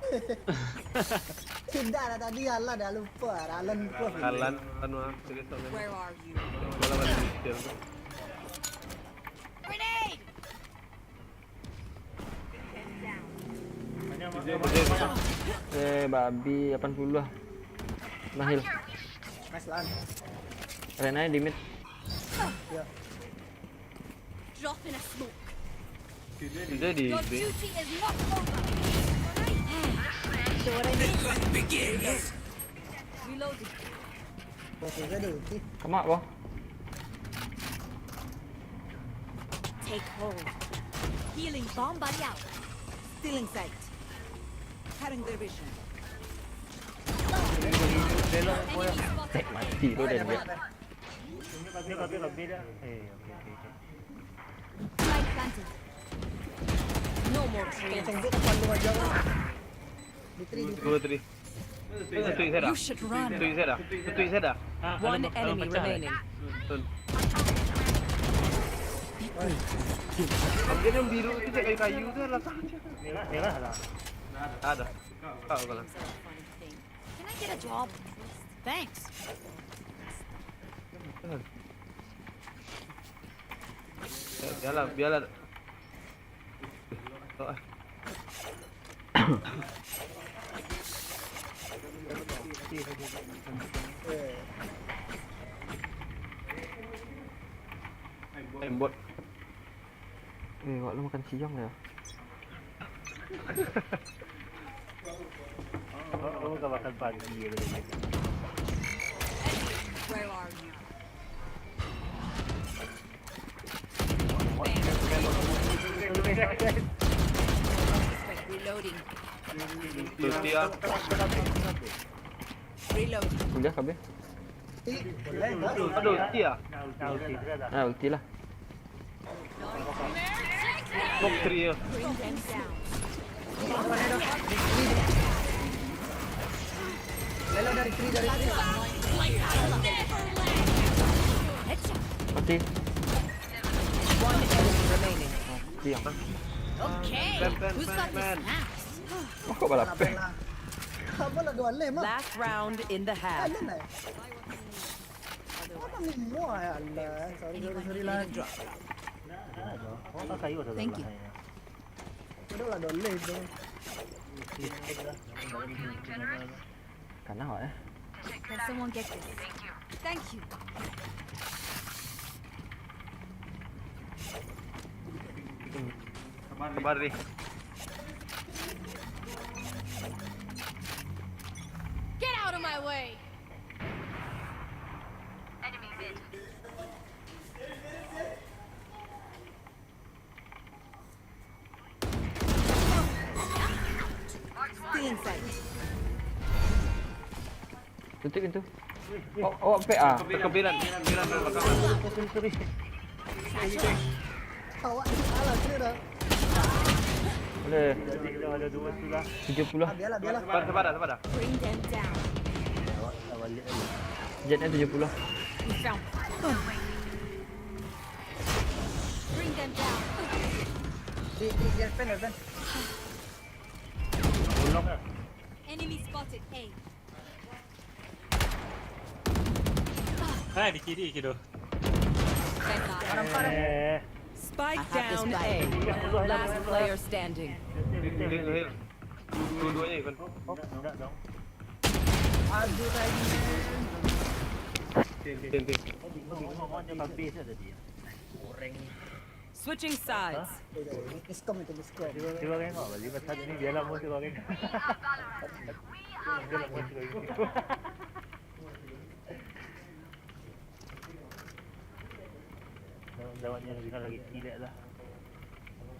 Tidak lah tadi alam dah lupa. Alam lupa. Kalan mah serius soalnya. Where are you? Bola balik di situ. Grenade! Babi 80 lah. Mahil. Nice lan. Renanya di mid. Ya. Drop in a smoke. Dia di Your B. duty is not over. So what I need? Reloading. Bos juga deh. Kamak boh. Take hold. Healing bomb buddy out. Stealing sight. Cutting their vision. Enemy spotted. Mati tu dia dia. Lebih dah. Okey. Light planted. No more trails. Tunggu depan lu aja. Ditri. 2 3. Itu saya dah. You should run. Itu saya dah. One enemy remaining. Betul. Ambil yang biru itu kayak kayu tu lah. Merah lah. Ada. Kau kalau. Funny thing. Can I get a job? Thanks. Biarlah. Bot. Wak lu makan siang ya? Oh, kau makan pagi ya. Where are you? Reloading. Terus dia. Reloading. Udah kabeh. Aduh, dia. Ah, ulti lah. Box 3 ya. Bring them down. Lelo dari Tri. Headshot. Mati. One enemy remaining. Siang. Okay. Who's got the snacks? Oh, kok balap. Apa lah dua lem ah. Last round in the half. Kalian lah. Apa ni semua ya Allah. Sorry lah. Thank you. Udah lah dua lem tu. Kana hok eh. Can someone get this? Thank you. Kabar ni. Get out of my way. Stealing sight. Tutup pintu. Oh, awak PA. Kebiran belakang. Awak ni salah Tri dah. Boleh. Ada dua sudah. 70. Biarlah. Sabar. Bring them down. Jetnya 70. We found. Bring them down. Tri pen. Enemy spotted. A. Hai di kiri tu. Spike down A. Last player standing. Dua-duanya kan. Enggak dong. Aduh tadi. Tinting. Ngomong dia habis ada dia. Switching sides. Miskom. Coba tengok balik pasal ni biarlah mu coba tengok. Lawannya lagi tidak lah.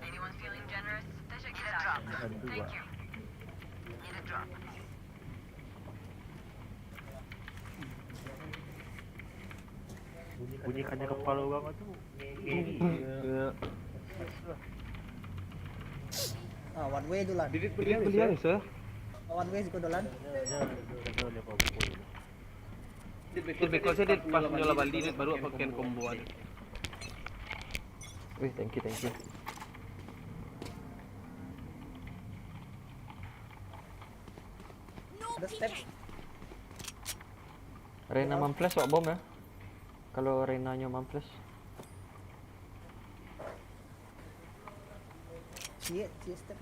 Anyone feeling generous? They should get a drop. Thank you. Need a drop. Bunyikannya kepala orang tu. One way dolan. Didit belian sir. One way sih dolan. Dit bekal saya dit pas nyola Bali dit baru pakaian combo ada. Wih, thank you. Ada step. Reyna mamples wak bom ya. Kalau Reynanya mamples. Cie step.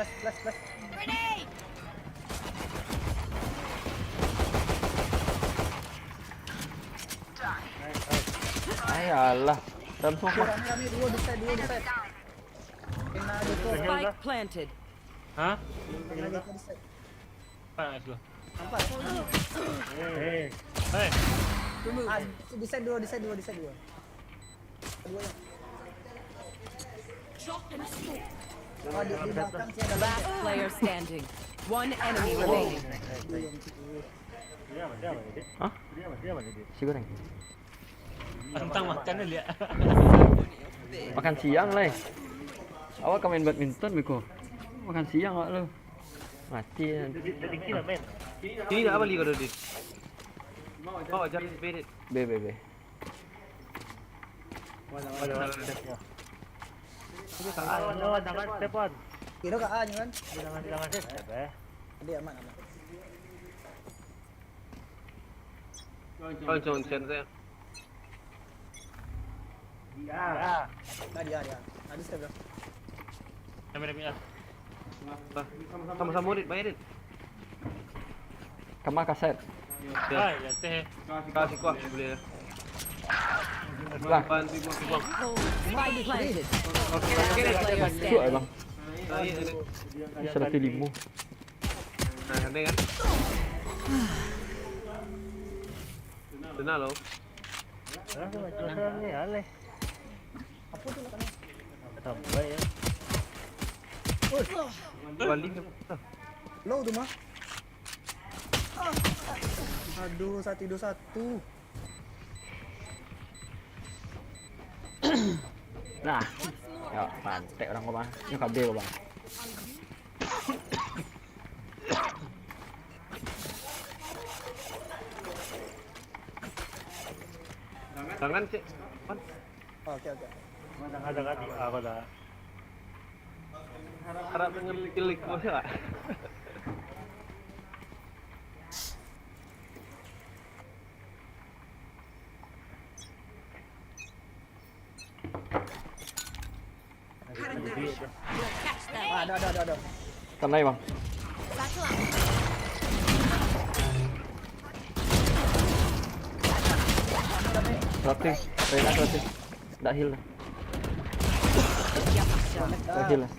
Plus. Grenade! Ayalah. Dalam semua. Rame dua di side. Kena ada tuh. Spike planted. Hah? Kena ada di side. Apa guys gua? Nampak? Hei. Di side dua. Keduanya. Drop in a smoke. Oh, di belakang sih ada Last player standing. One enemy remaining. Hah? Si goreng. Tentang makan dulu ya. Makan siang lah. Awak kan main badminton Beko. Makan siang awak lu. Mati nanti. Ini nak apa liga dit? Oh, jangan beda. B. Jangan Stepon. Kira ke A nya kan? Jangan step ya. Ada aman. Oh, jangan saya. Ya. Ada. Ada step dah. Ambil. Sama-sama dit, bayar dit. Kama kaset. Hai, ya teh. Kasih kuah boleh. Lah. Bantu buang. Spike planted. Oke, Last player Suat standing. bang. Bisa latih limu. Nah, ada kan? Benar loh. Ni aleh. Apa tu nak kena? Tambah ya. Bali. Low tu mah. Aduh, 121. Nah. Ya, pantek orang kau bang. Ini KB kau bang. Jangan cek. Oke. Ada kan aku dah. Harap mengambil kau siapa? Ada. Tanai bang. Battle up. Roti. Reyna roti. Dah heal lah. Dah heal lah.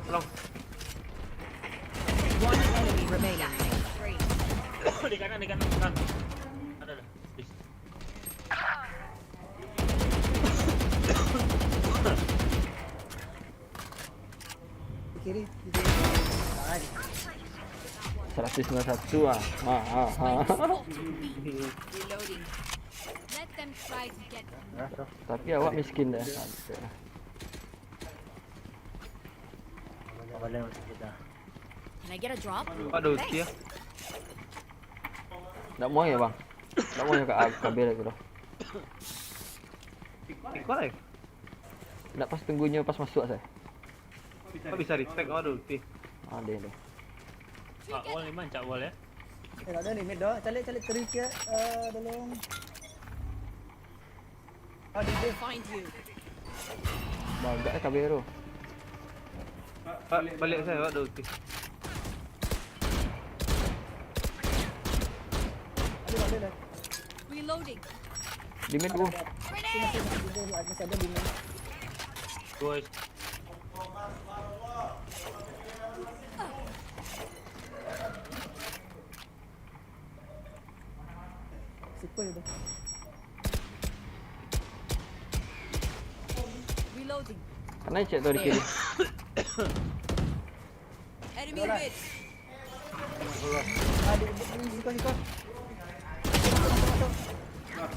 Tolong. One enemy remaining. Di kanan. Ada. Please. Kiri. 191 ah. Reloading. Let them try to get me. Tapi awak miskin dah. Boleh kita. Can I get a drop? Aduh, dia. Tak mau ya bang. Tak mau ya ke KB lagi dah. Ikut lah. Tak pas tunggunya pas masuk saya. Kau bisa respect aduh, ti. Ada. Cak wall ni man, cak wall ya. Ada limit dah. Calik terik ya. Tolong. We'll find you. Bagak KB tu. Balik saya aduh, ti. Ada. Reloading. Limit tu. Masih ada di mana? Guys. Sipul tu. Reloading. Kan cek tu di kiri. Enemy mid. Ada. Siko.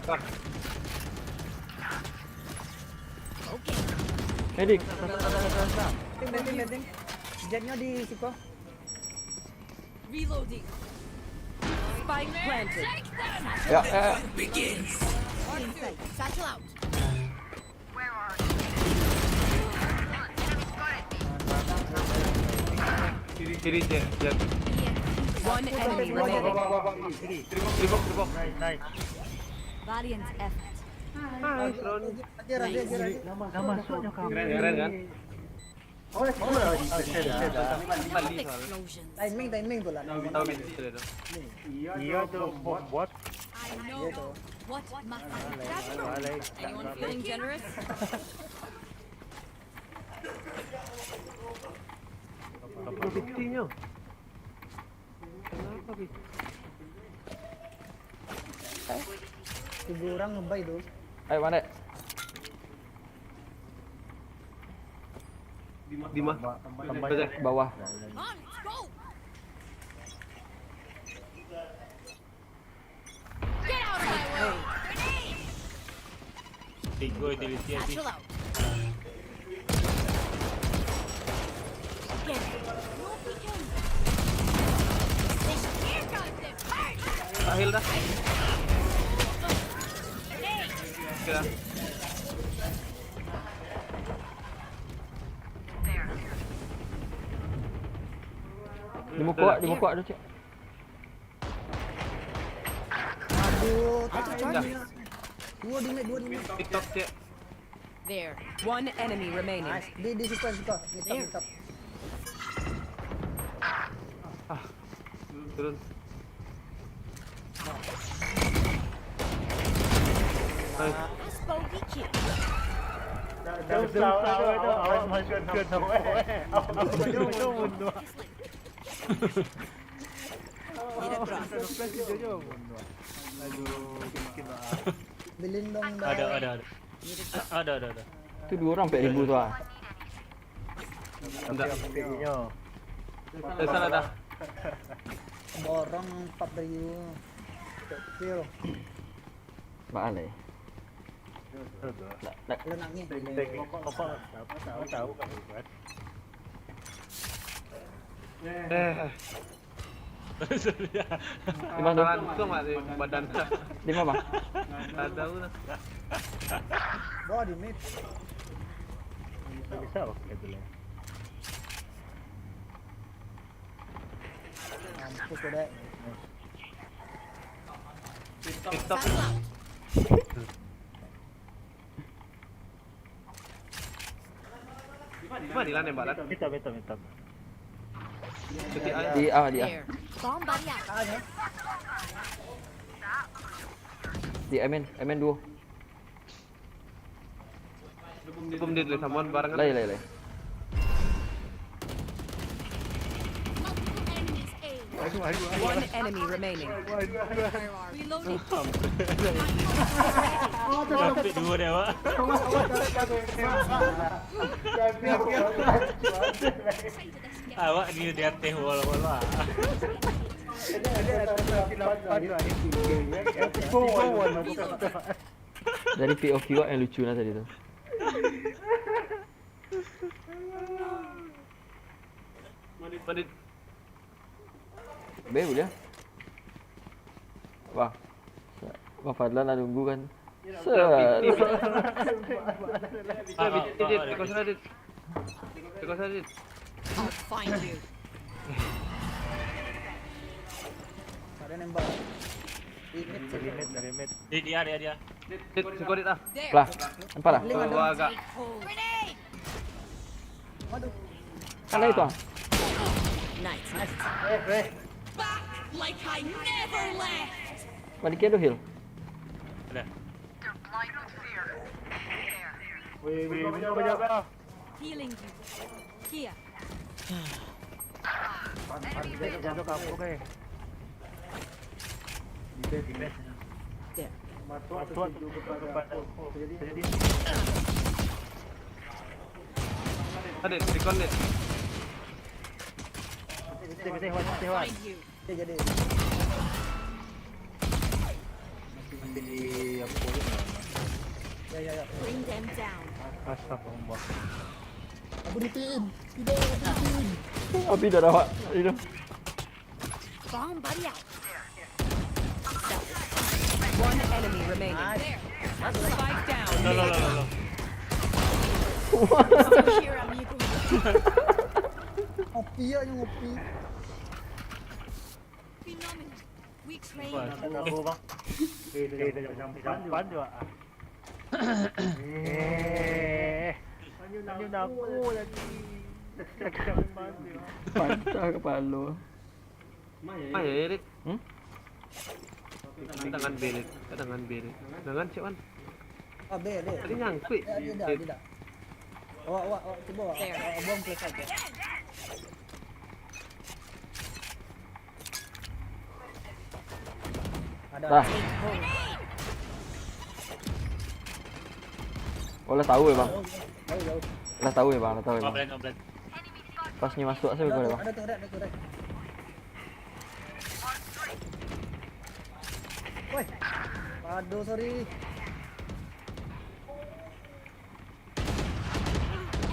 Wah, Medik. Ting. Jetnya di Siko. Reloading. Spike planted. Ya. Satchel out. kiri jet. One enemy remaining. Tribok. Nice. Valiant effort. Nice, Ron. Ajar. Gak masuknya kamu. Keren kan? Balik soalnya. Explosions. Timing pula. Tahu misi sudah dong. Iya tuh bot. I know what must be done. Balik. Anyone feeling generous? Apa buktinya? Kenapa bis? 3 orang ngebay tuh. Ayo mana? Di mana? Bawah. On, let's go. Get out of my way. Grenade. Tigo utility habis. Satchel out. Get it. No peeking. Here comes the party. Tahil dah. Grenade. Kira. Di muka tu cik. Aduh, Dah. dua di mid. TikTok cek. There. One enemy remaining. Nice. Di Siko. Di top. Turun. Nice. Bogey kill. Dah tahu itu awak masuk ke tahu Aku itu mundur. Bilin dong dah. Ada. Tu 2 orang 4,000 tu ah. Enggak. Pikirnya. Sana dah. Borong 4.000. Kecil. Mak alai. Lu nangis. Tahu kan buat. Di mana tu? Langsung lah di badan. Di mana bang? Tak tahu lah. Bawa di mid. Bisa pakai dulu. Mampus udah. TikTok. Satchel out. Mana di lane balat? Minta. Jadi Di ah dia. There. Bomb buddy out. Di Amen 2. Hukum dia tulis samuan barengan. Lai. Multiple enemies A. One enemy remaining. Reloading. Dapat 2 dia awak. Awak di atas wall lah. Dari POV awak yang lucu lah tadi tu. Mana Baik boleh. Wah. Wah Fadlan dah nunggu kan. Because I did. I'll find you. Ada nembak. Di mid. Dari mid. Dia. Sekorit ah. There. Lah. Nampak lah. Gua agak. Grenade. Waduh. Kan itu ah. Nice. Back like I never left. Balik dia tu heal. Ada. Wih, berjaga. Healing you. Here. Jaga kamu ke. There. Tuan jadi Ada reconnect. Bisa. Find you. Dia jadi. di apa pun Ya. Bring them down. Astagfirullah. Abu di tim. Tidak, abu di tim. Api dah dapat. Itu. Bomb buddy out. One enemy remaining. Spike down. Lo. Stay here, amigo. Ngopi ya, ngopi. Phenomenal. We train. Wah, saya tahu bang. Dia jampan juga. Panyo na ako lagi. Jampan dia. Pancah kepala lu. Ah ya Erik. Hmm? Tangan belit, tangan belit. Tangan cuman. Ah, B. Tadi nyangkut. Tidak. Wah, coba. Buang flash aja. Ada. Dah. Oh, lah tahu ya bang. Jauh. Lah tahu ya bang. Lah tahu ya bang. Ngobrol. Pas ni masuk saya boleh bang. Ada turret. Woi. Aduh, sorry.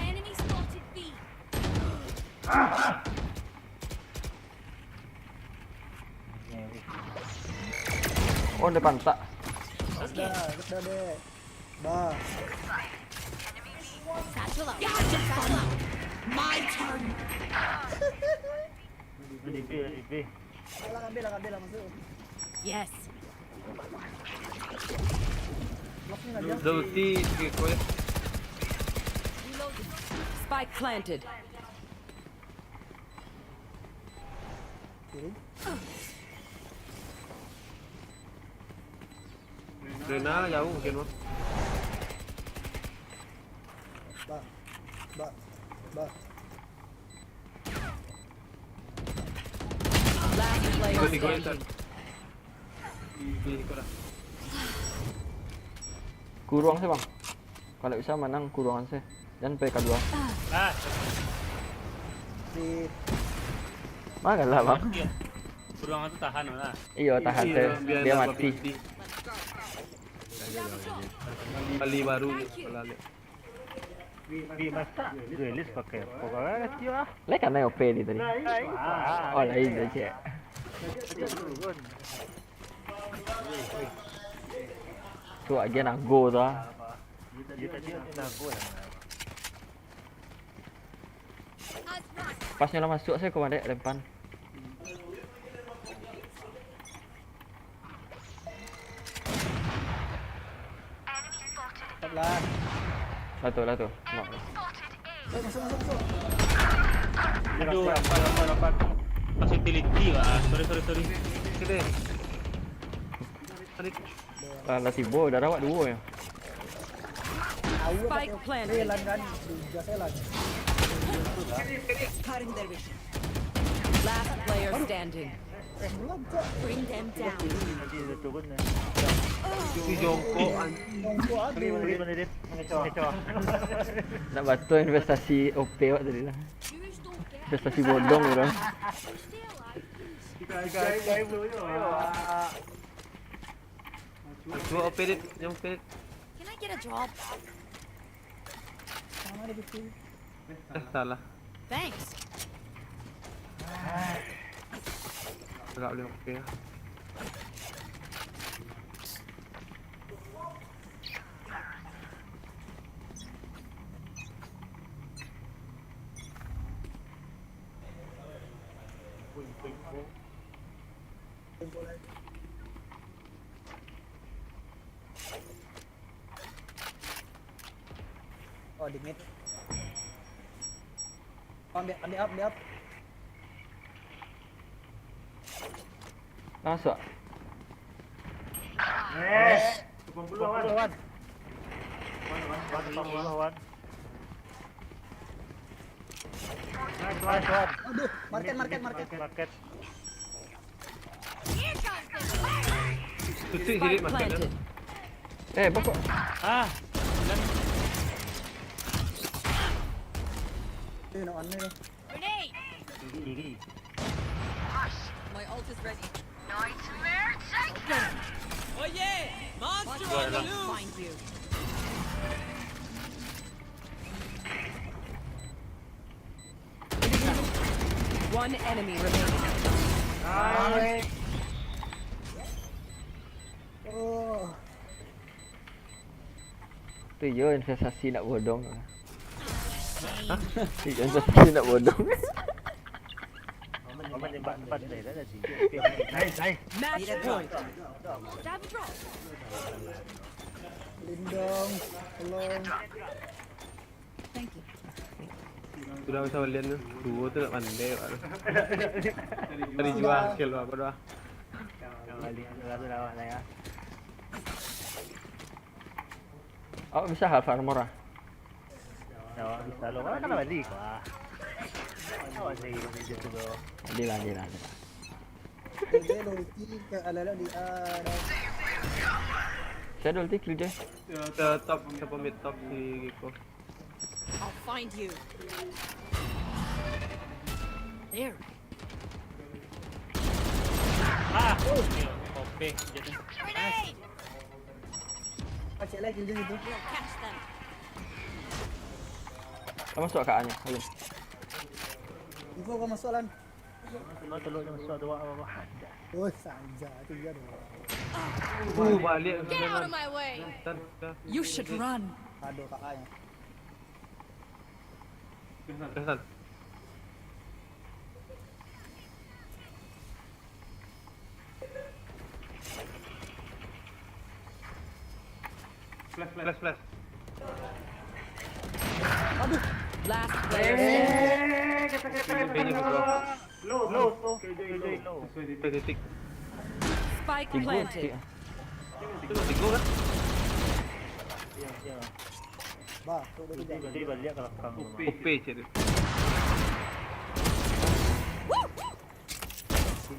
Enemy spotted B. Oh, depan tak. Udah deh. Bah. Satchel up. Satchel up. My turn. Di. Lah masuk. Yes. Locknya enggak dia. Zulti gitu ya. Reloading. Spike planted. Kiri. Rena jauh mungkin bang. Bah. Last player Ikut standing. Intan. Ikut lah. Kurang saya bang. Kalau bisa menang kurangan saya. Dan PK2. Ah, Si Makan lah bang. iya. Beruangan tu tahan lah. Iya tahan saya. biar Dia dapat mati. mati. Kali baru kali. Di masa duelis pakai pokoknya kecil lah. Lah kan OP ni tadi. Oh lain dah cek. Tu lagi nak go tu ah. Dia tadi nak go lah. Pas nyola masuk saya komandek depan. lah. Lah tu. Nak. Masuk. Aduh, dapat. Pas utility lah. Sorry. Gede. Tarik. Lah tibo dah rawat dua ya. Spike planted. Selan kan, juga selan. Last player standing. Belum kok. Bring them down. Nanti dia turun dah. Si jongkok Nongko aduh. Beri mana dia? Mengecoh. Nak batu investasi OP awak tadi lah. Jews don't get Investasi bodong tu lah. stay alive. Guys dulu. Coba operit, jom operit. Can I get a drop? Sama ada bikin. Salah. Thanks. Agak boleh oke ya. Oh, di mid. Oh, ambil up. Masuk. Puluhan. Puluhan. Aduh, market. Here comes the fire. Tutup silit Spike market planted. Pokok. Ah, Ini nak mana ni? Grenade. Kiri. My ult is ready. Oh yeah! Monster on the loose! Find you. One enemy remaining. Oh. Tu yo investasi nak bodong. Hah? Investasi nak bodong. Mama nembak tempat saya dah tadi. Nice. Match point. Dive drop. Lindung, tolong. Thank you. Sudah bisa lihat tuh, duo tuh nggak pandai pak. Dari jual skill apa doa. Kembali lalu lawak saya. Oh bisa half armor ah. Lawak bisa lo. Kan balik wah. Awak lagi kerja tu lo. Dila. Dia ulti ke ala-ala di ada. Saya ada ulti kill dia. Top siapa mid top si Giko. I'll find you. There. Kope jadi. Grenade! Pacik lagi dia itu. We'll catch them. Kau masuk ke A-nya. Ayo. Info kau masuk lan. Telur masuk tu apa. Oh saja tu dia tu. Balik. Get out of my way! You should run. Aduh kakaknya. Kesan. Flash. Last player standing. B-nya berdua. Low. Titik. Spike Tiga. planted. Itu Giko kan? Ya. Bah, tu dia. Jadi balik kalau kang. OP je dia.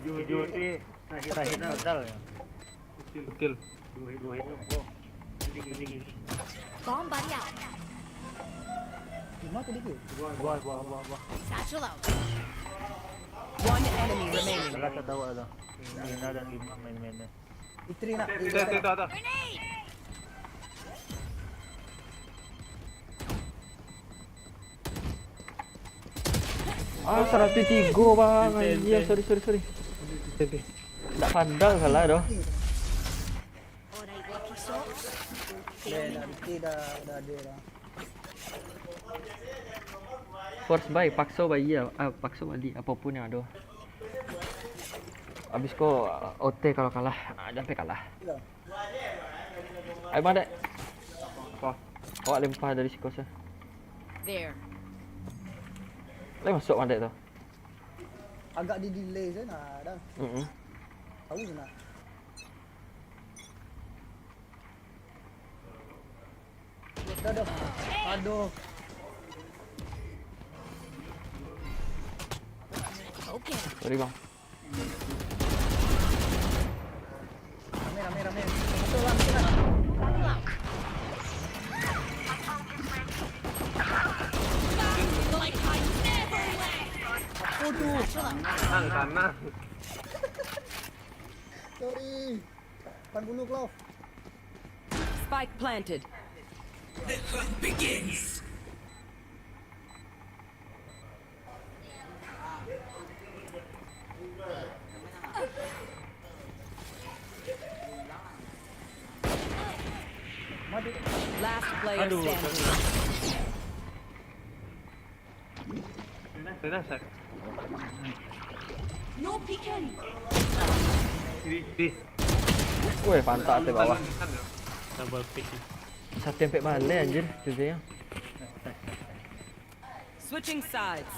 Video ni akhir modal ya. Skill. Dua itu. Tinggi. Bomb buddy out. Cuma tu dia. Buah. Satchel out. One enemy remaining. Kalau tak tahu ada. Ini ada 5 main-mainnya. Itri nak. Itu. Grenade! Ah 103 bang. Anjir, sorry. Tak pandang salah doh. Alright, lucky socks. Dah ada dah. Force buy, paksa bayi lah. Paksa balik apapun yang ada. Habis kau OT kalau kalah, sampai kalah. Ayo bang dek. Awak lempar dari si kosa. There. Lagi masuk bang dek tu. Agak di delay je nak dah. Tahu je nak. Dah. Aduh. Okay. Sorry bang. Rame. Betul lah, betul lah. Like I never left. Sana. Sorry. Pan bunuh Clove. Spike planted. Last player standing. Saya. No peeking. Di. Weh, pantat tu bawah. Double pick. Satu tempat balik anjir, tu saya. Switching sides.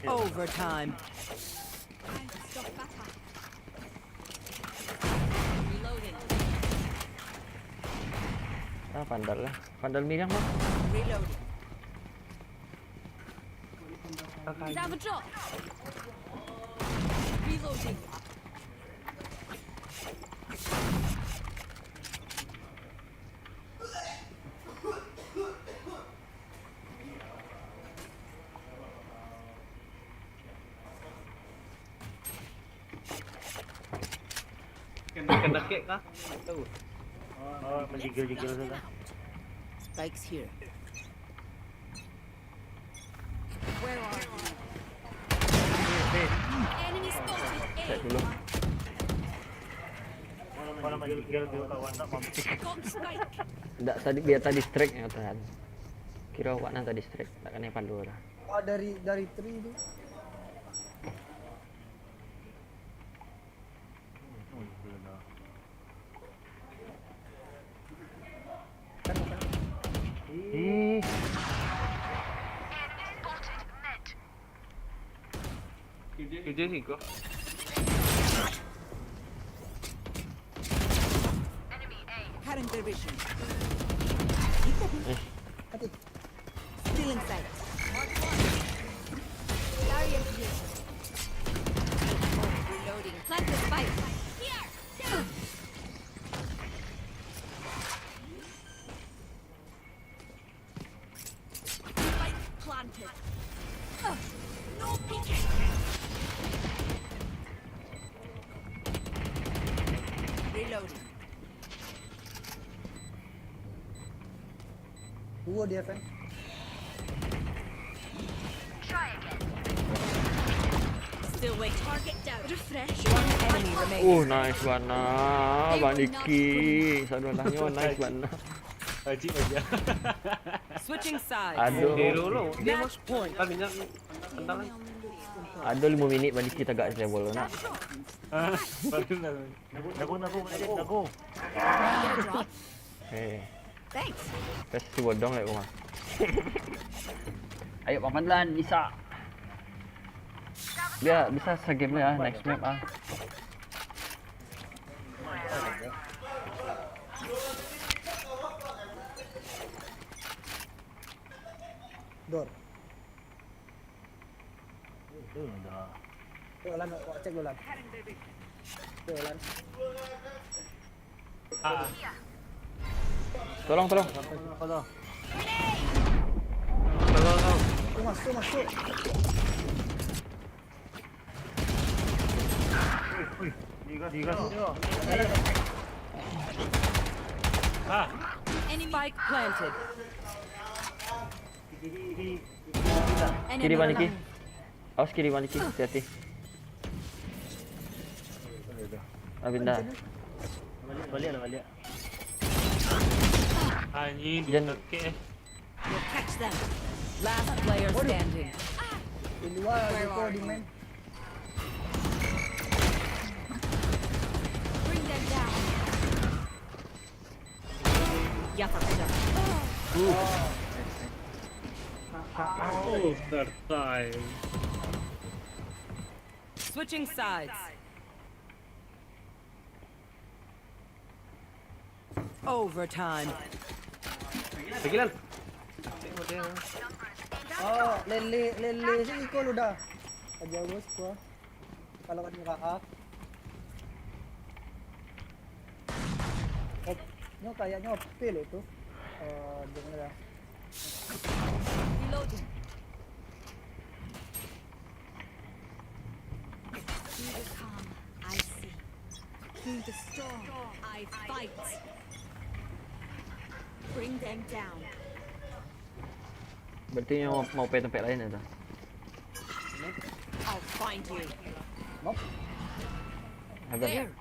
Overtime. Stop backpack. Reloading. Pandal lah. Pandal mirang bang. Reloading. Have a drop. Reloading. Kena kek kah? Tahu. Oh, menjigil-jigil itu kan. Spikes here. Where are you? Enemy spotted. Cek dulu. Kalau menjigil dulu kawan tak mampus. Got spike. Nggak tadi biar tadi strike ya tahan. Kira awak nang tadi strike, tak kena pandu dah. Oh dari 3 itu. Ih, QJ sih kok. Current division. Hati. Still in sight. Barrier here. Reloading. Plant the spike. Here. Spike planted. No peeking. Reloading. Dua dia kan. Still wait. Target down. Refresh. One enemy remaining. nice Wana, Bandiki. Sadolahnya nice Wana. Wajib aja. Switching sides. Aduh, Hero lo. Match point. Kan minyak kental kan. aduh 5 minit Bandiki tagak level lo nak. Naku. Get a drop. Hei, Thanks. pasti bodong lah rumah. Ayo pelan bisa. Dia bisa segame ya next map ah. Door. Udah. Tuh lan, cek dulu lan. Tuh lan. Tolong. Kalau Tuh masuk. digas. Enemy Spike planted. Kiri Bandiki. Awas kiri Bandiki, hati-hati. Abinda. Balik. Anjing Jen. dikekek. We'll catch them. Last player standing. Di luar di main. Bring them down. Yafaka. Oh, third time. Switching sides. Overtime. Sekilan. Tengok dia. Oh, lele sih iko lu dah. Aja bos gua. Kalau kan muka A. Oh, nyo kayaknya OP lo itu. Dengar ya. Reloading. Through the calm, I see. Through the storm, I fight. Bring them down. Berarti yang mau pe tempat lain ya tuh. I'll find you. Ada. There.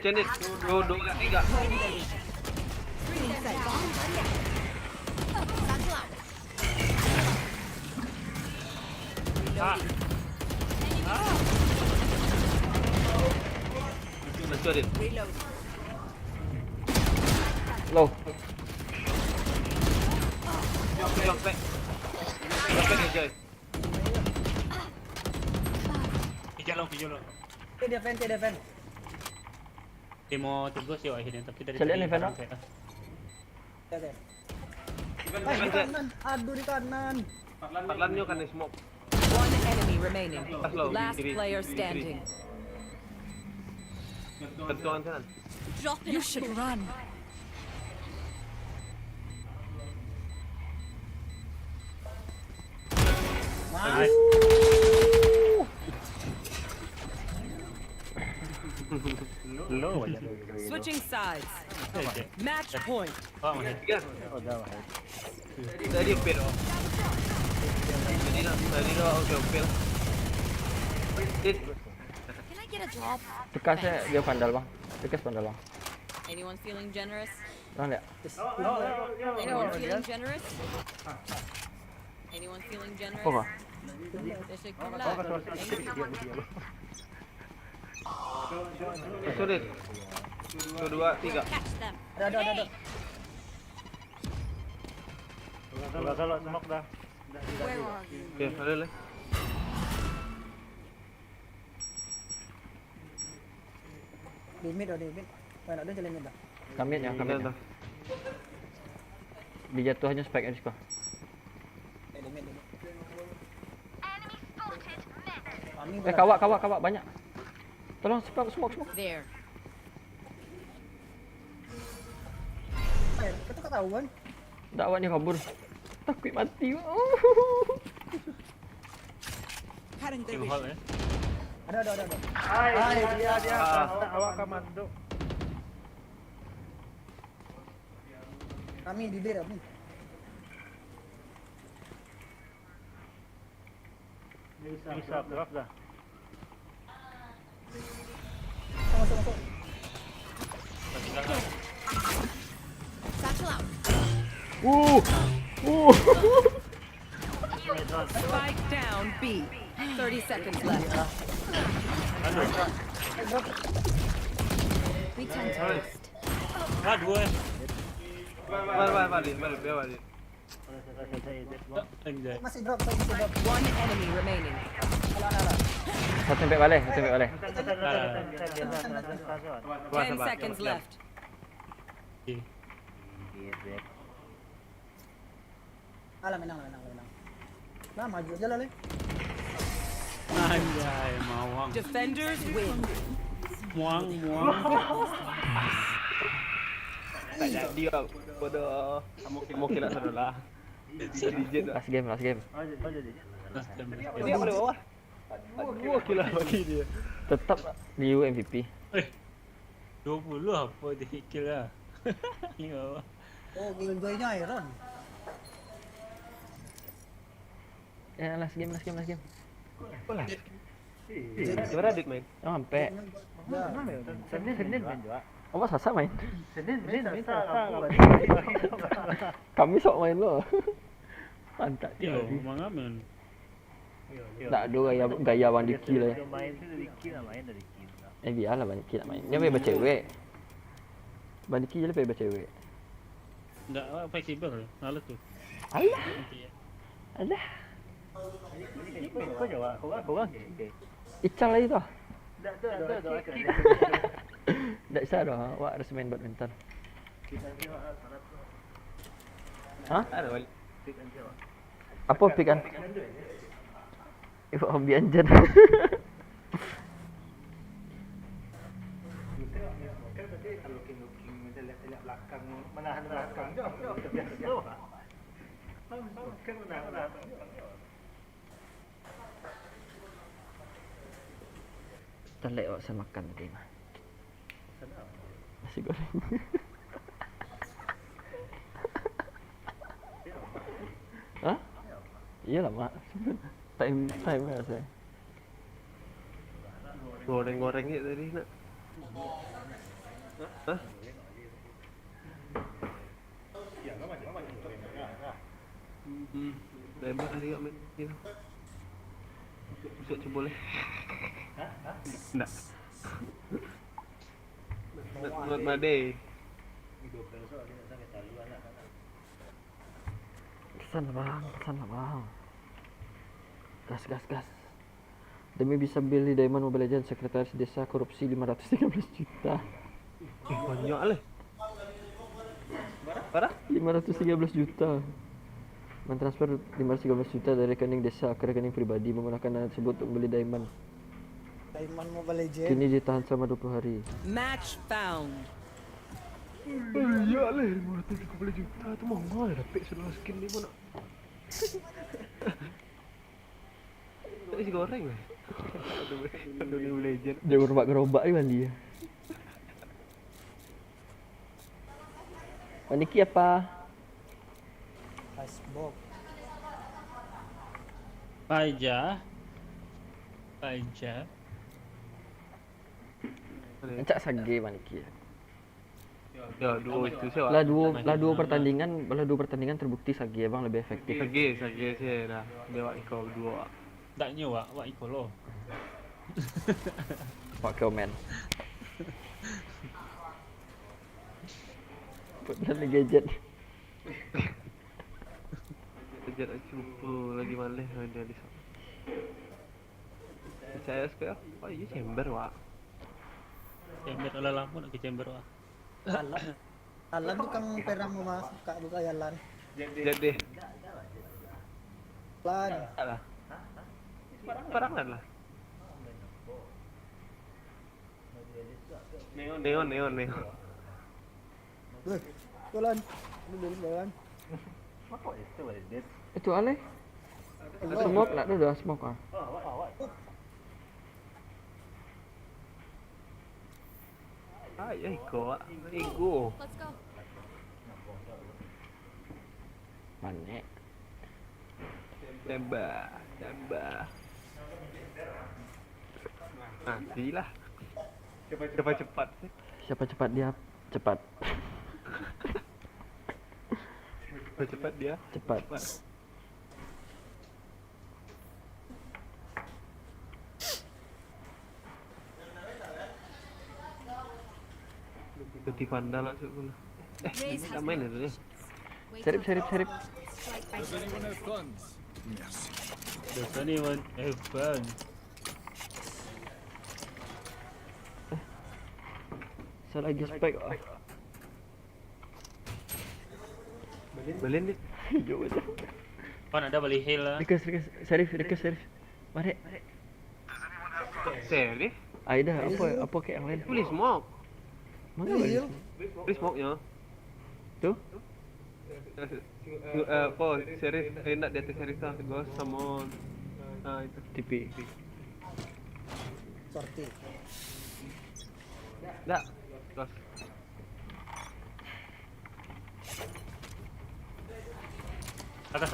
Cenit. 2 3. Bring them down. Satchel out. Lanjutin. Reloading. Low. Sampai. Sampai dia Joy. Hijau lo. Defend. Dia mau tegus ya akhirnya tapi dari Saya lihat tadi level barang up. saya. Oke. Di kanan. Aduh di kanan. Patlan nyo kan smoke. One enemy remaining. Slow. Last Kiri. player standing. Tentuan sana. Drop it. You should run. Lo aja. Switching sides. Okay. Match point. Oh, mahal. Oh, dah mahal. Tadi open oh. Tadi lo oke lah. Dit. Can I get a drop? Tekasnya dia vandal bang. Tekas vandal bang. Anyone feeling generous? Bang lihat. Anyone feeling generous? Anyone feeling generous? Apa? Teşekkürler. Sudah. 1, 2, 3. Catch them. Ada. Kalau smoke dah. Where are you? Oke, ada lah. Di mid. Mana ada jalan mid dah. Kamit ya, kamit. Ya. Dijatuhnya spike edge kok. Di mid. Kawak banyak. Tolong smoke. There. Kau tak tahu kan? Dakwah ni kabur. Takut mati. Kill hall eh. Ada. Dia. Awak komando. Kami di bed kami. Bisa drop dah. Masuk. Satchel out. Spike down B. 30 seconds left. We tend to rest. Ah, dua eh. Balik. Anjay. Masih drop. One enemy remaining. Satu sampai balik. 10 seconds left. Alah menang. Nah, maju aja lah, Le. Anjay, mawang. Defenders win. Muang. Tak jadi kau. Bodoh. Mau kira saudara. Digit dah. Last game. Dia boleh bawah. Aduh, kira bagi dia. Tetap Liu MVP. 20 apa dia kill lah. Ya. Oh, Killjoy-nya Iron. Ya last game. Bola. Gimana Dit main? Oh, sampai. Senin main juga. Oh, Sasa main. Senin. Kami sok main lo. Mantap dia. Yo, mangamen. Tak ada gaya Bang Diki lah. Main tu dari kill main dari kill. Biarlah Bang Diki nak main. Dia main bercewek. Bang Diki je lebih bercewek. Enggak fleksibel. Malas tu. Alah. Kau jawab. Kau orang. Ical lagi tu. Dah. Tak bisa dah. Awak harus main badminton. Hah? Ada balik. Apa pick kan? Ibu hobi anjir. Terlek awak saya makan tadi mah. Nasi goreng. Hah? Iyalah mak. Time lah saya. Goreng ni tadi nak. Hah? Lebar hari kat main ni. Besok cuba boleh. Tak. Not Made. Kesan lah bang. Gas. Demi bisa beli Diamond Mobile Legends, sekretaris desa korupsi 513 juta. Banyak lah. Berapa? 513 juta. Mentransfer 513 juta dari rekening desa ke rekening pribadi menggunakan dana tersebut untuk beli Diamond. Diamond Mobile Legends. Kini ditahan selama 20 hari. Match found. Ya lah, 530 juta tu mahal dah pack saudara skin ni pun nak. Tak isi goreng lah. Aduh, New Legend. Dia gerobak-gerobak ni Bali. Maniki apa? Icebox. Paja. Encak sage Maniki. Ya, duo itu sih, Wak. Lah dua pertandingan terbukti sage abang lebih efektif. Sage sih dah. Dia Wak Iko dua. Tak nyo wak ikut lo. Pak komen. Padahal gadget. Kejar cupu lagi malih dia di sana. Saya sekarang, oh iya chamber Wak. Chamber ala lama nak ke chamber wak. Alan tukang perang mau masuk kak buka jalan. Jadi, Lan. lah. Perangan lah. Neon. Weh, jalan. Dulu jalan. Itu Ale. Smoke nak tu dah smoke ah. Ay, Iko Wak. Ego. Let's go. Manek. Tembak. Nantilah. Cepat. Siapa cepat dia cepat. Cepat dia. Cepat. Ganti panda langsung dulu. Raise Tak main itu dia. Wait Serip. Strike by Does anyone have funds? Merci. Does anyone have fun? Saya lagi spike. Belen ni. Jom aja. Kau nak dah balik heal lah. Rekas. Serif. Mari. Seri. Aida apa ke yang lain? Boleh smoke. Mana boleh? Boleh smoke nya. Tu? Apa Serif nak di atas Serif lah. Ghost summon. Itu. TP. Sorti. Tak. Ghost. Atas.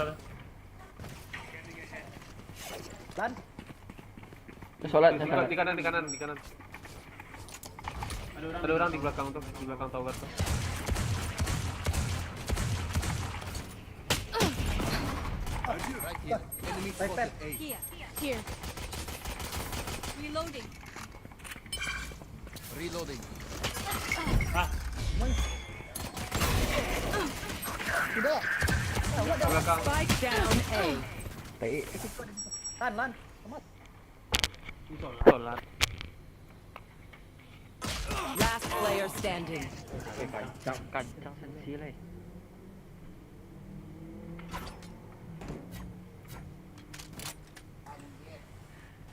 Lan. Solat. Di kanan. Ada orang di belakang tower tu. Right here. Enemy spotted A. here. Reloading. Reloading. Sudah. Belakang. Spike down A. Baik. Lan. Amat. Solat. Last player standing. Kacang sensi lah.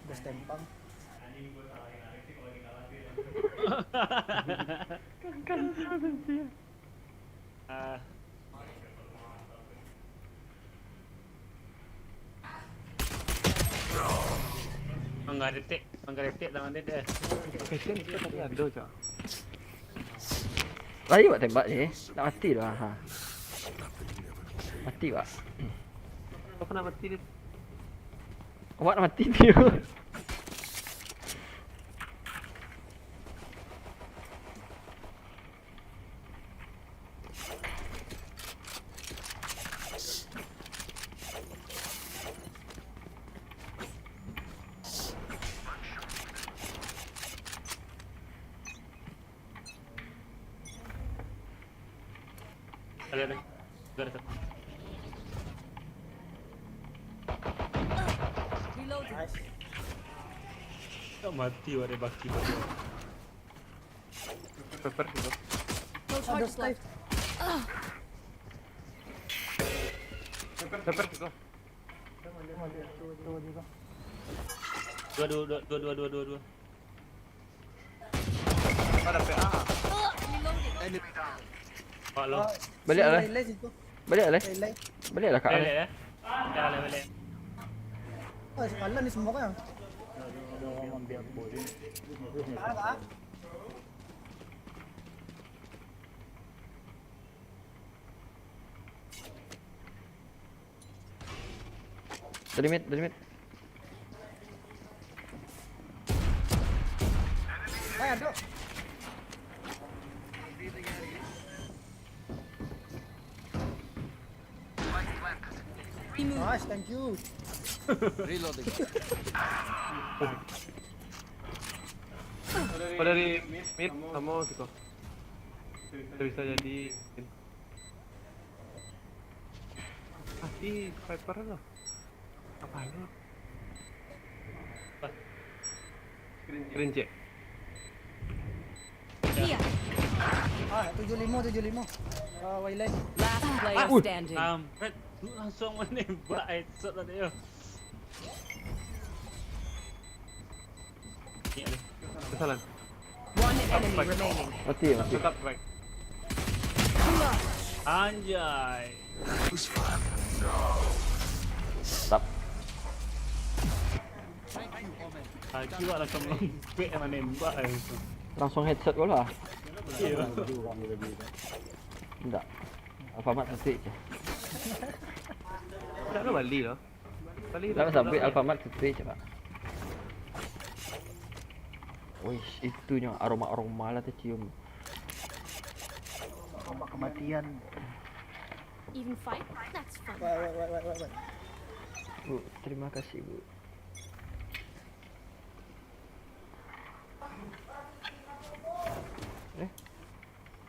Udah stempang. Menggaretik tangan dia. Fashion itu tadi ada je. Lari buat tembak ni. Nak mati dah. Ha. Mati tak? Kau pernah mati dia? Awak nak mati dia. Ada. Garis. Reloading. Nice. Tak mati wari baki berdua. Pepper itu. No Ada charges Skype. left. Pepper itu. Dua. Ada PA. Reloading. Pak lo. Balik lah. Lay situ. Balik lah. Lay. Balik lah kak. Balik ya. Dah balik. Oh, sekalian ni semua kan. ambil boleh. Apa? Dari mid, dari mid. Aduh. Nice, thank you. Reloading. Oh dari mid kamu Tiko. Bisa jadi mati sniper lo. Apa lo? Screen check. Here. 75. Wayland. Last player standing. Kampret, lu langsung menembak headshot tadi yo. Iya deh. Kesalahan. One enemy remaining. Mati, mati. Tetap baik. Anjay. Tap. Lagi wak langsung lempek menembak itu. Langsung headshot gua lah. Iya. Enggak. Alfamart titik je. Tak ada Bali loh. Bali Tak sampai Alfamart titik je, Pak. Wih, itunya aroma-aroma lah tercium. Ombak kematian. Even fight? That's fun. Wait. Bu, terima kasih, Bu.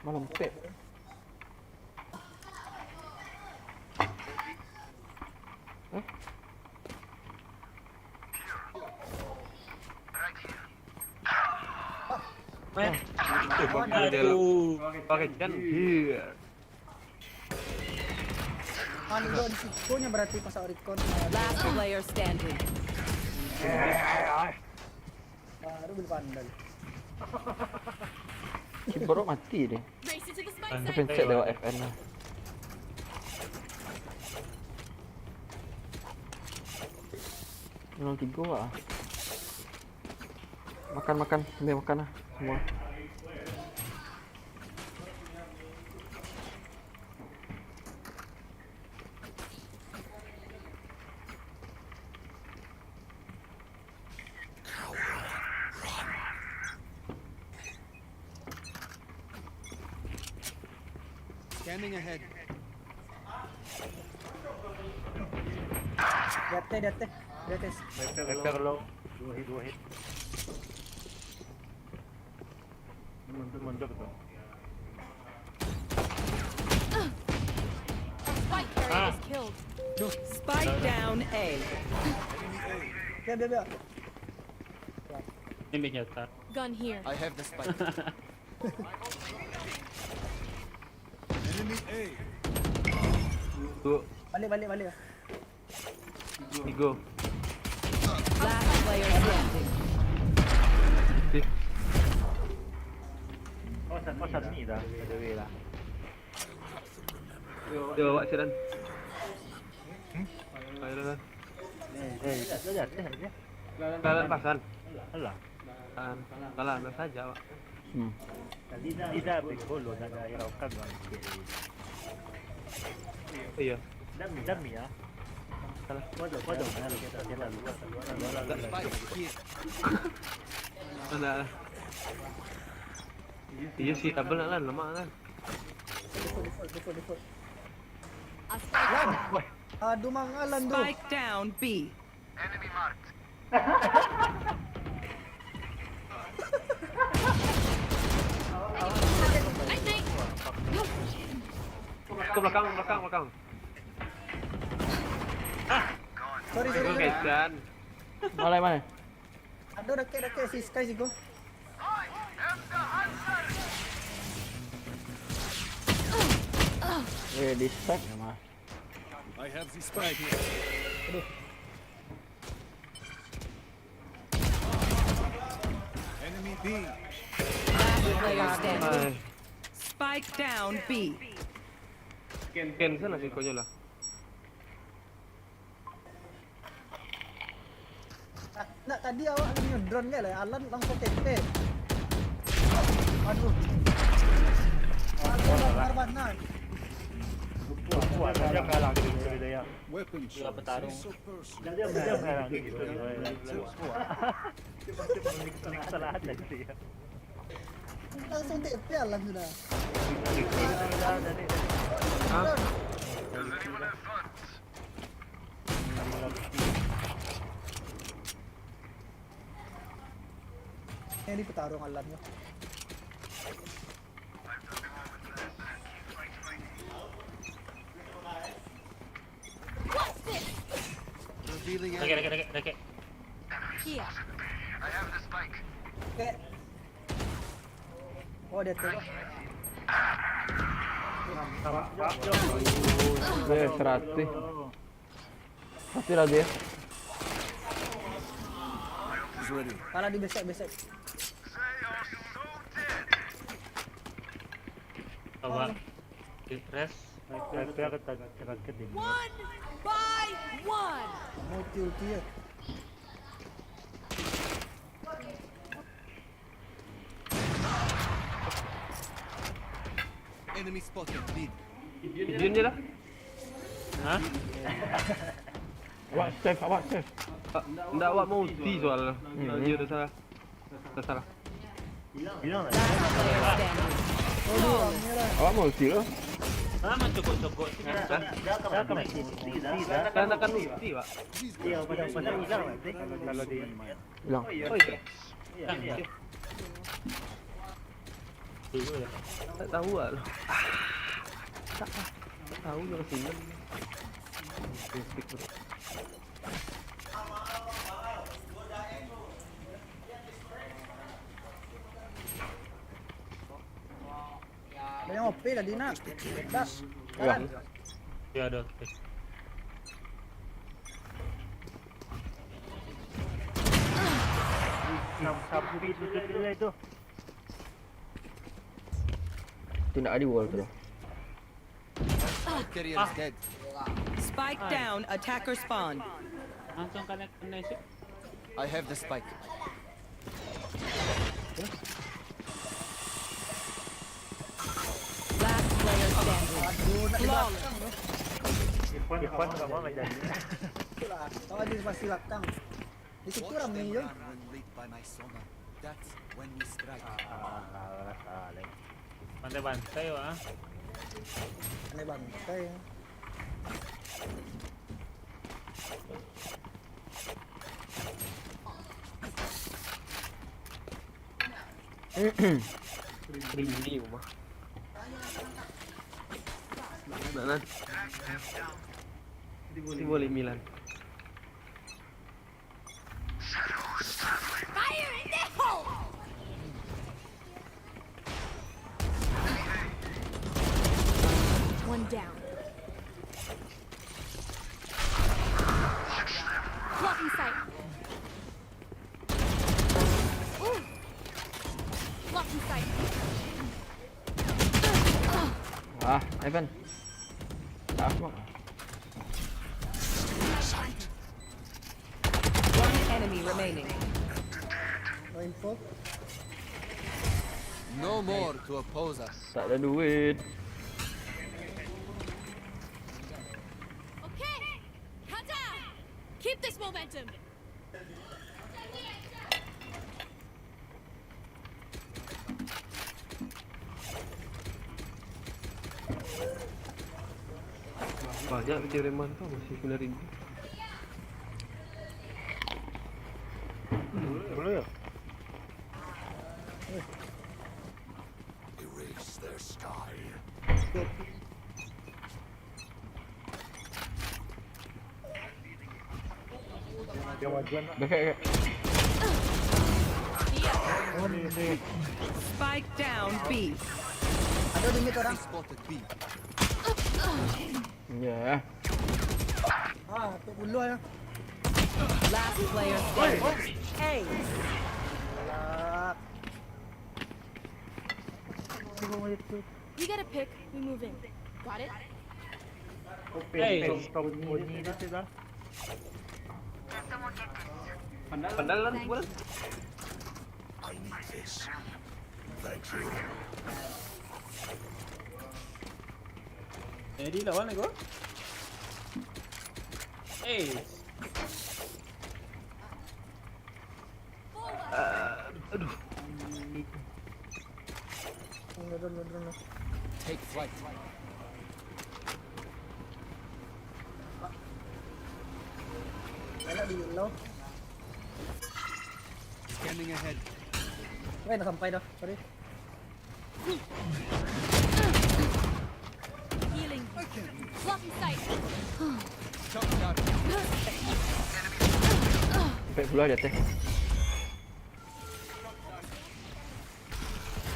Malam pep. Aduh. pakai kan here. Ando di situ nya berarti pas Oricon. Last player standing. Baru beli pandal. Kiboro mati deh. Race into the spike Aku site. pencet lewat FN lah. Nol tiga lah. Makan, sambil makan lah semua. Scanning ahead. Dete. Vector low. Dua hit. Mundur tuh. Spike carrier was killed. Spike down A. Biar. Ini nyata. Gun here. I have the spike. Enemy A. Tuh, Balik. tiga. Last player standing. Oh, Sami dah. Ada way lah. Dia bawa siran. Ayo lah. Dah jatuh aja. Kalian pasan. Alah. Kalian saja, Pak. Tidak bolo ada irakan lah. Iya. Dami ya. Salah. Waduh. Kita luar. Spike here. Mana? Iya sih, double lah, lemah kan. Default. A spike down. Aduh mangalan tuh. Spike down B. I think. Ke belakang. Sorry. Oke, dan Mana? Aduh deket si Sky sih gua. Di set ya mah. I have the spike here. Enemy B. Last player standing. ay, Spike down B. cancel lah sikonya lah. Nggak, tadi awak lagi ngedrone kan lah, Alan langsung TP. Aduh. Alan berbanan. Wah, dia ngalang gitu ya. Weapon Iya, choice petarung. is so personal. Dia ngalang gitu. Semua kesalahan gitu ya. Langsung TP Alan sudah. Ini petarung Alannya. Revealing Reke. Here. Oke. Oh, dia tuh. 100. Pasti lah dia. He's ready. Kalah di besek. Coba refresh. Saya kaget ini. One by one. Multi ya. enemy spotted. Lead. Izin je lah. Hah? Awak save. Nggak awak mau ulti soalnya. Dia udah salah. Udah salah. Bilang lah. Last player standing. Awak mau ulti lo? Lama cukup. Dia akan tidak. Kan akan ulti, Pak. Iya, benar hilang nanti kalau dia Bilang. Oh iya. Iya. dulu ya. Tak tahu lah. Tak tahu yang sini. Ada yang OP tadi nak. Das. Ya. Ya ada. Oke. Sapu itu itu. Tidak ada wall tu. Carrier is dead. Spike down, attacker spawn. Langsung connect sih. I have the spike. Last player standing. Aduh, nak di Flawless. belakang. Irfan enggak mau jadi. Itulah. Tahu aja pasti belakang. Di situ ramai je. When lit by my sonar. That's when we strike. Salah. Bantai-bantai wah. Aneh bantai. Ringi rumah. Mana? Di boleh Milan. Fire in the hole! One down. Blocking sight. Ooh. Blocking sight. Ah, Evan. Tak smoke. One enemy remaining. No info. No more to oppose us. Tak ada duit. Okay. Kata! Keep this momentum. Banyak kiriman tuh masih 9.000. Dulu ya. Erase their sky. Dia wajan. Bekek. Spike down B. Ada di mid orang. Spotted B. Ya. Ah, tu bulu ya. Last player standing. Hey. Alah. You get a pick, we move in. Got it? Hey. Stop bunyi dia sudah. Pandalan bulan. I need this. Thank you. Jadi lawan aku. Aduh. Take flight. Wala di low. Scanning ahead. Wait, nasampay daw. Sorry. Healing. Blocking sight. Top shot. Sampai puluh di atas.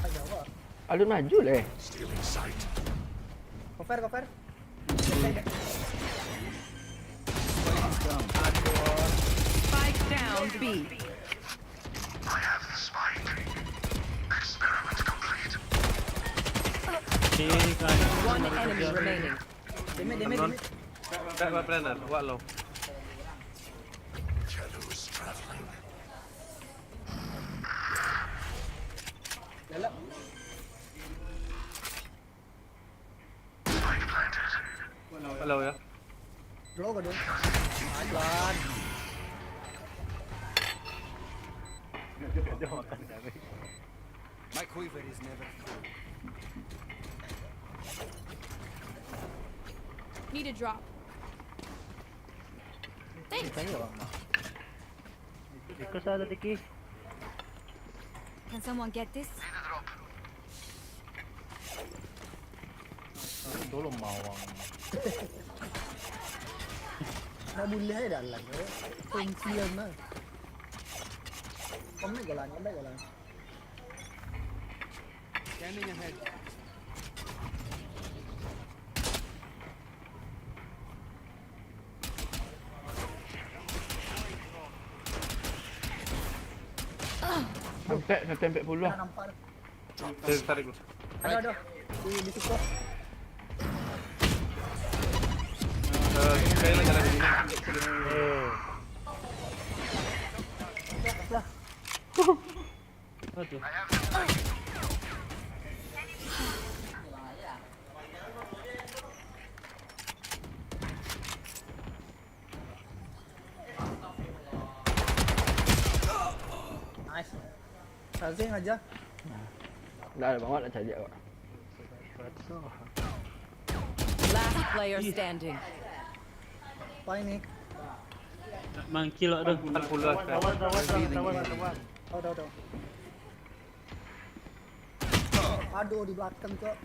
Ay, jawa. Alun maju lah. Stealing sight. Cover. Spike down B. One enemy remaining. Demi. Back planner. What low? Shadow is traveling. Lala. Hello ya. Draw ka doon. Ayan. My quiver is never full. Need a drop. Thanks. Ikut ada Diki. Can someone get this? Tolong mawang. Nah, boleh aja dah lah. Pensiun mah. Kamu jalan. Scanning ahead. Sampai puluh. Nampak. Tarik lu. Ada. Di situ. Kayak lagi ada di sini. Apa tu? Nice. Sazing aja. Dah ada banget nak cari awak. Last player standing. Apa ini? Nak mangkil tu. 40 kan. Tawan. Tahu. Aduh, di belakang kok.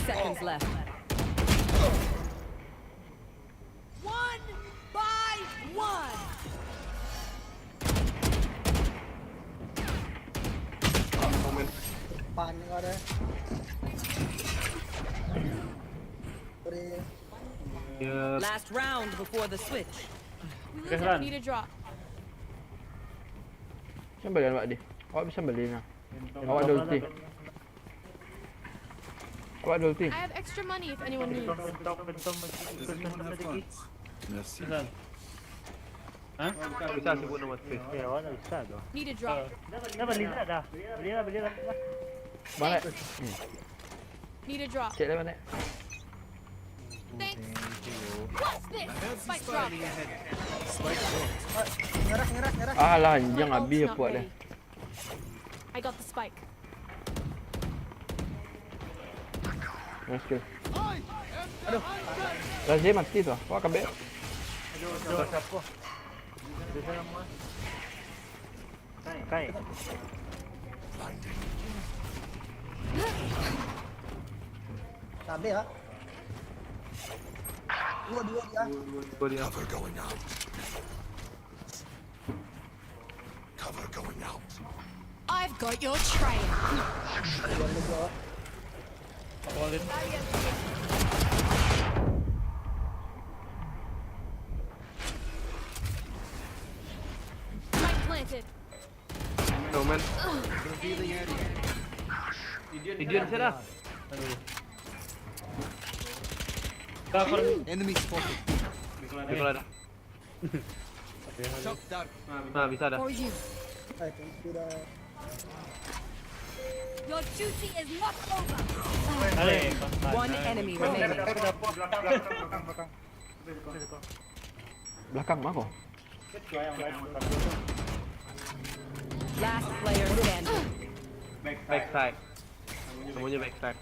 Seconds left. One by one. Komen. Depan nggak ada. Sorry. Ya. Last round before the switch. Okay, run. Need a drop. Macam beli awak dia. Awak bisa beli nah. Awak ada ulti. Awak ada ulti. I have extra money if anyone needs. Does anyone have funds? Merci. Kesan. Ha? Bisa sebut nama space. Ya, awak nak bisa tu. Need a drop. Dah beli dah. Beli lah. Mana? Need a drop. Cek lah mana? Thanks. What's this? Spike drop. Ngerah. Alah, anjing My habis ult's not buat dia. ready. I got the spike. Nice kill. Razia mati tu. Awak kabel. Aduh, siapa? Dia sana semua. Kai. Sabi ha. Dua dia. Gua dia. Cover going out. I've got your trail. Spike planted. Komen. Revealing area. Idiot siapa dah? Enemy spotted. Kalau ada. Shock dart. Nah, bisa dah. For you. Ay, thank you dah. Your duty is not over. One enemy remaining. Belakang mah kok. Last player standing. Backside. Semuanya backside.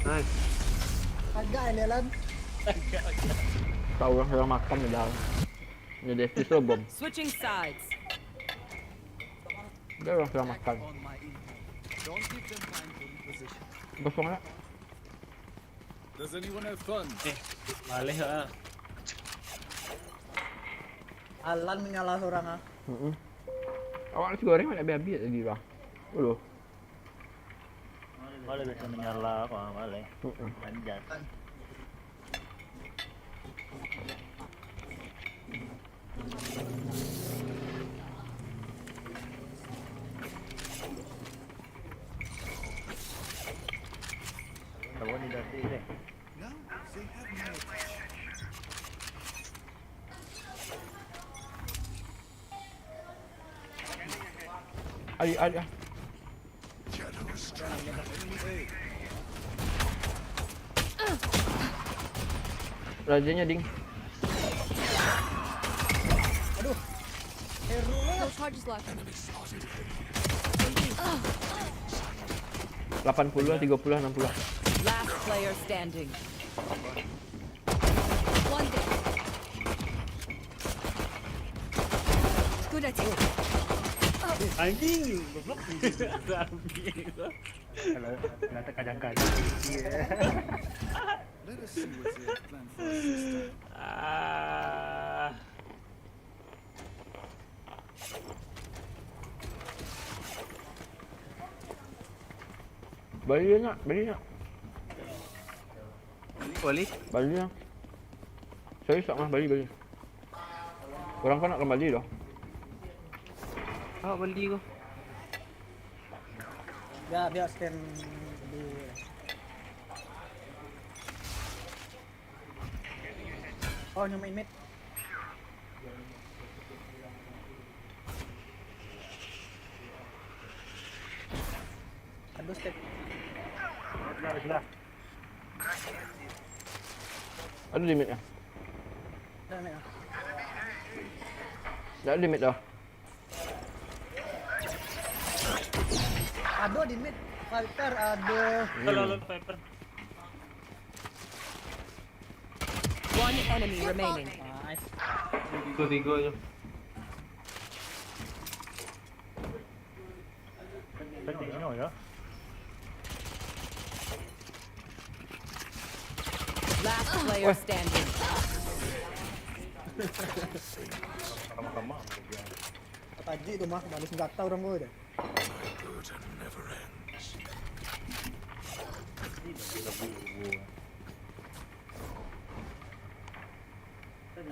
Nice. Agak ini lan. Tahu orang makan di dalam. Ini Desti tuh bom. Switching sides. Dia orang makan. On my intel. Don't give them time to reposition. Kosong lah. Does anyone have fun? Malih ah. Alan menyala seorang ah. Awak nasi goreng mana habis tadi lah. Dulu. Boleh bisa menyala apa boleh. Lanjut. Tahu ni dah sih deh. Now they have my attention. Ali. Rajanya ding. No charges left. 80, 30, 60. Last player standing. One day. Good at it. Anjing, goblok. Kalau nanti kadang-kadang. Let us see what they have planned for us this time. Ah. Balik dia nak. Wali. Balik dia. Saya tak mah balik. Orang kan nak kembali dah. Ah, beli kau. Ya, biar scan di. Oh, nyoba mid. Aduh, step. Sudah. Ada limit dah. Dah, mid ah. Tak ada limit dah. Aduh, di mid. Viper, aduh. Kalau Viper. One enemy remaining. Nice. Tiga-tiganya. Pentingnya ya. Last player standing. Sama-sama. Tadi tu mah balik senjata orang gue dah.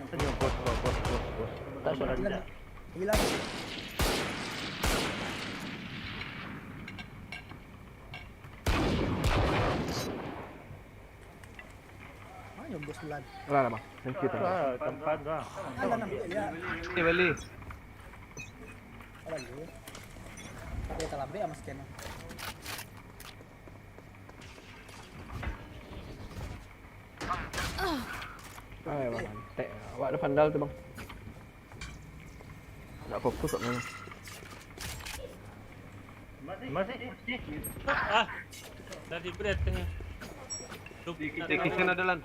Senyum bos. Tak salah tidak. Gila. Mana bos bulan? Lah bang. Thank you. Tempat dah. Ada nampak ya. Ni beli. Ada lagi. Dia tak lambe sama scan. Ay bang. Tek. Awak ada pandal tu bang. Tak fokus kat mana. Masih. Ah. Dah di bread tengah. Kitchen ada lan.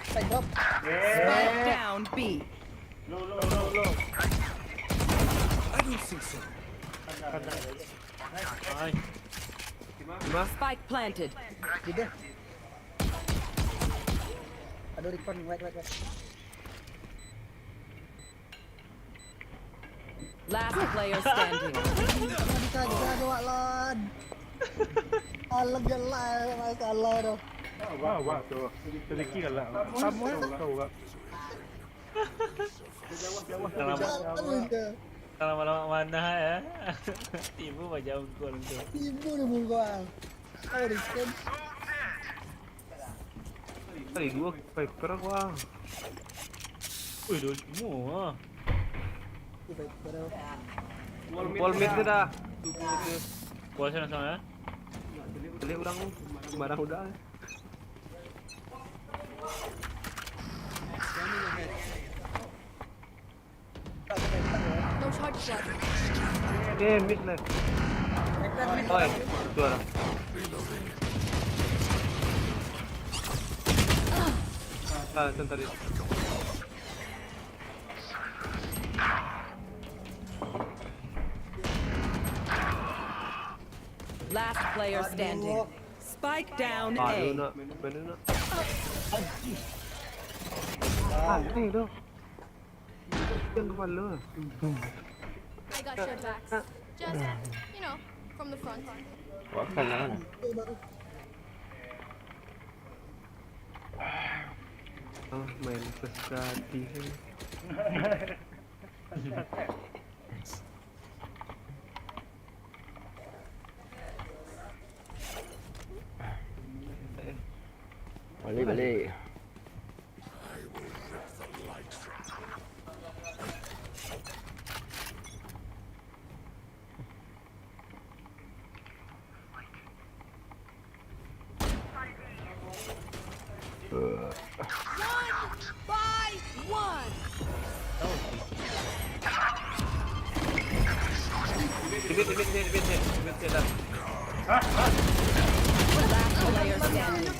Spike drop. Spike down B. Low. I don't think so. Ay. Spike planted. Di dia. Aduh, recon. Wait. Last player standing. Bisa juga awak lan. Alam jalan masalah tu. Wah tu. Sedikit lah. Sama kau. Kalau malam mana ya? Tibu aja unggul tu. Ibu nih mungguan. Oh, reset. Kali 2 Viper gua. Wih, dua semua. Wall mid dia dah. Kuasa sana. Beli orang barang udah. No charge left. Mid lah. Oi, suara. Sebentar ya. Last player standing. Spike down Aduh A. nak, bener nak. Aneh dah. Yang kepala. I got your backs. Just, you know, from the front. Wakan lah mana? Oh, main sekali. Balik. By one. Dibit dah. Last player standing.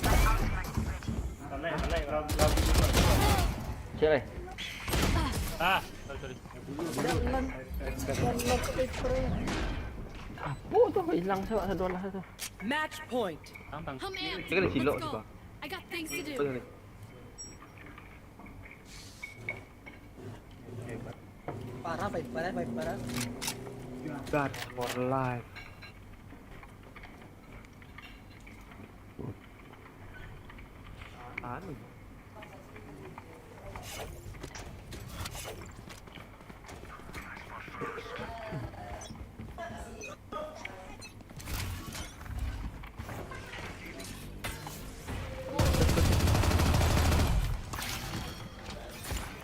Cek lah. Ah, sorry. Apa tu? Hilang sebab satu lah tu. Match point. I'm amped. Dia kena silok Let's sebab. go. I got things to do. Apa ni? Parah, parah. God for life. Anu.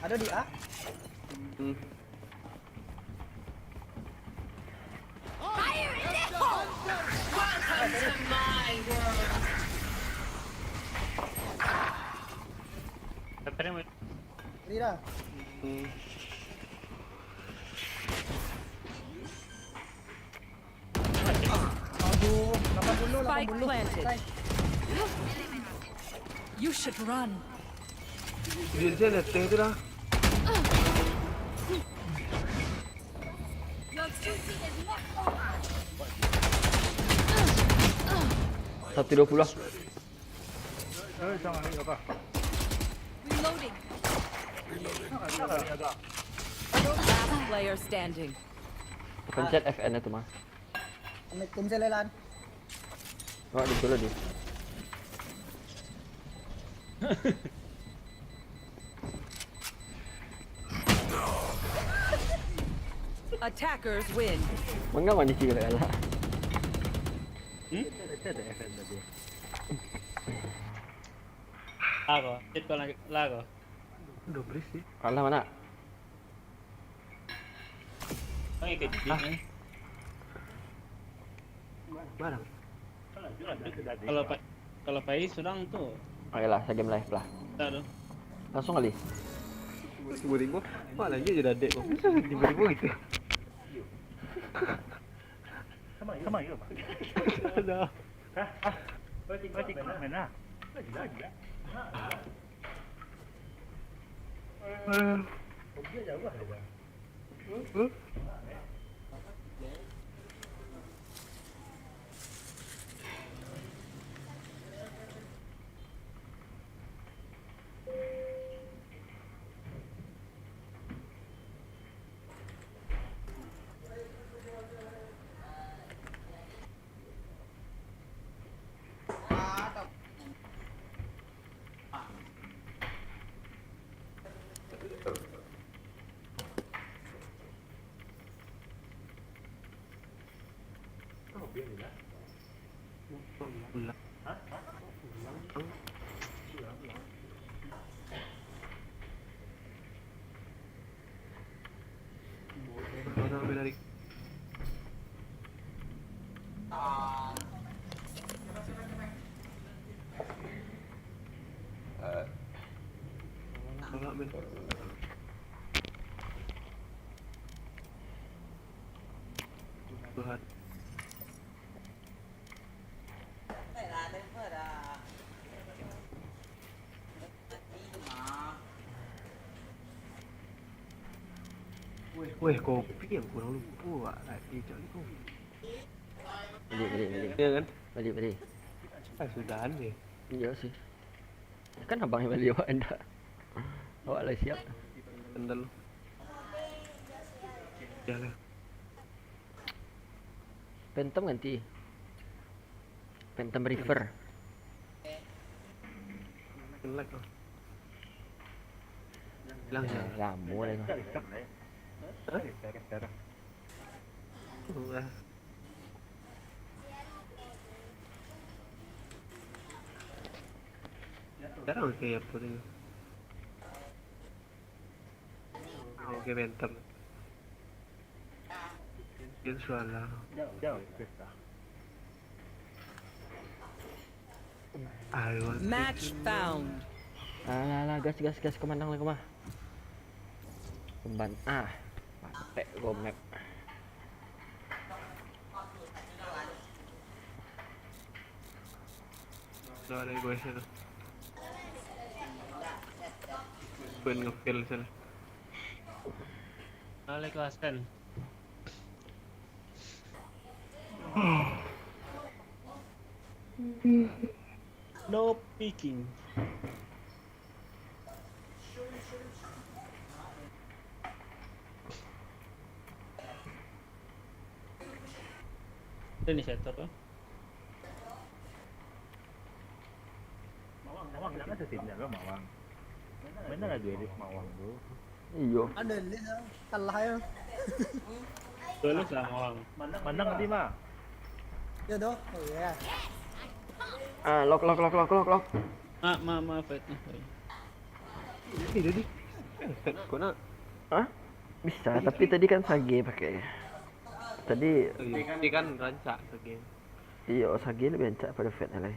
Ada di A. Fire in the hole! Welcome to my world. Tapi ni Ini dah. Aduh, 80, Spike 80. planted. You should run. Dia letih tu dah. Your duty is not over. 120 lah. Reloading. Last player standing. Pencet FN itu mah. Ambil cancel lan. Oh, di dulu dia. Attackers win. Mengapa ni kira lah? lago. Chat ko lang lago. Dobre sih. Alah mana? Ang ikit din. Barang. Kalau Pai sedang tu. Oke lah, saya game live lah. Tak tu. Langsung kali. Tiba-tiba, malah je dah dek kok. Tiba-tiba gitu. Sama yuk. Ada. Bacik mana? Pulang. Mana ambil dari mana ambil Tuhan. Weh, kopi yang kurang lupa tadi cok kopi. Balik. Iya kan? Balik. Sudahan deh. Iya sih. Kan abang yang balik awak anda. Awak lah siap. Kendal. Jalan. Phantom ganti. Phantom River. Jelek loh. Hilang ya. Ramu lah. Udah. Jarang kayak apa ini. Oke, bentar. Insyaallah. Jauh kita. Ayo. Match found. Alah, gas kemana lah kemah. Kemban mate go map. Udah ada gue sih. Gue nge-fill sih. Balik kelas kan. No peeking. Ini setter tuh. Mawang jangan setim jaga Mawang. Mana lagi edit Mawang tuh? Iyo. Ada list kalah ya. Dulu lah Mawang. Mandang nanti mah. Ya doh. Oh iya. Lock. Ma fight nih. Ini jadi. Kok nak? Hah? Bisa, tapi tadi kan Sage pakai. Tadi Ini kan rancak lagi. iya Sage lebih encak pada Fat lah.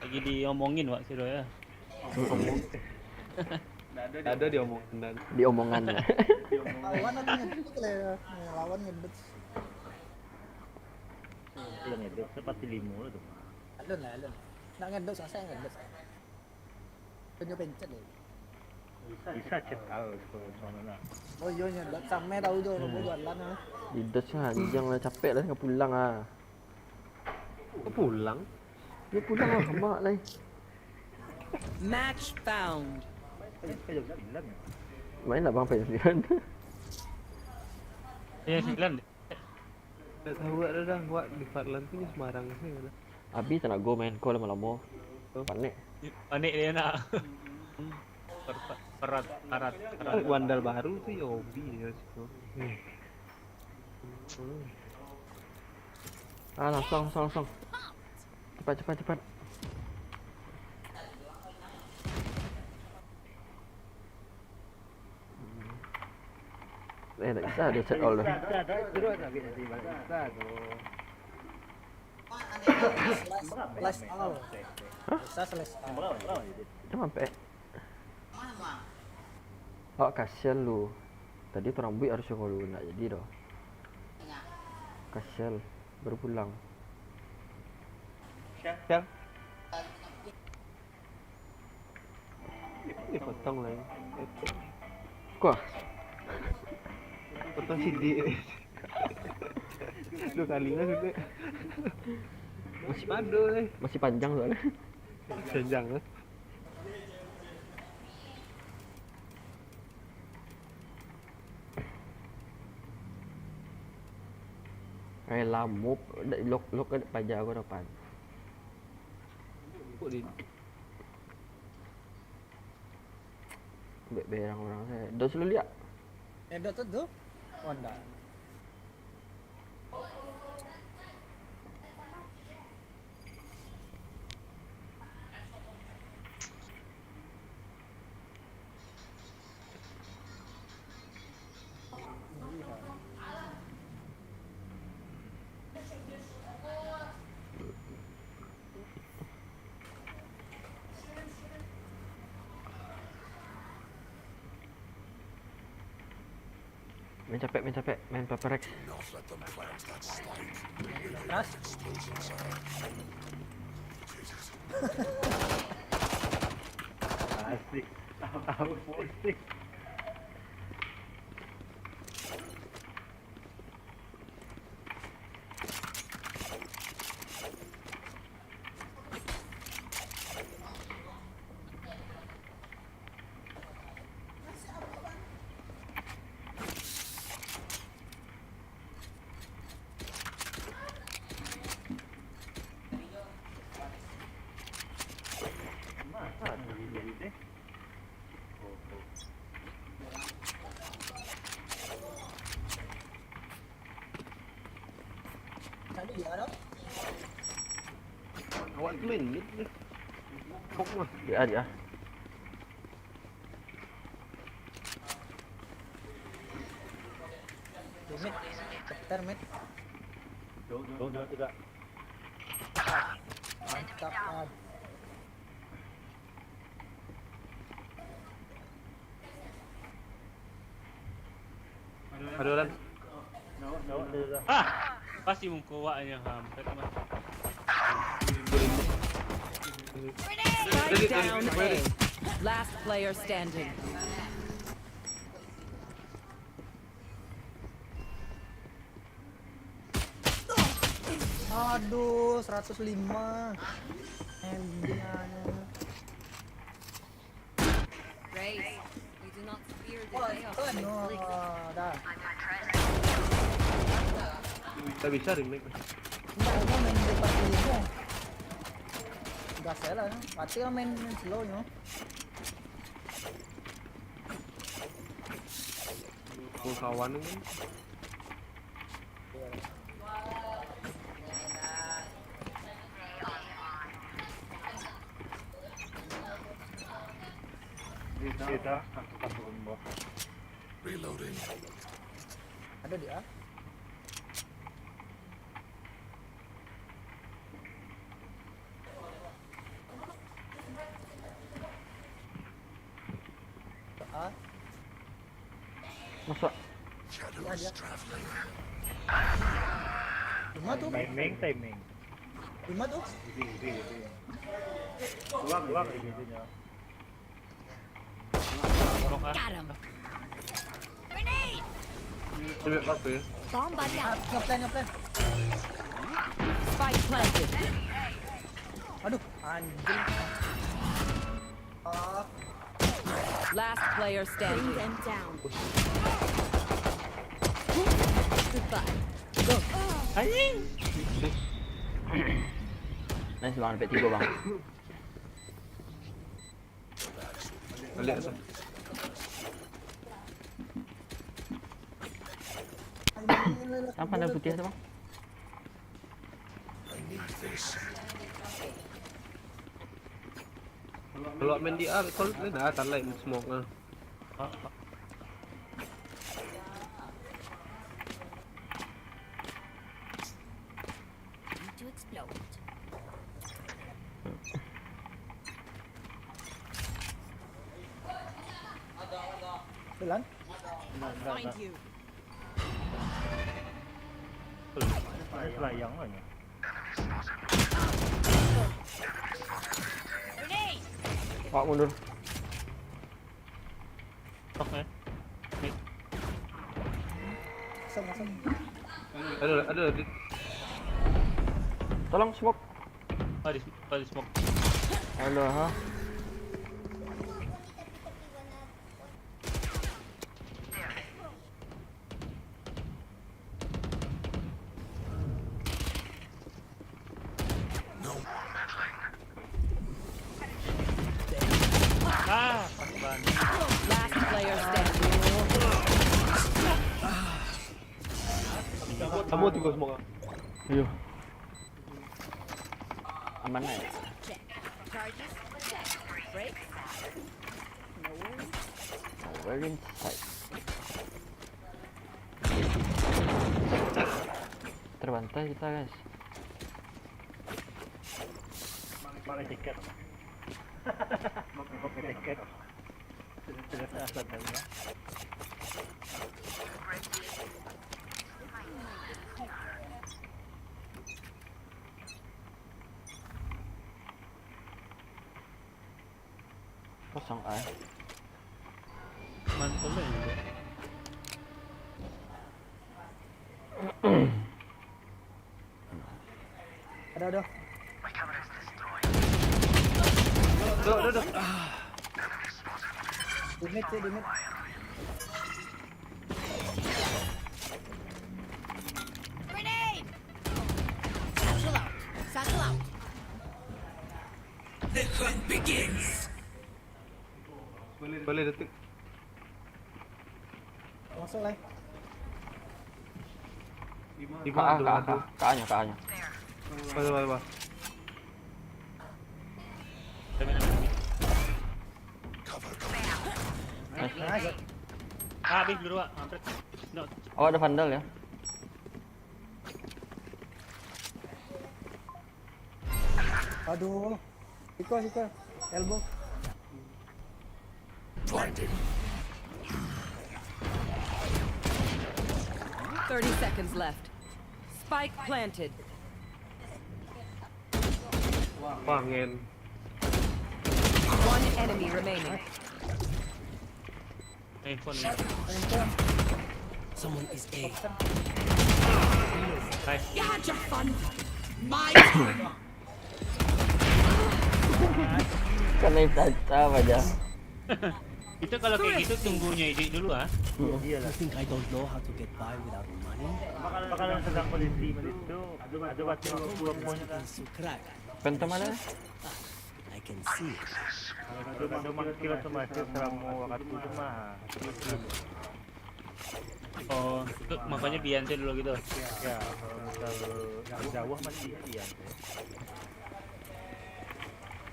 Lagi diomongin Wak Siro ya. Ada diomongin dan Di omongan. Lawan lagi ngedut lah. Lawan ngedut. Udah ngedit seperti limu tuh. Alun. Nak ngedut saya ngedut. Penyo pencet deh. Bisa cek tahu soalnya. Oh iya nyedot sampai tahu jo lo jualan ah. Lidas anjing lah, capek lah nggak pulang ah. kok pulang? Dia pulang lah, mak lah. Match found. Main lah bang pensiun. Iya 9. Tak tahu ada dah buat di Farlan tu ni Semarang sih. Abi tak nak go main call lama-lama. Panik. Panik dia nak. Perat. Wandal baru tu Yobi dia situ. Langsung. Cepat. Tak bisa dia set all dah. Slash all. Bisa slash all. Jangan sampai. Oh kasihan lu. Tadi orang buik harusnya kalau nak jadi dah. Kasihan baru pulang. Siap. Ini potong lah. Kuah. Potong CD. 2 kali lah sudah. Masih padu eh. Masih panjang soalnya. Panjang lah. Lamup, lok ke pajak aku depan. Kok di Berang orang saya. Dah selalu lihat. Ngedot tu. Wanda. Main capek, main Paper Rex. Keras. Asik. Asik. Masa dari deh. Tadi dia ada. Awak tu main mid ni. Pok mah. Dia. Mid. Cepetan mid. Dua tiga. Mantap. Ada orang. Ah, pasti mengkowaknya hampir mah. Spike down A. Last player standing. Aduh, 105. Ending Race, you do not fear the Oh, day of dah. Tak bisa remake. Enggak, main depan dirimu. Gas ya lah, mati lah main slow nya. Full kawan ni. Kita Reloading. Ada dia. Ah, Masuk. Shadows traveling. 5 tuh. timing. 5 tuh. Keluar ininya. Got him. Grenade! Remake apa ya? Bomb buddy out. Ngeplan. Spike planted. Aduh, anjing. Last player Bring standing. them down. Goodbye. Anjing. Nice bang, dapat 3 bang. Balik atas. Apa ada putih tu bang? I need this. Kalau main di A, kalau main dah tak lain smoke ah. Need to explode. Pelan. Find you. Layang lah ya. Grenade! Pak mundur. Oke. Masuk. Ada. Tolong smoke. Pada smoke. Alah ha. Ah, pas banget. Last player standing. Kamu tiga smoke ah. Ayo. Aman lah ya. Check. Charges? Check. Brakes? No. We're inside. Terbantai kita guys. Pakai tiket. Pakai tiket. Sudah asal kan ya. Kosong ah. Mantul juga. Ada. Duh. Di mid. Grenade! Satchel out. Boleh detik. Masuk lah. Lima, dua, satu. Ka-nya. Bawah. Nice. Habis dulu, Wak. Mampret. No. Oh, ada vandal ya. Aduh. Iko. Elbow. 30 seconds left. Spike planted. Pangen. One enemy remaining. Handphone. Someone is A. Nice. You had your fun. My Kena tancap aja. Itu kalau kayak gitu tunggunya ide dulu ah. Iya lah. You think I don't know how to get by without money? Bakalan sedang kondisi itu ada waktu dua poinnya kan. It's to crack. Phantom ada? I can see it. Ada makilah sama hasil seramu waktu itu mah. Oh, itu makanya Biante dulu gitu. Ya, kalau misal yang jauh masih Biante.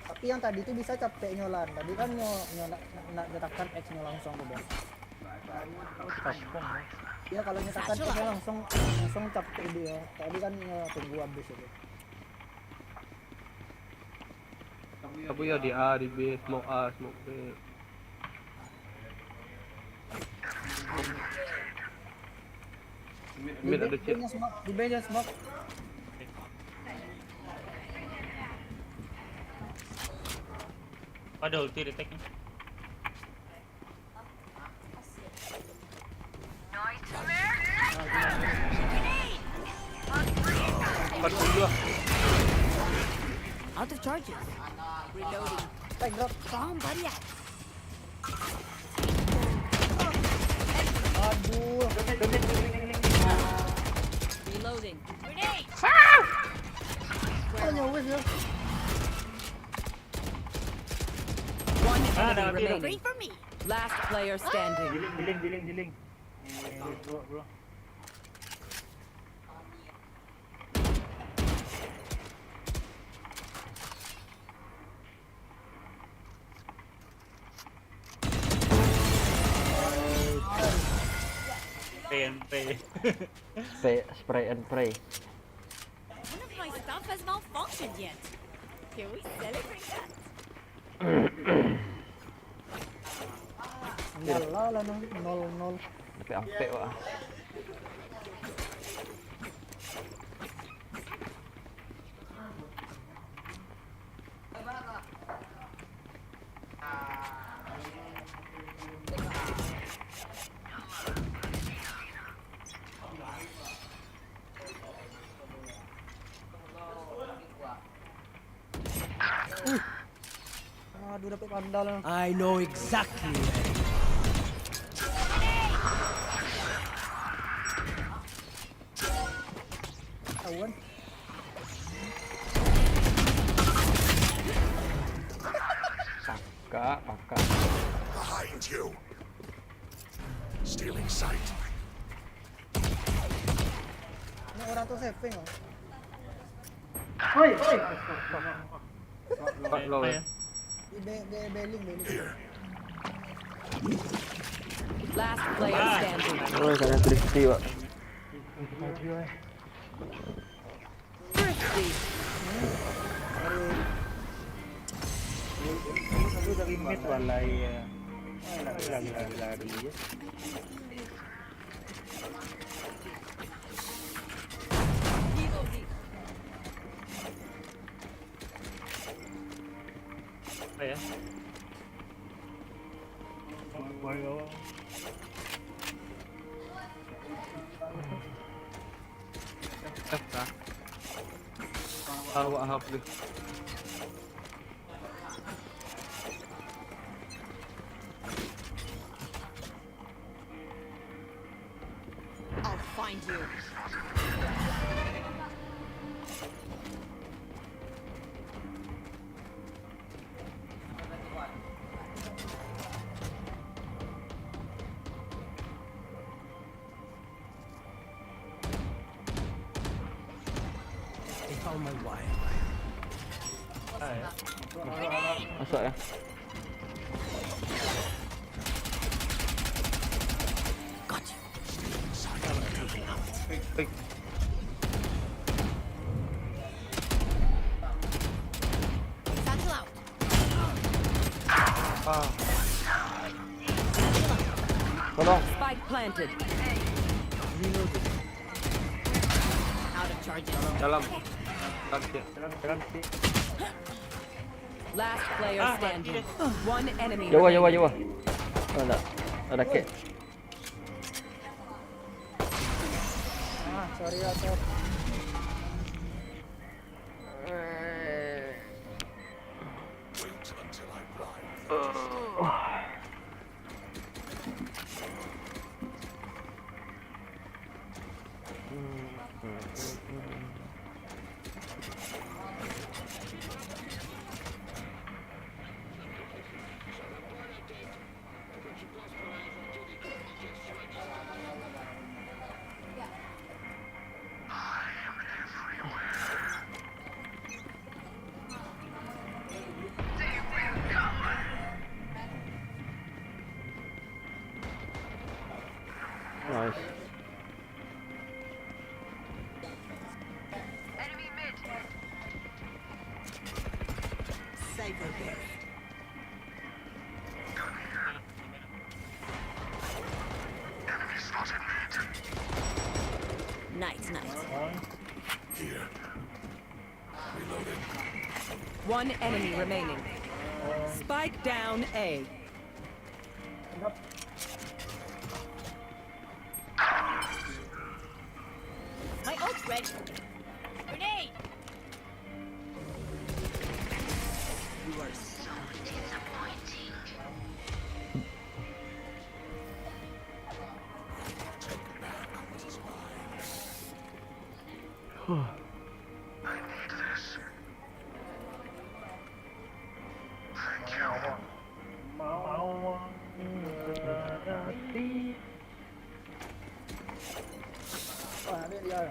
Tapi yang tadi itu bisa capek nyolan. Tadi kan nyetakan X-nya langsung ke bawah. Ya kalau nyetakan X-nya langsung capek dia. Tadi kan tunggu habis itu. Tapi ya di A, di B, smoke A, smoke B. Mid ada chip. Di B-nya smoke. Ada ulti retake-nya. Out of charges. Reloading. Take drop. Bomb buddy. Aduh. Reloading. Grenade. Kok nyawis ya? One Ah, enemy ada remaining. Wait for me. Last player standing. Diling. Bro. PNP. Spray and pray. None of my stuff has malfunctioned yet. Can we celebrate that? Nyala lah nang 0-0. Tapi ampe wah. Aduh dapat pandal. I know exactly. Awan. Pakak. Behind you. Stealing sight. Ini orang tuh saving oh. Low ya. Di Beling. Last player standing. Oh, karena Tristy, Pak. Thrifty. Itu dari mid walai ya. Lagi ya. Apa ya? Kah? Awak hap ni. I'll find you. Masuk ya. Pick. Satchel out. Ah, Tolong. Spike planted. Out of charges. dalam. Tak ya. Last player standing. One enemy Jawa. remaining. Oh, enggak. Ada kek. Sorry ya, sorry. Nice. Nice, nice. One enemy remaining. Spike down A. My ult's ready. Grenade! You are so disappointing. Wah, ada dia.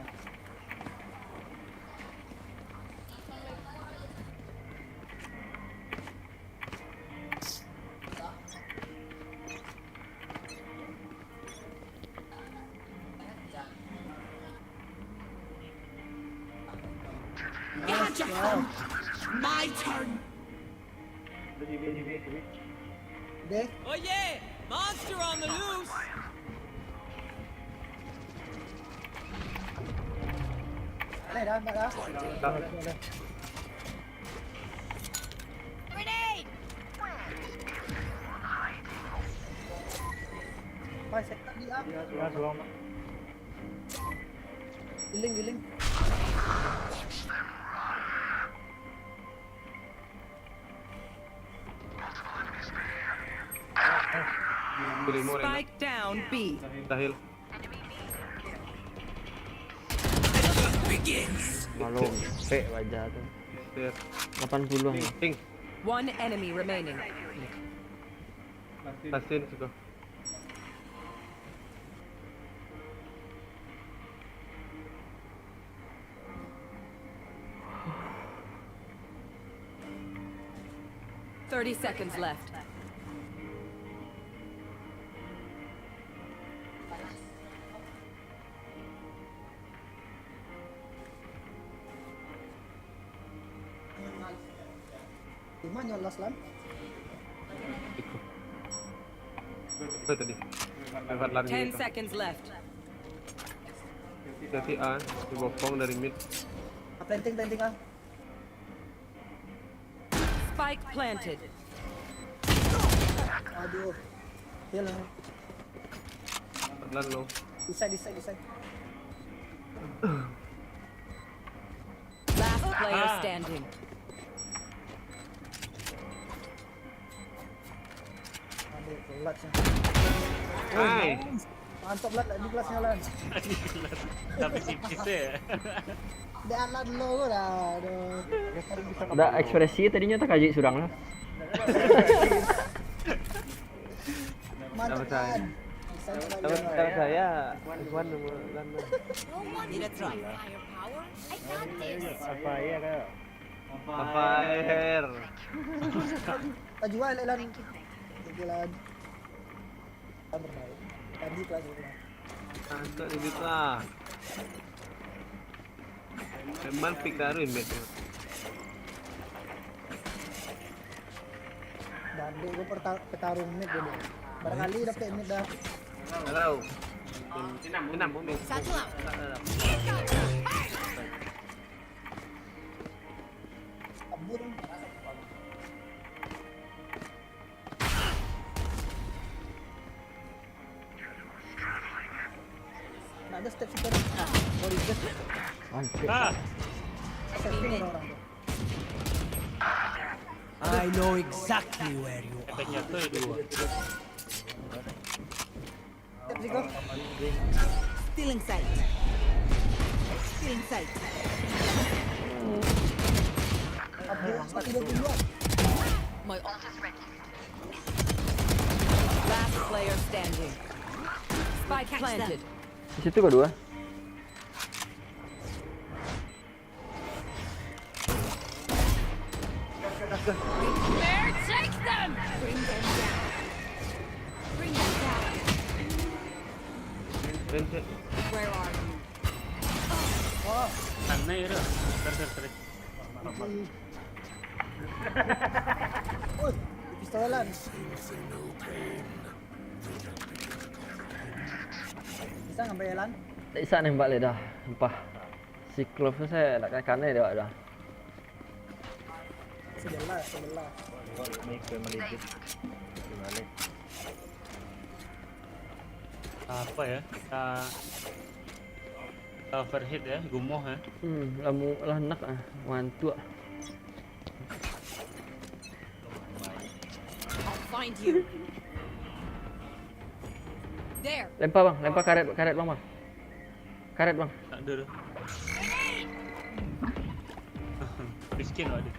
My turn! Deh, Oh yeah! Monster on the loose! dah. Grenade! Wah, set tak dia. Giling. Pilih more enak. Spike down B. Dahil. Malu. Pek wajah tuh. Set. 80 nih. Ping. One enemy remaining. Tasin suka. Thirty seconds left. Di mana last lan? Apa tadi? Lewat lari 10 gitu. seconds left. Jadi A dibopong dari mid. Planting ah. Spike planted. Aduh. Heal. Pelan lo. Decide. Last player standing. Aduh, pelat sih. Hai. Mantap lah di kelasnya lan. Tapi tipis ya. Dia alat lo dah. Aduh. Ada ekspresi tadinya tak kaji surang lah. Mantap lan. Tahu saya Ikhwan lan. Need a try. Firepower? I got this. Apa ya kan? Apa air? Tajuan lan. Jalan. Berbaik. Tadi kelas itu. Angkat ini lah. Memang pick daruin betul. Dan gue petarung mid dulu. Barangkali dapat mid dah. Halo. Enam bumi. Satu out. Kabur. Nah, ada step super. Oh, itu. Mantap. Ah, Setting orang-orang tuh. I know exactly where you are. efeknya tuh dua. Step Ziko. Stealing sight. Stealing sight. Kabur. 122. My ult is ready. Last player standing. Spike planted. Di situ kedua. There, take them! Bring them down. Bring them down. Pencet. Where are you? Sana ya, tarik. Oi, pistolan. Bisa ngambil jalan? Tak bisa nembak le dah. Sumpah. Si Clove tu saya nak kanan dia dah. Sebelah. Ini ke Malaysia. Balik. Apa ya? Overheat ya, gumoh ya. Lamu lah nak ah. Mantuk. I'll find you. There. Lempar bang, lempar karet bang bang. Karet bang. Tak ada dah. Miskin lah dia.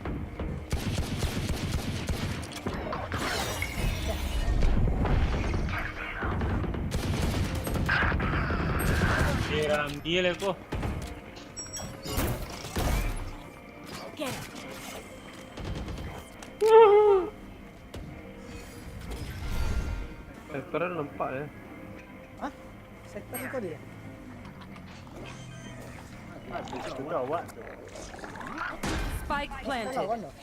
Dia dia lah kau. Get it. Peran nampak ya. Hah? Sektor itu dia. Sudah awak. Spike Kita planted. lawan loh.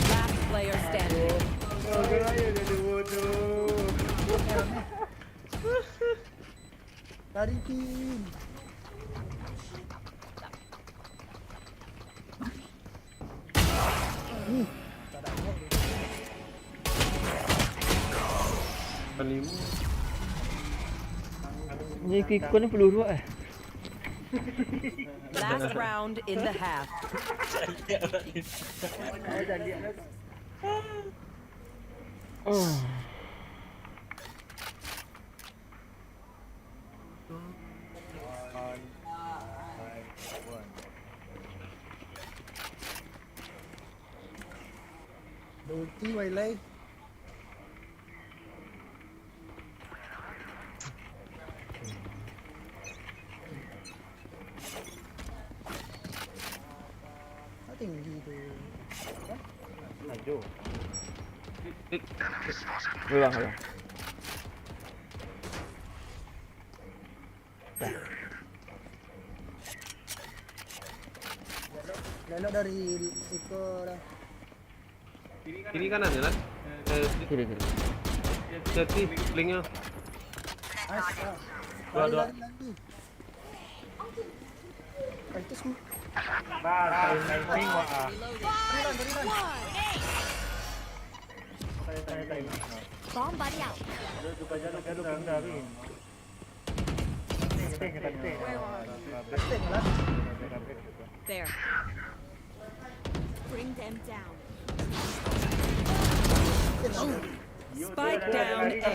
Last player standing. Tarik tim. Kalimu. Ni kikun ni peluru eh. Last round in the half. Oh. Ulti wailai. Tinggi tu. Maju. Ulang. Lelok dari Iko dah. Kiri kanan ya lan? Kiri. Jadi linknya. Nice. Dua. Lari. Kantus mu. Timing wah. Bomb buddy out. There. Bring them down. Spike down A.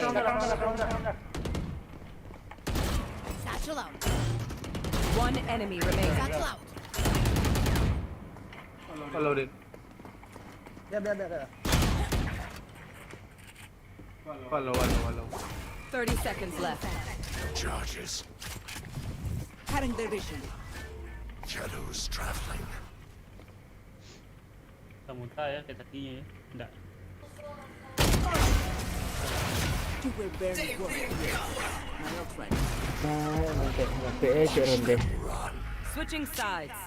Satchel out. One enemy remaining. Satchel out. Follow it. Biar. Follow. 30 seconds left. Charges. Cutting their vision. Shadows traveling. Tak muntah ya kayak tadinya ya. Enggak. You were very good. My old friend. PE cek ronde. Switching sides.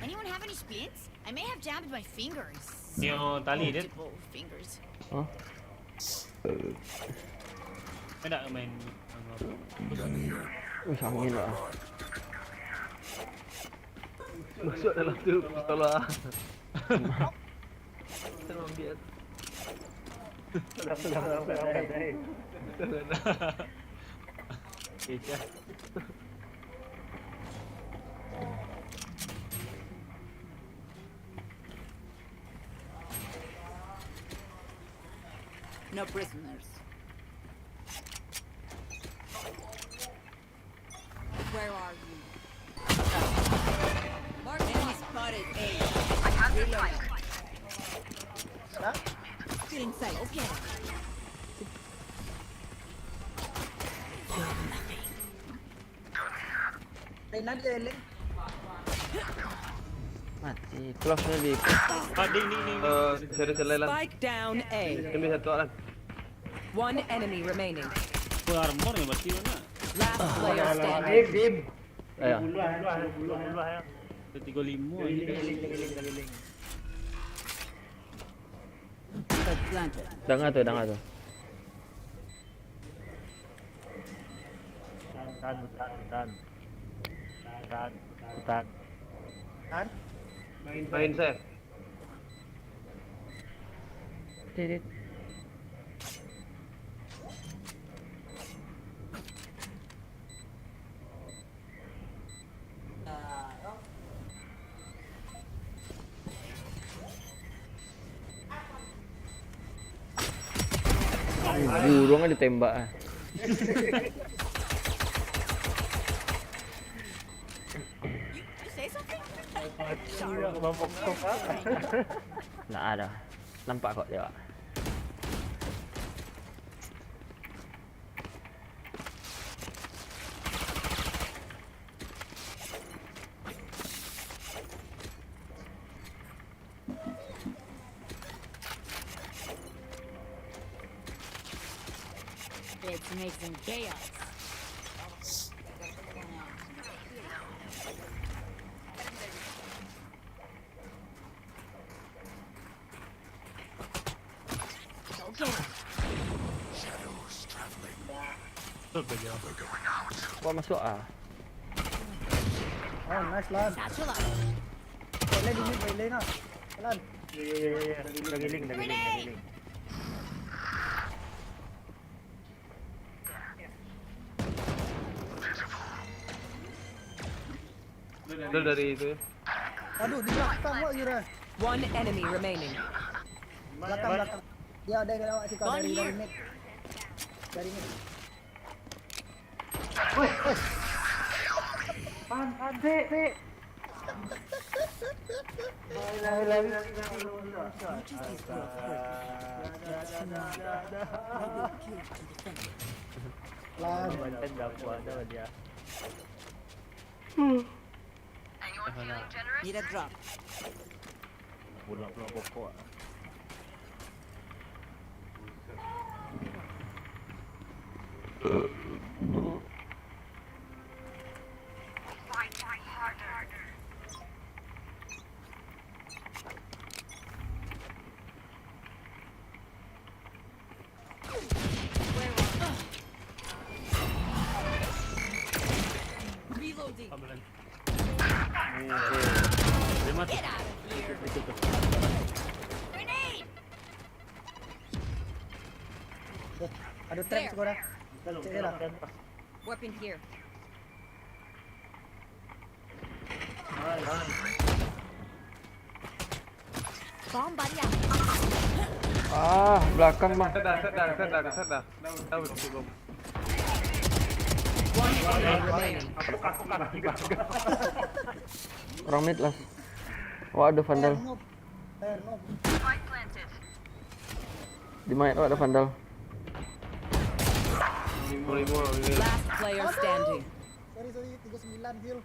Anyone have any splints? I may have jammed my fingers. Neo tali dia. Multiple fingers. Hah? Ada main Angin lah. Masuk dalam tu pistol lah. Tengok dia. Iya. No prisoners. Where are you? Enemy spotted A. Hah? Still inside. Okay. Reyna dia Lin. Mati. Close nya di. ding. Seri lah. Spike down A. Ini satu orang. One enemy remaining. Armor ni mati mana? Last player standing. Ayo. Dua ya. 35 ini. Planted. Dengar tu. Tahan. Kan? Main saya. Tidit. Burung kan ditembak ah. You say something? Nggak ada. Nampak kok dia. It's making chaos. Okay. Shadows traveling. Wah masuk ah. Oh, nice Lan. Satchel out. Boleh di boleh nak. Lan. Iya. Lagi link. Itu dari itu. Aduh, di belakang kok Ira. One enemy remaining. Belakang. Dia ada yang lewat sih kau dari One mid. Dari mid. Lan. Dia. Need a drop. Pulang pokok. mati. Get out of here. Grenade! Ada trap sekolah. Cek lah. Weapon here. Bomb buddy out. Ah, belakang mah. Set dah. Tahu cukup. One enemy remaining. Orang mid lah. Wah, ada vandal. Air noob. Di main ada vandal. Lima. Last player standing. Sorry 39 kill.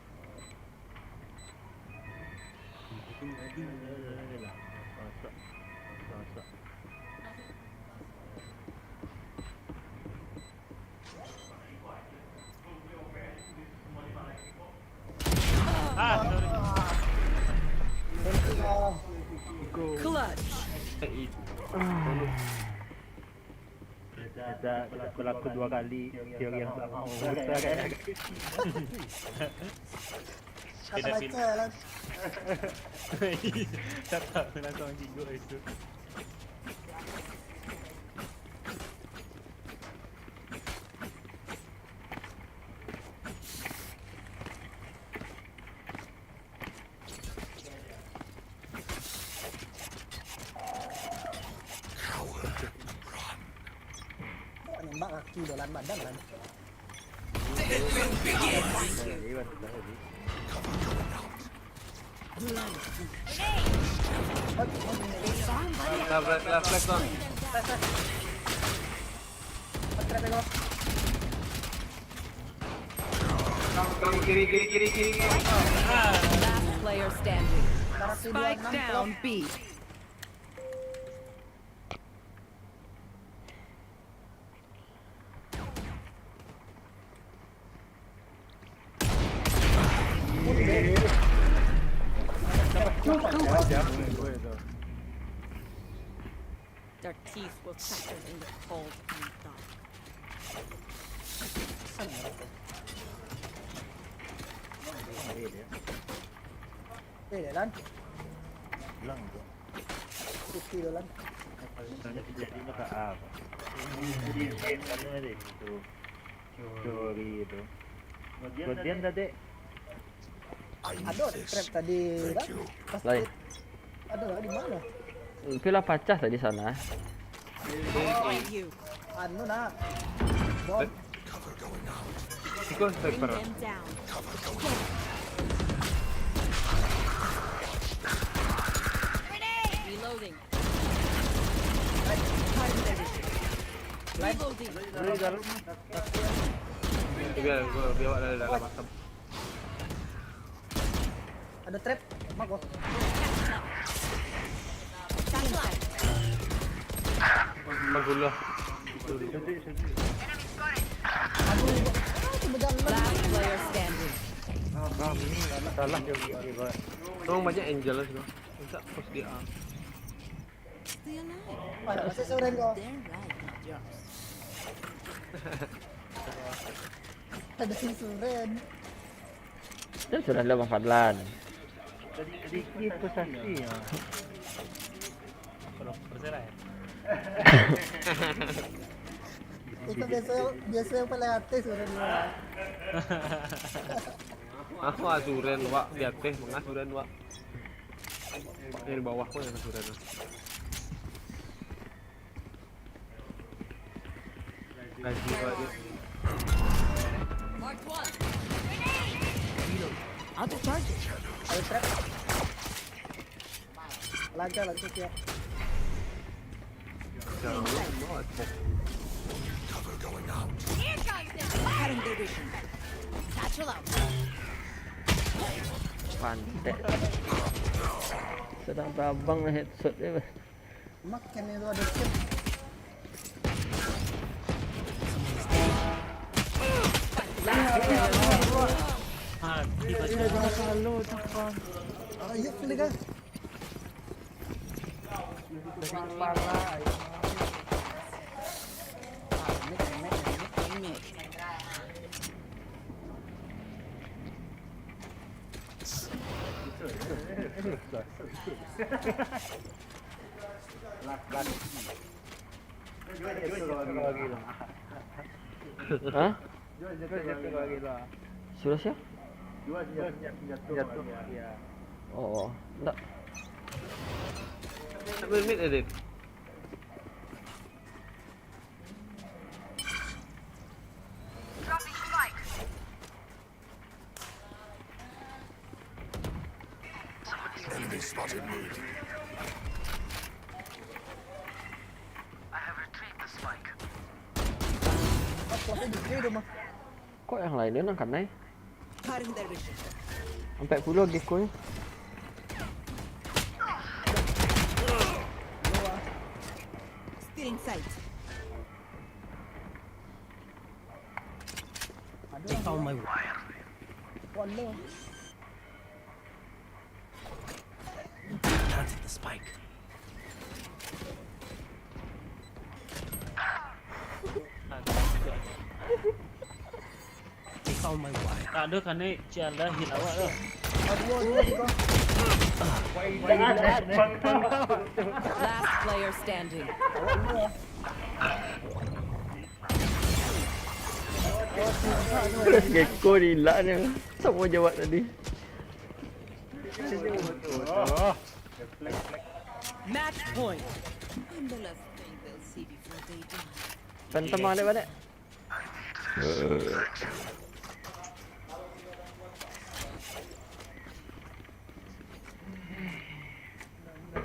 Clutch. Berlaku 2 kali teori yang sama. Kata baca lah. Tak tahu langsung jigo itu. Nembak kaki dolan badan kan. Left on. Trap ego. Kiri. Last player standing. Narasi Spike 26 down B. Their teeth will chatter in the cold and dark. Dolan. Bilang tu. Rifki dolan. Jadinya ke apa? Jadi game kan ada itu. Teori itu. Bagian tadi. Ada trap tadi kan? Pas Lain. ada di mana? Villa pecah tadi sana. You. Anu nak. Bom. Ikut Bring sniper. them down. Reloading. Reloading. Biar gua dari dalam asap. Ada trap. Mak gua. Bagullah. Last player standing. Salah dia. Memang banyak angel lah semua. Bisa post dia. Stay alive. Mana masih sore kau? Their right, not yours. Ada suren. Dan sudah ada Bang Fadlan. Tadi kita saksi ya. Kalau berserah. Itu biasa yang paling hati suren gua. Aku asuren wak lihat teh mengasuren wak. Dari bawah pun yang asuren. Gaji wak dia. Mark one. I'll discharge it. Ada trap. Lancar ya. Jangan lupa. Here comes the cutting division. Satchel out. Pantek. Sedang tabang headset dia. Makan itu ada trap. Mati baju. Ayo pilih kan. Hah? Sudah siap? Jatuh. Iya. Oh, enggak. Mid edit. Kok yang lainnya nangkat naik? Sampai puluh gecko-nya. Still in sight. They found my wire. Wala. Planted the spike. They found my wire. Tak ada kan ni Ciala hit awak tu. Last player standing. Gecko ni hilangnya. Semua jawab tadi. Match point. I'm the last thing they'll see before they die. Phantom balik.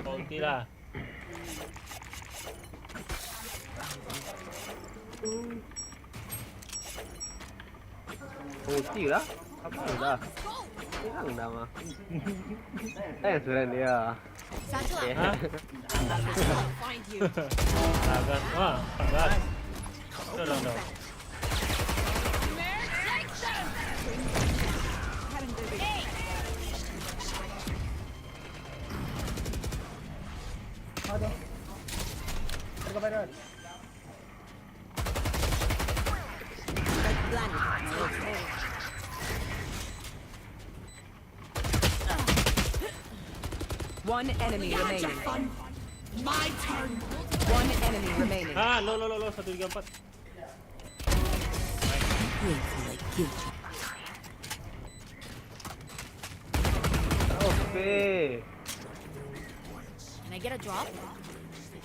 Ulti lah. Ulti lah. Apa dah? Hilang dah mah. Sebenarnya dia. Satchel out. Ha? I'll find you. Agak. Wah, agak. Tolong dong. Ada. Pergi viral. One enemy remaining. My turn. One enemy remaining. Ah, lo 134. Oke. Can I get a drop?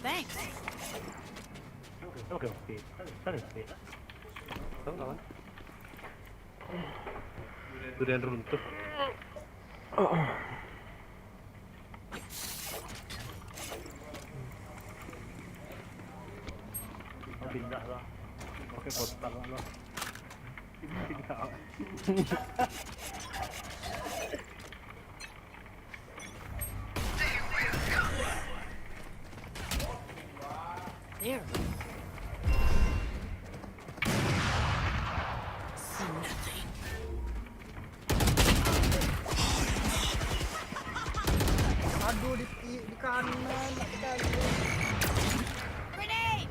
Thanks. Oke. Sorry. Tahu kawan. Durian runtuh. Pindah lah. Oke, kotak lah. Pindah. There. See nothing. Aduh di kanan. Grenade!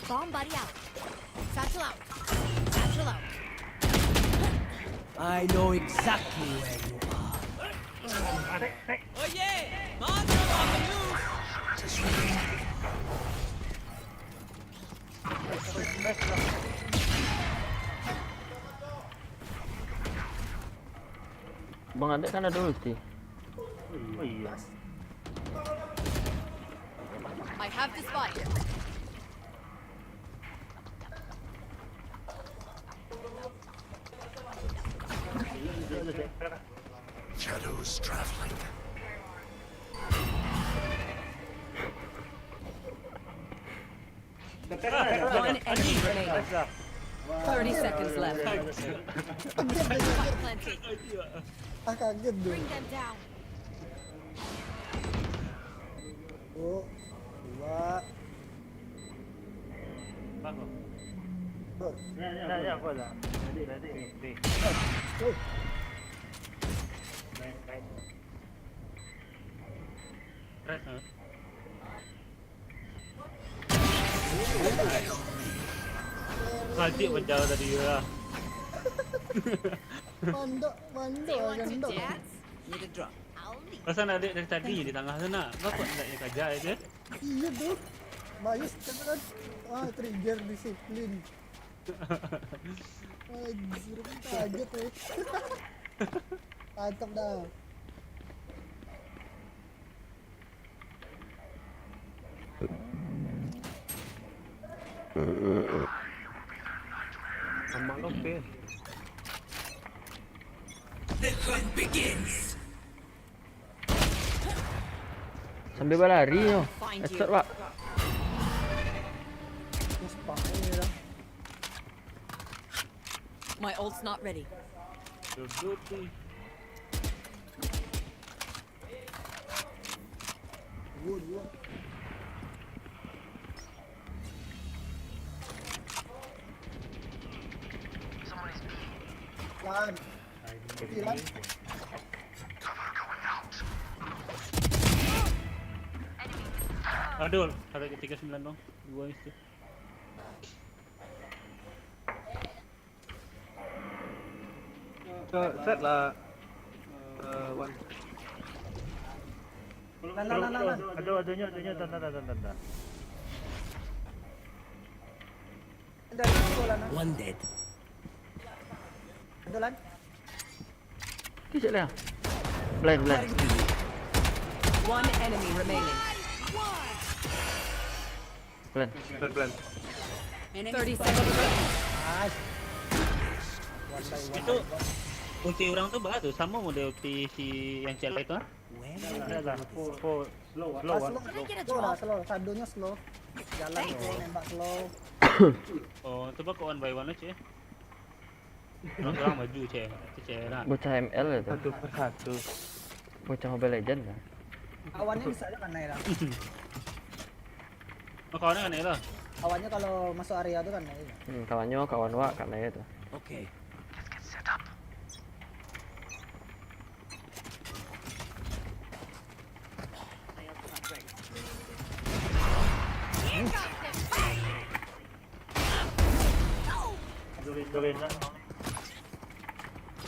Bomb buddy out. Satchel out. Satchel out. I know exactly where you are. Oh yeah! Monster on the move! Bang Adek kan ada ulti. Oh iya. I have the spike. Shadows traveling. One enemy remaining. 30 seconds left. Spike planted. Kaget deh. Bring them down. Oh, dua. Ya, aku ada. Ready. Press, ha? Saltik menjauh tadi lah. Mandok, gandok. Need a drop. Perasaan adik dari tadi di tengah sana. Kenapa enggaknya kejar aja? Iya tuh. Bayus kan trigger disiplin. Anjir, kaget ya. Tangkap dah. Sama lo B. Sambil berlari yo. Headshot, Pak. Terus pakai dah. My ult's not ready. Duduk tuh. Dua. Lan. Hilang. Aduh, ada 39 dong. Gua itu. Set lah. One. Lan. Aduh, tanda. Dari situ Lan. One dead. Ada Lan. Kicik lah. Blind. One enemy remaining. Blind. Pelan. 30 seconds remaining. Nice. Itu ulti orang tuh bahas tuh sama model ulti si yang cewek itu ah. Ada slow Slow. Sadonya slow. Jalan slow, nembak slow. Oh, coba ke one by one aja ya. Orang maju cewek, itu cewek lah. Bocah ML itu. Satu persatu. Bocah Mobile Legend kan. Awannya bisa aja kan naik lah. Oh, kawannya kan itu. Awannya kalau masuk area tuh kan naik. Kawannya kawan wa karena itu. Okay. Join lah.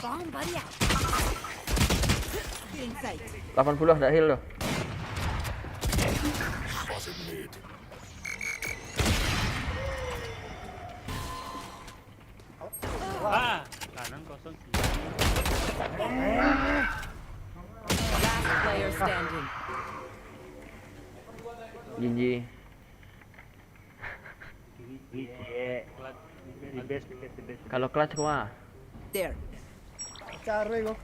Bomb buddy out. In sight. 80 ada heal loh. Ah, kanan kosong. Last player standing. GG. Iya. Di base. Kalau clutch kumaha? There. Cari gua.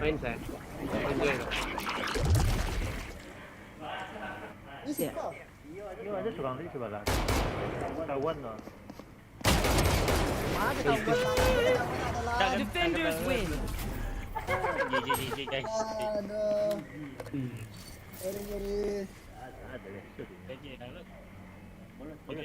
Main saya. Enjoy lo. Isi kok. Ini ada surang di sebelah. Kawan loh. Mana kau buat Defenders win. GG guys. Aduh. Sorry. Ada. GG. Oke.